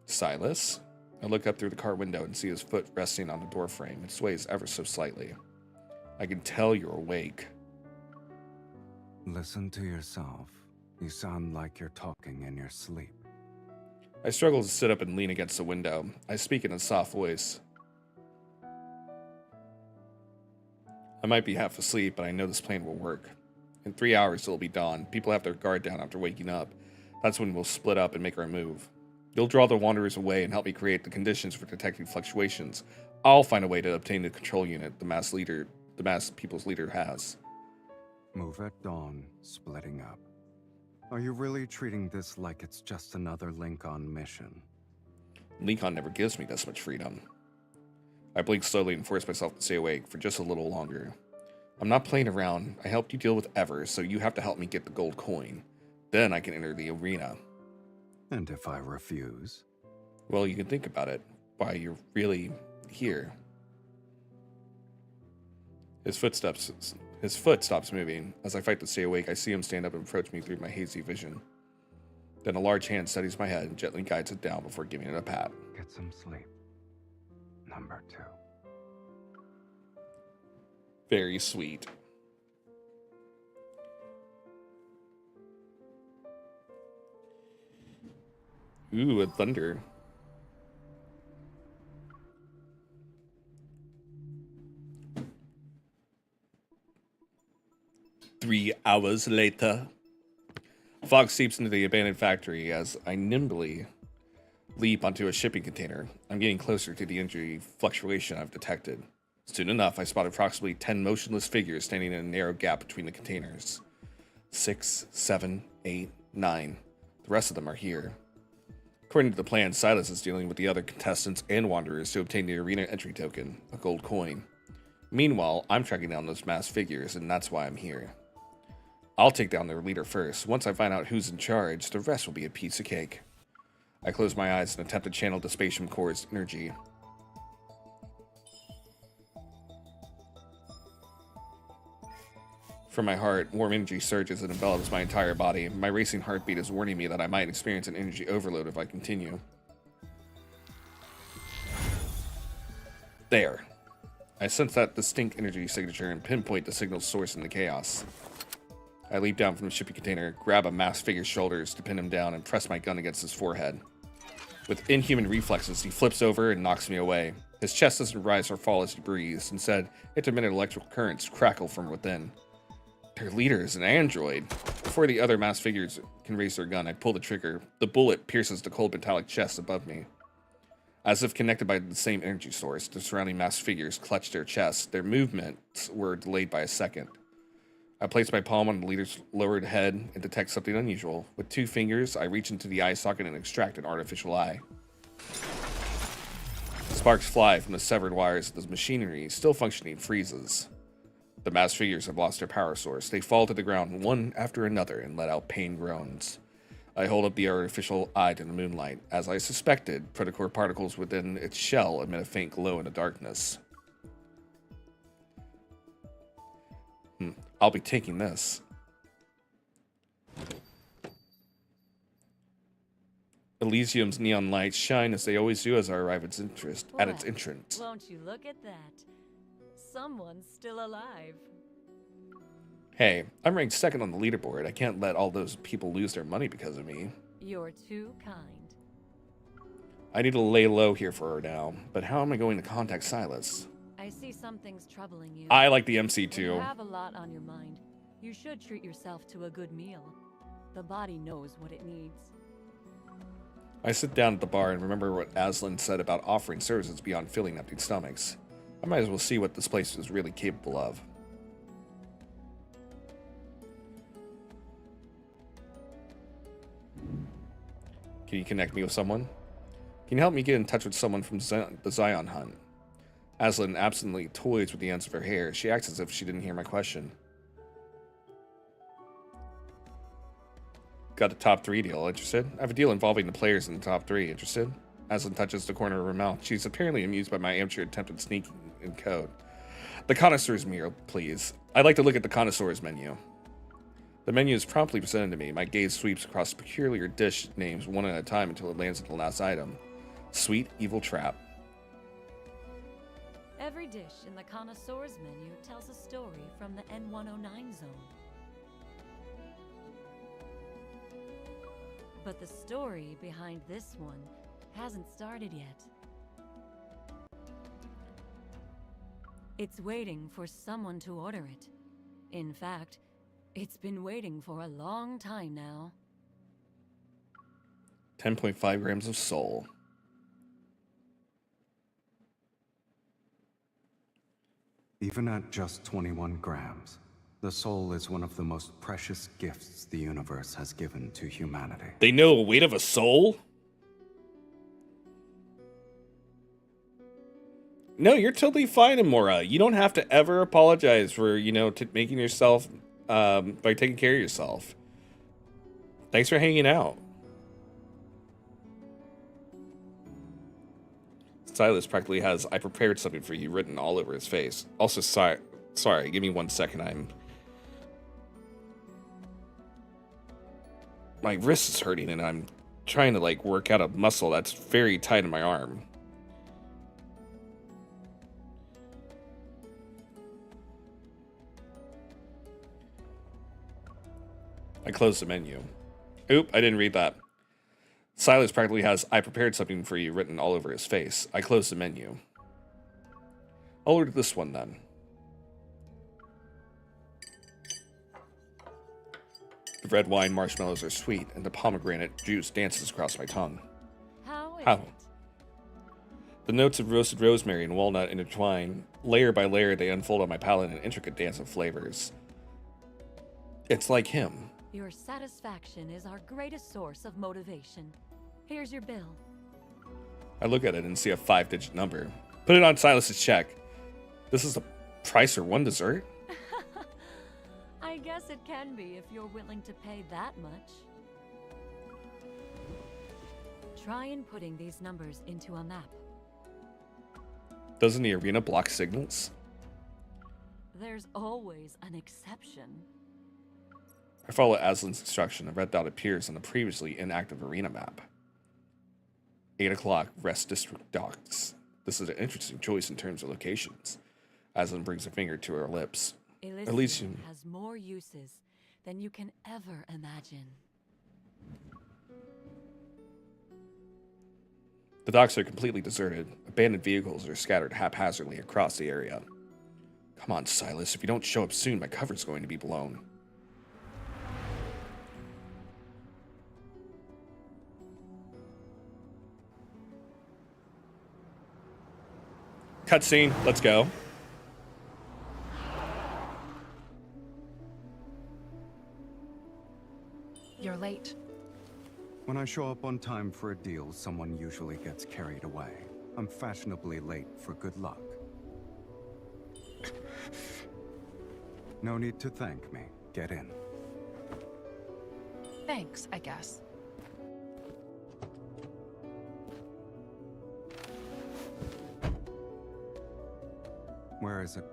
Silas? I look up through the car window and see his foot resting on the door frame. It sways ever so slightly. I can tell you're awake. Listen to yourself. You sound like you're talking in your sleep. I struggle to sit up and lean against the window. I speak in a soft voice. I might be half asleep, but I know this plan will work. In 3 hours, it'll be dawn. People have their guard down after waking up. That's when we'll split up and make our move. You'll draw the Wanderers away and help me create the conditions for detecting fluctuations. I'll find a way to obtain the control unit the mass people's leader has. Move at dawn, splitting up. Are you really treating this like it's just another Lincoln mission? Lincoln never gives me this much freedom. I blink slowly and force myself to stay awake for just a little longer. I'm not playing around. I helped you deal with Ever, so you have to help me get the gold coin. Then I can enter the arena. And if I refuse? Well, you can think about it. Why you're really here. His foot stops moving. As I fight to stay awake, I see him stand up and approach me through my hazy vision. Then a large hand steadies my head and gently guides it down before giving it a pat. Get some sleep. Number 2. Very sweet. Ooh, a thunder. Three hours later. Fog seeps into the abandoned factory as I nimbly leap onto a shipping container. I'm getting closer to the energy fluctuation I've detected. Soon enough, I spot approximately 10 motionless figures standing in a narrow gap between the containers. 6, 7, 8, 9. The rest of them are here. According to the plan, Sylus is dealing with the other contestants and wanderers to obtain the arena entry token, a gold coin. Meanwhile, I'm tracking down those masked figures, and that's why I'm here. I'll take down their leader first. Once I find out who's in charge, the rest will be a piece of cake. I close my eyes and attempt to channel the Spatium Core's energy. From my heart, warm energy surges and envelops my entire body. My racing heartbeat is warning me that I might experience an energy overload if I continue. There. I sense that distinct energy signature and pinpoint the signal's source in the chaos. I leap down from the shipping container, grab a masked figure's shoulders to pin him down, and press my gun against his forehead. With inhuman reflexes, he flips over and knocks me away. His chest doesn't rise or fall as he breathes. Instead, intermittent electrical currents crackle from within. Their leader is an android. Before the other masked figures can raise their gun, I pull the trigger. The bullet pierces the cold metallic chest above me. As if connected by the same energy source, the surrounding masked figures clutch their chests. Their movements were delayed by a second. I place my palm on the leader's lowered head and detect something unusual. With 2 fingers, I reach into the eye socket and extract an artificial eye. Sparks fly from the severed wires as the machinery, still functioning, freezes. The masked figures have lost their power source. They fall to the ground one after another and let out pain groans. I hold up the artificial eye to the moonlight. As I suspected, protocore particles within its shell emit a faint glow in the darkness. I'll be taking this. Elysium's neon lights shine as they always do as I arrive at its entrance. Won't you look at that? Someone's still alive. Hey, I'm ranked 2nd on the leaderboard. I can't let all those people lose their money because of me. You're too kind. I need to lay low here for her now, but how am I going to contact Sylus? I see something's troubling you. I like the MC too. You have a lot on your mind. You should treat yourself to a good meal. The body knows what it needs. I sit down at the bar and remember what Aslan said about offering services beyond filling empty stomachs. I might as well see what this place is really capable of. Can you connect me with someone? Can you help me get in touch with someone from the Zion Hunt? Aslan absently toys with the ends of her hair. She acts as if she didn't hear my question. Got a top 3 deal. Interested? I have a deal involving the players in the top 3. Interested? Aslan touches the corner of her mouth. She's apparently amused by my amateur attempt at sneaking in code. The connoisseur's meal, please. I'd like to look at the connoisseur's menu. The menu is promptly presented to me. My gaze sweeps across peculiar dish names one at a time until it lands at the last item. Sweet Evil Trap. Every dish in the connoisseur's menu tells a story from the N109 zone. But the story behind this one hasn't started yet. It's waiting for someone to order it. In fact, it's been waiting for a long time now. 10.5 grams of soul. Even at just 21 grams, the soul is one of the most precious gifts the universe has given to humanity. They know the weight of a soul? No, you're totally fine, Amora. You don't have to ever apologize for, you know, making yourself, by taking care of yourself. Thanks for hanging out. Sylus practically has "I prepared something for you" written all over his face. Also, sorry, give me 1 second. My wrist is hurting and I'm trying to like work out a muscle that's very tight in my arm. I closed the menu. Oop, I didn't read that. Sylus practically has "I prepared something for you" written all over his face. I closed the menu. I'll order this one then. The red wine marshmallows are sweet, and the pomegranate juice dances across my tongue. How is it? The notes of roasted rosemary and walnut intertwine. Layer by layer, they unfold on my palate in an intricate dance of flavors. It's like him. Your satisfaction is our greatest source of motivation. Here's your bill. I look at it and see a 5-digit number. Put it on Sylus's check. This is the price for one dessert? I guess it can be if you're willing to pay that much. Try inputting these numbers into a map. Doesn't the arena block signals? There's always an exception. I follow Aslan's instruction. A red dot appears on the previously inactive arena map. 8 o'clock, Rest District docks. This is an interesting choice in terms of locations. Aslan brings a finger to her lips. Elysium has more uses than you can ever imagine. The docks are completely deserted. Abandoned vehicles are scattered haphazardly across the area. Come on, Sylus. If you don't show up soon, my cover's going to be blown. Cutscene. Let's go. You're late. When I show up on time for a deal, someone usually gets carried away. I'm fashionably late for good luck. No need to thank me. Get in. Thanks, I guess. Where is it?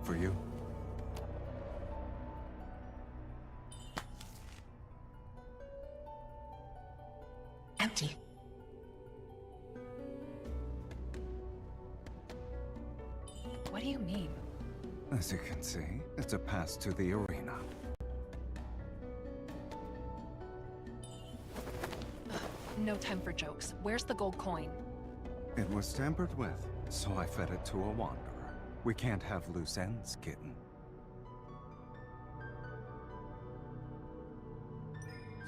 For you. Empty. What do you mean? As you can see, it's a pass to the arena. No time for jokes. Where's the gold coin? It was tampered with, so I fed it to a wanderer. We can't have loose ends, Kitten.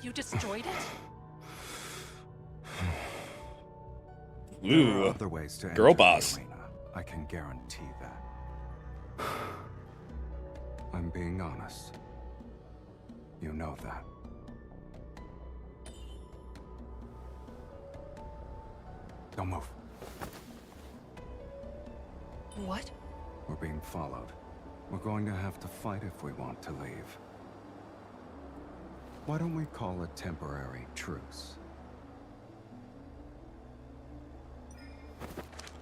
You destroyed it? There are other ways to girl enter the boss. arena. I can guarantee that. I'm being honest. You know that. Don't move. What? We're being followed. We're going to have to fight if we want to leave. Why don't we call a temporary truce?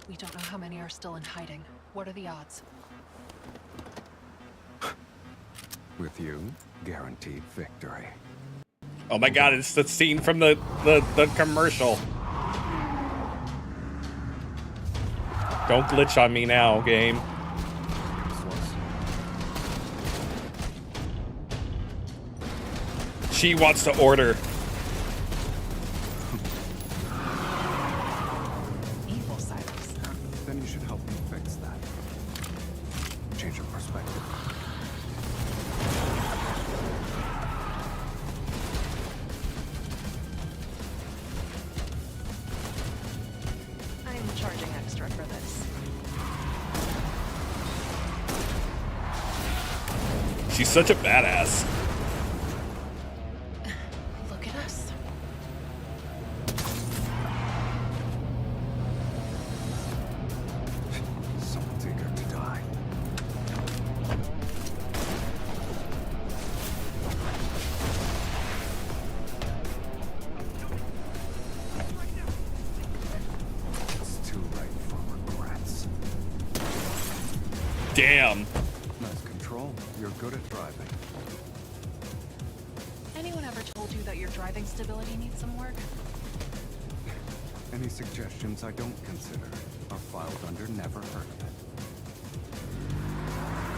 We don't know how many are still in hiding. What are the odds? With you, guaranteed victory. Oh my god, it's the scene from the commercial. Don't glitch on me now, game. She wants to order. Evil Sylus. Then you should help me fix that. Change your perspective. I'm charging extra for this. She's such a badass. Look at us. Someone's eager to die. It's too late for regrets. Damn. Nice control. You're good at driving. Anyone ever told you that your driving stability needs some work? Any suggestions I don't consider are filed under never heard of it.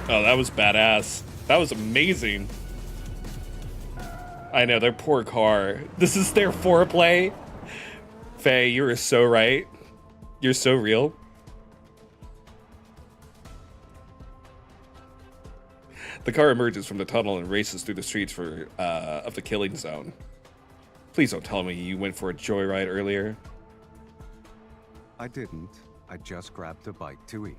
Oh, that was badass. That was amazing. I know, their poor car. This is their foreplay. Faye, you are so right. You're so real. The car emerges from the tunnel and races through the streets of the killing zone. Please don't tell me you went for a joyride earlier. I didn't. I just grabbed a bite to eat.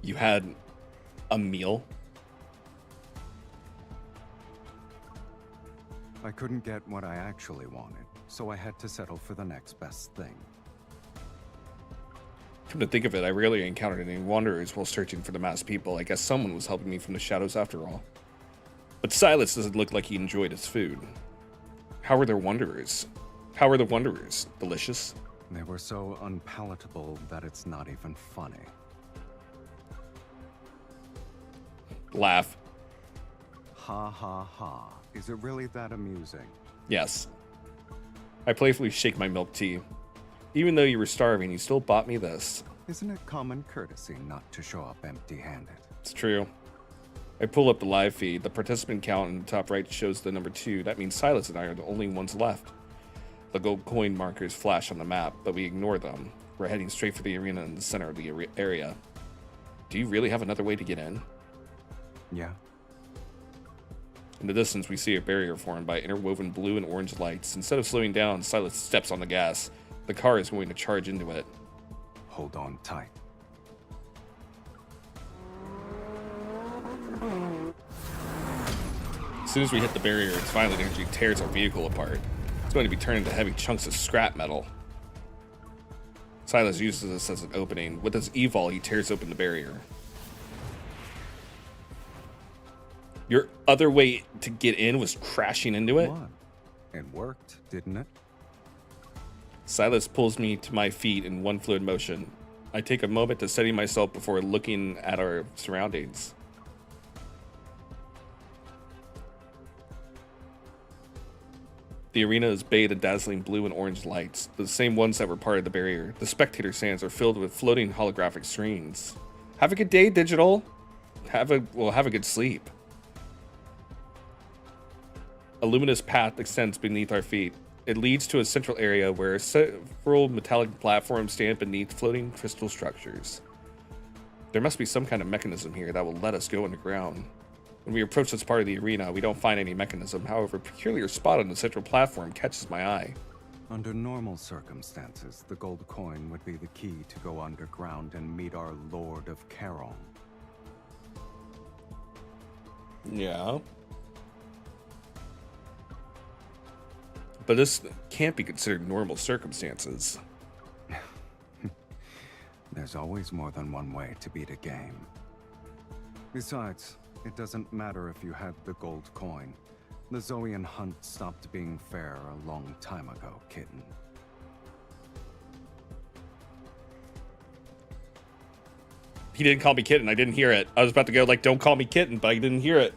You had a meal? I couldn't get what I actually wanted, so I had to settle for the next best thing. Come to think of it, I rarely encountered any wanderers while searching for the masked people. I guess someone was helping me from the shadows after all. But Sylus doesn't look like he enjoyed his food. How were the wanderers? Delicious? They were so unpalatable that it's not even funny. Laugh. Ha ha ha. Is it really that amusing? Yes. I playfully shake my milk tea. Even though you were starving, you still bought me this. Isn't it common courtesy not to show up empty-handed? It's true. I pull up the live feed. The participant count in the top right shows the number 2. That means Sylus and I are the only ones left. The gold coin markers flash on the map, but we ignore them. We're heading straight for the arena in the center of the area. Do you really have another way to get in? Yeah. In the distance, we see a barrier formed by interwoven blue and orange lights. Instead of slowing down, Sylus steps on the gas. The car is going to charge into it. Hold on tight. As soon as we hit the barrier, its violent energy tears our vehicle apart. It's going to be turned into heavy chunks of scrap metal. Sylus uses this as an opening. With his evol, he tears open the barrier. Your other way to get in was crashing into it? What? It worked, didn't it? Sylus pulls me to my feet in one fluid motion. I take a moment to steady myself before looking at our surroundings. The arena is bathed in dazzling blue and orange lights, the same ones that were part of the barrier. The spectator stands are filled with floating holographic screens. Have a good day, digital. Have a good sleep. A luminous path extends beneath our feet. It leads to a central area where several metallic platforms stand beneath floating crystal structures. There must be some kind of mechanism here that will let us go underground. When we approach this part of the arena, we don't find any mechanism. However, a peculiar spot on the central platform catches my eye. Under normal circumstances, the gold coin would be the key to go underground and meet our Lord of Caron. Yeah. But this can't be considered normal circumstances. There's always more than one way to beat a game. Besides, it doesn't matter if you had the gold coin. The Zoian hunt stopped being fair a long time ago, Kitten. He didn't call me Kitten. I didn't hear it. I was about to go like, don't call me Kitten, but I didn't hear it.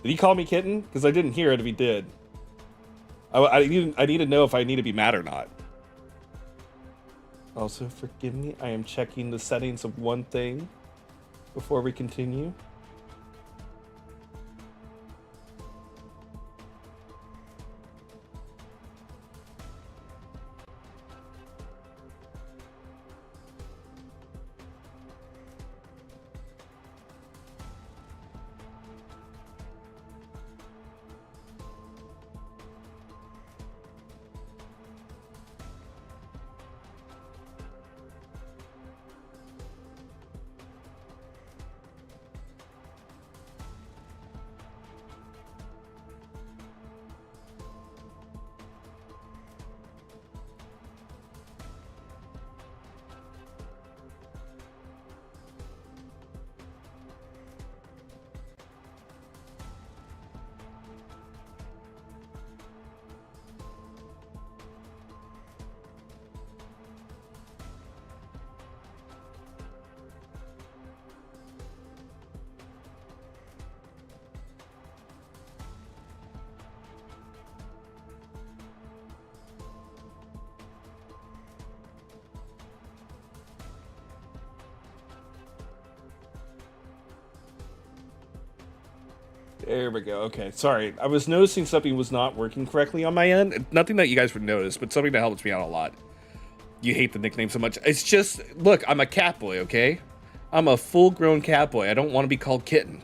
Did he call me Kitten? Because I didn't hear it if he did. I need to know if I need to be mad or not. Also, forgive me. I am checking the settings of one thing. before we continue? There we go. Okay, sorry. I was noticing something was not working correctly on my end. Nothing that you guys would notice, but something that helps me out a lot. You hate the nickname so much. It's just, look, I'm a cat boy, okay? I'm a full-grown cat boy. I don't want to be called Kitten.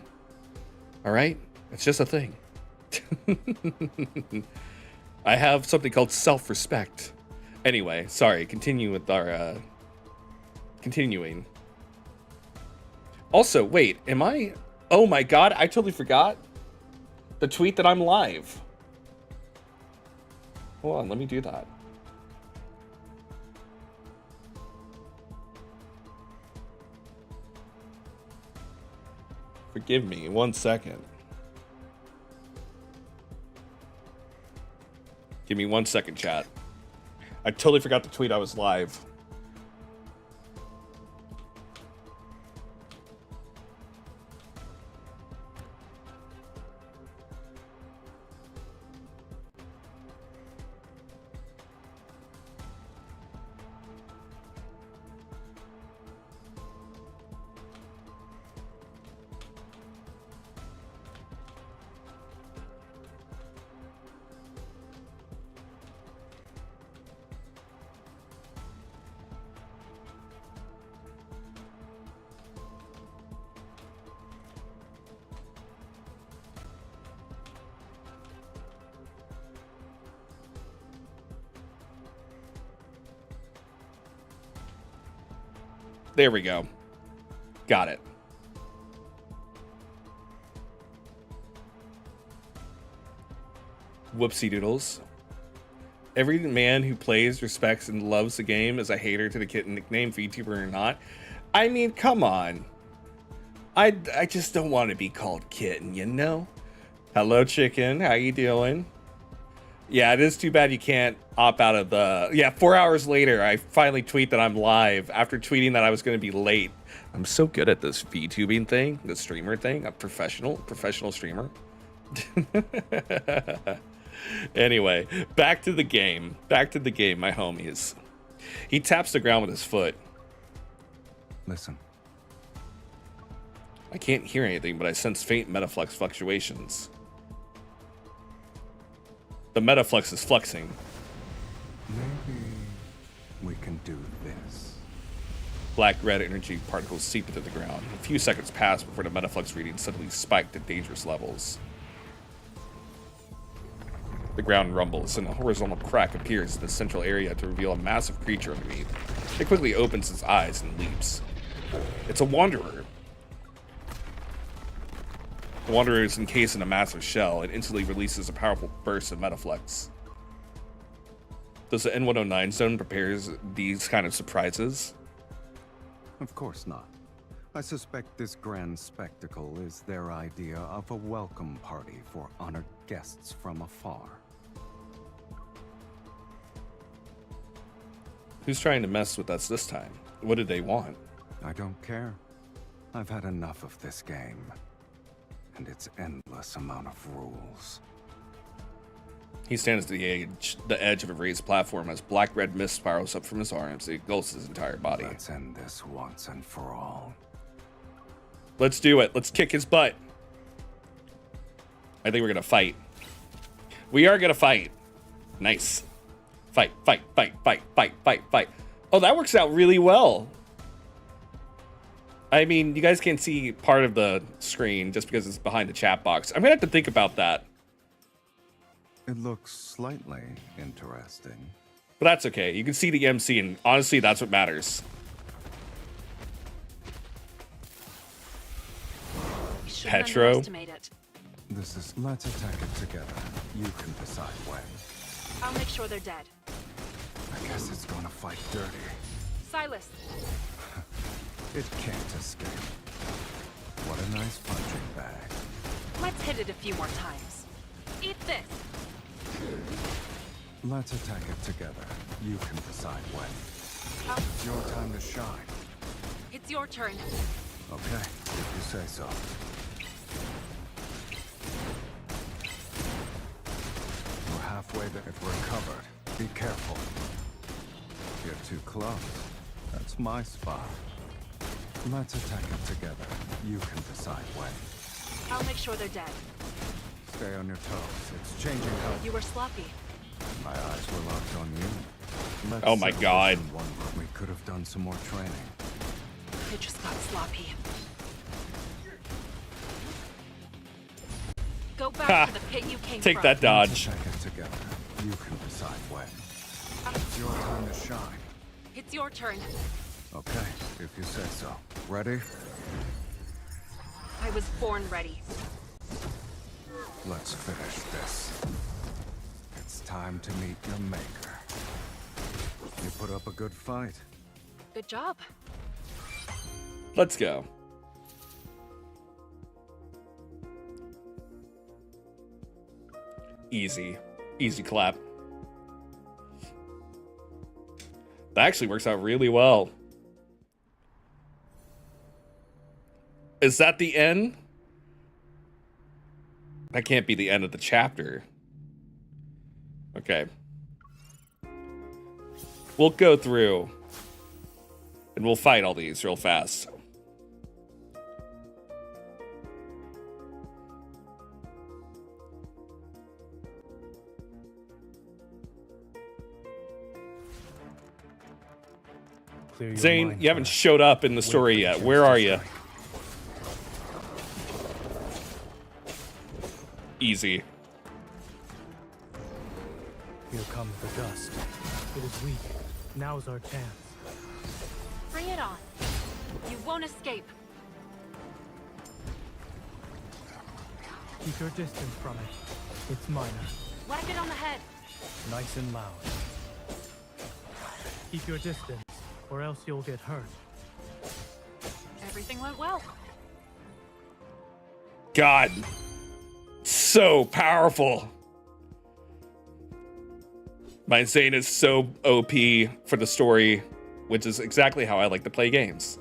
All right? It's just a thing. I have something called self-respect. Anyway, sorry. Continue with our, continuing. Also, wait, am I... Oh my god, I totally forgot the tweet that I'm live. Hold on, let me do that. Forgive me, 1 second. Give me 1 second, chat. I totally forgot the tweet I was live. There we go. Got it. Whoopsie doodles. Every man who plays, respects, and loves the game is a hater to the Kitten nickname, VTuber or not. I mean, come on. I just don't want to be called Kitten, you know? Hello, chicken. How you doing? Yeah, it is too bad you can't opt out of the... Yeah, 4 hours later, I finally tweet that I'm live after tweeting that I was going to be late. I'm so good at this VTubing thing, the streamer thing. I'm professional streamer. Anyway, back to the game. Back to the game, my homies. He taps the ground with his foot. Listen. I can't hear anything, but I sense faint metaflux fluctuations. The metaflux is fluxing. Maybe we can do this. Black-red energy particles seep into the ground. A few seconds pass before the metaflux reading suddenly spiked to dangerous levels. The ground rumbles, and a horizontal crack appears in the central area to reveal a massive creature underneath. It quickly opens its eyes and leaps. It's a wanderer. The wanderer is encased in a massive shell and instantly releases a powerful burst of metaflux. Does the N109 zone prepare these kind of surprises? Of course not. I suspect this grand spectacle is their idea of a welcome party for honored guests from afar. Who's trying to mess with us this time? What did they want? I don't care. I've had enough of this game. And its endless amount of rules. He stands at the edge of a raised platform as black-red mist spirals up from his arms. It engulfs his entire body. Let's end this once and for all. Let's do it. Let's kick his butt. I think we're gonna fight. We are gonna fight. Nice. Fight, fight, fight, fight, fight, fight, fight. Oh, that works out really well. I mean, you guys can't see part of the screen just because it's behind the chat box. I'm gonna have to think about that. It looks slightly interesting. But that's okay. You can see the MC, and honestly, that's what matters. Petro. This is... Let's attack it together. You can decide when. I'll make sure they're dead. I guess it's gonna fight dirty. Sylus. It can't escape. What a nice punching bag. Let's hit it a few more times. Eat this. Let's attack it together. You can decide when. It's your time to shine. It's your turn. Okay, if you say so. We're halfway there. If we're covered, be careful. You're too close. That's my spot. Let's attack it together. You can decide when. I'll make sure they're dead. Stay on your toes. It's changing how... You were sloppy. My eyes were locked on you. Oh my God. We could have done some more training. It just got sloppy. Go back to the pit you came Take from. that dodge. Attack it together. You can decide when. It's your time to shine. It's your turn. Okay, if you say so. Ready? I was born ready. Let's finish this. It's time to meet your maker. You put up a good fight. Good job. Let's go. Easy. Easy clap. That actually works out really well. Is that the end? That can't be the end of the chapter. Okay. We'll go through and we'll fight all these real fast. Zane, you haven't showed up in the story yet. Where are you? Easy. Here comes the dust. It is weak. Now's our chance. Bring it on. You won't escape. Keep your distance from it. It's minor. Whack it on the head. Nice and loud. Keep your distance, or else you'll get hurt. Everything went well. God. So powerful. My Zane is so OP for the story, which is exactly how I like to play games.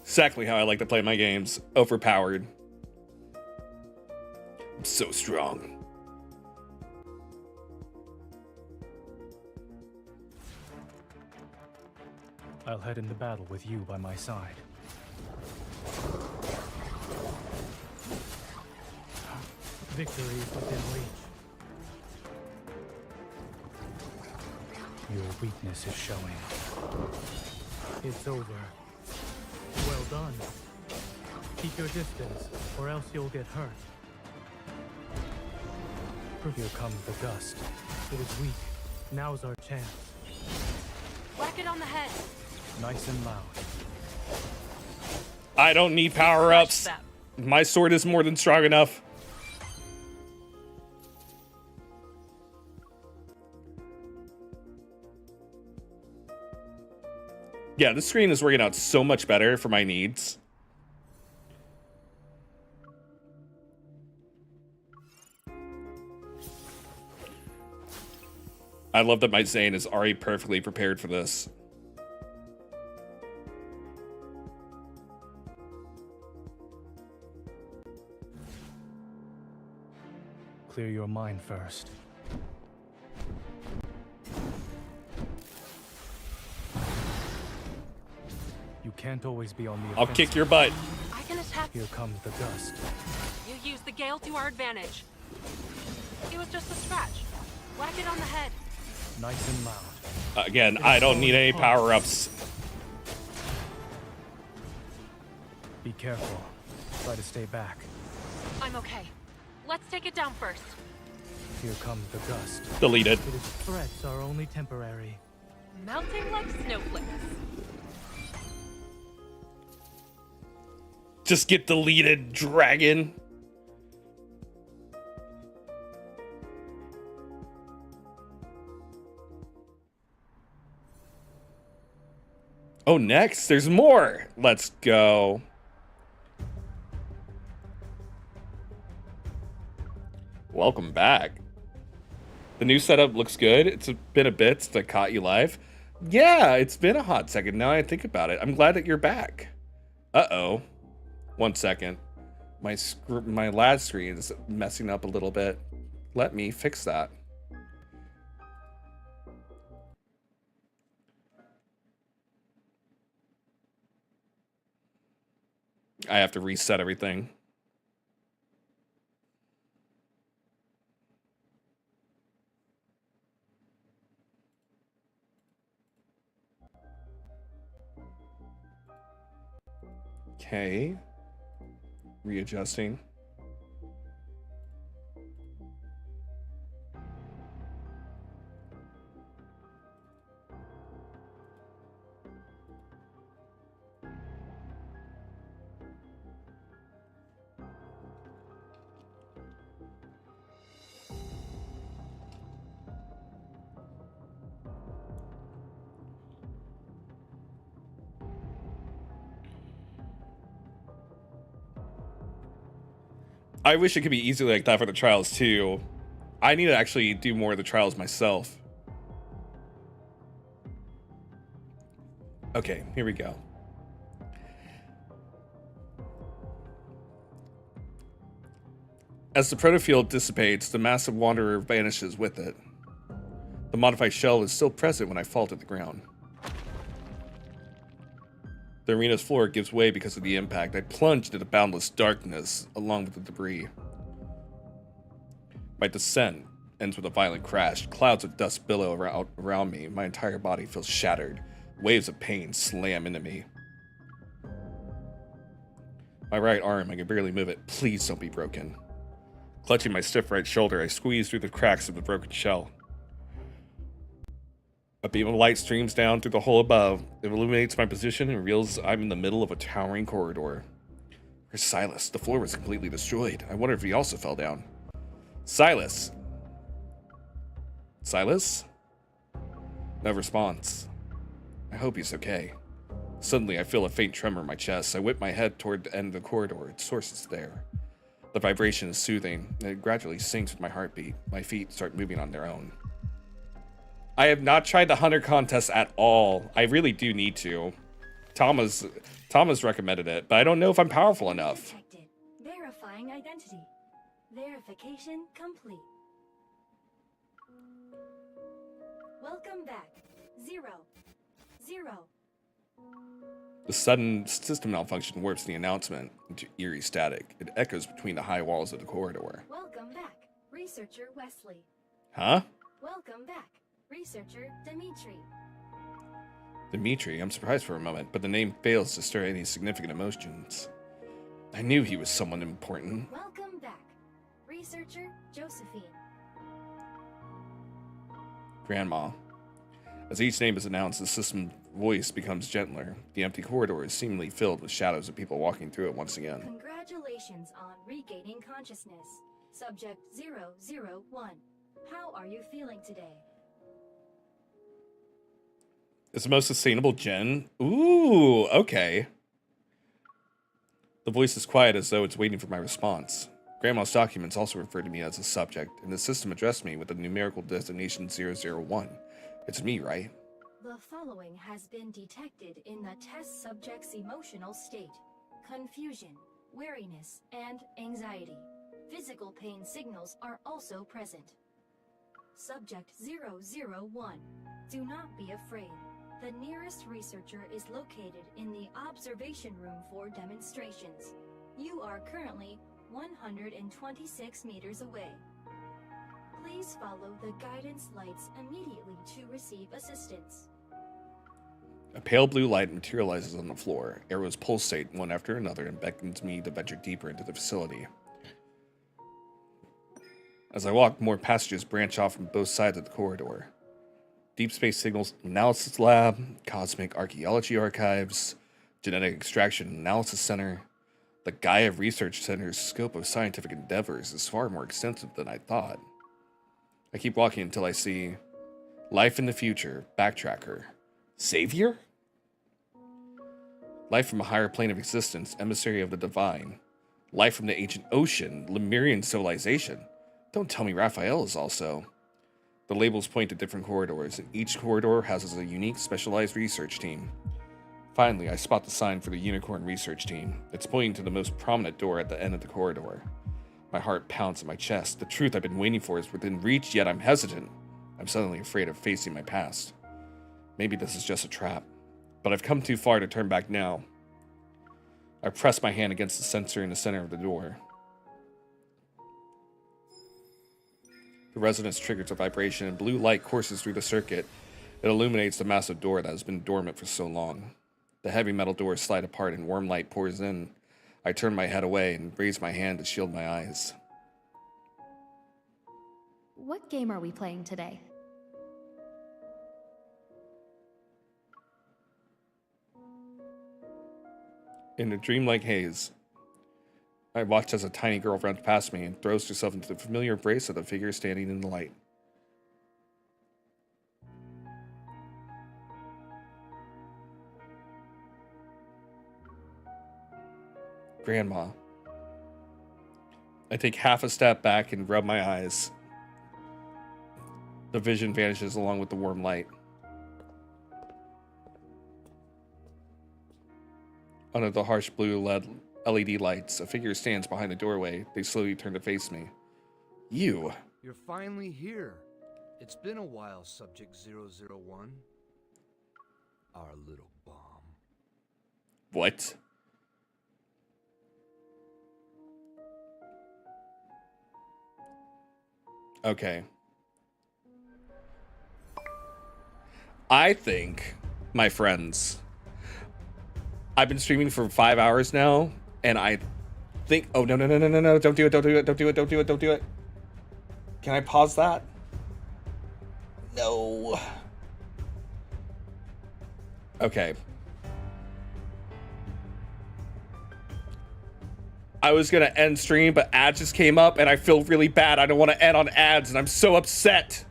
Exactly how I like to play my games. Overpowered. I'm so strong. I'll head into battle with you by my side. Victory is within reach. Your weakness is showing. It's over. Well done. Keep your distance, or else you'll get hurt. Here comes the dust. It is weak. Now's our chance. Whack it on the head. Nice and loud. I don't need power-ups. My sword is more than strong enough. Yeah, this screen is working out so much better for my needs. I love that my Zane is already perfectly prepared for this. clear your mind first. You can't always be on the I'll kick your butt. I can attack. Here comes the dust. You use the gale to our advantage. It was just a scratch. Whack it on the head. Nice and loud. Again, I don't need any power-ups. Be careful. Try to stay back. I'm okay. Let's take it down first. Here comes the dust. Deleted. Threats are only temporary. Melting like snowflakes. Just get deleted, dragon. Oh, next, there's more. Let's go. Welcome back. The new setup looks good. It's been a bit since I caught you live. Yeah, it's been a hot second now I think about it. I'm glad that you're back. Uh-oh. 1 second. My lad screen is messing up a little bit. Let me fix that. I have to reset everything. Okay. Readjusting. I wish it could be easily like that for the trials too. I need to actually do more of the trials myself. Okay, here we go. As the protofield dissipates, the massive wanderer vanishes with it. The modified shell is still present when I fall to the ground. The arena's floor gives way because of the impact. I plunge into the boundless darkness along with the debris. My descent ends with a violent crash. Clouds of dust billow around me. My entire body feels shattered. Waves of pain slam into me. My right arm, I can barely move it. Please don't be broken. Clutching my stiff right shoulder, I squeeze through the cracks of the broken shell. A beam of light streams down through the hole above. It illuminates my position and reveals I'm in the middle of a towering corridor. Where's Sylus? The floor was completely destroyed. I wonder if he also fell down. Sylus? Sylus? No response. I hope he's okay. Suddenly, I feel a faint tremor in my chest. I whip my head toward the end of the corridor. Its source is there. The vibration is soothing, and it gradually syncs with my heartbeat. My feet start moving on their own. I have not tried the hunter contest at all. I really do need to. Thomas recommended it, but I don't know if I'm powerful enough. Detected. Verifying identity. Verification complete. Welcome back. 0. The sudden system malfunction warps the announcement into eerie static. It echoes between the high walls of the corridor. Welcome back, researcher Wesley. Huh? Welcome back, researcher Dimitri. Dimitri? I'm surprised for a moment, but the name fails to stir any significant emotions. I knew he was someone important. Welcome back, researcher Josephine. Grandma. As each name is announced, the system's voice becomes gentler. The empty corridor is seemingly filled with shadows of people walking through it once again. Congratulations on regaining consciousness. Subject 001. How are you feeling today? It's the most sustainable gen? Ooh, okay. The voice is quiet as though it's waiting for my response. Grandma's documents also refer to me as a subject, and the system addressed me with the numerical designation 001. It's me, right? The following has been detected in the test subject's emotional state: confusion, weariness, and anxiety. Physical pain signals are also present. Subject 001. Do not be afraid. The nearest researcher is located in the observation room for demonstrations. You are currently 126 meters away. Please follow the guidance lights immediately to receive assistance. A pale blue light materializes on the floor. Arrows pulsate one after another and beckons me to venture deeper into the facility. As I walk, more passages branch off from both sides of the corridor. Deep Space Signals Analysis Lab, Cosmic Archaeology Archives, Genetic Extraction Analysis Center. The Gaia Research Center's scope of scientific endeavors is far more extensive than I thought. I keep walking until I see Life in the Future, Backtracker. Savior? Life from a higher plane of existence, emissary of the divine. Life from the ancient ocean, Lemurian civilization. Don't tell me Raphael is also. The labels point to different corridors, and each corridor houses a unique specialized research team. Finally, I spot the sign for the Unicorn Research Team. It's pointing to the most prominent door at the end of the corridor. My heart pounds in my chest. The truth I've been waiting for is within reach, yet I'm hesitant. I'm suddenly afraid of facing my past. Maybe this is just a trap, but I've come too far to turn back now. I press my hand against the sensor in the center of the door. The resonance triggers a vibration, and blue light courses through the circuit. It illuminates the massive door that has been dormant for so long. The heavy metal doors slide apart and warm light pours in. I turn my head away and raise my hand to shield my eyes. What game are we playing today? In a dreamlike haze, I watch as a tiny girl runs past me and throws herself into the familiar embrace of the figure standing in the light. Grandma. I take half a step back and rub my eyes. The vision vanishes along with the warm light. Under the harsh blue LED lights, a figure stands behind the doorway. They slowly turn to face me. You. You're finally here. It's been a while, Subject 001. Our little bomb. What? Okay. I think, my friends, I've been streaming for 5 hours now, and I think, oh, no, don't do it, don't do it, don't do it, don't do it, don't do it. Can I pause that? No. Okay. I was gonna end stream, but ads just came up, and I feel really bad. I don't want to end on ads, and I'm so upset.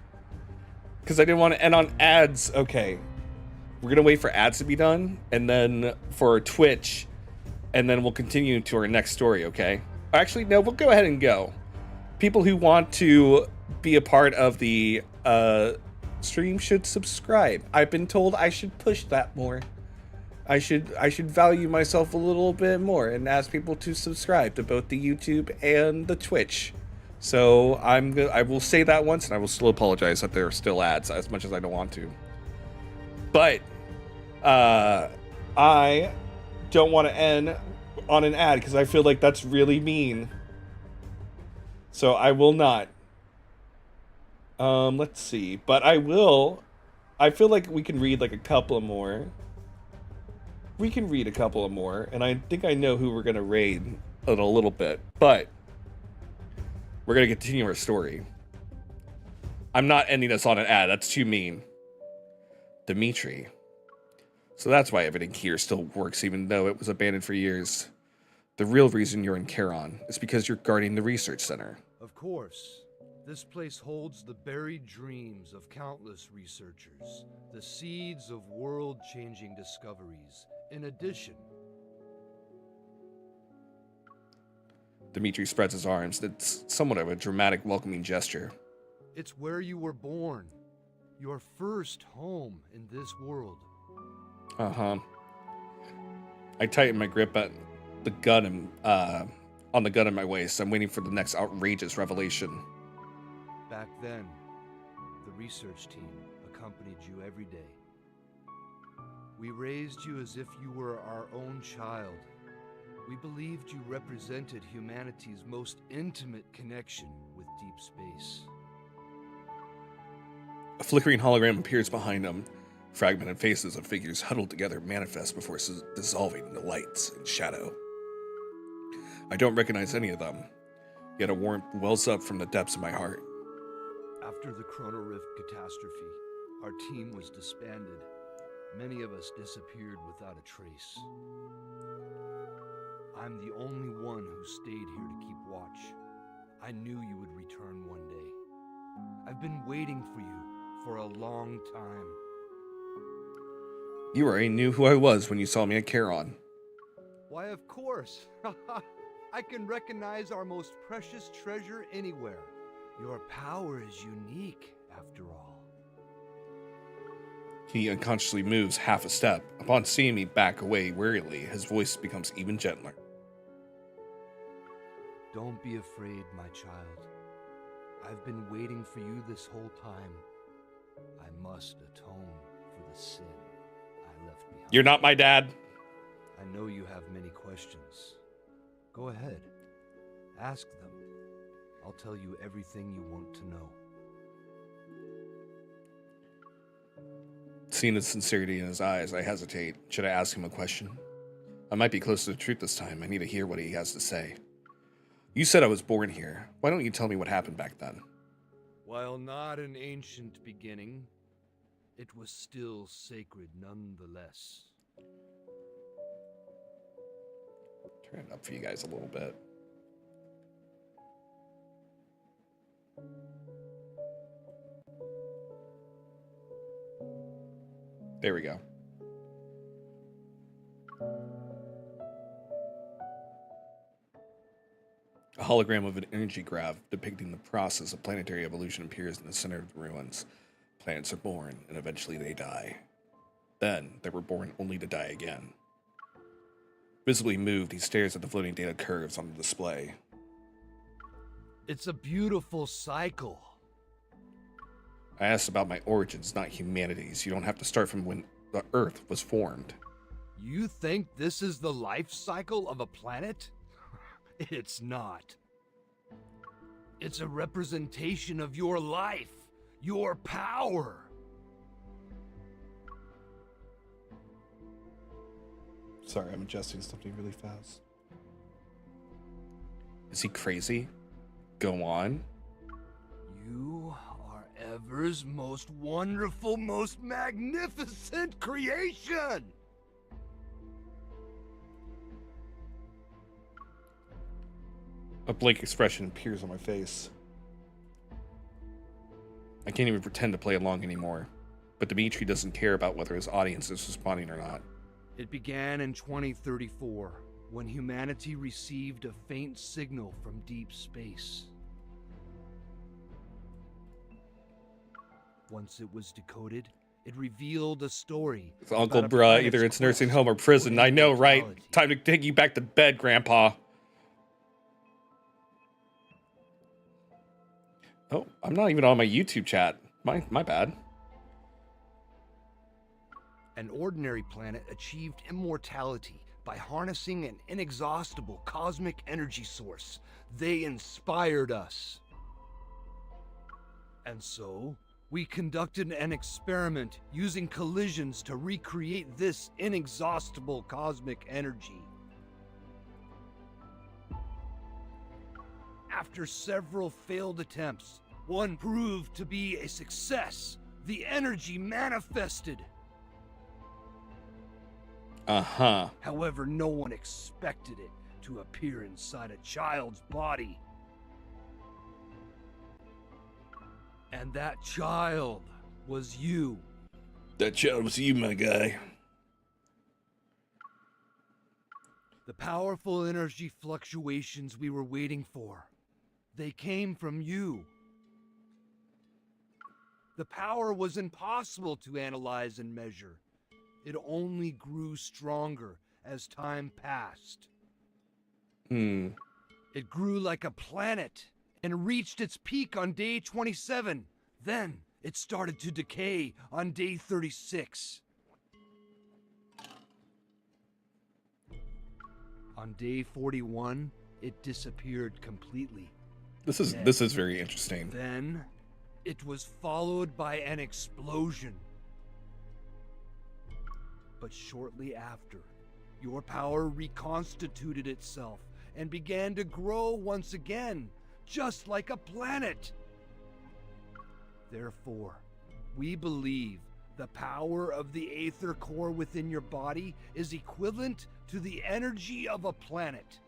Because I didn't want to end on ads. Okay. We're gonna wait for ads to be done, and then for Twitch, and then we'll continue to our next story, okay? Actually, no, we'll go ahead and go. People who want to be a part of the stream should subscribe. I've been told I should push that more. I should value myself a little bit more and ask people to subscribe to both the YouTube and the Twitch. So I will say that once, and I will still apologize that there are still ads, as much as I don't want to. But I don't want to end on an ad because I feel like that's really mean. So I will not. Let's see. But I will. I feel like we can read like a couple more. We can read a couple of more, and I think I know who we're gonna raid in a little bit. But we're gonna continue our story. I'm not ending this on an ad. That's too mean. Dimitri. So that's why everything here still works, even though it was abandoned for years. The real reason you're in Charon is because you're guarding the research center. Of course. This place holds the buried dreams of countless researchers, the seeds of world-changing discoveries. In addition, Dimitri spreads his arms. It's somewhat of a dramatic, welcoming gesture. it's where you were born, your first home in this world. Uh-huh. I tighten my grip at the gun and on the gun in my waist. I'm waiting for the next outrageous revelation. Back then, the research team accompanied you every day. We raised you as if you were our own child. We believed you represented humanity's most intimate connection with deep space. A flickering hologram appears behind him. Fragmented faces of figures huddled together manifest before dissolving into lights and shadow. I don't recognize any of them, yet a warmth wells up from the depths of my heart. After the Chrono Rift catastrophe, our team was disbanded. Many of us disappeared without a trace. I'm the only one who stayed here to keep watch. I knew you would return one day. I've been waiting for you for a long time. You already knew who I was when you saw me at Charon. Why, of course. I can recognize our most precious treasure anywhere. Your power is unique, after all. He unconsciously moves half a step. Upon seeing me back away wearily, his voice becomes even gentler. Don't be afraid, my child. I've been waiting for you this whole time. I must atone for the sin I left behind. You're not my dad. I know you have many questions. Go ahead. Ask them. I'll tell you everything you want to know. Seeing the sincerity in his eyes, I hesitate. Should I ask him a question? I might be close to the truth this time. I need to hear what he has to say. You said I was born here. Why don't you tell me what happened back then? While not an ancient beginning, it was still sacred nonetheless. Turn it up for you guys a little bit. There we go. A hologram of an energy graph depicting the process of planetary evolution appears in the center of the ruins. Planets are born, and eventually they die. Then, they were born only to die again. Visibly moved, he stares at the floating data curves on the display. It's a beautiful cycle. I asked about my origins, not humanity's. You don't have to start from when the Earth was formed. You think this is the life cycle of a planet? It's not. It's a representation of your life, your power. Sorry, I'm adjusting something really fast. Is he crazy? Go on. You are Ever's most wonderful, most magnificent creation! A blank expression appears on my face. I can't even pretend to play along anymore. But Dimitri doesn't care about whether his audience is responding or not. It began in 2034, when humanity received a faint signal from deep space. Once it was decoded, it revealed a story. It's Uncle Bruh, either it's nursing home or prison. I know, right? Time to take you back to bed, Grandpa. Oh, I'm not even on my YouTube chat. My bad. An ordinary planet achieved immortality by harnessing an inexhaustible cosmic energy source. They inspired us. And so, we conducted an experiment using collisions to recreate this inexhaustible cosmic energy. After several failed attempts, one proved to be a success. The energy manifested. Uh-huh. However, no one expected it to appear inside a child's body. And that child was you. That child was you, my guy. The powerful energy fluctuations we were waiting for. They came from you. The power was impossible to analyze and measure. It only grew stronger as time passed. Hmm. It grew like a planet and reached its peak on day 27. Then it started to decay on day 36. On day 41, it disappeared completely. This is very interesting. Then it was followed by an explosion. But shortly after, your power reconstituted itself and began to grow once again, just like a planet. Therefore, we believe the power of the Aether core within your body is equivalent to the energy of a planet.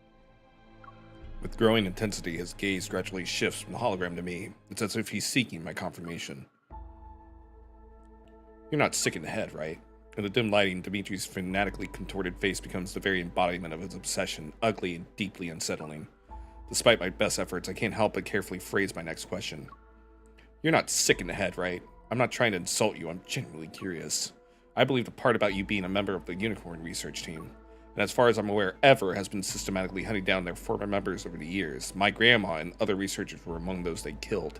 With growing intensity, his gaze gradually shifts from the hologram to me. It's as if he's seeking my confirmation. You're not sick in the head, right? In the dim lighting, Dimitri's fanatically contorted face becomes the very embodiment of his obsession, ugly and deeply unsettling. Despite my best efforts, I can't help but carefully phrase my next question. You're not sick in the head, right? I'm not trying to insult you, I'm genuinely curious. I believe the part about you being a member of the Unicorn research team, and as far as I'm aware, ever has been systematically hunting down their former members over the years. My grandma and other researchers were among those they killed.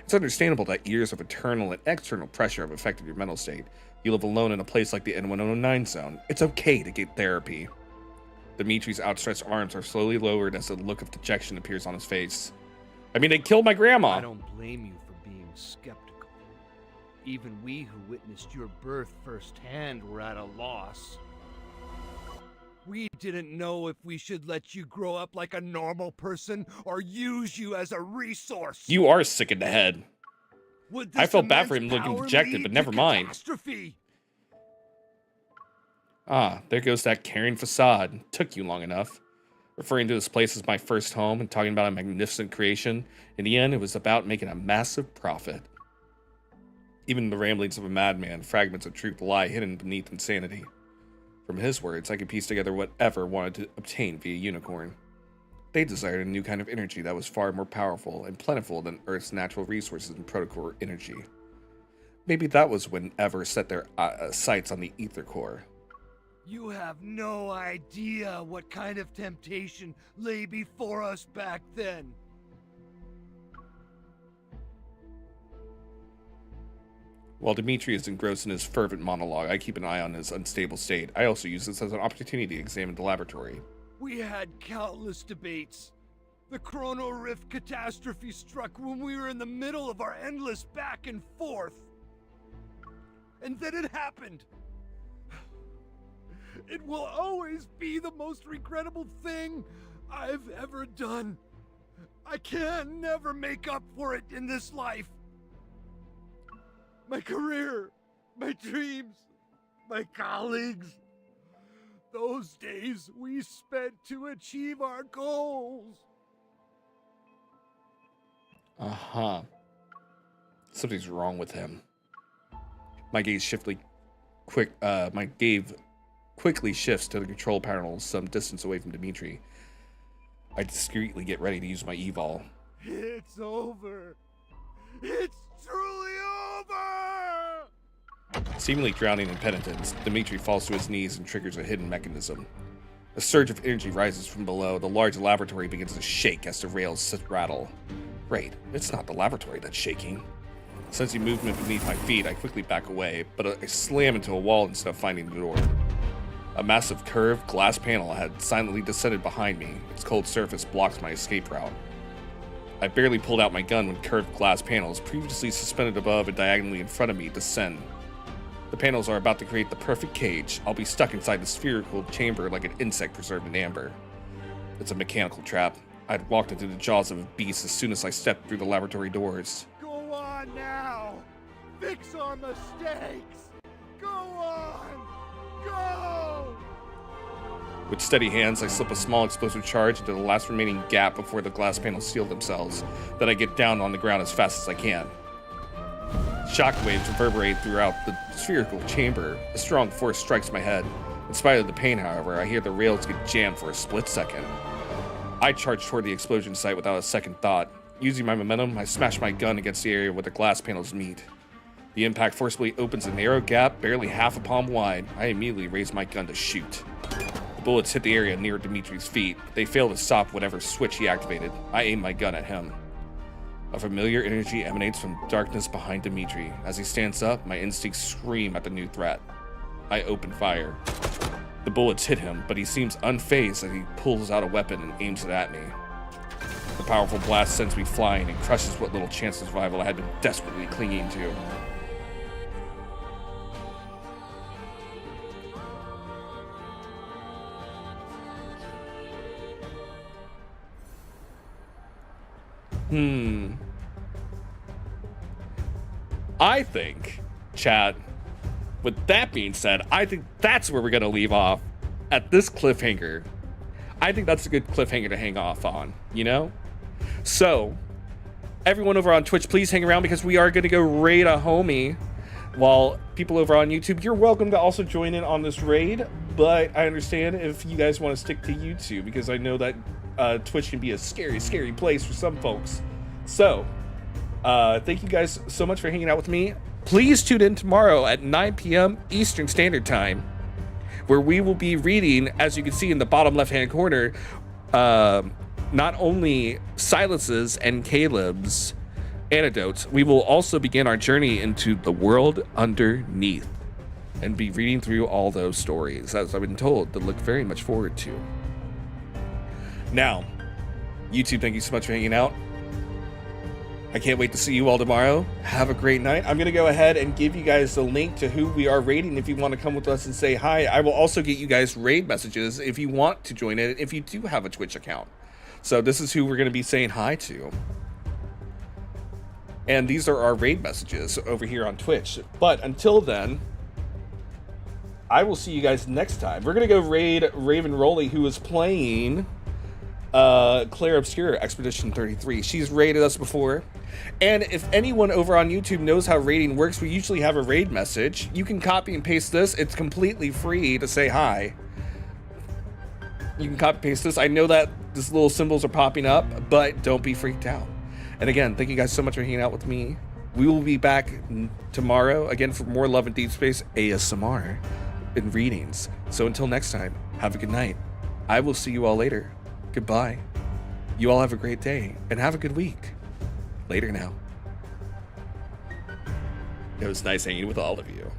It's understandable that years of internal and external pressure have affected your mental state. You live alone in a place like the N109 zone. It's okay to get therapy. Dimitri's outstretched arms are slowly lowered as a look of dejection appears on his face. I mean, they killed my grandma! I don't blame you for being skeptical. Even we who witnessed your birth firsthand were at a loss. We didn't know if we should let you grow up like a normal person or use you as a resource. You are sick in the head. I felt bad for him looking dejected, but never mind. Ah, there goes that caring facade. Took you long enough. Referring to this place as my first home and talking about a magnificent creation, in the end it was about making a massive profit. Even the ramblings of a madman, fragments of truth lie hidden beneath insanity. From his words, I could piece together whatever wanted to obtain via Unicorn. They desired a new kind of energy that was far more powerful and plentiful than Earth's natural resources and protocore energy. Maybe that was when Ever set their sights on the Aether core. You have no idea what kind of temptation lay before us back then. While Dimitri is engrossed in his fervent monologue, I keep an eye on his unstable state. I also use this as an opportunity to examine the laboratory. We had countless debates. The Chrono Rift catastrophe struck when we were in the middle of our endless back and forth. And then it happened. It will always be the most regrettable thing I've ever done. I can never make up for it in this life. My career, my dreams, my colleagues. Those days we spent to achieve our goals. Uh-huh. Something's wrong with him. My gaze quickly shifts to the control panel some distance away from Dimitri. I discreetly get ready to use my evol. It's over. It's truly over! Seemingly drowning in penitence, Dimitri falls to his knees and triggers a hidden mechanism. A surge of energy rises from below. The large laboratory begins to shake as the rails rattle. Wait, it's not the laboratory that's shaking. Sensing movement beneath my feet, I quickly back away, but I slam into a wall instead of finding the door. A massive curved glass panel had silently descended behind me. Its cold surface blocks my escape route. I barely pulled out my gun when curved glass panels, previously suspended above and diagonally in front of me, descend. The panels are about to create the perfect cage. I'll be stuck inside the spherical chamber like an insect preserved in amber. It's a mechanical trap. I'd walked into the jaws of a beast as soon as I stepped through the laboratory doors. Go on now! Fix our mistakes! Go on! Go! With steady hands, I slip a small explosive charge into the last remaining gap before the glass panels seal themselves. Then I get down on the ground as fast as I can. Shockwaves reverberate throughout the spherical chamber. A strong force strikes my head. In spite of the pain, however, I hear the rails get jammed for a split second. I charge toward the explosion site without a second thought. Using my momentum, I smash my gun against the area where the glass panels meet. The impact forcibly opens a narrow gap, barely half a palm wide. I immediately raise my gun to shoot. The bullets hit the area near Dimitri's feet. They failed to stop whatever switch he activated. I aim my gun at him. A familiar energy emanates from darkness behind Dimitri. As he stands up, my instincts scream at the new threat. I open fire. The bullets hit him, but he seems unfazed as he pulls out a weapon and aims it at me. The powerful blast sends me flying and crushes what little chance of survival I had been desperately clinging to. I think, chat, with that being said, I think that's where we're going to leave off at this cliffhanger. I think that's a good cliffhanger to hang off on, you know? So, everyone over on Twitch, please hang around because we are going to go raid a homie. While people over on YouTube, you're welcome to also join in on this raid, but I understand if you guys want to stick to YouTube because I know that Twitch can be a scary, scary place for some folks. So, thank you guys so much for hanging out with me. Please tune in tomorrow at 9 p.m. Eastern Standard Time, where we will be reading, as you can see in the bottom left-hand corner, not only Sylus's and Caleb's anecdotes, we will also begin our journey into the world underneath and be reading through all those stories, as I've been told, to look very much forward to. Now, YouTube, thank you so much for hanging out. I can't wait to see you all tomorrow. Have a great night. I'm going to go ahead and give you guys the link to who we are raiding if you want to come with us and say hi. I will also get you guys raid messages if you want to join it, if you do have a Twitch account. So this is who we're going to be saying hi to. And these are our raid messages over here on Twitch. But until then, I will see you guys next time. We're going to go raid Raven Rolly, who is playing Claire Obscure Expedition 33. She's raided us before. And if anyone over on YouTube knows how raiding works, we usually have a raid message. You can copy and paste this. It's completely free to say hi. You can copy and paste this. I know that these little symbols are popping up, but don't be freaked out. And again, thank you guys so much for hanging out with me. We will be back tomorrow again for more Love and Deep Space ASMR and readings. So until next time, have a good night. I will see you all later. Goodbye. You all have a great day and have a good week. Later now. It was nice hanging with all of you.